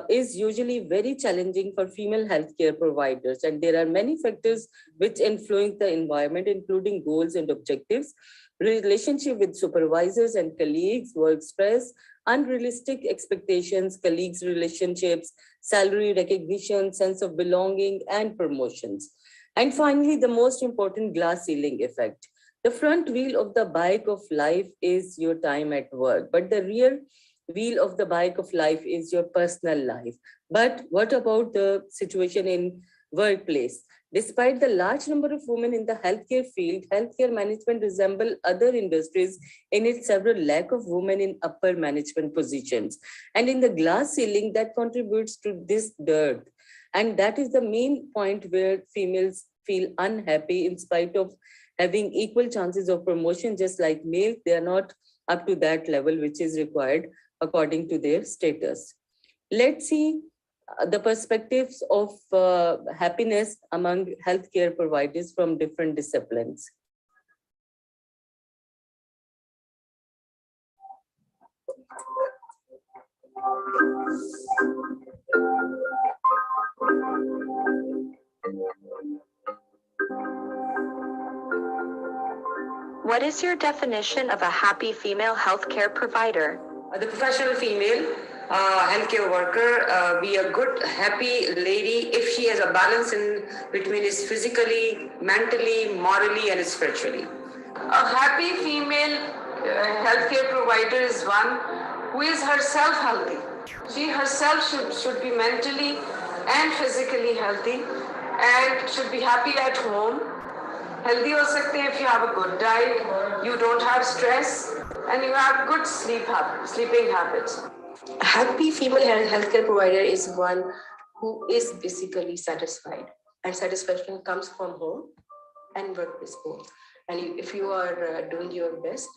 is usually very challenging for female healthcare providers, and there are many factors which influence the environment, including goals and objectives, relationship with supervisors and colleagues, work stress, unrealistic expectations, colleagues' relationships, salary recognition, sense of belonging, and promotions. And finally, the most important, glass ceiling effect. The front wheel of the bike of life is your time at work, but the rear wheel of the bike of life is your personal life. But what about the situation in workplace? Despite the large number of women in the healthcare field, healthcare management resembles other industries in its several lack of women in upper management positions. And in the glass ceiling, that contributes to this dearth. And that is the main point where females feel unhappy in spite of having equal chances of promotion, just like males, they are not up to that level which is required according to their status. Let's see the perspectives of happiness among healthcare providers from different disciplines. What is your definition of a happy female healthcare provider? The professional female healthcare worker be a good, happy lady if she has a balance in between is physically, mentally, morally, and spiritually. A happy female healthcare provider is one who is herself healthy. She herself should be mentally and physically healthy and should be happy at home. Healthy ho sakte hain if you have a good diet, you don't have stress, and you have good sleeping habits. A happy female healthcare provider is one who is basically satisfied, and satisfaction comes from home and workplace both. And if you are doing your best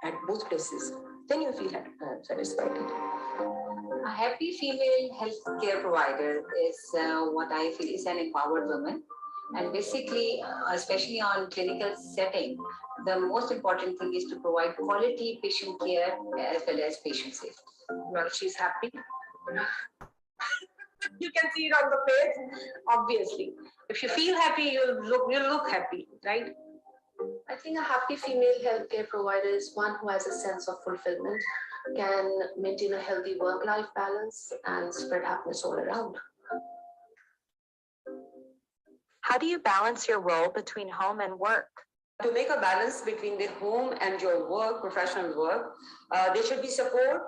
at both places, then you feel satisfied. A happy female healthcare provider is what I feel is an empowered woman. And basically, especially on clinical setting, the most important thing is to provide quality patient care as well as patient safety. Well, she's happy. You can see it on the face, obviously. If you feel happy, you'll look happy, right? I think a happy female healthcare provider is one who has a sense of fulfillment, can maintain a healthy work-life balance, and spread happiness all around. How do you balance your role between home and work? To make a balance between the home and your work, professional work, there should be support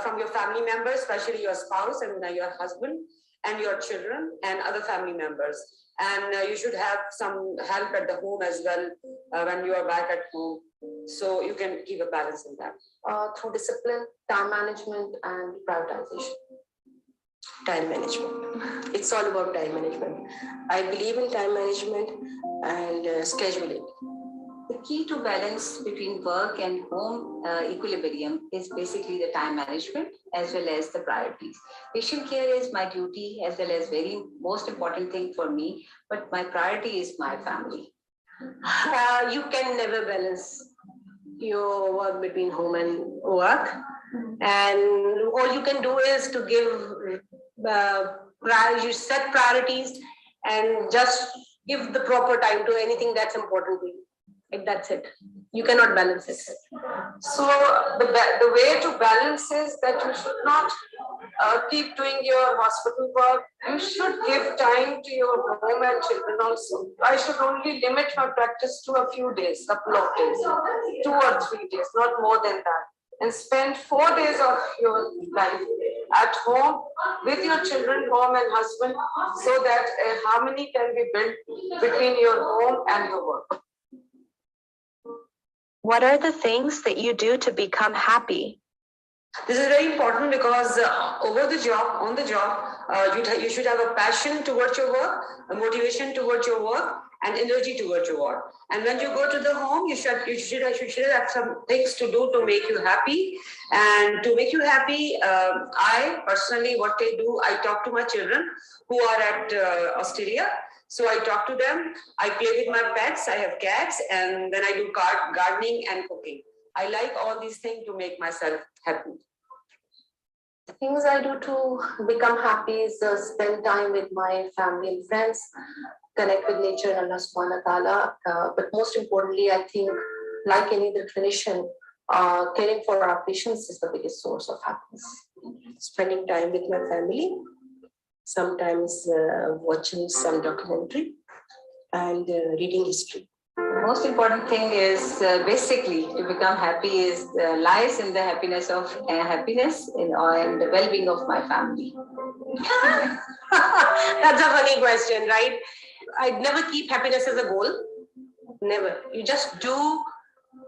from your family members, especially your spouse and your husband and your children and other family members. And you should have some help at the home as well when you are back at home. So you can keep a balance in that. Through discipline, time management, and prioritization. Time management. It's all about time management. I believe in time management and scheduling. The key to balance between work and home equilibrium is basically the time management as well as the priorities. Patient care is my duty as well as very most important thing for me, but my priority is my family. You can never balance your work between home and work. And all you can do is to give you set priorities and just give the proper time to anything that's important to you. Like that's it. You cannot balance it. So the way to balance is that you should not keep doing your hospital work. You should give time to your home and children also. I should only limit my practice to a few days, couple of days, 2 or 3 days, not more than that. And spend 4 days of your life at home with your children, home and husband, so that a harmony can be built between your home and the work. What are the things that you do to become happy? This is very important because on the job, you should have a passion towards your work, a motivation towards your work, and energy towards your work. And when you go to the home, you should have some things to do to make you happy. And to make you happy, I personally, what I do, I talk to my children who are at Australia. So I talk to them, I play with my pets, I have cats, and then I do gardening and cooking. I like all these things to make myself happy. Things I do to become happy is spend time with my family and friends, connect with nature and Allah subhanahu wa ta'ala. But most importantly, I think, like any other clinician, caring for our patients is the biggest source of happiness. Spending time with my family, sometimes watching some documentary, and reading history. The most important thing is basically to become happy is lies in the happiness of happiness and the well-being of my family. That's a funny question, right? I'd never keep happiness as a goal. Never. You just do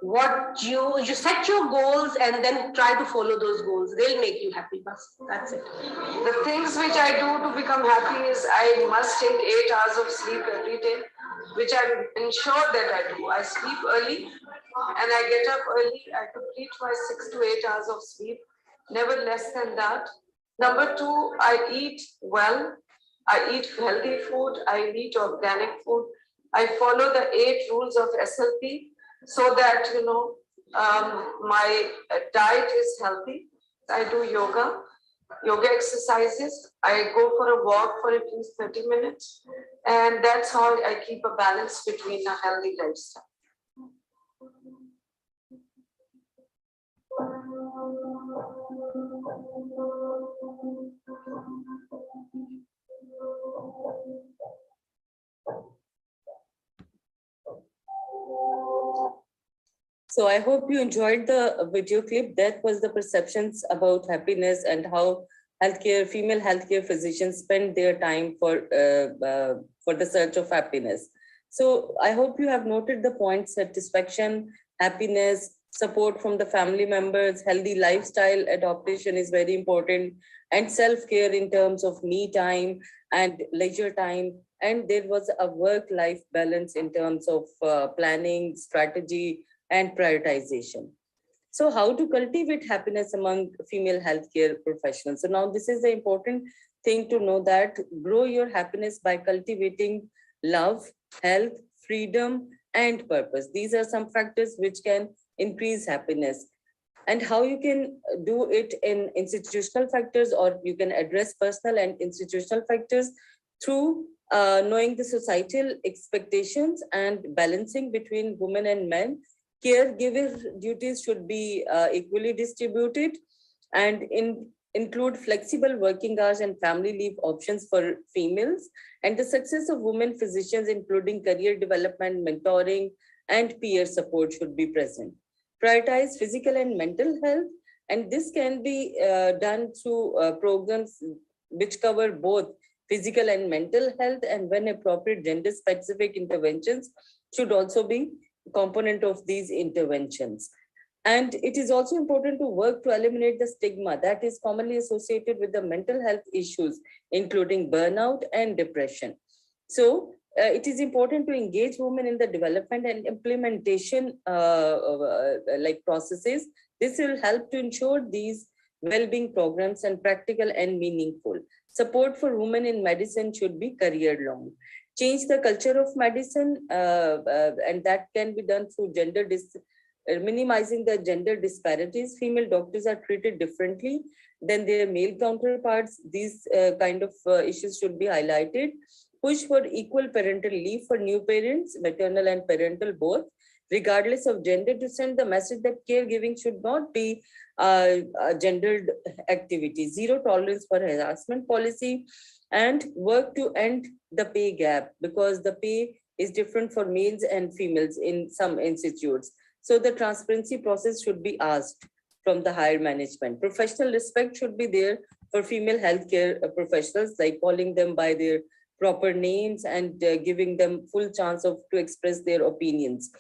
what you set your goals and then try to follow those goals. They'll make you happy. That's it. The things which I do to become happy is I must take 8 hours of sleep every day, which I'm ensured that I do. I sleep early and I get up early. I complete my 6 to 8 hours of sleep, never less than that. Number 2, I eat well. I eat healthy food. I eat organic food. I follow the 8 rules of SLP so that, my diet is healthy. I do yoga exercises. I go for a walk for at least 30 minutes. And that's how I keep a balance between a healthy lifestyle. So I hope you enjoyed the video clip. That was the perceptions about happiness and how female healthcare physicians spend their time for the search of happiness. So I hope you have noted the points: satisfaction, happiness, support from the family members, healthy lifestyle adaptation is very important, and self-care in terms of me time and leisure time. And there was a work-life balance in terms of planning, strategy, and prioritization. So how to cultivate happiness among female healthcare professionals? So now this is the important thing to know, that grow your happiness by cultivating love, health, freedom, and purpose. These are some factors which can increase happiness. And how you can do it in institutional factors, or you can address personal and institutional factors through knowing the societal expectations and balancing between women and men. Caregiver duties should be equally distributed, and include flexible working hours and family leave options for females. And the success of women physicians, including career development, mentoring, and peer support, should be present. Prioritize physical and mental health, and this can be done through programs which cover both physical and mental health, and when appropriate, gender specific interventions should also be component of these interventions. And it is also important to work to eliminate the stigma that is commonly associated with the mental health issues, including burnout and depression. So it is important to engage women in the development and implementation processes. This will help to ensure these well-being programs and practical and meaningful. Support for women in medicine should be career-long. Change the culture of medicine, and that can be done through minimizing the gender disparities. Female doctors are treated differently than their male counterparts. These kind of issues should be highlighted. Push for equal parental leave for new parents, maternal and parental both. regardless of gender, to send the message that caregiving should not be a gendered activity. Zero tolerance for harassment policy, and work to end the pay gap, because the pay is different for males and females in some institutes. So the transparency process should be asked from the higher management. Professional respect should be there for female healthcare professionals, like calling them by their proper names and giving them full chance of to express their opinions.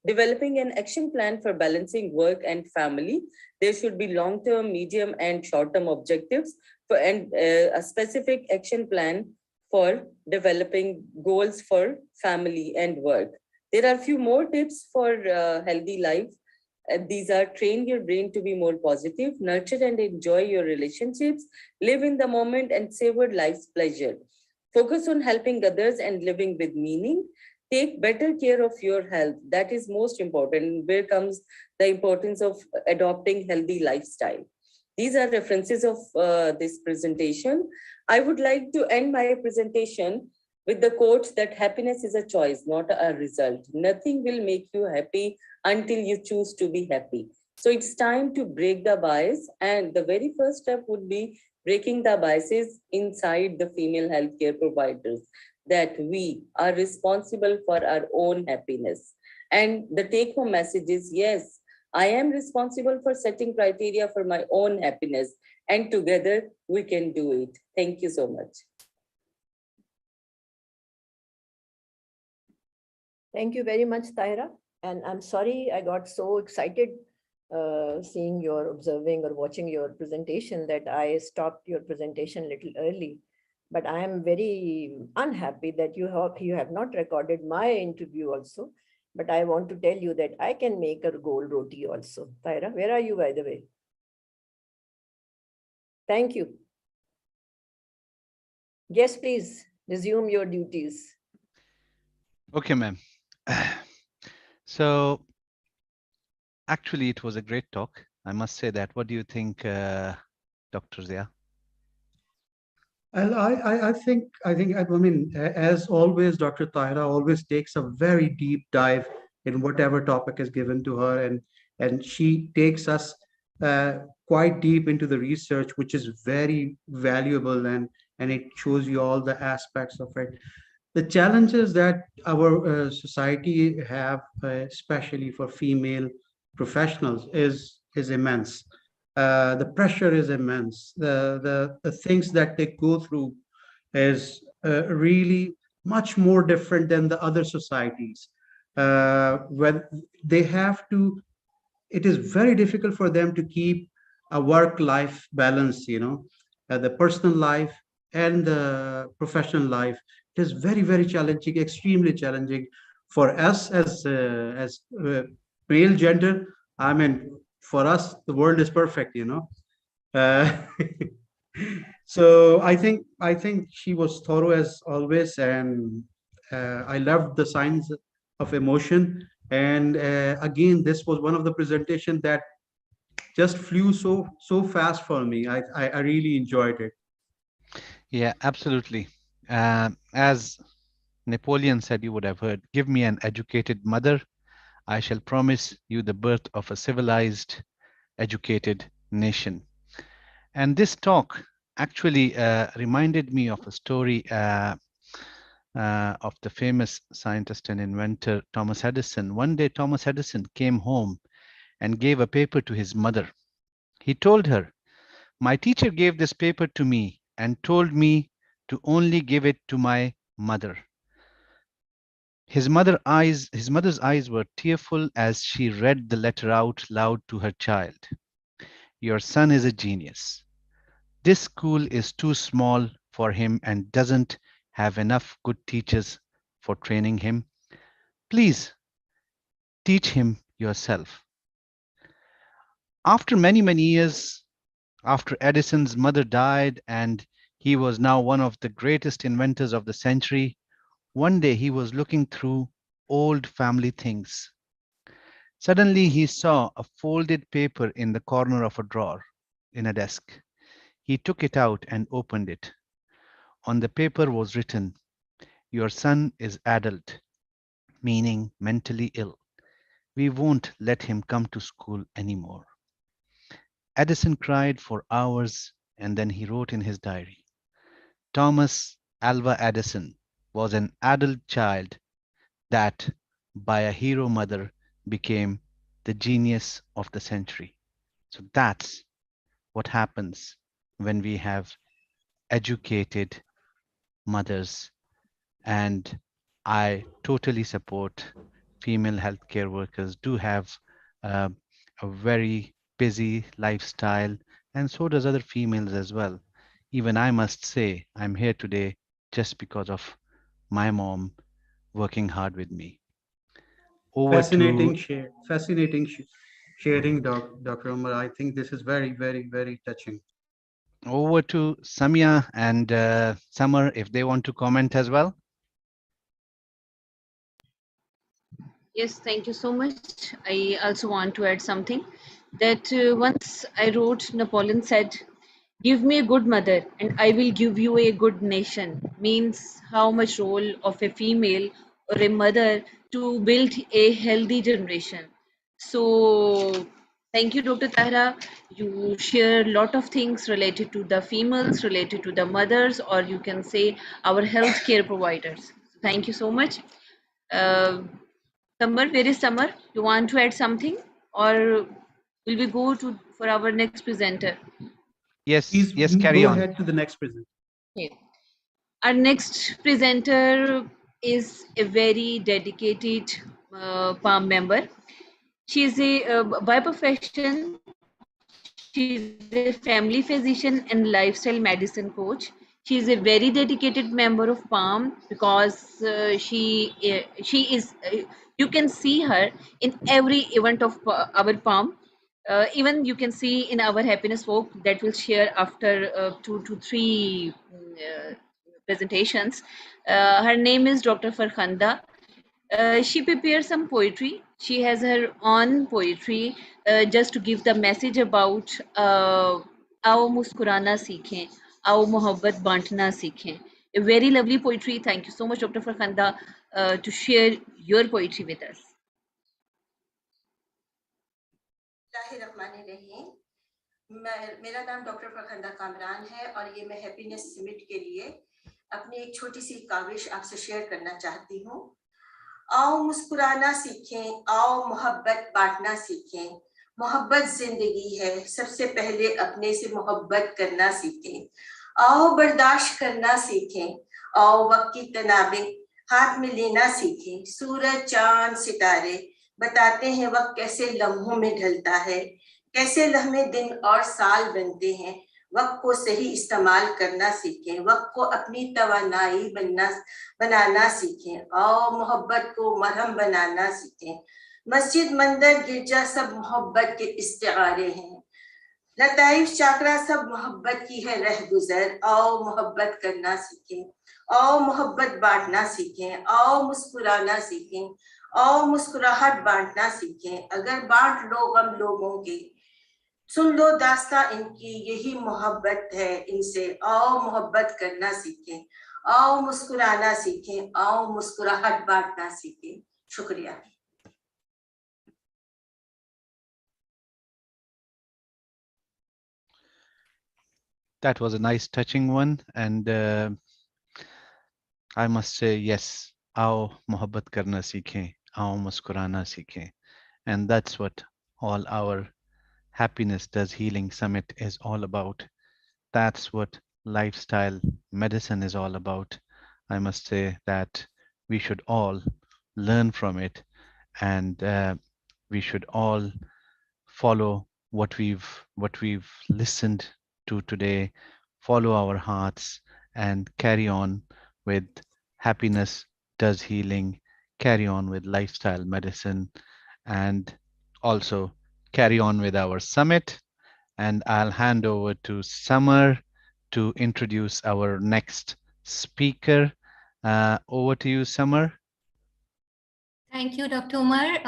Developing an action plan for balancing work and family. There should be long-term, medium, and short-term objectives for, and a specific action plan for developing goals for family and work. There are a few more tips for healthy life. These are: train your brain to be more positive, nurture and enjoy your relationships, live in the moment and savor life's pleasure. Focus on helping others and living with meaning. Take better care of your health. That is most important. Where comes the importance of adopting healthy lifestyle? These are references of this presentation. I would like to end my presentation with the quote that happiness is a choice, not a result. Nothing will make you happy until you choose to be happy. So it's time to break the bias. And the very first step would be breaking the biases inside the female healthcare providers, that we are responsible for our own happiness. And the take home message is, yes, I am responsible for setting criteria for my own happiness, and together we can do it. Thank you so much. Thank you very much, Taira. And I'm sorry I got so excited seeing your observing or watching your presentation that I stopped your presentation a little early. But I am very unhappy that you have not recorded my interview also. But I want to tell you that I can make a gold roti also. Taira, where are you, by the way? Thank you. Yes, please resume your duties. Okay, ma'am. So actually, it was a great talk. I must say that. What do you think, Dr. Zia? I mean, as always, Dr. Tahira always takes a very deep dive in whatever topic is given to her, and she takes us quite deep into the research, which is very valuable, and it shows you all the aspects of it. The challenges that our society have, especially for female professionals, is immense. The pressure is immense. The things that they go through is really much more different than the other societies. When they have to, it is very difficult for them to keep a work-life balance, the personal life and the professional life. It is very, very challenging, extremely challenging for us as male gender. I mean, for us, the world is perfect. Uh, so I think she was thorough as always, and I loved the signs of emotion. And again, this was one of the presentation that just flew so fast for me. I really enjoyed it. Yeah, absolutely. As Napoleon said, you would have heard, give me an educated mother, I shall promise you the birth of a civilized, educated nation. And this talk actually reminded me of a story of the famous scientist and inventor Thomas Edison. One day, Thomas Edison came home and gave a paper to his mother. He told her, "My teacher gave this paper to me and told me to only give it to my mother." His mother's eyes were tearful as she read the letter out loud to her child. "Your son is a genius. This school is too small for him and doesn't have enough good teachers for training him. Please teach him yourself." After many, many years, after Edison's mother died and he was now one of the greatest inventors of the century, one day he was looking through old family things. Suddenly he saw a folded paper in the corner of a drawer in a desk. He took it out and opened it. On the paper was written, "Your son is adult," meaning mentally ill. We won't let him come to school anymore. Edison cried for hours and then he wrote in his diary, Thomas Alva Edison was an adult child that, by a hero mother, became the genius of the century. So that's what happens when we have educated mothers. And I totally support female healthcare workers do have uh, a very busy lifestyle, and so does other females as well. Even I must say, I'm here today just because of my mom working hard with me. Over to Fascinating sharing, Dr. Umar. I think this is very, very, very touching. Samia and Summer if they want to comment as well. Yes, thank you so much. I also want to add something that once I wrote, Napoleon said, give me a good mother and I will give you a good nation. Means how much role of a female or a mother to build a healthy generation. So thank you, Dr. Tahra. You share a lot of things related to the females, related to the mothers, or you can say our healthcare providers. Thank you so much. Uh, Summer, where is Summer? You want to add something, or will we go to for our next presenter? Yes, Please yes, carry go on. ahead to the next presenter. Yeah. Our next presenter is a very dedicated PALM member. She is a by profession. She is a family physician and lifestyle medicine coach. She is a very dedicated member of PALM because she is. You can see her in every event of our PALM. Even you can see in our happiness walk that we'll share after 2 to 3 presentations. Her name is Dr. Farkhanda. She prepares some poetry. She has her own poetry just to give the message about आओ मुस्कुराना सीखें, आओ मोहब्बत बांटना सीखें. A very lovely poetry. Thank you so much, Dr. Farkhanda, to share your poetry with us. मेरा नाम doctor Farkhanda Kamran है और ये मैं हैप्पीनेस समिट के लिए अपनी एक छोटी सी काविश आपसे शेयर करना चाहती हूँ. आओ मुस्कुराना सीखें, आओ मोहब्बत बांटना सीखें. मोहब्बत जिंदगी है, सबसे पहले अपने से मोहब्बत करना सीखें. आओ बर्दाश्त करना सीखें, आओ वक्त की तनाबें हाथ में लेना सीखें. सूरज चांद सितारे बताते हैं वक्त कैसे लम्हों में ढलता है, कैसे लम्हे दिन और साल बनते हैं. वक्त को सही इस्तेमाल करना सीखें, वक्त को अपनी तवानाई बनाना सीखें. आओ मोहब्बत को मरहम बनाना सीखें. मस्जिद मंदिर गिरजा सब मोहब्बत के इस्तिआरे हैं. लताइफ चाकरा सब मोहब्बत की है रह गुजर. आओ मोहब्बत करना सीखें, आओ मोहब्बत बांटना सीखें. आओ मुस्कुराना सीखें, आओ मुस्कुराहट बांटना सीखें. अगर बांट लो गम लोगों के, सुन लो दास्तां इनकी, यही मोहब्बत है इनसे. आओ मोहब्बत करना सीखें, आओ मुस्कुराना सीखें, आओ मुस्कुराहट बांटना सीखें. शुक्रिया. That was a nice, touching one, and I must say, yes, आओ मोहब्बत करना सीखें, आओ मुस्कुराना सीखें, and that's what all our Happiness Does Healing Summit is all about. That's what lifestyle medicine is all about. I must say that we should all learn from it, and we should all follow what we've listened to today, follow our hearts, and carry on with happiness does healing, carry on with lifestyle medicine, and also carry on with our summit. And I'll hand over to Summer to introduce our next speaker. Over to you, Summer. Thank you, Dr. Umar.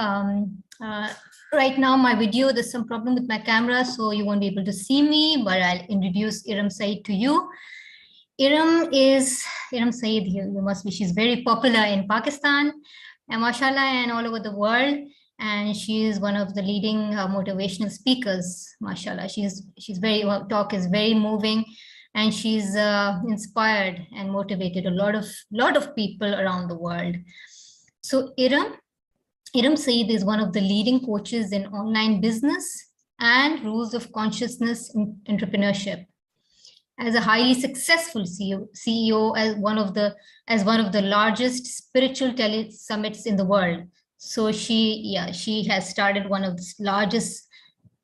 Right now, my video, there's some problem with my camera, so you won't be able to see me, but I'll introduce Iram Saeed to you. Iram Saeed, you must be, she's very popular in Pakistan, and mashallah, and all over the world. and she is one of the leading motivational speakers. Mashallah, she's very, her talk is very moving, and she's inspired and motivated a lot of people around the world. So Iram Saeed is one of the leading coaches in online business and rules of consciousness in entrepreneurship. As a highly successful CEO as one of the largest spiritual tele summits in the world. So she has started one of the largest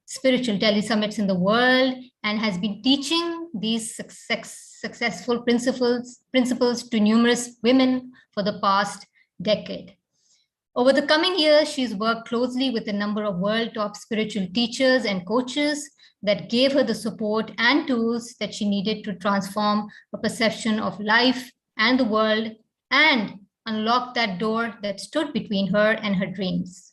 spiritual tele summits in the world and has been teaching these successful principles to numerous women for the past decade. Over the coming years, she's worked closely with a number of world top spiritual teachers and coaches that gave her the support and tools that she needed to transform her perception of life and the world and unlock that door that stood between her and her dreams.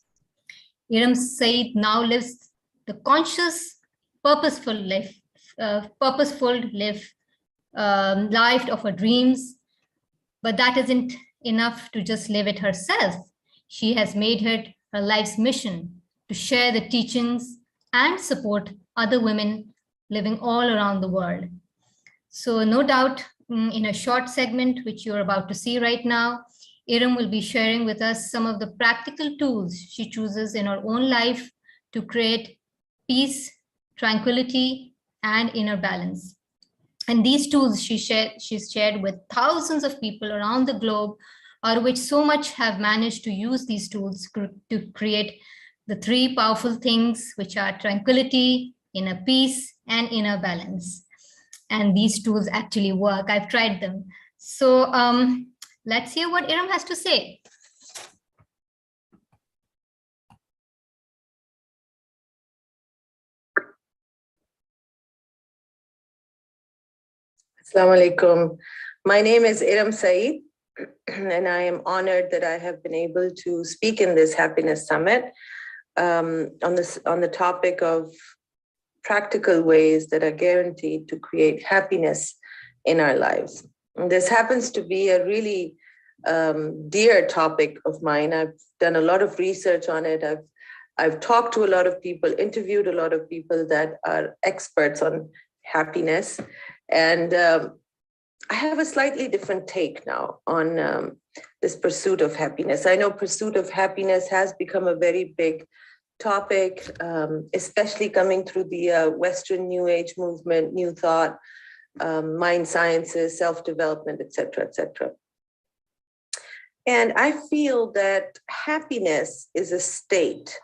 Iram Saeed now lives the conscious, purposeful life of her dreams, but that isn't enough to just live it herself. She has made it her life's mission to share the teachings and support other women living all around the world. So no doubt in a short segment, which you're about to see right now, Iram will be sharing with us some of the practical tools she chooses in her own life to create peace, tranquility, and inner balance. And these tools she's shared with thousands of people around the globe, out of which so much have managed to use these tools to create the three powerful things, which are tranquility, inner peace, and inner balance. And these tools actually work. I've tried them. So let's hear what Iram has to say. Assalamu alaikum. My name is Iram Saeed, and I am honored that I have been able to speak in this Happiness Summit on the topic of practical ways that are guaranteed to create happiness in our lives. And this happens to be a really dear topic of mine. I've done a lot of research on it. I've talked to a lot of people, interviewed a lot of people that are experts on happiness. And I have a slightly different take now on this pursuit of happiness. I know pursuit of happiness has become a very big topic, especially coming through the Western New Age movement, New Thought, mind sciences, self-development, et cetera, And I feel that happiness is a state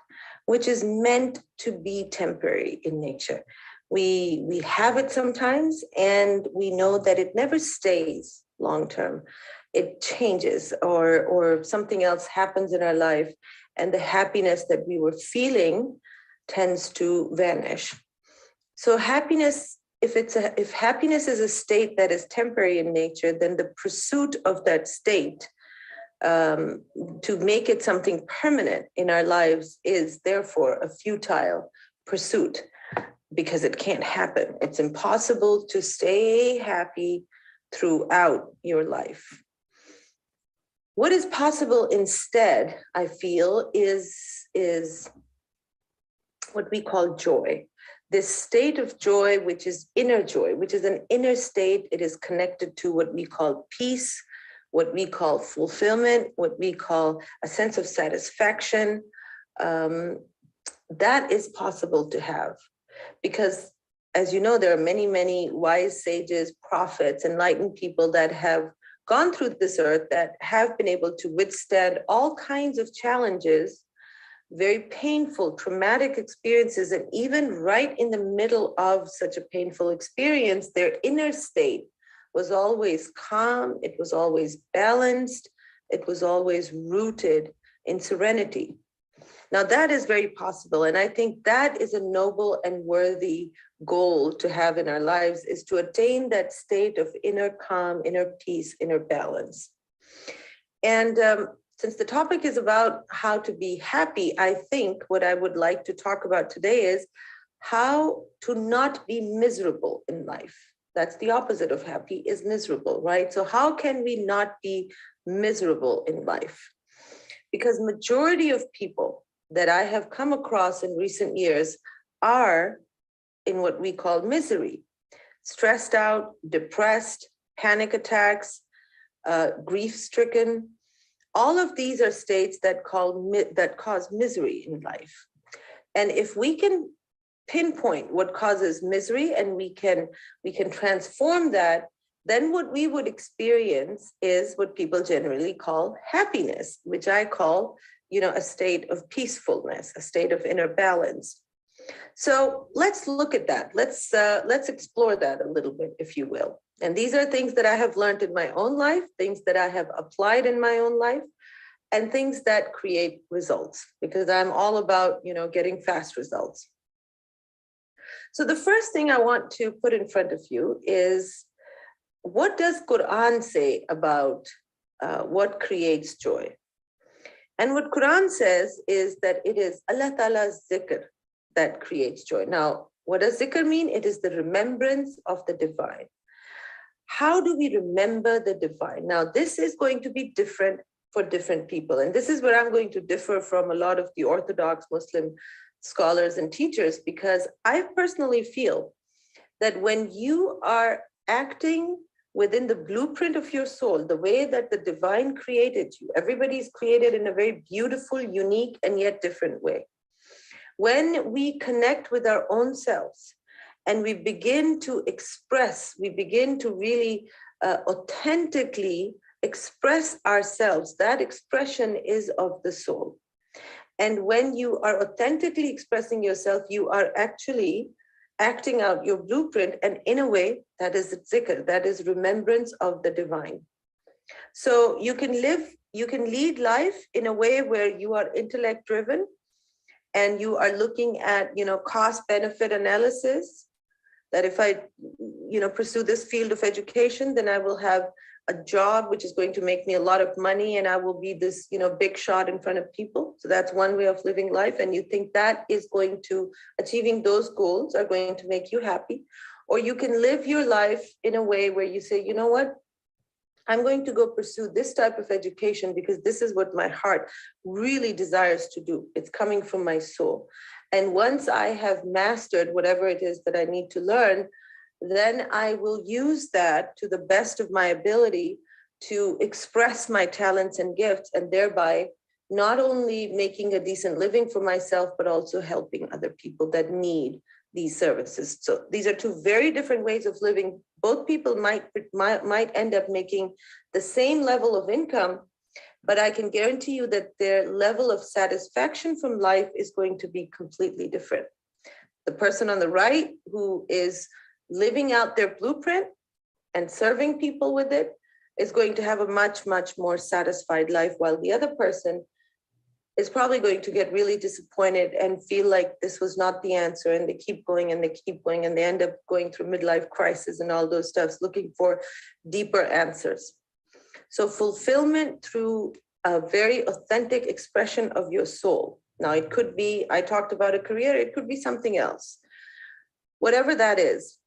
which is meant to be temporary in nature. We have it sometimes, and we know that it never stays long-term. It changes, or something else happens in our life, and the happiness that we were feeling tends to vanish. So happiness, if happiness is a state that is temporary in nature, then the pursuit of that state to make it something permanent in our lives is therefore a futile pursuit, because it can't happen. It's impossible to stay happy throughout your life. What is possible instead, I feel, is what we call joy. This state of joy, which is inner joy, which is an inner state. It is connected to what we call peace, what we call fulfillment, what we call a sense of satisfaction. That is possible to have. Because, as you know, there are many, many wise sages, prophets, enlightened people that have gone through this earth, that have been able to withstand all kinds of challenges, very painful, traumatic experiences, and even right in the middle of such a painful experience, their inner state was always calm, it was always balanced, it was always rooted in serenity. Now that is very possible, and I think that is a noble and worthy goal to have in our lives, is to attain that state of inner calm, inner peace, inner balance. And since the topic is about how to be happy, I think what I would like to talk about today is how to not be miserable in life. That's the opposite of happy, is miserable, right? So how can we not be miserable in life? Because majority of people that I have come across in recent years are in what we call misery, stressed out, depressed, panic attacks, grief-stricken. All of these are states that cause misery in life. And if we can pinpoint what causes misery and we can transform that, then what we would experience is what people generally call happiness, which I call, a state of peacefulness, a state of inner balance. So let's look at that. Let's explore that a little bit, if you will. And these are things that I have learned in my own life, things that I have applied in my own life, and things that create results, because I'm all about, getting fast results. So the first thing I want to put in front of you is, what does Quran say about what creates joy? And what Quran says is that it is Allah Ta'ala's zikr that creates joy. Now, what does zikr mean? It is the remembrance of the divine. How do we remember the divine? Now, this is going to be different for different people. And this is where I'm going to differ from a lot of the Orthodox Muslim scholars and teachers, because I personally feel that when you are acting within the blueprint of your soul, the way that the divine created you, everybody's created in a very beautiful, unique, and yet different way. When we connect with our own selves and we begin to express, we begin to really authentically express ourselves, that expression is of the soul. And when you are authentically expressing yourself, you are actually acting out your blueprint, and in a way, that is zikr, that is remembrance of the divine. So you can lead life in a way where you are intellect driven, and you are looking at, cost benefit analysis, that if I, pursue this field of education, then I will have a job which is going to make me a lot of money, and I will be this, big shot in front of people. So that's one way of living life. And you think that is going to, achieving those goals are going to make you happy. Or you can live your life in a way where you say, you know what, I'm going to go pursue this type of education because this is what my heart really desires to do. It's coming from my soul. And once I have mastered whatever it is that I need to learn, then I will use that to the best of my ability to express my talents and gifts, and thereby not only making a decent living for myself, but also helping other people that need these services. So these are two very different ways of living. Both people might end up making the same level of income, but I can guarantee you that their level of satisfaction from life is going to be completely different. The person on the right who is living out their blueprint and serving people with it is going to have a much, much more satisfied life, while the other person is probably going to get really disappointed and feel like this was not the answer, and they keep going and they keep going, and they end up going through midlife crisis and all those stuffs, looking for deeper answers. So fulfillment through a very authentic expression of your soul. Now it could be, I talked about a career, it could be something else. Whatever that is,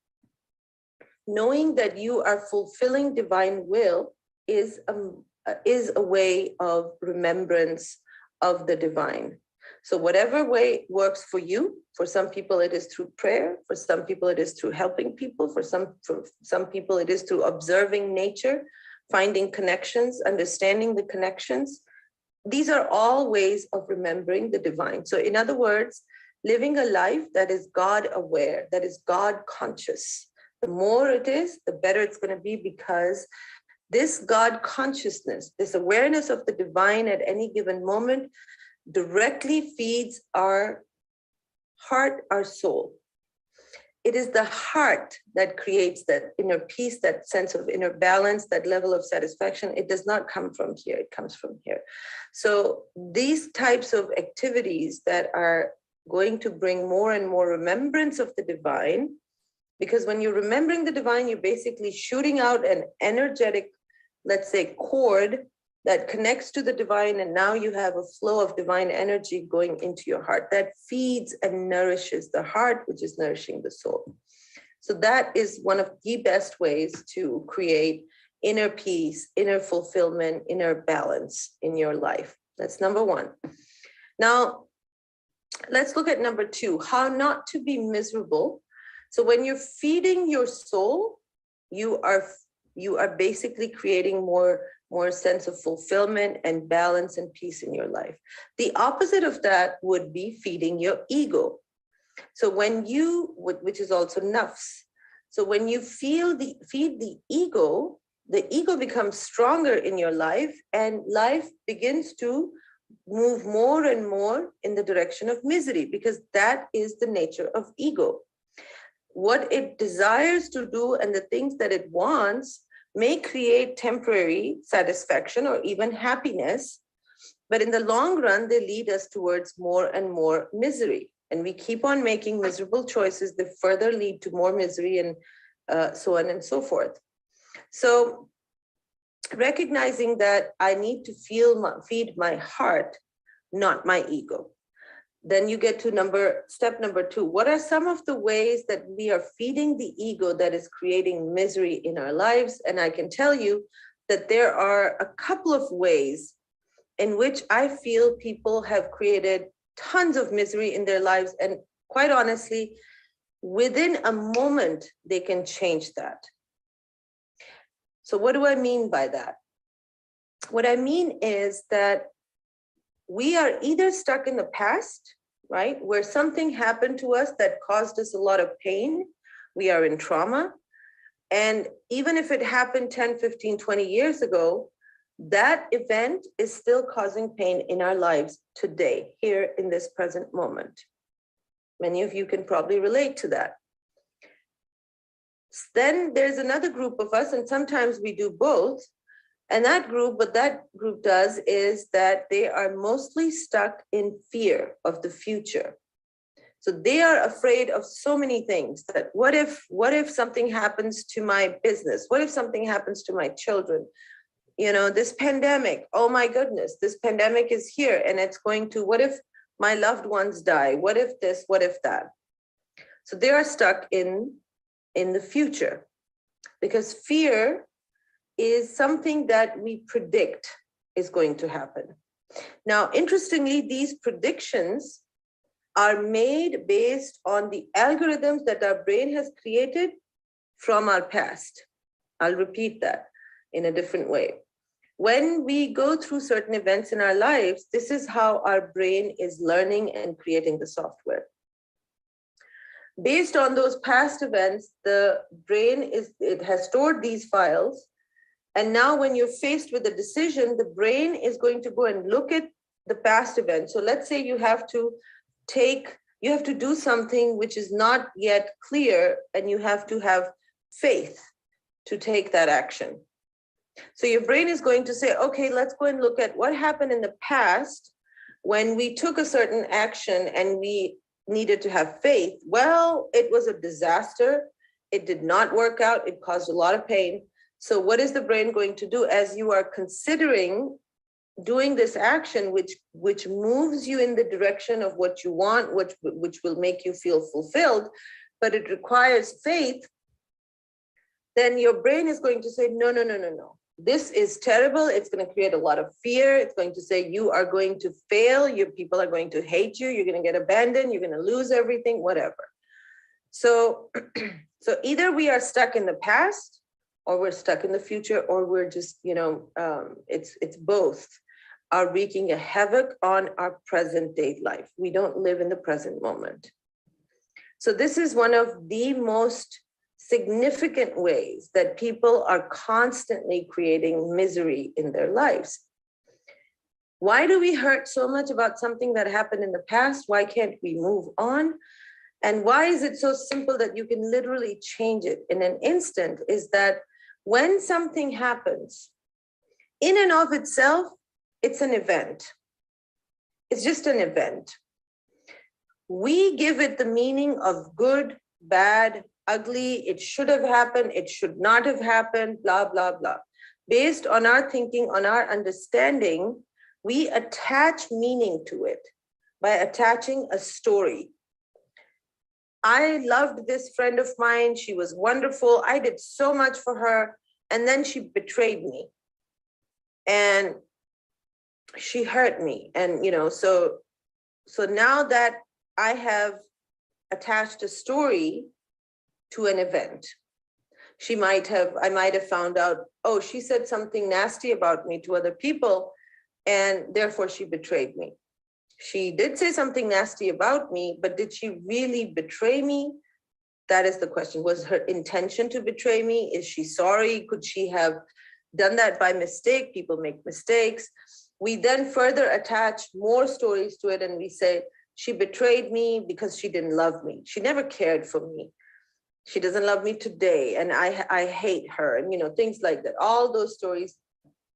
knowing that you are fulfilling divine will is a way of remembrance of the divine. So whatever way works for you, for some people it is through prayer, for some people it is through helping people, for some people it is through observing nature, finding connections, understanding the connections. These are all ways of remembering the divine. So in other words, living a life that is God aware, that is God conscious. The more it is, the better it's going to be, because this God consciousness, this awareness of the divine at any given moment directly feeds our heart, our soul. It is the heart that creates that inner peace, that sense of inner balance, that level of satisfaction. It does not come from here, it comes from here. So these types of activities that are going to bring more and more remembrance of the divine, because when you're remembering the divine, you're basically shooting out an energetic, let's say, cord that connects to the divine, and now you have a flow of divine energy going into your heart that feeds and nourishes the heart, which is nourishing the soul. So that is one of the best ways to create inner peace, inner fulfillment, inner balance in your life. That's number one. Now, let's look at number 2, how not to be miserable. So when you're feeding your soul, you are basically creating more sense of fulfillment and balance and peace in your life. The opposite of that would be feeding your ego. So when you, which is also nafs. So when you feed the ego becomes stronger in your life, and life begins to move more and more in the direction of misery, because that is the nature of ego. What it desires to do and the things that it wants may create temporary satisfaction or even happiness, but in the long run, they lead us towards more and more misery. And we keep on making miserable choices that further lead to more misery, and so on and so forth. So recognizing that I need to feed my heart, not my ego. Then you get to step number 2. What are some of the ways that we are feeding the ego that is creating misery in our lives? And I can tell you that there are a couple of ways in which I feel people have created tons of misery in their lives. And quite honestly, within a moment, they can change that. So what do I mean by that? What I mean is that we are either stuck in the past, right, where something happened to us that caused us a lot of pain. We are in trauma. And even if it happened 10, 15, 20 years ago, that event is still causing pain in our lives today, here in this present moment. Many of you can probably relate to that. Then there's another group of us, and sometimes we do both. And what that group does is that they are mostly stuck in fear of the future. So they are afraid of so many things, that what if something happens to my business? What if something happens to my children? You know, this pandemic, oh my goodness, this pandemic is here and it's going to, what if my loved ones die? What if this, what if that? So they are stuck in the future, because fear is something that we predict is going to happen. Now, interestingly, these predictions are made based on the algorithms that our brain has created from our past. I'll repeat that in a different way. When we go through certain events in our lives, this is how our brain is learning and creating the software. Based on those past events, the brain has stored these files. And now when you're faced with a decision, the brain is going to go and look at the past event. So let's say you have to do something which is not yet clear, and you have to have faith to take that action. So your brain is going to say, okay, let's go and look at what happened in the past when we took a certain action and we needed to have faith. Well, it was a disaster. It did not work out. It caused a lot of pain. So what is the brain going to do as you are considering doing this action, which moves you in the direction of what you want, which will make you feel fulfilled, but it requires faith? Then your brain is going to say, no. This is terrible. It's going to create a lot of fear. It's going to say you are going to fail. Your people are going to hate you. You're going to get abandoned. You're going to lose everything, whatever. So either we are stuck in the past, or we're stuck in the future, or we're just, it's both are wreaking a havoc on our present day life. We don't live in the present moment. So this is one of the most significant ways that people are constantly creating misery in their lives. Why do we hurt so much about something that happened in the past? Why can't we move on? And why is it so simple that you can literally change it in an instant? Is that when something happens, in and of itself, it's an event. It's just an event. We give it the meaning of good, bad, ugly, it should have happened, it should not have happened, blah, blah, blah. Based on our thinking, on our understanding, we attach meaning to it by attaching a story. I loved this friend of mine. She was wonderful. I did so much for her. And then she betrayed me. And she hurt me. And, so now that I have attached a story to an event. I might have found out, oh, she said something nasty about me to other people, and therefore she betrayed me. She did say something nasty about me, but did she really betray me? That is the question. Was her intention to betray me? Is she sorry? Could she have done that by mistake? People make mistakes. We then further attach more stories to it, and we say, she betrayed me because she didn't love me. She never cared for me. She doesn't love me today, and I hate her, and things like that. All those stories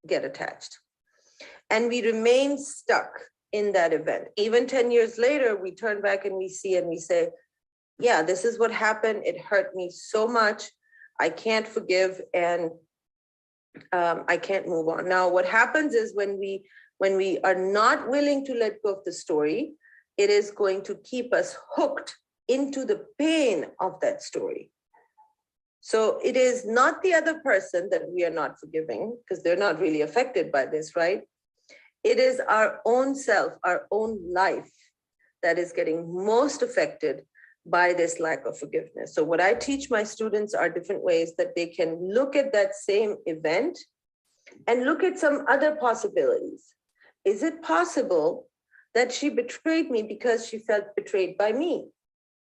get attached. And we remain stuck in that event. Even 10 years later, we turn back and we see and we say, yeah, this is what happened. It hurt me so much. I can't forgive, and I can't move on. Now, what happens is when we are not willing to let go of the story, it is going to keep us hooked into the pain of that story. So it is not the other person that we are not forgiving, because they're not really affected by this, right? It is our own self, our own life that is getting most affected by this lack of forgiveness. So what I teach my students are different ways that they can look at that same event and look at some other possibilities. Is it possible that she betrayed me because she felt betrayed by me?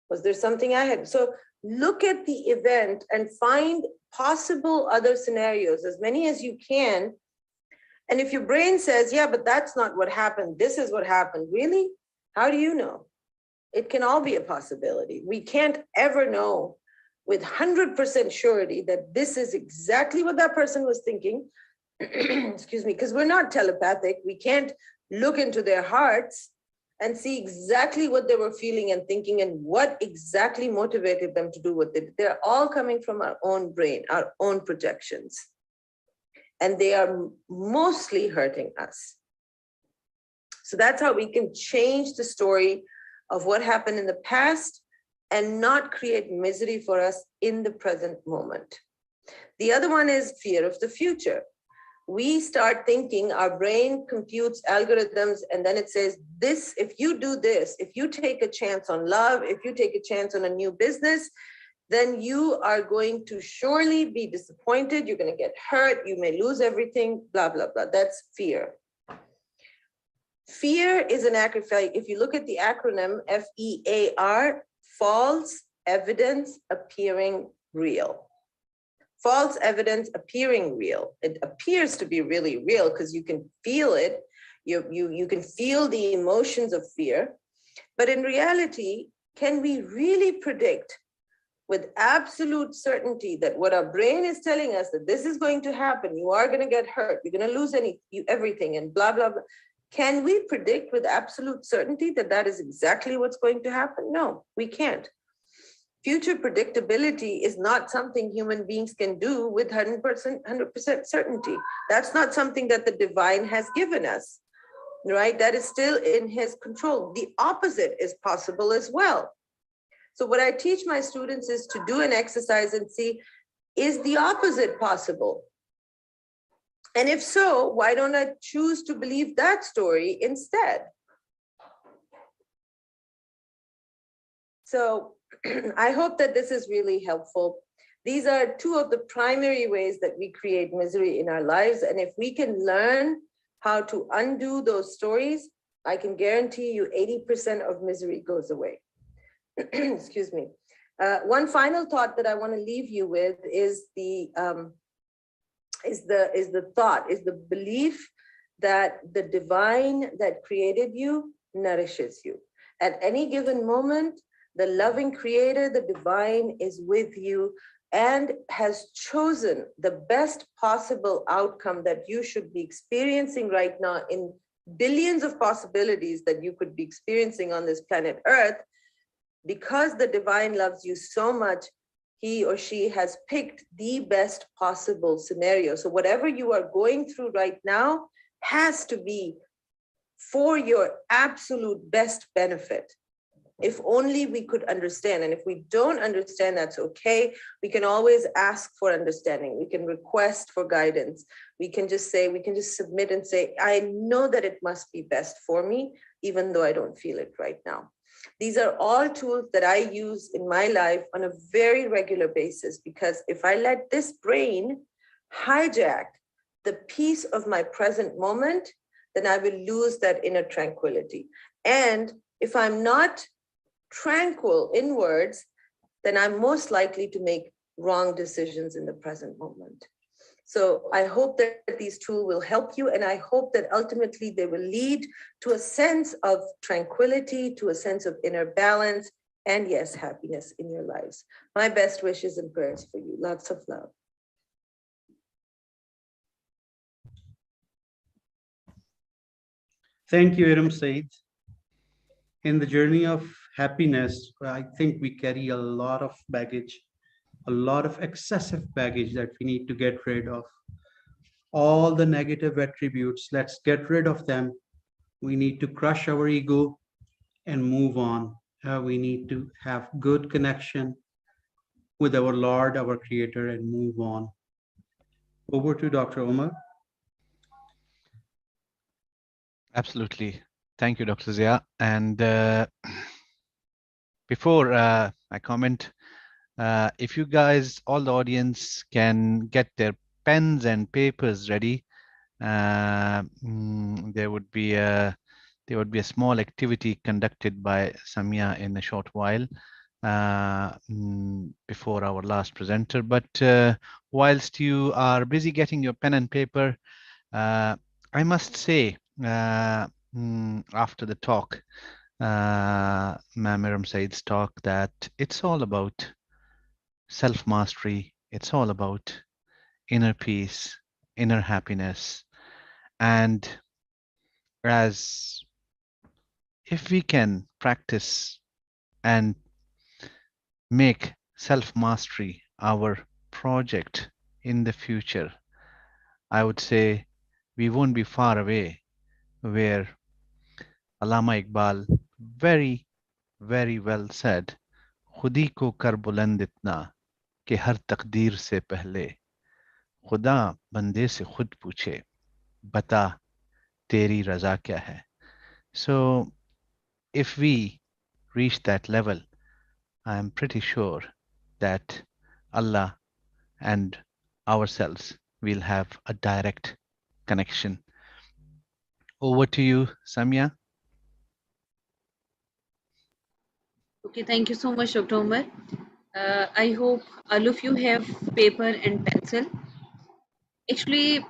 Was there something I had? So look at the event and find possible other scenarios, as many as you can. And if your brain says, yeah, but that's not what happened, this is what happened, really? How do you know? It can all be a possibility. We can't ever know with 100% surety that this is exactly what that person was thinking, excuse me, because we're not telepathic. We can't look into their hearts and see exactly what they were feeling and thinking and what exactly motivated them to do what they did. They're all coming from our own brain, our own projections. And they are mostly hurting us. So that's how we can change the story of what happened in the past and not create misery for us in the present moment. The other one is fear of the future. We start thinking, our brain computes algorithms, and then it says, this, if you do this, if you take a chance on love, if you take a chance on a new business, then you are going to surely be disappointed. You're going to get hurt. You may lose everything, blah, blah, blah. That's fear. Fear is an acronym. If you look at the acronym FEAR, false evidence appearing real. False evidence appearing real. It appears to be really real because you can feel it. You can feel the emotions of fear. But in reality, can we really predict with absolute certainty that what our brain is telling us that this is going to happen, you are going to get hurt, you're going to lose everything and blah, blah, blah. Can we predict with absolute certainty that that is exactly what's going to happen? No, we can't. Future predictability is not something human beings can do with 100% certainty. That's not something that the divine has given us, right? That is still in his control. The opposite is possible as well. So what I teach my students is to do an exercise and see, is the opposite possible? And if so, why don't I choose to believe that story instead? So I hope that this is really helpful. These are two of the primary ways that we create misery in our lives. And if we can learn how to undo those stories, I can guarantee you 80% of misery goes away. Excuse me. One final thought that I want to leave you with is the belief that the divine that created you nourishes you. At any given moment, the loving creator, the divine, is with you and has chosen the best possible outcome that you should be experiencing right now in billions of possibilities that you could be experiencing on this planet Earth. Because the divine loves you so much, he or she has picked the best possible scenario. So whatever you are going through right now has to be for your absolute best benefit. If only we could understand. And if we don't understand, that's okay. We can always ask for understanding. We can request for guidance. We can just submit and say, I know that it must be best for me, even though I don't feel it right now. These are all tools that I use in my life on a very regular basis, because if I let this brain hijack the peace of my present moment, then I will lose that inner tranquility. And if I'm not tranquil inwards, then I'm most likely to make wrong decisions in the present moment. So I hope that these tools will help you, and I hope that ultimately they will lead to a sense of tranquility, to a sense of inner balance, and yes, happiness in your lives. My best wishes and prayers for you. Lots of love. Thank you, Iram Said. In the journey of happiness, I think we carry a lot of baggage, a lot of excessive baggage that we need to get rid of. All the negative attributes, let's get rid of them. We need to crush our ego and move on. We need to have good connection with our Lord, our Creator, and move on. Over to Dr. Omar. Absolutely. Thank you, Dr. Zia. And before I comment, if you guys, all the audience, can get their pens and papers ready, there would be a small activity conducted by Samia in a short while before our last presenter. But whilst you are busy getting your pen and paper, I must say, after the talk, Ma'am Iram Said's talk, that it's all about self-mastery. It's all about inner peace, inner happiness. And as if we can practice and make self-mastery our project in the future, I would say we won't be far away where Allama Iqbal very, very well said, खुदी को कर बुलंद इतना कि हर तकदीर से पहले खुदा बंदे से खुद पूछे बता तेरी रजा क्या है. So if we reach that level, I am pretty sure that Allah and ourselves will have a direct connection. Over to you, Samia. Okay, thank you so much, Dr. Umar. I hope all of you have paper and pencil. Actually,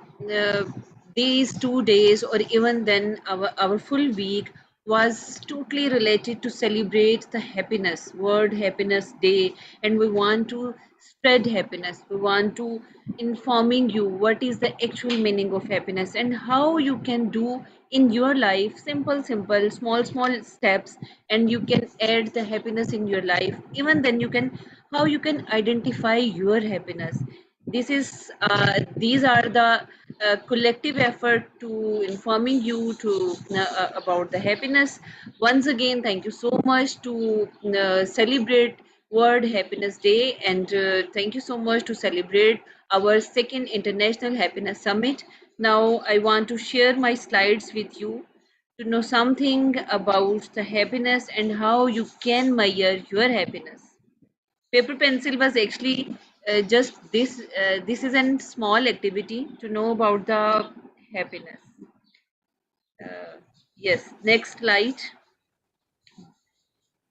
these 2 days or even then our full week was totally related to celebrate the happiness, World Happiness Day, and we want to spread happiness. We want to informing you what is the actual meaning of happiness and how you can do in your life simple, small steps, and you can add the happiness in your life. Even then you can how you can identify your happiness. These are the collective effort to informing you to about the happiness. Once again, thank you so much to celebrate World Happiness Day, and thank you so much to celebrate our second International Happiness Summit. Now I want to share my slides with you to know something about the happiness and how you can measure your happiness. Paper pencil was actually just this. This is a small activity to know about the happiness. Yes, next slide.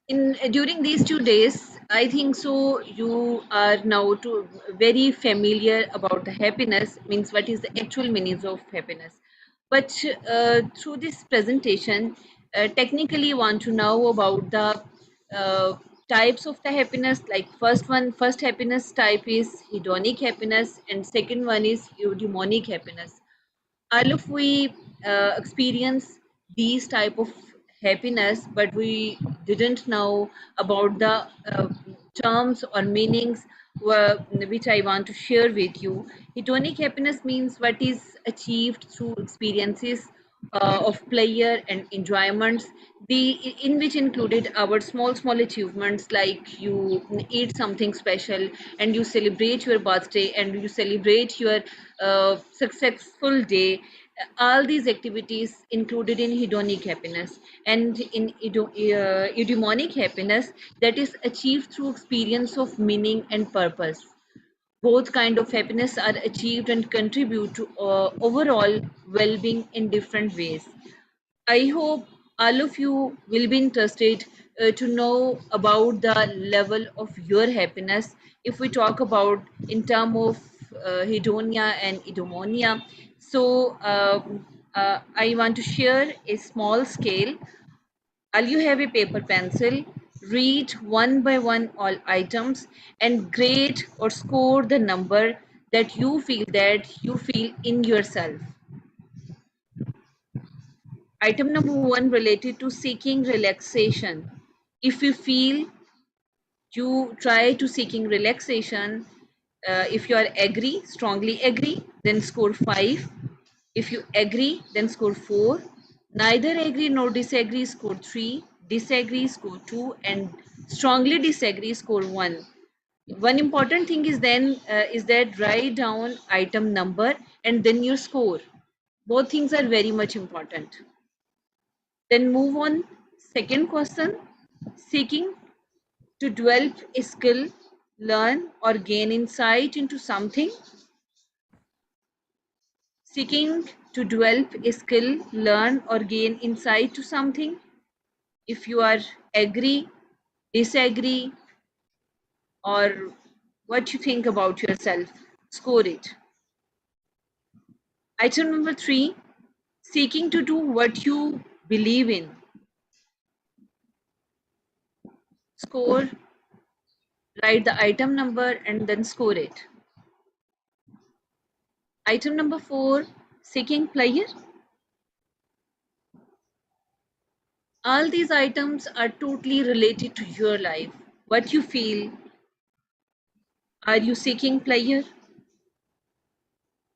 In during these 2 days, I think so you are now very familiar about the happiness, means what is the actual meanings of happiness. But through this presentation, technically want to know about the types of the happiness. Like first happiness type is hedonic happiness, and second one is eudaimonic happiness. All of we experience these type of happiness, but we didn't know about the terms or meanings which I want to share with you. Hedonic happiness means what is achieved through experiences of pleasure and enjoyments, in which included our small achievements, like you eat something special and you celebrate your birthday and you celebrate your successful day. All these activities included in hedonic happiness, and in eudaimonic happiness, that is achieved through experience of meaning and purpose. Both kind of happiness are achieved and contribute to overall well-being in different ways. I hope all of you will be interested to know about the level of your happiness. If we talk about in term of hedonia and eudaimonia, so I want to share a small scale. All you have a paper pencil, read one by one all items and grade or score the number that you feel in yourself. Item number 1 related to seeking relaxation. If you feel you try to seeking relaxation, if you are agree, strongly agree, then score 5. If you agree, then score 4. Neither agree nor disagree, score 3. Disagree, score 2. And strongly disagree, score 1. One important thing is that write down item number and then your score. Both things are very much important. Then move on. Second question, seeking to develop a skill, learn or gain insight into something. Seeking to develop a skill, learn or gain insight to something. If you are agree, disagree, or what you think about yourself, score it. Item number 3, seeking to do what you believe in. Score, write the item number and then score it. Item number 4, seeking pleasure. All these items are totally related to your life. What you feel. Are you seeking pleasure?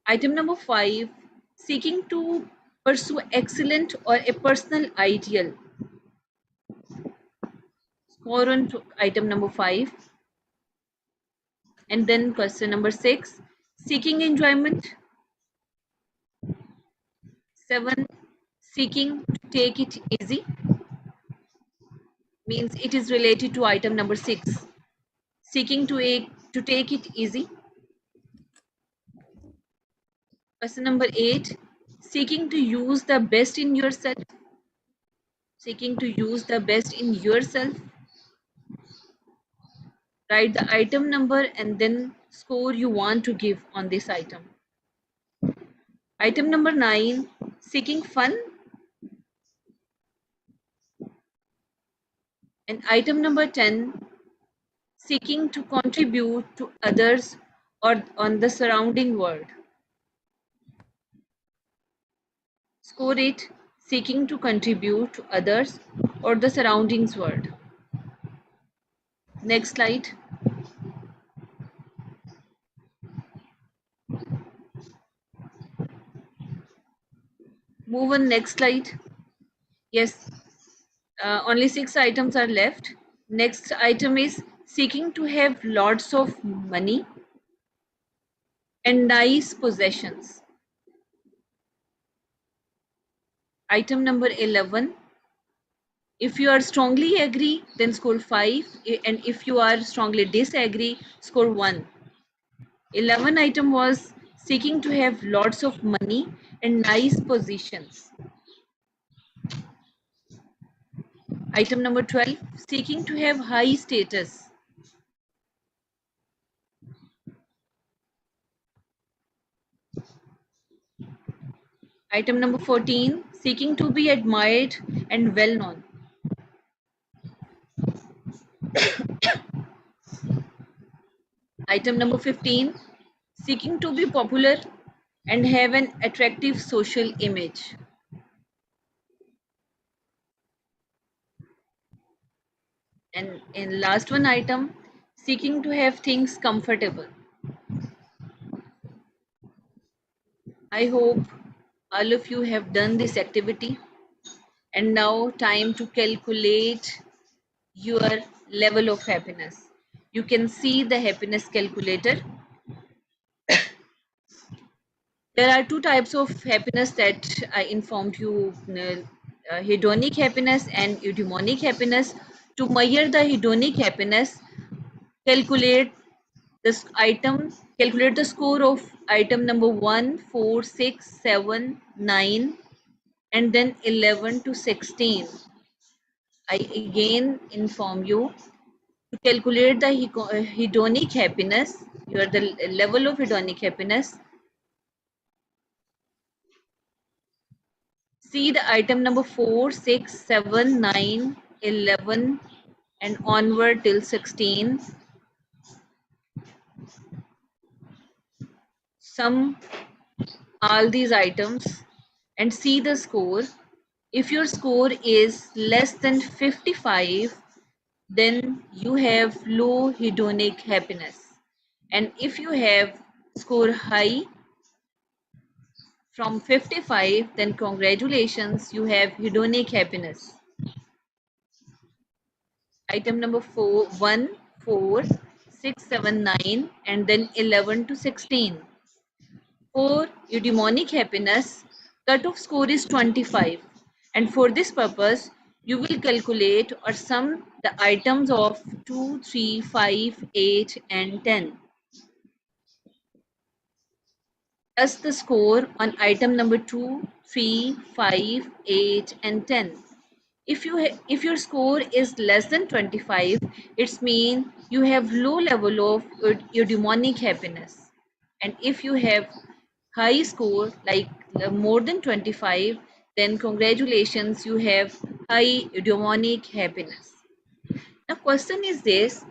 Item number 5, seeking to pursue excellent or a personal ideal. Score on to item number 5. And then question number 6, seeking enjoyment. 7, seeking to take it easy. Means it is related to item number 6. Seeking to take it easy. Question number 8, seeking to use the best in yourself. Seeking to use the best in yourself. Write the item number and then score you want to give on this item. Item number 9, seeking fun. And item number 10, seeking to contribute to others or on the surrounding world. Score it, seeking to contribute to others or the surroundings world. Next slide. Move on, next slide. Yes, only 6 items are left. Next item is seeking to have lots of money and nice possessions. Item number 11. If you are strongly agree, then score 5. And if you are strongly disagree, score 1. 11 item was seeking to have lots of money and nice positions. Item number 12, seeking to have high status. Item number 14, seeking to be admired and well known. Item number 15, seeking to be popular and have an attractive social image. And in last one item, seeking to have things comfortable. I hope all of you have done this activity. And now time to calculate your level of happiness. You can see the happiness calculator. There are two types of happiness that I informed you, hedonic happiness and eudaimonic happiness. To measure the hedonic happiness, calculate calculate the score of item number 1, 4, 6, 7, 9, and then 11 to 16. I again inform you to calculate the hedonic happiness, the level of hedonic happiness. See the item number 4, 6, 7, 9, 11, and onward till 16. Sum all these items and see the score. If your score is less than 55, then you have low hedonic happiness. And if you have score high from 55, then congratulations, you have hedonic happiness. Item number 4, 1, 4, 6, 7, 9, and then 11 to 16. For eudaimonic happiness, cutoff score is 25. And for this purpose, you will calculate or sum the items of 2, 3, 5, 8, and 10. Plus the score on item number 2, 3, 5, 8, and 10. If your score is less than 25, it means you have low level of eudaimonic happiness. And if you have high score like more than 25, then congratulations, you have high eudaimonic happiness. Now question is this: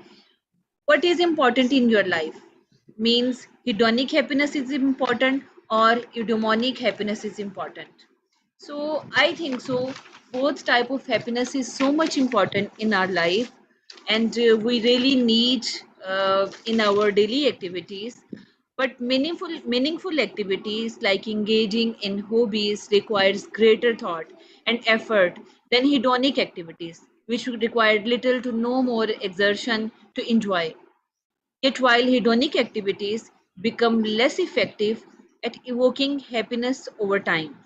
what is important in your life? Means hedonic happiness is important or eudaimonic happiness is important? So I think so. Both type of happiness is so much important in our life, and we really need in our daily activities. But meaningful activities like engaging in hobbies requires greater thought and effort than hedonic activities, which require little to no more exertion to enjoy. Yet while hedonic activities become less effective at evoking happiness over time,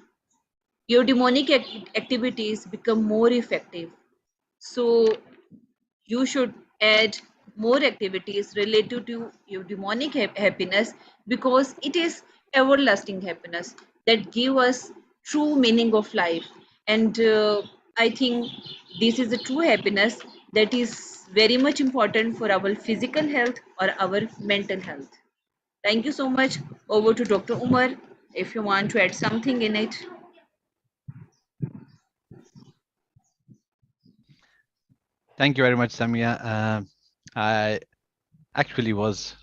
eudaimonic activities become more effective. So you should add more activities related to eudaimonic happiness, because it is everlasting happiness that give us true meaning of life. And I think this is a true happiness that is very much important for our physical health or our mental health. Thank you so much. Over to Dr. Umar if you want to add something in it. Thank you very much, Samia. I actually was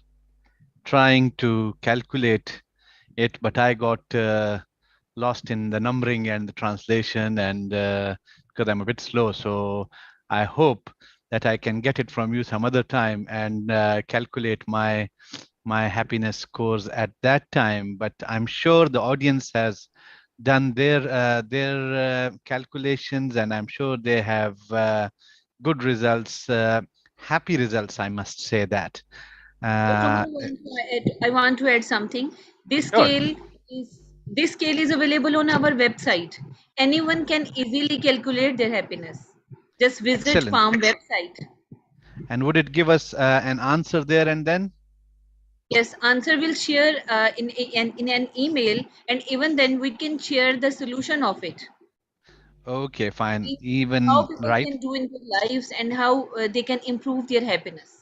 trying to calculate it, but I got lost in the numbering and the translation, and because I'm a bit slow. So I hope that I can get it from you some other time and calculate my happiness scores at that time. But I'm sure the audience has done their calculations, and I'm sure they have good results, happy results, I must say that. I want to add something. This Sure. scale is available on our website. Anyone can easily calculate their happiness. Just visit Excellent. Farm website. And would it give us an answer there and then? Yes, answer will share in an email, and even then we can share the solution of it. Okay, fine. How Even people right. can do in their lives and how they can improve their happiness.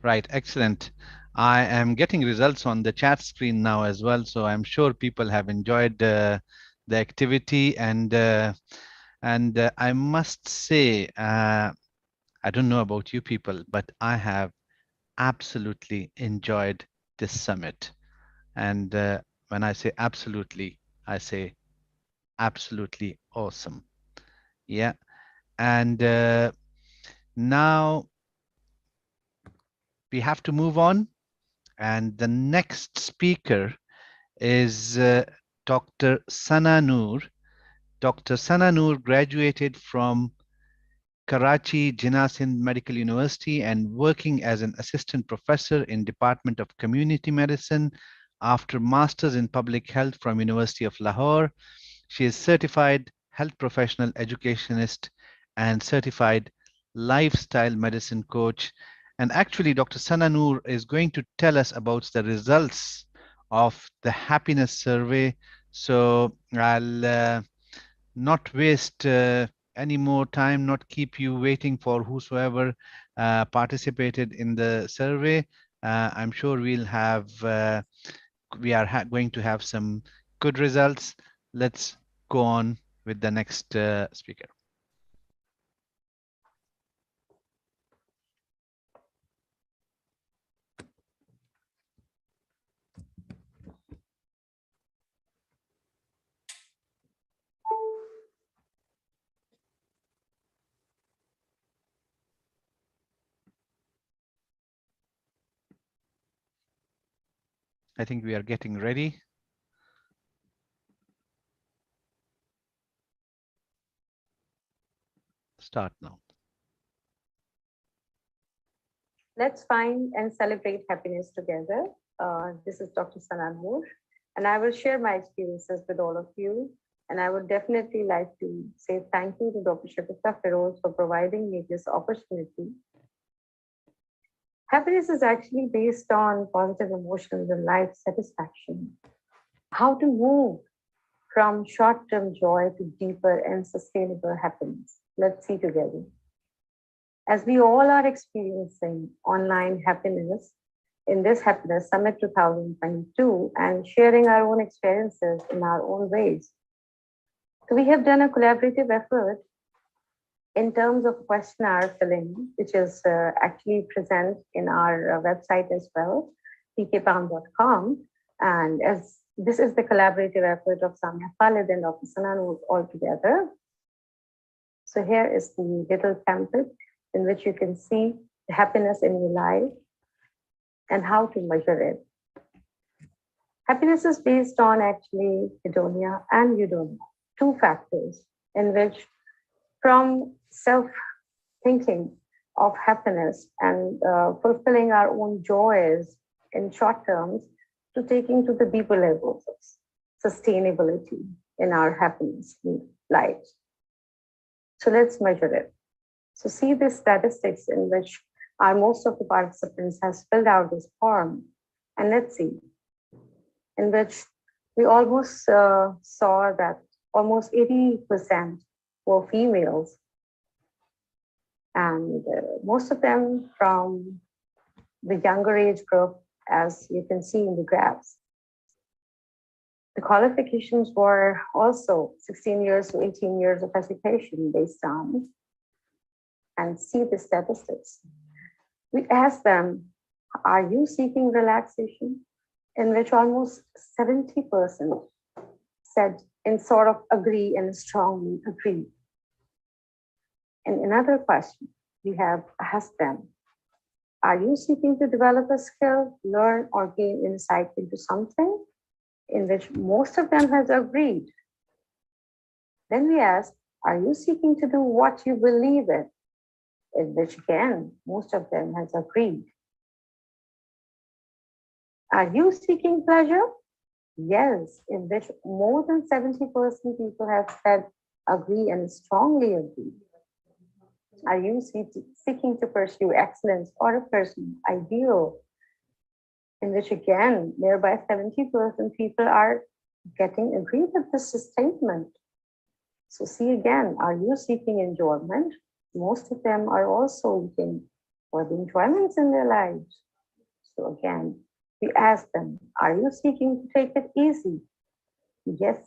Right, excellent. I am getting results on the chat screen now as well, so I'm sure people have enjoyed the activity, and I must say, I don't know about you people, but I have absolutely enjoyed this summit. And when I say absolutely, I say absolutely awesome. Yeah, and now we have to move on. And the next speaker is Dr. Sana Noor. Dr. Sana Noor graduated from Karachi Jinnah Sindh Medical University and working as an assistant professor in Department of Community Medicine, after Masters in Public Health from University of Lahore. She is certified health professional educationist and certified lifestyle medicine coach. And actually, Dr. Sana Noor is going to tell us about the results of the happiness survey. So I'll not waste any more time, not keep you waiting for whosoever participated in the survey. I'm sure we are going to have some good results. Let's go on with the next speaker. I think we are getting ready. Start now. Let's find and celebrate happiness together. This is Dr. Sana Noor, and I will share my experiences with all of you. And I would definitely like to say thank you to Dr. Shagufta Feroz for providing me this opportunity. Happiness is actually based on positive emotions and life satisfaction. How to move from short-term joy to deeper and sustainable happiness. Let's see together. As we all are experiencing online happiness in this Happiness Summit 2022 and sharing our own experiences in our own ways. So we have done a collaborative effort in terms of questionnaire filling, which is actually present in our website as well, pkpalm.com. And as this is the collaborative effort of Samia Khalid and Dr. Sana Noor all together. So here is the little template in which you can see the happiness in your life and how to measure it. Happiness is based on actually hedonia and eudaimonia, two factors in which from self-thinking of happiness and fulfilling our own joys in short terms to taking to the deeper levels of sustainability in our happiness lives. So let's measure it. So see the statistics in which most of the participants has filled out this form. And let's see, in which we almost saw that almost 80% were females. And most of them from the younger age group, as you can see in the graphs. The qualifications were also 16 years to 18 years of education based on, and see the statistics. We asked them, are you seeking relaxation? In which almost 70% said and sort of agree and strongly agree. And another question we have asked them, are you seeking to develop a skill, learn or gain insight into something? In which most of them has agreed. Then we asked, are you seeking to do what you believe in which again, most of them has agreed. Are you seeking pleasure? Yes, in which more than 70% people have said agree and strongly agree. Are you seeking to pursue excellence or a personal ideal? In which again, nearby 70% people are getting agreed with this statement. So see again, are you seeking enjoyment? Most of them are also looking for the enjoyments in their lives. So again, we ask them, are you seeking to take it easy? Yes,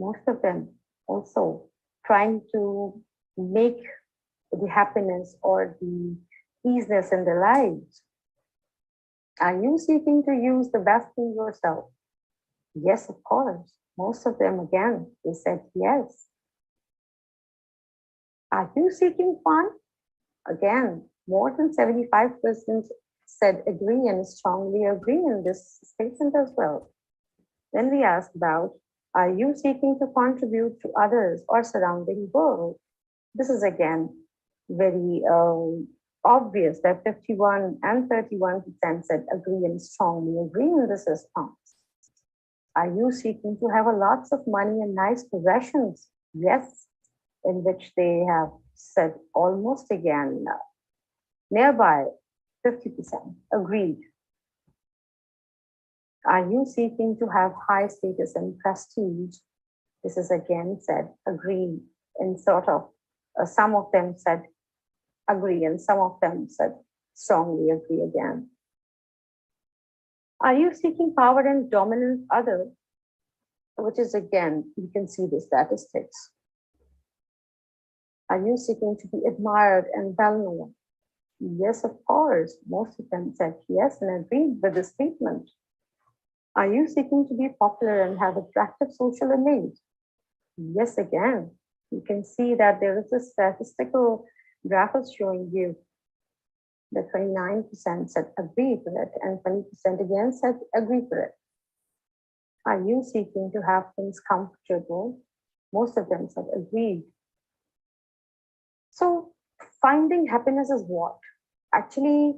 most of them also trying to make the happiness or the easiness in their lives. Are you seeking to use the best in yourself? Yes, of course. Most of them, again, they said yes. Are you seeking fun? Again, more than 75% said agree and strongly agree in this statement as well. Then we asked about, are you seeking to contribute to others or surrounding world? This is again very obvious that 51 and 31% said agree and strongly agree in this response. Are you seeking to have a lots of money and nice possessions? Yes, in which they have said almost again, nearby 50%. Agreed. Are you seeking to have high status and prestige? This is again said, agree, and sort of, some of them said agree, and some of them said strongly agree again. Are you seeking power and dominant other? Which is again, you can see the statistics. Are you seeking to be admired and well known? Yes, of course. Most of them said yes and agreed with the statement. Are you seeking to be popular and have attractive social image? Yes, again. You can see that there is a statistical graph showing you that 29% said agree with it and 20% again said agree with it. Are you seeking to have things comfortable? Most of them said agreed. So finding happiness is what? Actually,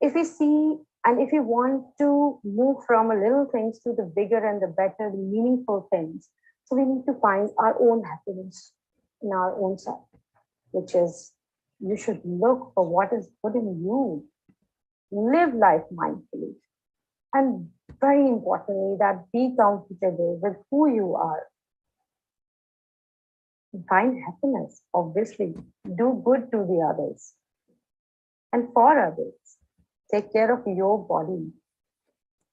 if we see and if we want to move from a little things to the bigger and the better, the meaningful things, so we need to find our own happiness in our own self, which is you should look for what is good in you. Live life mindfully. And very importantly, that be comfortable with who you are. Find happiness, obviously. Do good to the others and for others. Take care of your body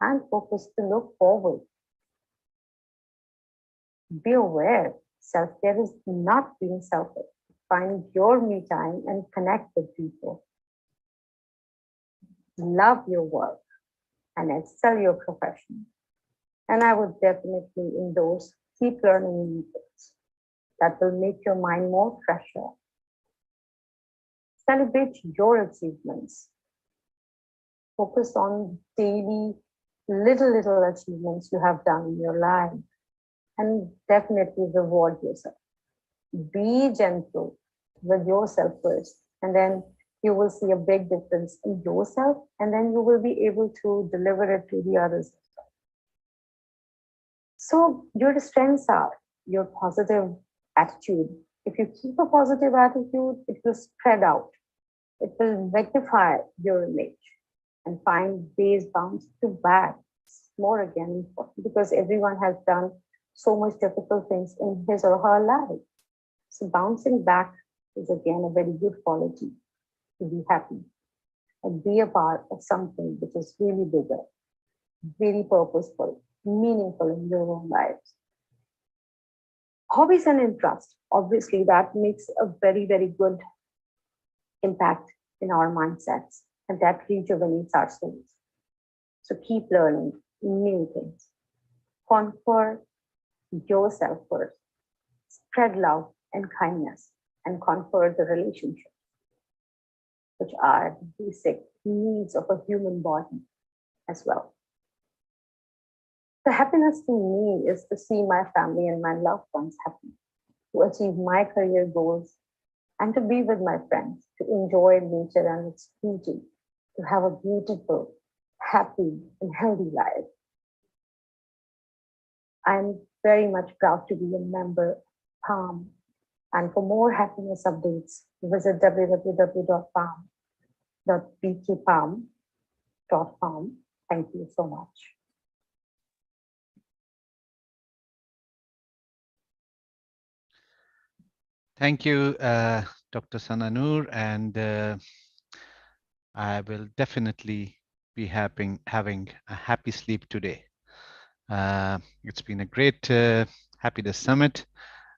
and focus to look forward. Be aware, self-care is not being selfish. Find your me time and connect with people. Love your work and excel your profession. And I would definitely endorse keep learning new things that will make your mind more fresher. Celebrate your achievements. Focus on daily little achievements you have done in your life and definitely reward yourself. Be gentle with yourself first, and then you will see a big difference in yourself, and then you will be able to deliver it to the others. So your strengths are your positive attitude. If you keep a positive attitude, it will spread out. It will magnify your image and find ways bounce to back. It's more again important because everyone has done so much difficult things in his or her life. So bouncing back is again a very good quality to be happy and be a part of something which is really bigger, very purposeful, meaningful in your own lives. Hobbies and interests, obviously that makes a very good impact in our mindsets and that rejuvenates our souls. So keep learning new things. Conquer yourself first. Spread love and kindness and conquer the relationships, which are the basic needs of a human body as well. The happiness to me is to see my family and my loved ones happy, to achieve my career goals, and to be with my friends, to enjoy nature and its beauty, to have a beautiful, happy, and healthy life. I'm very much proud to be a member of PALM. And for more happiness updates, visit www.bkpalm.com. Thank you so much. Thank you, Dr. Sananur, and I will definitely be having a happy sleep today. It's been a great happiness summit.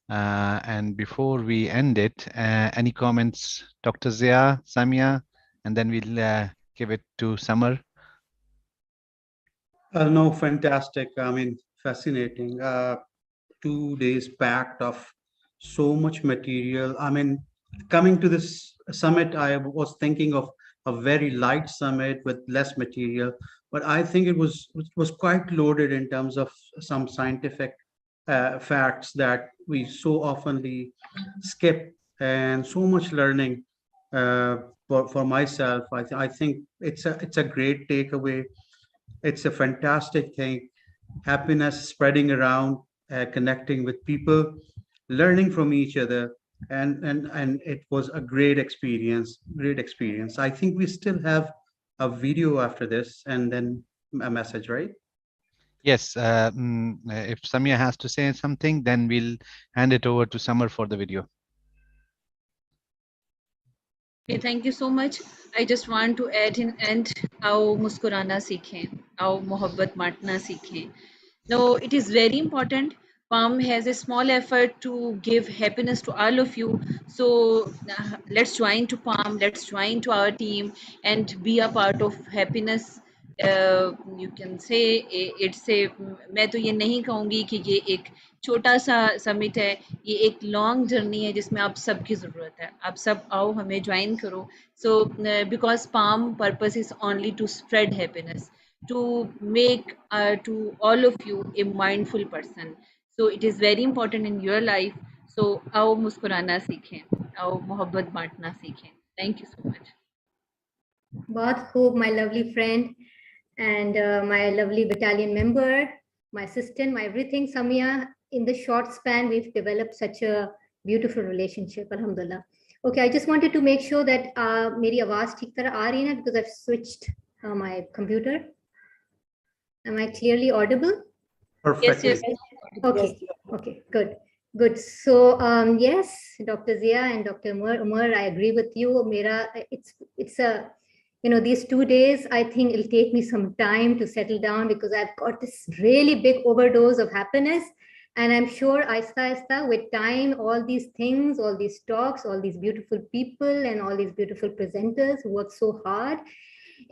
And before we end it, any comments, Dr. Zia, Samia, and then we'll give it to Samar. No, fantastic. I mean, fascinating. 2 days packed of so much material. I mean, coming to this summit, I was thinking of a very light summit with less material, but I think it was quite loaded in terms of some scientific facts that we so oftenly skip, and so much learning for myself. I think it's a great takeaway. It's a fantastic thing. happiness spreading around, connecting with people, learning from each other, and it was a great experience. Great experience. I think we still have a video after this, and then a message, right? Yes, if Samia has to say something, then we'll hand it over to Summer for the video. Okay, thank you so much. I just want to add in end, आओ मुस्कुराना सीखें, आओ मोहब्बत बांटना सीखें. No, it is very important. Palm has a small effort to give happiness to all of you. So let's join to Palm, let's join to our team and be a part of happiness. You can say it's a, मैं तो ये नहीं कहूँगी कि ये एक छोटा सा समिट है, ये एक लॉन्ग जर्नी है जिसमें आप सबकी ज़रूरत है. आप सब आओ, हमें ज्वाइन करो. So because Palm purpose is only to spread happiness, to make to all of you a mindful person. So it is very important in your life. So आओ मुस्कुराना सीखें, आओ मोहब्बत बांटना सीखें. Thank you so much. बहुत खूब, my lovely friend and my lovely battalion member, my assistant, my everything, Samia. In the short span, we've developed such a beautiful relationship, alhamdulillah. Okay, I just wanted to make sure that मेरी आवाज़ ठीक तरह आ रही है ना, because I've switched my computer. Am I clearly audible? Perfect. Yes. Okay, okay, good. So yes, Dr. Zia and Dr. Umar, I agree with you. It's a, these 2 days, I think it'll take me some time to settle down because I've got this really big overdose of happiness. And I'm sure aista with time, all these things, all these talks, all these beautiful people and all these beautiful presenters who work so hard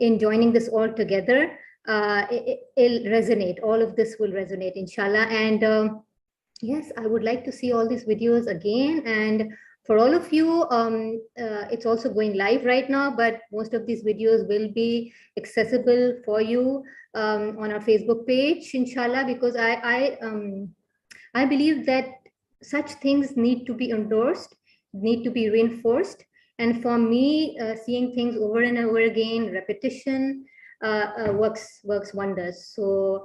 in joining this all together, it'll resonate. All of this will resonate, inshallah. And yes, I would like to see all these videos again. And for all of you, it's also going live right now, but most of these videos will be accessible for you on our Facebook page, inshallah, because I believe that such things need to be endorsed, need to be reinforced. And for me, seeing things over and over again, repetition works wonders. So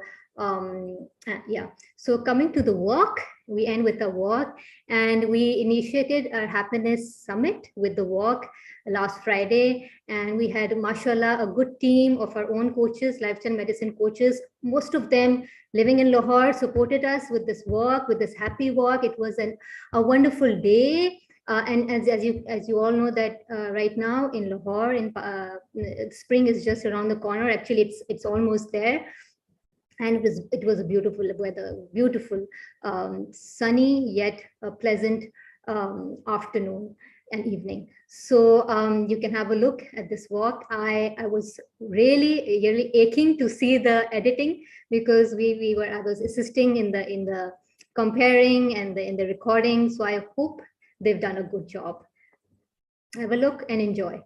yeah, so coming to the walk, we end with a walk, and we initiated our happiness summit with the walk last Friday, and we had, mashallah, a good team of our own coaches, lifestyle medicine coaches, most of them living in Lahore, supported us with this walk, with this happy walk. It was a wonderful day. And as you all know that right now in Lahore, spring is just around the corner. Actually, it's almost there. And it was a beautiful weather, beautiful, sunny yet a pleasant afternoon and evening. So you can have a look at this walk. I was really aching to see the editing because I was assisting in the comparing and in the recording. So I hope they've done a good job. Have a look and enjoy.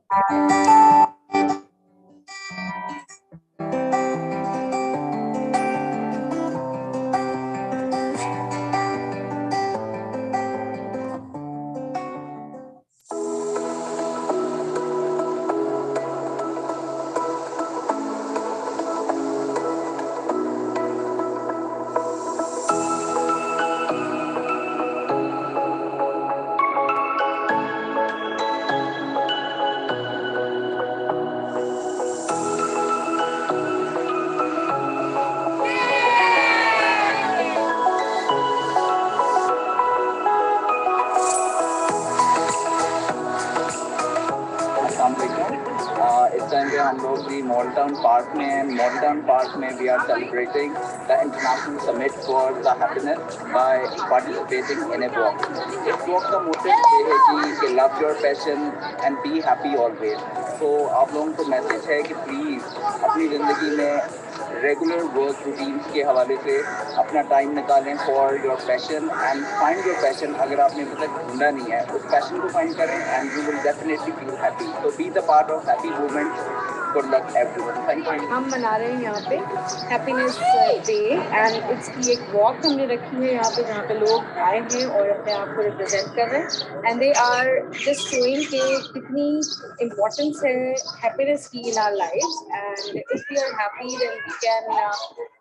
इस time पे हम लोग भी Model Town park में हैं. Model Town park में we are celebrating the international summit for the happiness by participating in a walk. इस walk का मोटिव ये है कि love your passion and be happy always. तो आप लोगों को मैसेज है कि प्लीज़ अपनी ज़िंदगी में रेगुलर वर्क रूटीन्स के हवाले से अपना टाइम निकालें for your passion and find your passion. अगर आपने अभी तक ढूंढा नहीं है उस पैशन को फाइंड करें and you will definitely feel happy. तो be the part of happy movement. Good luck everyone. Thank you. हम मना रहे हैं यहाँ पे हैप्पीनेस डे एंड इसकी एक वॉक हमने रखी है यहाँ पे जहाँ पे लोग आए हैं और अपने आप को रिप्रेजेंट कर रहे हैं and they are just showing कि कितनी इम्पोर्टेंस है हैप्पीनेस की in our lives and if we are happy then we can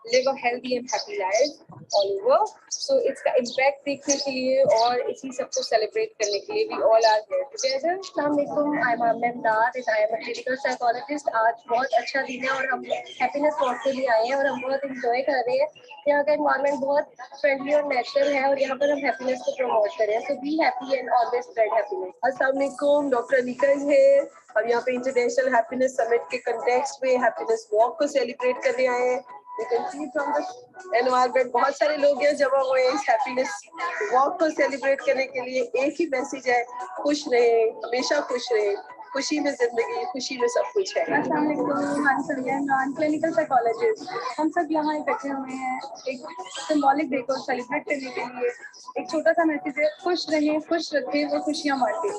live a healthy and happy life all over. So it's का impact देखने के लिए और इसी सब को celebrate करने के लिए we all are here together. Assalamualaikum, I'm Amnad and I am a clinical psychologist. आज बहुत अच्छा दिन है और हम happiness walk के लिए आए हैं और हम बहुत enjoy कर रहे हैं. यहाँ का environment बहुत friendly और natural है और यहाँ पर हम happiness को promote कर रहे हैं. So be happy and always spread happiness. Assalamualaikum, Dr. Anika is here. हम यहाँ पे इंटरनेशनल हैप्पीनेस समिट के कंटेक्स्ट में हैप्पीनेस वॉक को सेलिब्रेट करने आए हैं. You can see from the environment बहुत सारे लोग हैं जमा हुए हैं इस हैप्पीनेस वॉक को सेलिब्रेट करने के लिए. एक ही मैसेज है, खुश रहे, हमेशा खुश रहे, खुशी में जिंदगी, खुशी में सब कुछ है. अस्सलाम वालेकुम, I'm Salyan, क्लिनिकल साइकोलॉजिस्ट. हम सब यहाँ इकट्ठे हुए हैं एक सिंबॉलिक डे को सेलिब्रेट करने के लिए. एक छोटा सा मैसेज है, खुश रहें, खुश रखें और खुशियाँ बांटें.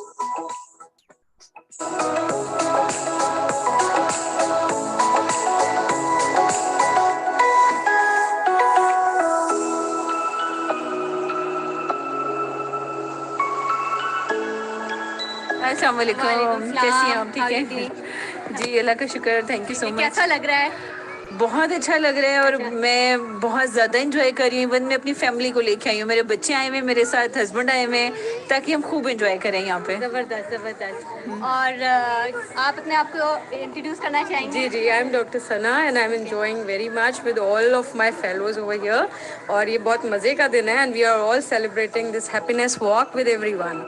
अस्सलाम वालेकुम, कैसी हैं आप? ठीक है जी, अल्लाह का शुक्र. Thank you so much. कैसा लग रहा है? बहुत अच्छा लग रहा है और मैं बहुत ज़्यादा इंजॉय कर रही हूँ. इवन मैं अपनी फैमिली को लेके आई हूँ, मेरे बच्चे आए हुए मेरे साथ, हस्बैंड आए हुए हैं, ताकि हम खूब इंजॉय करें यहाँ पे. जबरदस्त जबरदस्त. और आप अपने आप को इंट्रोड्यूस करना चाहेंगे? जी जी, I am doctor Sana and I am enjoying very much with all of my fellows over here. और ये बहुत मज़े का दिन है and we are all celebrating this happiness walk with everyone.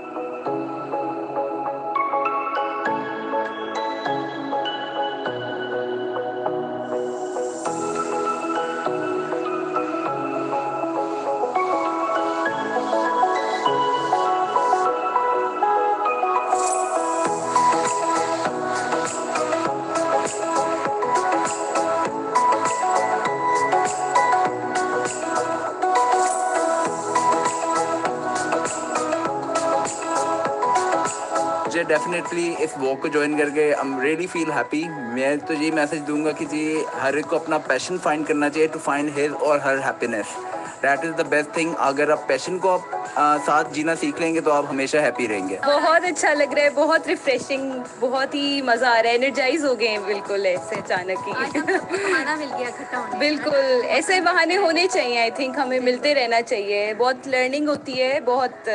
मुझे डेफिनेटली इस वॉक को ज्वाइन करके I am really feel happy. मैं तो ये मैसेज दूंगा कि जी हर एक को अपना पैशन फाइंड करना चाहिए to find his or her happiness. That is the best thing. अगर आप पैशन को साथ जीना सीख लेंगे तो आप हमेशा हैप्पी रहेंगे. बहुत अच्छा लग रहा है, बहुत रिफ्रेशिंग, बहुत ही मज़ा आ रहा है. एनर्जाइज हो गए हैं बिल्कुल ऐसे अचानक ही. बहाना मिल गया इकट्ठा होने. बिल्कुल ऐसे बहाने होने चाहिए. आई थिंक हमें मिलते रहना चाहिए. बहुत लर्निंग होती है, बहुत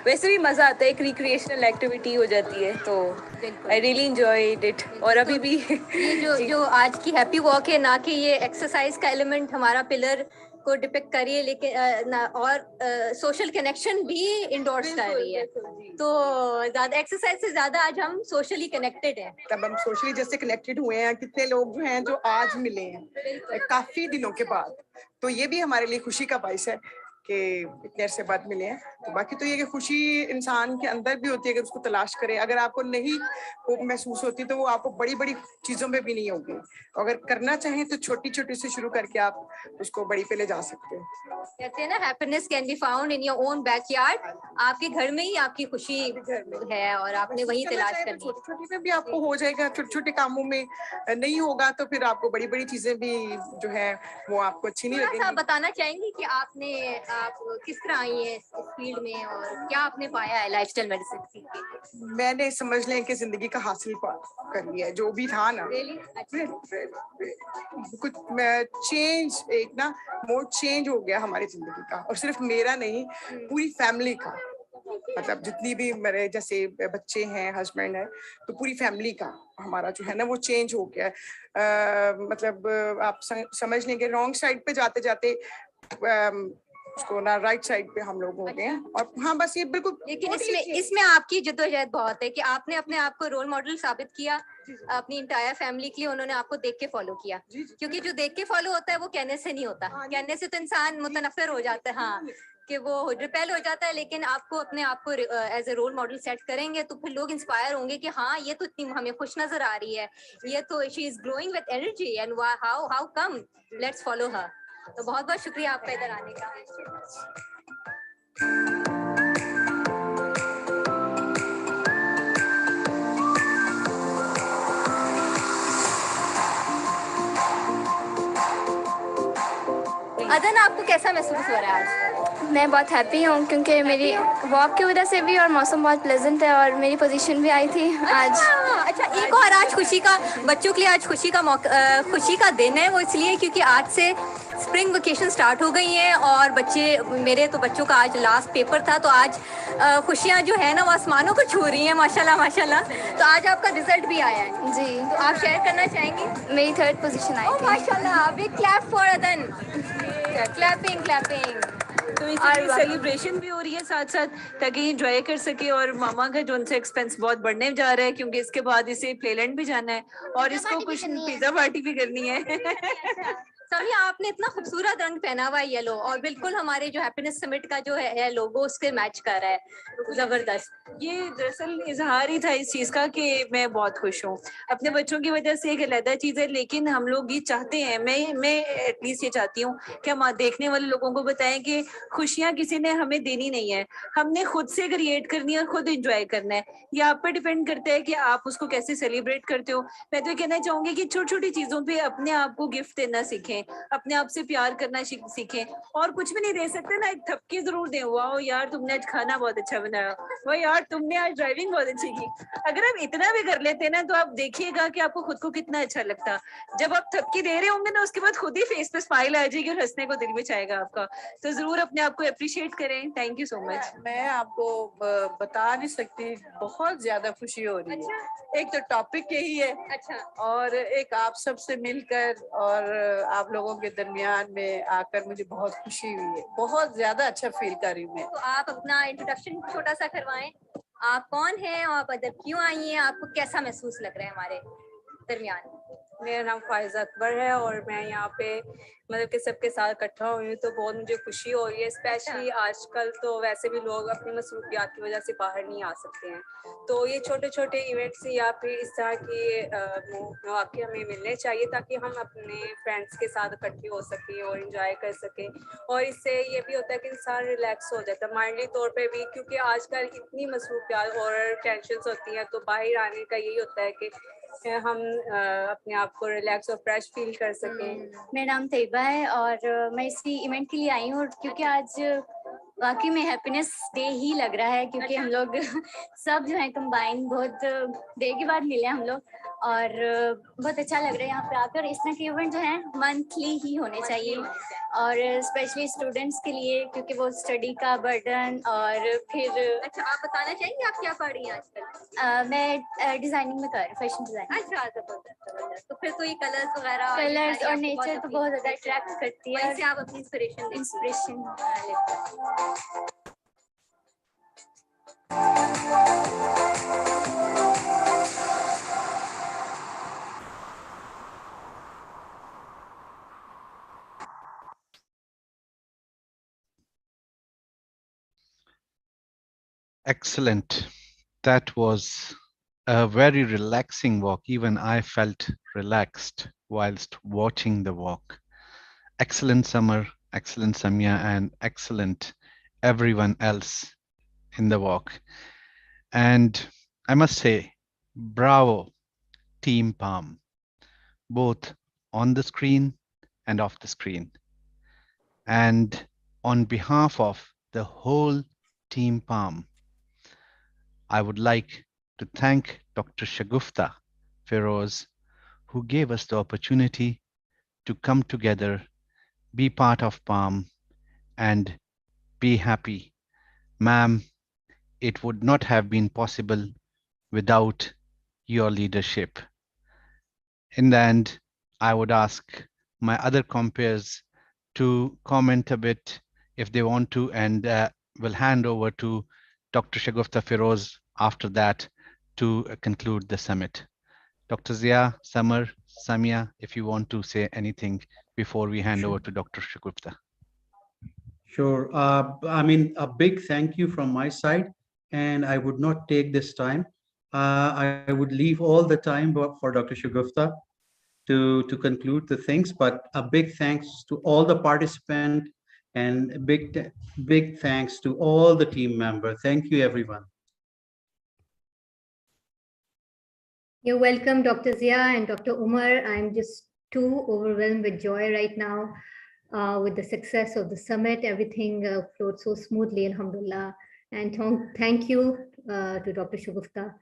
वैसे भी मज़ा आता है. एक रिक्रिएशनल एक्टिविटी हो जाती है तो आई रियली एंजॉयड इट. और अभी भी ये जो आज की हैप्पी वॉक है ना कि ये एक्सरसाइज का एलिमेंट हमारा पिलर को डिपिक्ट करिए, लेकिन और सोशल कनेक्शन भी इंडोर्स कर रही है. तो ज्यादा एक्सरसाइज से ज्यादा आज हम सोशली कनेक्टेड हैं. तब हम सोशली जैसे कनेक्टेड हुए हैं. कितने लोग जो हैं जो आज मिले हैं काफी दिनों के बाद, तो ये भी हमारे लिए खुशी का बाइस है कि इतने अरसे बाद मिले हैं. तो बाकी तो ये कि खुशी इंसान के अंदर भी होती है अगर उसको तलाश करे. अगर आपको नहीं वो महसूस होती तो वो आपको बड़ी बड़ी चीज़ों में भी नहीं होगी. अगर करना चाहें तो छोटी छोटी से शुरू करके आप उसको बड़ी पे ले जा सकते हैं. कहते हैं ना, happiness can be found in your own backyard. आपके घर में ही आपकी खुशी है और आपने वही तलाश करनी है. छोटी छोटी में भी आपको हो जाएगा. छोटे छोटे कामों में नहीं होगा तो फिर आपको बड़ी बड़ी चीजें भी जो है वो आपको अच्छी नहीं लगेंगी. आप बताना चाहेंगे कि आप किस तरह आई हैं इस फील्ड में और क्या आपने पाया है लाइफस्टाइल मेडिसिन सीख के? मैंने समझ लें कि जिंदगी का हासिल कर लिया है जो भी था ना. कुछ चेंज, एक ना मोड चेंज हो गया हमारी जिंदगी का. और सिर्फ मेरा नहीं, पूरी फैमिली का. मतलब जितनी भी मेरे जैसे बच्चे हैं, हस्बैंड है, तो पूरी फैमिली का हमारा जो है ना वो चेंज हो गया है. मतलब आप समझ लेंगे रॉन्ग साइड पे जाते जाते उसको ना राइट साइड पे हम लोग हो गए हैं. और हाँ बस ये बिल्कुल. लेकिन इसमें आपकी जद्दोजहद बहुत है कि आपने अपने आप को रोल मॉडल साबित किया अपनी इंटायर फैमिली के लिए. उन्होंने आपको देख के फॉलो किया, क्योंकि जो देख के फॉलो होता है वो कहने से नहीं होता. कहने से तो इंसान मुतनफिर हो जाता है, हाँ कि वो रिपेल हो जाता है. लेकिन आपको अपने आप को as a role model set करेंगे तो फिर लोग इंस्पायर होंगे कि हाँ ये तो इतनी हमें खुश नजर आ रही है, ये तो she is glowing with energy and how come, let's follow her. तो बहुत बहुत शुक्रिया आपका इधर आने का. अदन, आपको कैसा महसूस हो रहा है आज? मैं बहुत हैप्पी हूँ क्योंकि मेरी वॉक की वजह से भी और मौसम बहुत प्लेजेंट है और मेरी पोजीशन भी आई थी आज. अच्छा एक और आज खुशी का, बच्चों के लिए आज खुशी का दिन है, वो इसलिए क्योंकि आज से स्प्रिंग वेकेशन स्टार्ट हो गई हैं और बच्चों का आज लास्ट पेपर था, तो आज खुशियाँ जो है ना वो आसमानों को छू रही हैं, माशाल्लाह माशाल्लाह। तो आज आपका रिजल्ट भी आया है जी, तो आप शेयर करना चाहेंगी? मेरी 3rd पोजीशन आई थी। माशाल्लाह, बिग क्लैप फॉर अदन, क्लैपिंग। तो इसलिए सेलिब्रेशन भी हो रही है साथ साथ, ताकि एंजॉय कर सके। और मामा का जो उनसे एक्सपेंस बहुत बढ़ने जा रहा है, क्योंकि इसके बाद इसे प्लेलैंड भी जाना है और इसको कुछ पिज्जा पार्टी भी करनी है। समिया, आपने इतना खूबसूरत रंग पहना हुआ है येलो, और बिल्कुल हमारे जो हैप्पीनेस समिट का जो है लोगो उसके मैच कर रहा है, जबरदस्त। ये दरअसल इजहार ही था इस चीज का कि मैं बहुत खुश हूँ अपने बच्चों की वजह से, एक अलग चीज है, लेकिन हम लोग ये चाहते हैं, मैं एटलीस्ट ये चाहती हूँ कि हम देखने वाले लोगों को बताएं कि खुशियाँ किसी ने हमें देनी नहीं है, हमने खुद से क्रिएट करनी है और खुद एंजॉय करना है। ये आप पे डिपेंड करता है कि आप उसको कैसे सेलिब्रेट करते हो। मैं तो ये कहना चाहूंगी कि छोटी छोटी चीजों पे अपने आप को गिफ्ट देना सीखें, अपने आप से प्यार करना सीखें, और कुछ भी नहीं दे सकते ना, एक थपकी जरूर दे, वाओ यार तुमने आज खाना बहुत अच्छा बनाया, वो यार तुमने आज ड्राइविंग बहुत अच्छी की। अगर आप इतना भी कर लेते ना, तो आप देखिएगा कि आपको खुद को कितना अच्छा लगता। जब आप थपकी दे रहे होंगे ना, उसके बाद खुद ही फेस पे स्माइल आ जाएगी और हंसने को दिल में चाहेगा आपका। तो जरूर अपने आप को अप्रिशिएट करें। Thank you so much. मैं आपको बता नहीं सकती, बहुत ज्यादा खुशी हो रही है। एक तो टॉपिक यही है, अच्छा, और एक आप सबसे मिलकर और आप लोगों के दरमियान में आकर मुझे बहुत खुशी हुई है, बहुत ज्यादा अच्छा फील कर रही हूँ मैं। तो आप अपना इंट्रोडक्शन छोटा सा करवाएं, आप कौन हैं, आप इधर क्यों आई हैं, आपको कैसा महसूस लग रहा है हमारे दरमियान? मेरा नाम फायजा अकबर है और मैं यहाँ पे मतलब कि सबके साथ इकट्ठा हुई हूँ, तो बहुत मुझे खुशी हो रही है। स्पेशली आजकल तो वैसे भी लोग अपनी मसरूफियात की वजह से बाहर नहीं आ सकते हैं, तो ये छोटे छोटे इवेंट्स या फिर इस तरह के मौके हमें मिलने चाहिए, ताकि हम अपने फ्रेंड्स के साथ इकट्ठे हो सकें और इंजॉय कर सकें। और इससे ये भी होता है कि इंसान रिलैक्स हो जाता है माइंडली तौर पे भी, क्योंकि आजकल इतनी मसरूफियात और टेंशन्स होती हैं, तो बाहर आने का यही होता है कि हम अपने आप को रिलैक्स और फ्रेश फील कर सकें। मेरा नाम तैयबा है और मैं इसी इवेंट के लिए आई हूँ, क्योंकि आज वाकई में हैप्पीनेस डे ही लग रहा है, क्योंकि हम लोग सब जो है कंबाइन बहुत देर के बाद मिले हम लोग, और बहुत अच्छा लग रहा है यहाँ पे आकर। इस तरह के इवेंट जो है मंथली ही होने चाहिए, और स्पेशली स्टूडेंट्स के लिए, क्योंकि वो स्टडी का बर्डन और फिर। अच्छा, आप बताना चाहेंगे आप क्या पढ़ रही हैं आजकल? मैं डिजाइनिंग में कर रही हूँ, फैशन डिजाइनिंग। अच्छा, जबरदस्त। तो फिर तो ये कलर्स वगैरह, कलर्स और नेचर तो बहुत ज्यादा अट्रैक्ट करती है, वहीं से आप अपनी inspiration Excellent. That was a very relaxing walk. Even I felt relaxed whilst watching the walk. Excellent Summer, excellent Samia, and excellent everyone else in the walk. And I must say, bravo, Team Palm, both on the screen and off the screen. And on behalf of the whole Team Palm, I would like to thank Dr. Shagufta Feroz, who gave us the opportunity to come together, be part of Palm, and be happy. Ma'am, it would not have been possible without your leadership. In the end, I would ask my other compeers to comment a bit if they want to, and will hand over to Dr. Shagufta Feroz after that to conclude the summit. Dr. Zia, Samar, Samia, if you want to say anything before we hand over to Dr. Shagufta. Sure. I mean, a big thank you from my side, and I would not take this time. I would leave all the time for Dr. Shagufta to conclude the things, but a big thanks to all the participants and a big thanks to all the team members. Thank you, everyone. You're welcome, Dr. Zia and Dr. Umar. I'm just too overwhelmed with joy right now with the success of the summit. Everything flowed so smoothly, alhamdulillah. And thank you to Dr. Shagufta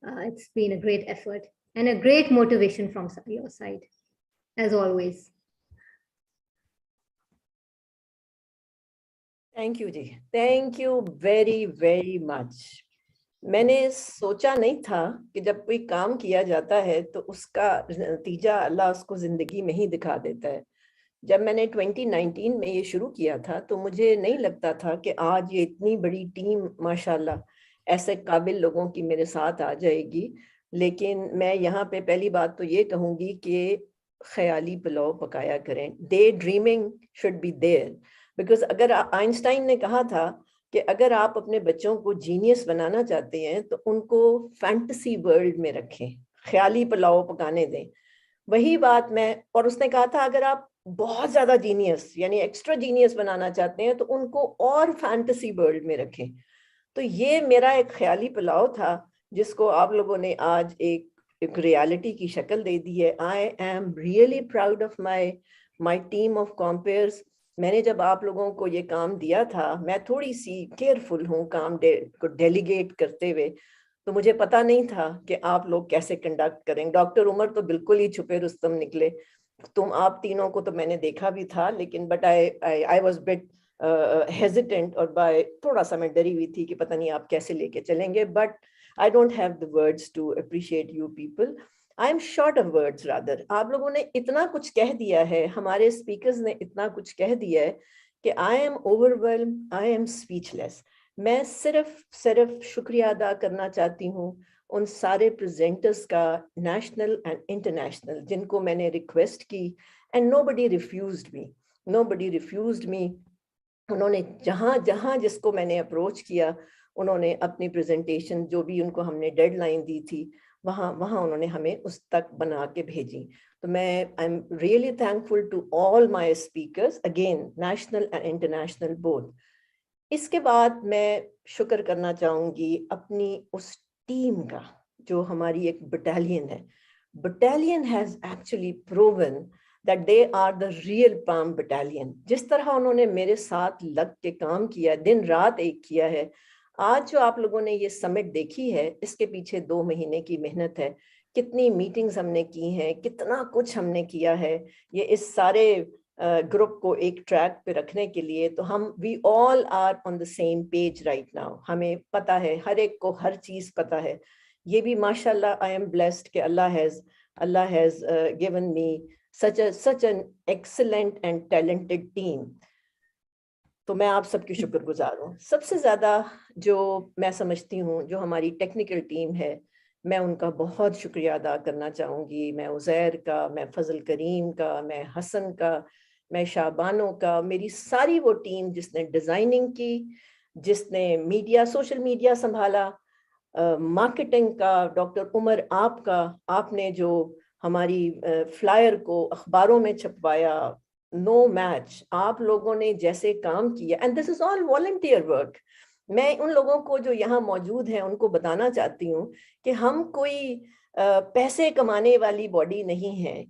It's been a great effort and a great motivation from your side, as always. Thank you ji, thank you very very much. मैंने सोचा नहीं था कि जब कोई काम किया जाता है तो उसका नतीजा अल्लाह उसको जिंदगी में ही दिखा देता है. जब मैंने 2019 में ये शुरू किया था तो मुझे नहीं लगता था कि आज ये इतनी बड़ी टीम माशाल्लाह ऐसे काबिल लोगों की मेरे साथ आ जाएगी. लेकिन मैं यहाँ पे पहली बात तो ये कहूँगी कि ख्याली पुलाव पकाया करें. Day dreaming should be there, because अगर आइंस्टाइन ने कहा था कि अगर आप अपने बच्चों को जीनियस बनाना चाहते हैं तो उनको फैंटेसी वर्ल्ड में रखें, ख्याली पुलाव पकाने दें. वही बात मैं, और उसने कहा था अगर आप बहुत ज्यादा जीनियस यानी एक्स्ट्रा जीनियस बनाना चाहते हैं तो उनको और फैंटेसी वर्ल्ड में रखें. तो ये मेरा एक ख्याली पुलाव था जिसको आप लोगों ने आज एक रियलिटी की शक्ल दे दी है. I am really proud of my team of comperes. मैंने जब आप लोगों को ये काम दिया था, मैं थोड़ी सी केयरफुल हूँ काम को डेलीगेट करते हुए, तो मुझे पता नहीं था कि आप लोग कैसे कंडक्ट करेंगे. डॉक्टर उमर तो बिल्कुल ही छुपे रुस्तम निकले. आप तीनों को तो मैंने देखा भी था, लेकिन but I was bit hesitant, और बाय थोड़ा सा मैं डरी हुई थी कि पता नहीं आप कैसे लेके चलेंगे. But I don't have the words to appreciate you people. I am short of words rather. आप लोगों ने इतना कुछ कह दिया है, हमारे स्पीकर्स ने इतना कुछ कह दिया है कि I am overwhelm, I am speechless. मैं सिर्फ शुक्रिया अदा करना चाहती हूँ उन सारे प्रेजेंटर्स का, नेशनल एंड इंटरनेशनल, जिनको मैंने रिक्वेस्ट की एंड नोबडी रिफ्यूज्ड मी. उन्होंने जहाँ जहाँ जिसको मैंने अप्रोच किया, उन्होंने अपनी प्रेजेंटेशन जो भी उनको हमने डेडलाइन दी थी वहाँ उन्होंने हमें उस तक बना के भेजी. तो मैं I am really thankful to all my speakers, again national and international both. इसके बाद मैं शुक्र करना चाहूँगी अपनी उस टीम का जो हमारी एक बटालियन है. Battalion has actually proven that they are the real palm battalion. जिस तरह उन्होंने मेरे साथ लग के काम किया, दिन रात एक किया है. आज जो आप लोगों ने ये समिट देखी है, इसके पीछे 2 महीने की मेहनत है. कितनी मीटिंग्स हमने की हैं, कितना कुछ हमने किया है ये इस सारे ग्रुप को एक ट्रैक पे रखने के लिए. तो हम we all are on the same page right now. हमें पता है, हर एक को हर चीज पता है. ये भी माशाल्लाह आई एम ब्लेस्ड कि अल्लाह has given me such an excellent and talented team. तो मैं आप सबकी शुक्रगुजार हूँ. सबसे ज्यादा जो मैं समझती हूँ जो हमारी टेक्निकल टीम है, मैं उनका बहुत शुक्रिया अदा करना चाहूँगी. मैं उज़ैर का, मैं फजल करीम का, मैं हसन का, मैं शाबानो का, मेरी सारी वो टीम जिसने डिजाइनिंग की, जिसने मीडिया, सोशल मीडिया संभाला, मार्केटिंग का डॉक्टर उमर आपका, आपने जो हमारी फ्लायर को अखबारों में छपवाया, नो मैच. आप लोगों ने जैसे काम किया, and this is all volunteer work. मैं उन लोगों को जो यहाँ मौजूद हैं उनको बताना चाहती हूँ कि हम कोई पैसे कमाने वाली बॉडी नहीं है.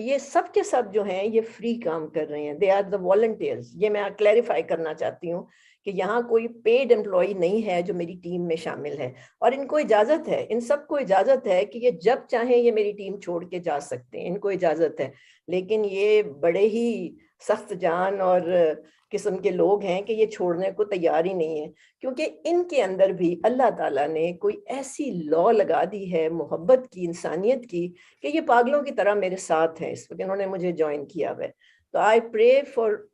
ये सब के सब जो हैं ये फ्री काम कर रहे हैं. They are the volunteers. ये मैं क्लैरिफाई करना चाहती हूँ कि यहाँ कोई पेड एम्प्लॉय नहीं है जो मेरी टीम में शामिल है. और इनको इजाजत है, इन सबको इजाजत है कि ये जब चाहें ये मेरी टीम छोड़ के जा सकते हैं, इनको इजाजत है. लेकिन ये बड़े ही सख्त जान और किस्म के लोग हैं कि ये छोड़ने को तैयार ही नहीं है, क्योंकि इनके अंदर भी अल्लाह ताला ने कोई ऐसी लॉ लगा दी है मोहब्बत की, इंसानियत की, कि ये पागलों की तरह मेरे साथ हैं. इस वक्त इन्होंने मुझे ज्वाइन किया हुआ है. तो I pray for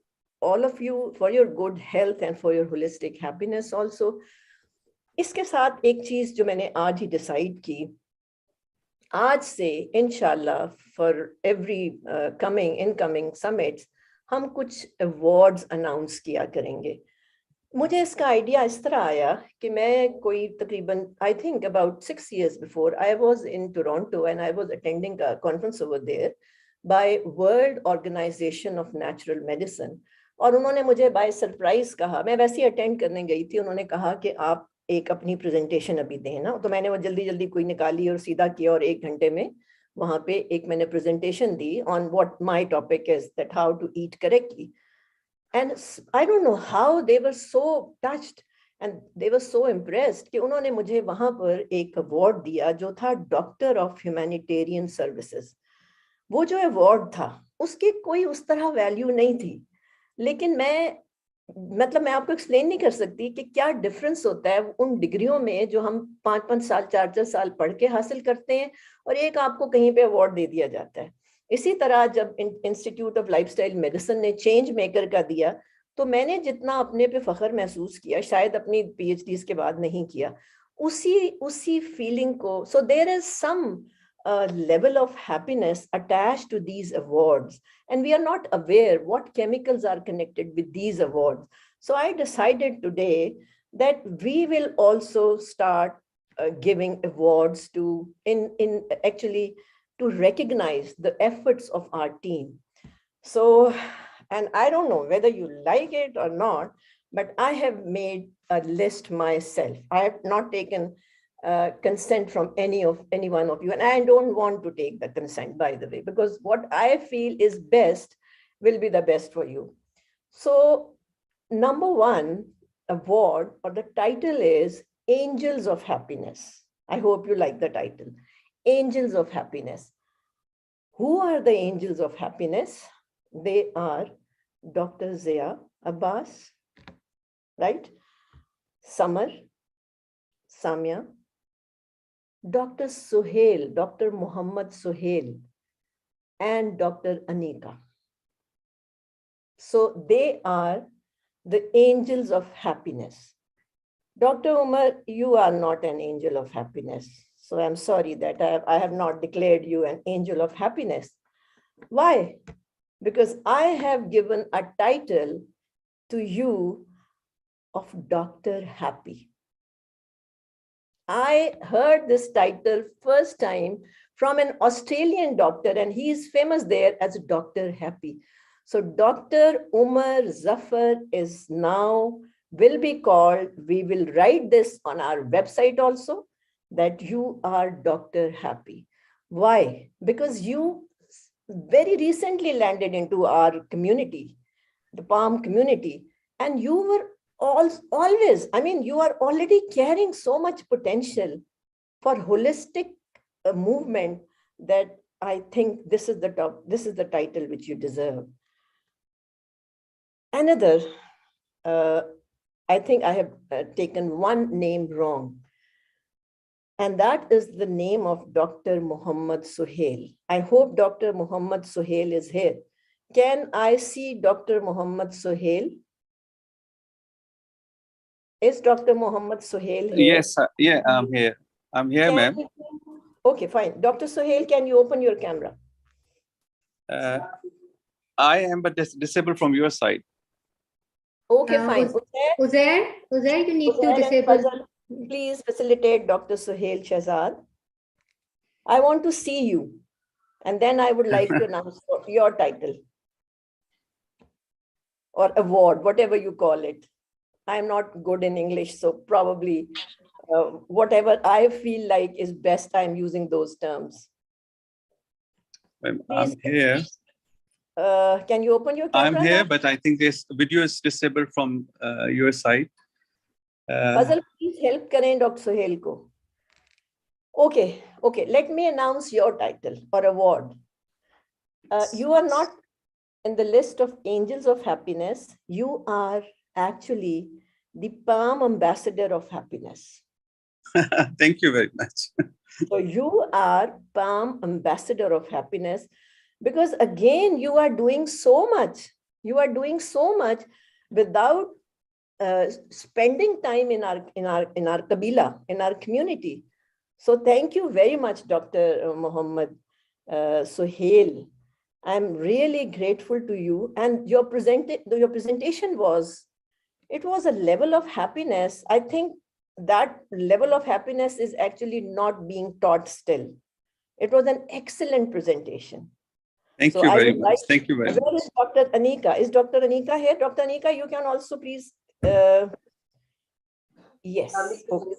all of you for your good health and for your holistic happiness also. इसके साथ एक चीज जो मैंने आज ही डिसाइड की, आज से इंशाल्लाह फॉर एवरी इनकमिंग समिट्स हम कुछ अवार्ड्स अनाउंस किया करेंगे. मुझे इसका आइडिया इस तरह आया कि मैं कोई तकरीबन I think about 6 years before I was in Toronto and I was attending a conference over there by world organization of natural medicine. और उन्होंने मुझे बाय सरप्राइज कहा, मैं वैसे ही अटेंड करने गई थी, उन्होंने कहा कि आप एक अपनी प्रेजेंटेशन अभी दें ना. तो मैंने वो जल्दी कोई निकाली और सीधा किया, और 1 घंटे में वहां पे एक मैंने प्रेजेंटेशन दी on what my topic is, that how to eat correctly. And I don't know how they were so touched And they were so impressed कि उन्होंने मुझे वहां पर एक अवार्ड दिया जो था डॉक्टर ऑफ ह्यूमैनिटेरियन सर्विसेज। वो जो अवार्ड था उसकी कोई उस तरह वैल्यू नहीं थी, लेकिन मैं आपको एक्सप्लेन नहीं कर सकती कि क्या डिफरेंस होता है उन डिग्रियों में जो हम 5-5 साल 4-4 साल पढ़ के हासिल करते हैं और एक आपको कहीं पे अवार्ड दे दिया जाता है। इसी तरह जब इंस्टीट्यूट ऑफ लाइफस्टाइल मेडिसिन ने चेंज मेकर का दिया, तो मैंने जितना अपने पे फख्र महसूस किया शायद अपनी पीएचडी के बाद नहीं किया, उसी फीलिंग को। So there is some level of happiness attached to these awards, and we are not aware what chemicals are connected with these awards. So I decided today that we will also start giving awards to actually to recognize the efforts of our team. So, and I don't know whether you like it or not, but I have made a list myself. I have not taken consent from any one of you, and I don't want to take the consent, by the way, because what I feel is best will be the best for you. So number one award, or the title, is Angels of Happiness. I hope you like the title, Angels of Happiness. Who are the Angels of Happiness? They are Dr. Zia Abbas, right? Samar, Samia, Dr. Suhail, Dr. Muhammad Suhail, and Dr. Anika. So they are the angels of happiness. Dr. Umar, you are not an angel of happiness. So I'm sorry that I have not declared you an angel of happiness. Why? Because I have given a title to you of Dr. Happy. I heard this title first time from an Australian doctor, and he is famous there as Dr. Happy. So Dr. Umar Zafar is now, will be called, we will write this on our website also, that you are Dr. Happy. Why? Because you very recently landed into our community, the Palm community, and you were always, I mean, you are already carrying so much potential for holistic movement that I think this is the title which you deserve. Another, I think I have taken one name wrong, and that is the name of Dr. Muhammad Suhail. I hope Dr. Muhammad Suhail is here. Can I see Dr. Muhammad Suhail? Is Dr. Muhammad Suhail here? Yes, yeah, I'm here. I'm here, ma'am. Okay, fine. Dr. Suhail, can you open your camera? I am but disabled from your side. Okay, fine. Uzair, you need to Uzair and disable. Fazal, please facilitate Dr. Suhail Shahzad. I want to see you, and then I would like to announce your title or award, whatever you call it. I'm not good in English, so probably whatever I feel like is best, I'm using those terms. I'm here. Can you open your camera? I'm here, but I think this video is disabled from your side. Fazal, please help karen Dr. Suhail ko. Okay, let me announce your title or award. You are not in the list of Angels of Happiness. You are actually the Palm Ambassador of Happiness. Thank you very much. So you are Palm Ambassador of Happiness, because again, you are doing so much. You are doing so much without spending time in our kabila, in our community. So thank you very much, Dr. Muhammad Suhail. I'm really grateful to you. And your presentation was a level of happiness. I think that level of happiness is actually not being taught still. It was an excellent presentation. Thank you very much. Thank you very much. Where is Dr. Anika? Is Dr. Anika here? Dr. Anika, you can also please. Yes. Okay.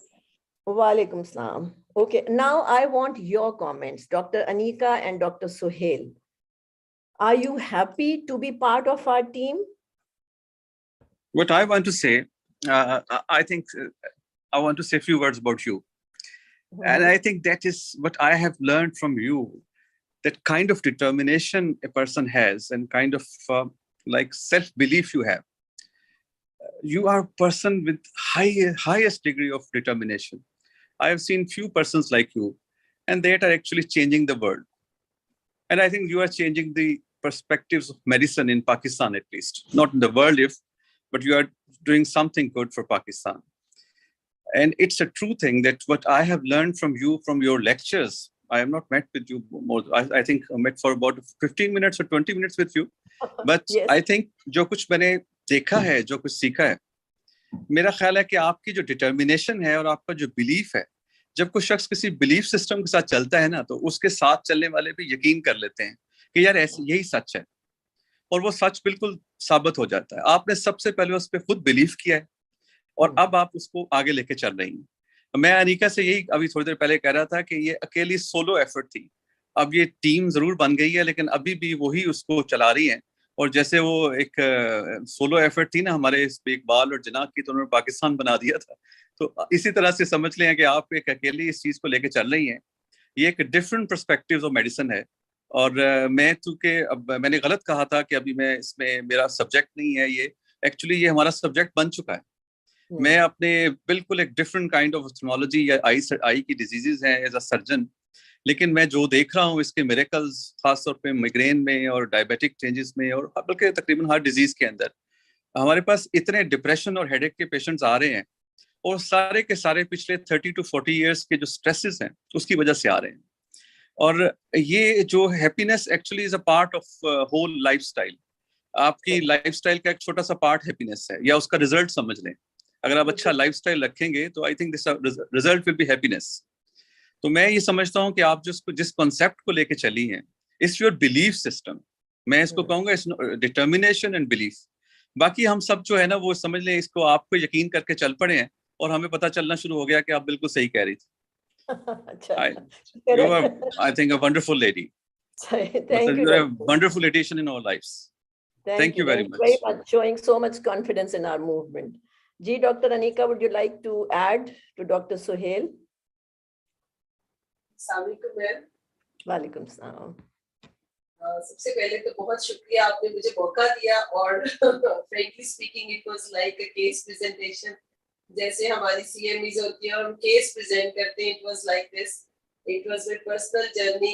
Walaikum salam. Okay, now I want your comments, Dr. Anika and Dr. Suhail. Are you happy to be part of our team? What I want to say, I think I want to say a few words about you. And I think that is what I have learned from you, that kind of determination a person has and kind of like self-belief you have. You are a person with highest degree of determination. I have seen few persons like you, and they are actually changing the world. And I think you are changing the perspectives of medicine in Pakistan, at least. Not in the world, but you are doing something good for Pakistan. And it's a true thing that what I have learned from you, from your lectures, I have not met with you more. I think I met for about 15 minutes or 20 minutes with you. But yes. I think जो कुछ मैंने देखा है, जो कुछ सीखा है, मेरा ख्याल है कि आपकी जो डिटर्मिनेशन है और आपका जो बिलीफ है, जब कोई शख्स किसी बिलीफ सिस्टम के साथ चलता है ना, तो उसके साथ चलने वाले भी यकीन कर लेते हैं कि यार ऐसे यही सच है, और वो सच बिल्कुल साबित हो जाता है. आपने सबसे पहले उस पर खुद बिलीव किया है और अब आप उसको आगे लेके चल रही हैं. मैं अनीका से यही अभी थोड़ी देर पहले कह रहा था कि ये अकेली सोलो एफर्ट थी. अब ये टीम जरूर बन गई है, लेकिन अभी भी वही उसको चला रही है. और जैसे वो एक सोलो एफर्ट थी ना हमारे इकबाल और जनाब की, तो उन्होंने पाकिस्तान बना दिया था. तो इसी तरह से समझ लें कि आप एक अकेली इस चीज को लेके चल रही हैं. ये एक डिफरेंट पर्सपेक्टिव्स ऑफ मेडिसिन है. और मैं चूंकि अब मैंने गलत कहा था कि अभी मैं इसमें मेरा सब्जेक्ट नहीं है, ये एक्चुअली ये हमारा सब्जेक्ट बन चुका है. मैं अपने बिल्कुल एक डिफरेंट काइंड ऑफ ऑप्थेल्मोलॉजी या आई की डिजीजेज हैं एज अ सर्जन, लेकिन मैं जो देख रहा हूँ इसके मिरेकल्स खासतौर पे माइग्रेन में और डायबिटिक चेंजेस में और बल्कि तकरीबन हर डिजीज के अंदर हमारे पास इतने डिप्रेशन और हेडेक के पेशेंट्स आ रहे हैं, और सारे के सारे पिछले 30 to 40 इयर्स के जो स्ट्रेसेस हैं उसकी वजह से आ रहे हैं. और ये जो happiness actually is a part of whole lifestyle. आपकी लाइफस्टाइल का एक छोटा सा पार्ट हैप्पीनेस है, या उसका रिजल्ट समझ लें. अगर आप अच्छा लाइफस्टाइल रखेंगे तो आई think this result will be happiness. तो मैं ये समझता हूँ कि आप जिस कॉन्सेप्ट को लेके चली हैं, इट्स योर बिलीफ सिस्टम. मैं इसको कहूँगा इट्स डिटर्मिनेशन एंड बिलीफ. बाकी हम सब जो है ना वो समझ लें इसको आपको यकीन करके चल पड़े हैं, और हमें पता चलना शुरू हो गया कि आप बिल्कुल सही कह रही थी. You are, I think, a wonderful lady. Thank you. You're a wonderful addition in our lives. Thank you very much. Showing so much confidence in our movement. Ji, Dr. Anika, would you like to add to Dr. Suhail? वालेकुम सलाम. सबसे पहले तो बहुत शुक्रिया, आपने मुझे मौका दिया. और frankly speaking it was like a case presentation. जैसे हमारी सीएमईज होती है और हम केस प्रेजेंट करते हैं, it was like this. It was my personal journey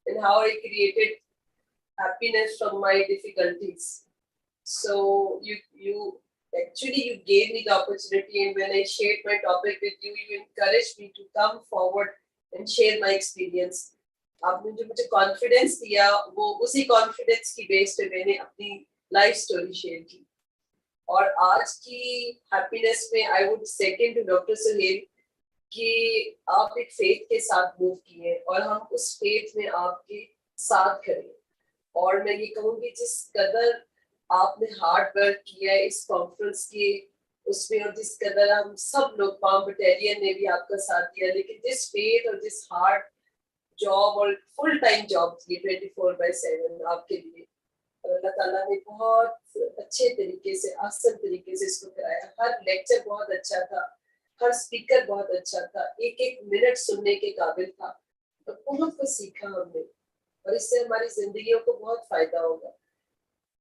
and how I created happiness from my difficulties. So you actually you gave me the opportunity, and when I shared my topic with you, you encouraged me to come forward and share my experience. आपने जो मुझे confidence दिया, वो उसी confidence की base पे मैंने अपनी लाइफ स्टोरी शेयर की. और आज की हैप्पीनेस में I would second to doctor Suhail कि आप एक फेथ के साथ मूव किए, और हम उस फेथ में आपके साथ करें. और मैं ये कहूँगी जिस कदर आपने हार्ड वर्क किया है इस कॉन्फ्रेंस के उसमें, और जिस कदर हम सब लोग पाम बटालियन ने भी आपका साथ दिया, लेकिन जिस फेथ और जिस हार्ड जॉब और फुल टाइम जॉब थी 24/7 आपके लिए, अल्लाह ताला ने बहुत अच्छे तरीके से, आसान तरीके से इसको कराया. हर लेक्चर बहुत अच्छा था, हर स्पीकर बहुत अच्छा था, एक एक मिनट सुनने के काबिल था. तो बहुत कुछ सीखा हमने, और इससे हमारी जिंदगियों को बहुत फायदा होगा.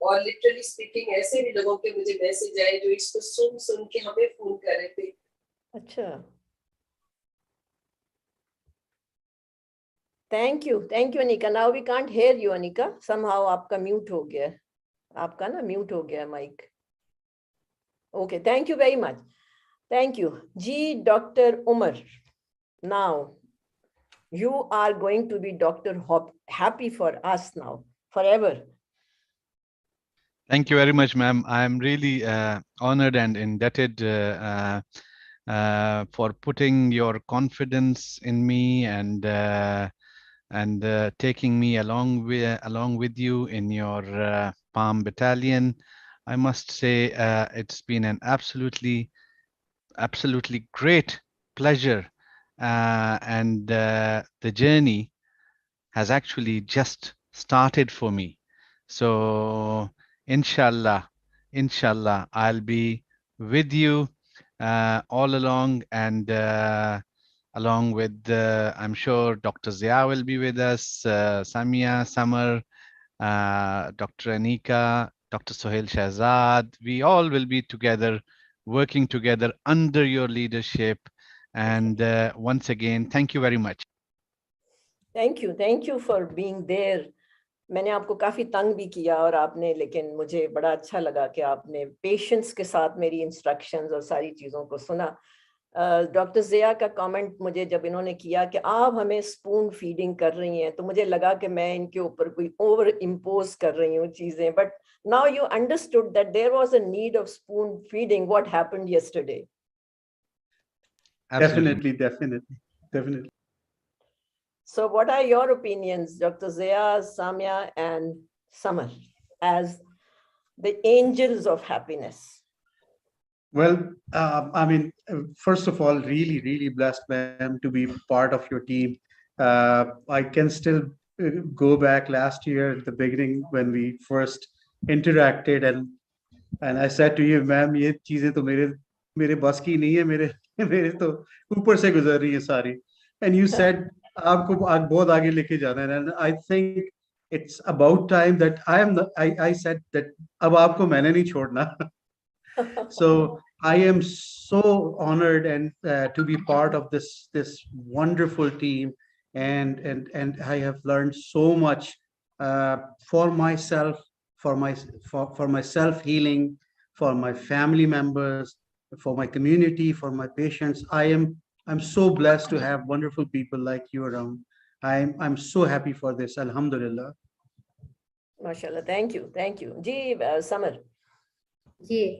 और लिटरली स्पीकिंग ऐसे भी लोगों के मुझे मैसेज आए जो इसको सुन के हमें फोन कर रहे थे. अच्छा, thank you Anika. Now we can't hear you Anika, somehow आपका म्यूट हो गया, आपका ना म्यूट हो गया mic. Okay, thank you very much. Thank you ji. Doctor Umar, now you are going to be Dr. Happy for us now, forever. Thank you very much, ma'am. I'm really honored and indebted for putting your confidence in me and taking me along with you in your Palm Battalion. I must say it's been an absolutely great pleasure, and the journey has actually just started for me. So inshallah, I'll be with you all along, and along with, I'm sure Dr. Zia will be with us, Samia, Samar, Dr. Anika, Dr. Sohail Shahzad. We all will be together, working together under your leadership. And once again, thank you very much. Thank you for being there. मैंने आपको काफी तंग भी किया और आपने, लेकिन मुझे बड़ा अच्छा लगा कि आपने पेशेंस के साथ मेरी इंस्ट्रक्शंस और सारी चीजों को सुना। डॉक्टर जिया का कमेंट मुझे जब इन्होंने किया कि आप हमें स्पून फीडिंग कर रही हैं, तो मुझे लगा कि मैं इनके ऊपर कोई ओवर इम्पोज कर रही हूँ चीजें, but now you understood that there was a need of spoon feeding what happened yesterday. Definitely. So what are your opinions, Dr. Zia, Samia, and Samar, as the angels of happiness? Well, I mean, first of all, really blessed, ma'am, to be part of your team. I can still go back last year at the beginning when we first interacted, and I said to you, ma'am, ये चीजें तो मेरे बस की नहीं है, मेरे तो ऊपर से गुजर रही है सारी. And you said आपको बहुत आगे लेके जाना है, and I think it's about time that I said that अब आपको मैंने नहीं छोड़ना. So I am so honored and to be part of this wonderful team, and I have learned so much for myself, for my self healing, for my family members, for my community, for my patients. I'm so blessed to have wonderful people like you around. I'm so happy for this. Alhamdulillah. MashaAllah. Thank you. Ji, Samar. Yeah,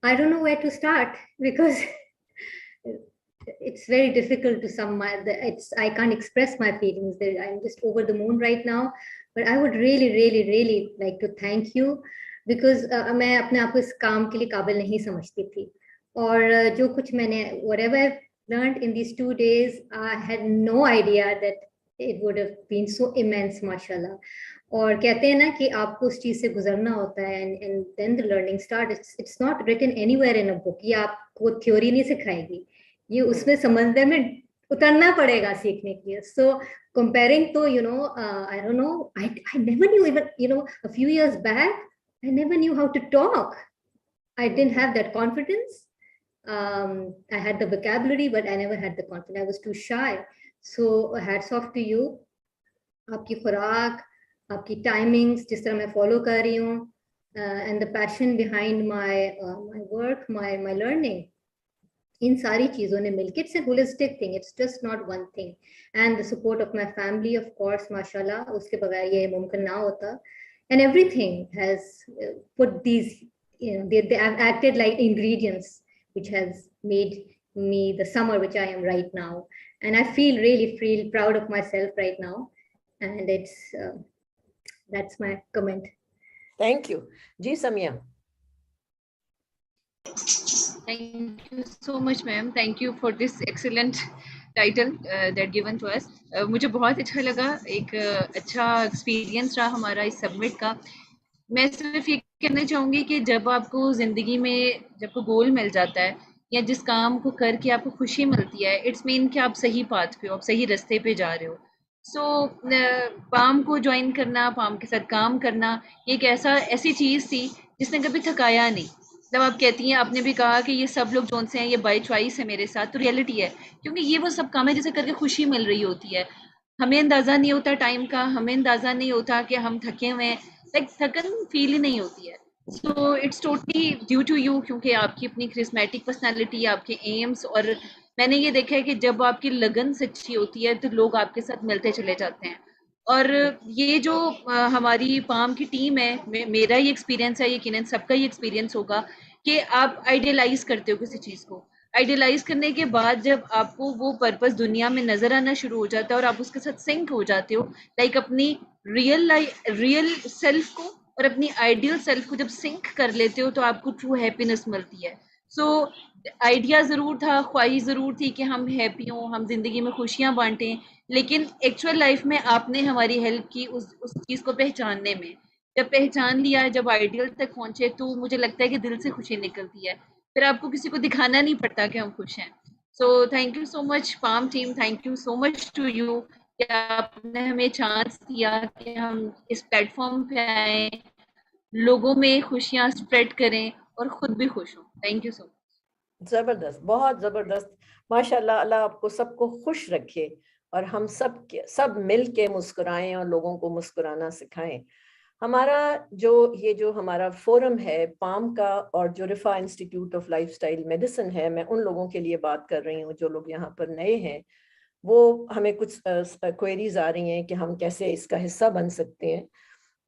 I don't know where to start because it's very difficult to sum my, I can't express my feelings there. I'm just over the moon right now, but I would really like to thank you because मैं अपने आप को इस काम के लिए काबिल नहीं समझती थी, और जो कुछ मैंने, whatever I've learned in these 2 days, I had no idea that it would have been so immense, mashallah. और कहते हैं ना कि आपको उस चीज से गुजरना होता है, and then the learning start. It's not written anywhere in a book. ये आपको थ्योरी नहीं सिखाएगी, ये उसमें समंदर में उतरना पड़ेगा सीखने के लिए. So comparing to, I don't know, I never knew, even a few years back I never knew how to talk. I didn't have that confidence. I had the vocabulary, but I never had the confidence. I was too shy. So hats off to you. आपकी खुराक, आपकी timings जिस तरह मैं follow कर रही हूँ, and the passion behind my work, my learning, इन सारी चीजों ने मिलके, it's a holistic thing, it's just not one thing, and the support of my family, of course, mashallah, उसके बगैर ये मुमकिन ना होता, and everything has put these, they have acted like ingredients which has made me the Samar which I am right now, and I feel proud of myself right now, and it's that's my comment. Thank you. Ji, Samia. Thank you so much, ma'am. Thank you for this excellent title that given to us. मुझे बहुत अच्छा लगा, एक अच्छा experience रहा हमारा इस submit का. मैं सिर्फ ये कहना चाहूँगी कि जब आपको ज़िंदगी में जब को गोल मिल जाता है या जिस काम को करके आपको खुशी मिलती है, इट्स मीन कि आप सही पाथ पे हो, आप सही रास्ते पे जा रहे हो. सो पाम को ज्वाइन करना, पाम के साथ काम करना, ये एक ऐसी चीज़ थी जिसने कभी थकाया नहीं. जब आप कहती हैं, आपने भी कहा कि ये सब लोग जोन से हैं, ये बाय चॉइस है मेरे साथ, तो रियलिटी है, क्योंकि ये वो सब काम है जिसे करके खुशी मिल रही होती है. हमें अंदाज़ा नहीं होता टाइम का, हमें अंदाज़ा नहीं होता कि हम थके हुए हैं, लाइक थकन फील ही नहीं होती है. So it's totally due to you, क्योंकि आपकी अपनी क्रिस्मेटिक पर्सनैलिटी, आपके एम्स, और मैंने ये देखा है कि जब आपकी लगन सच्ची होती है तो लोग आपके साथ मिलते चले जाते हैं. और ये जो हमारी पाम की टीम है, मेरा ये एक्सपीरियंस है, यकीनन सबका ये एक्सपीरियंस होगा कि आप आइडियलाइज करते हो किसी चीज़ को. आइडियलाइज करने के बाद जब आपको वो पर्पस दुनिया में नजर आना शुरू हो जाता है और आप उसके साथ सिंक हो जाते हो, लाइक अपनी रियल सेल्फ को और अपनी आइडियल सेल्फ को जब सिंक कर लेते हो तो आपको ट्रू हैप्पीनेस मिलती है. सो आइडिया ज़रूर था, ख्वाहिश ज़रूर थी कि हम हैप्पी हों, हम जिंदगी में खुशियाँ बांटें, लेकिन एक्चुअल लाइफ में आपने हमारी हेल्प की उस चीज़ को पहचानने में. जब पहचान लिया, जब आइडियल तक पहुंचे, तो मुझे लगता है कि दिल से खुशी निकलती है. پھر آپ کو کسی کو دکھانا نہیں پڑتا کہ ہم خوش ہیں. So thank you so much Palm team, thank you so much to you کہ آپ نے ہمیں چانس دیا کہ ہم اس پلیٹ فارم پہ آئیں, لوگوں میں خوشیاں اسپریڈ کریں اور خود بھی خوش ہوں. تھینک یو سو مچ. زبردست, بہت زبردست. ماشاء اللہ, اللہ آپ کو سب کو خوش رکھے اور ہم سب مل کے مسکرائیں اور لوگوں کو مسکرانا سکھائیں. ہمارا جو ہمارا فورم ہے پام کا اور جو Riphah institute of lifestyle medicine ہے, میں ان لوگوں کے لیے بات کر رہی ہوں جو لوگ یہاں پر نئے ہیں. وہ ہمیں کچھ کوئریز آ رہی ہیں کہ ہم کیسے اس کا حصہ بن سکتے ہیں.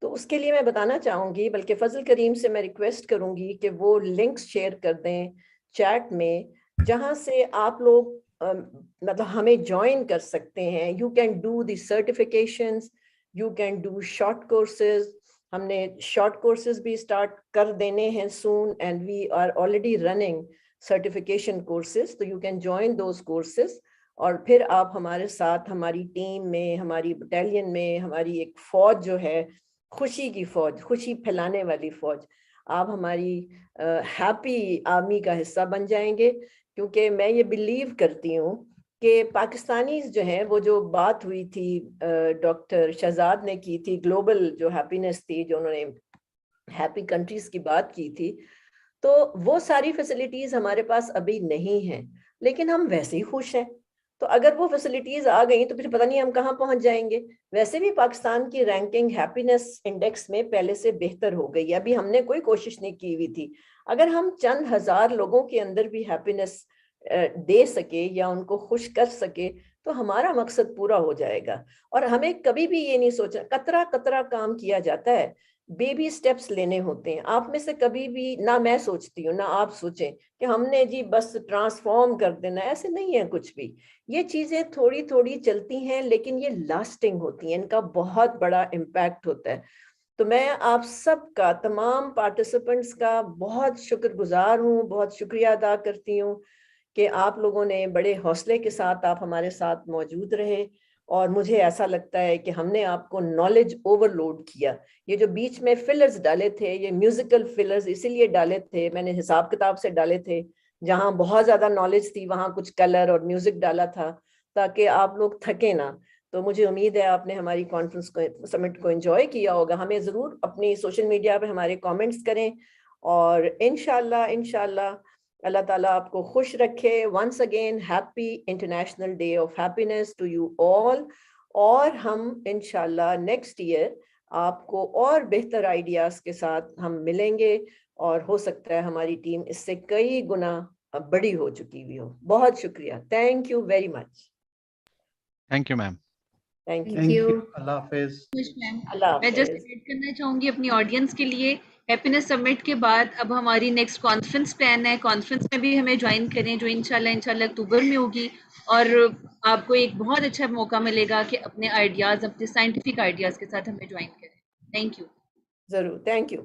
تو اس کے لیے میں بتانا چاہوں گی, بلکہ فضل کریم سے میں ریکویسٹ کروں گی کہ وہ لنکس شیئر کر دیں چیٹ میں, جہاں سے آپ لوگ مطلب ہمیں جوائن کر سکتے ہیں. You can do the certifications, you can do short courses. ہم نے شارٹ کورسز بھی اسٹارٹ کر دینے ہیں soon, and we are already running certification courses. تو you can join those courses, اور پھر آپ ہمارے ساتھ ہماری ٹیم میں, ہماری بٹالین میں, ہماری ایک فوج جو ہے, خوشی کی فوج, خوشی پھیلانے والی فوج, آپ ہماری ہیپی آرمی کا حصہ بن جائیں گے. کیونکہ میں یہ بلیو کرتی ہوں کہ پاکستانیز جو ہیں, وہ جو بات ہوئی تھی ڈاکٹر شہزاد نے کی تھی, گلوبل جو ہیپینس تھی, جو انہوں نے ہیپی کنٹریز کی بات کی تھی, تو وہ ساری فیسلٹیز ہمارے پاس ابھی نہیں ہیں, لیکن ہم ویسے ہی خوش ہیں. تو اگر وہ فیسلٹیز آ گئیں تو پھر پتہ نہیں ہم کہاں پہنچ جائیں گے. ویسے بھی پاکستان کی رینکنگ ہیپینس انڈیکس میں پہلے سے بہتر ہو گئی. ابھی ہم نے کوئی کوشش نہیں کی ہوئی تھی. اگر ہم چند ہزار لوگوں کے اندر بھی ہیپینس دے سکے یا ان کو خوش کر سکے تو ہمارا مقصد پورا ہو جائے گا. اور ہمیں کبھی بھی یہ نہیں سوچا, قطرہ قطرہ کام کیا جاتا ہے, بیبی سٹیپس لینے ہوتے ہیں. آپ میں سے کبھی بھی, نہ میں سوچتی ہوں نہ آپ سوچیں کہ ہم نے جی بس ٹرانسفارم کر دینا, ایسے نہیں ہے کچھ بھی. یہ چیزیں تھوڑی تھوڑی چلتی ہیں, لیکن یہ لاسٹنگ ہوتی ہیں, ان کا بہت بڑا امپیکٹ ہوتا ہے. تو میں آپ سب کا, تمام پارٹیسپنٹس کا بہت شکر گزار ہوں, بہت شکریہ ادا کرتی ہوں کہ آپ لوگوں نے بڑے حوصلے کے ساتھ آپ ہمارے ساتھ موجود رہے. اور مجھے ایسا لگتا ہے کہ ہم نے آپ کو نالج اوور لوڈ کیا. یہ جو بیچ میں فلرز ڈالے تھے, یہ میوزیکل فلرز اسی لیے ڈالے تھے, میں نے حساب کتاب سے ڈالے تھے. جہاں بہت زیادہ نالج تھی وہاں کچھ کلر اور میوزک ڈالا تھا تاکہ آپ لوگ تھکے نہ. تو مجھے امید ہے آپ نے ہماری کانفرنس کو, سمٹ کو انجوائے کیا ہوگا. ہمیں ضرور اپنی سوشل میڈیا پہ ہمارے کامنٹس کریں, اور انشاءاللہ اللہ تعالیٰ آپ کو خوش رکھے. Once again happy international day of happiness to you all. اور ہم انشاءاللہ نیکسٹ ایئر آپ کو اور بہتر آئیڈیاز کے ساتھ ہم ملیں گے, اور ہو سکتا ہے ہماری ٹیم اس سے کئی گنا بڑی ہو چکی ہوئی ہو. بہت شکریہ. Thank you very much. Thank you ma'am. Thank you. اللہ حافظ. اللہ میں جسٹ حافظ. ایڈ کرنا چاہوں گی اپنی آڈینس کے لیے, ہیپینس سمٹ کے بعد اب ہماری نیکسٹ کانفرنس پلان ہے. کانفرنس میں بھی ہمیں جوائن کریں, جو انشاءاللہ اکتوبر میں ہوگی, اور آپ کو ایک بہت اچھا موقع ملے گا کہ اپنے آئیڈیاز, اپنے سائنٹیفک آئیڈیاز کے ساتھ ہمیں جوائن کریں. Thank you. ضرور. Thank you.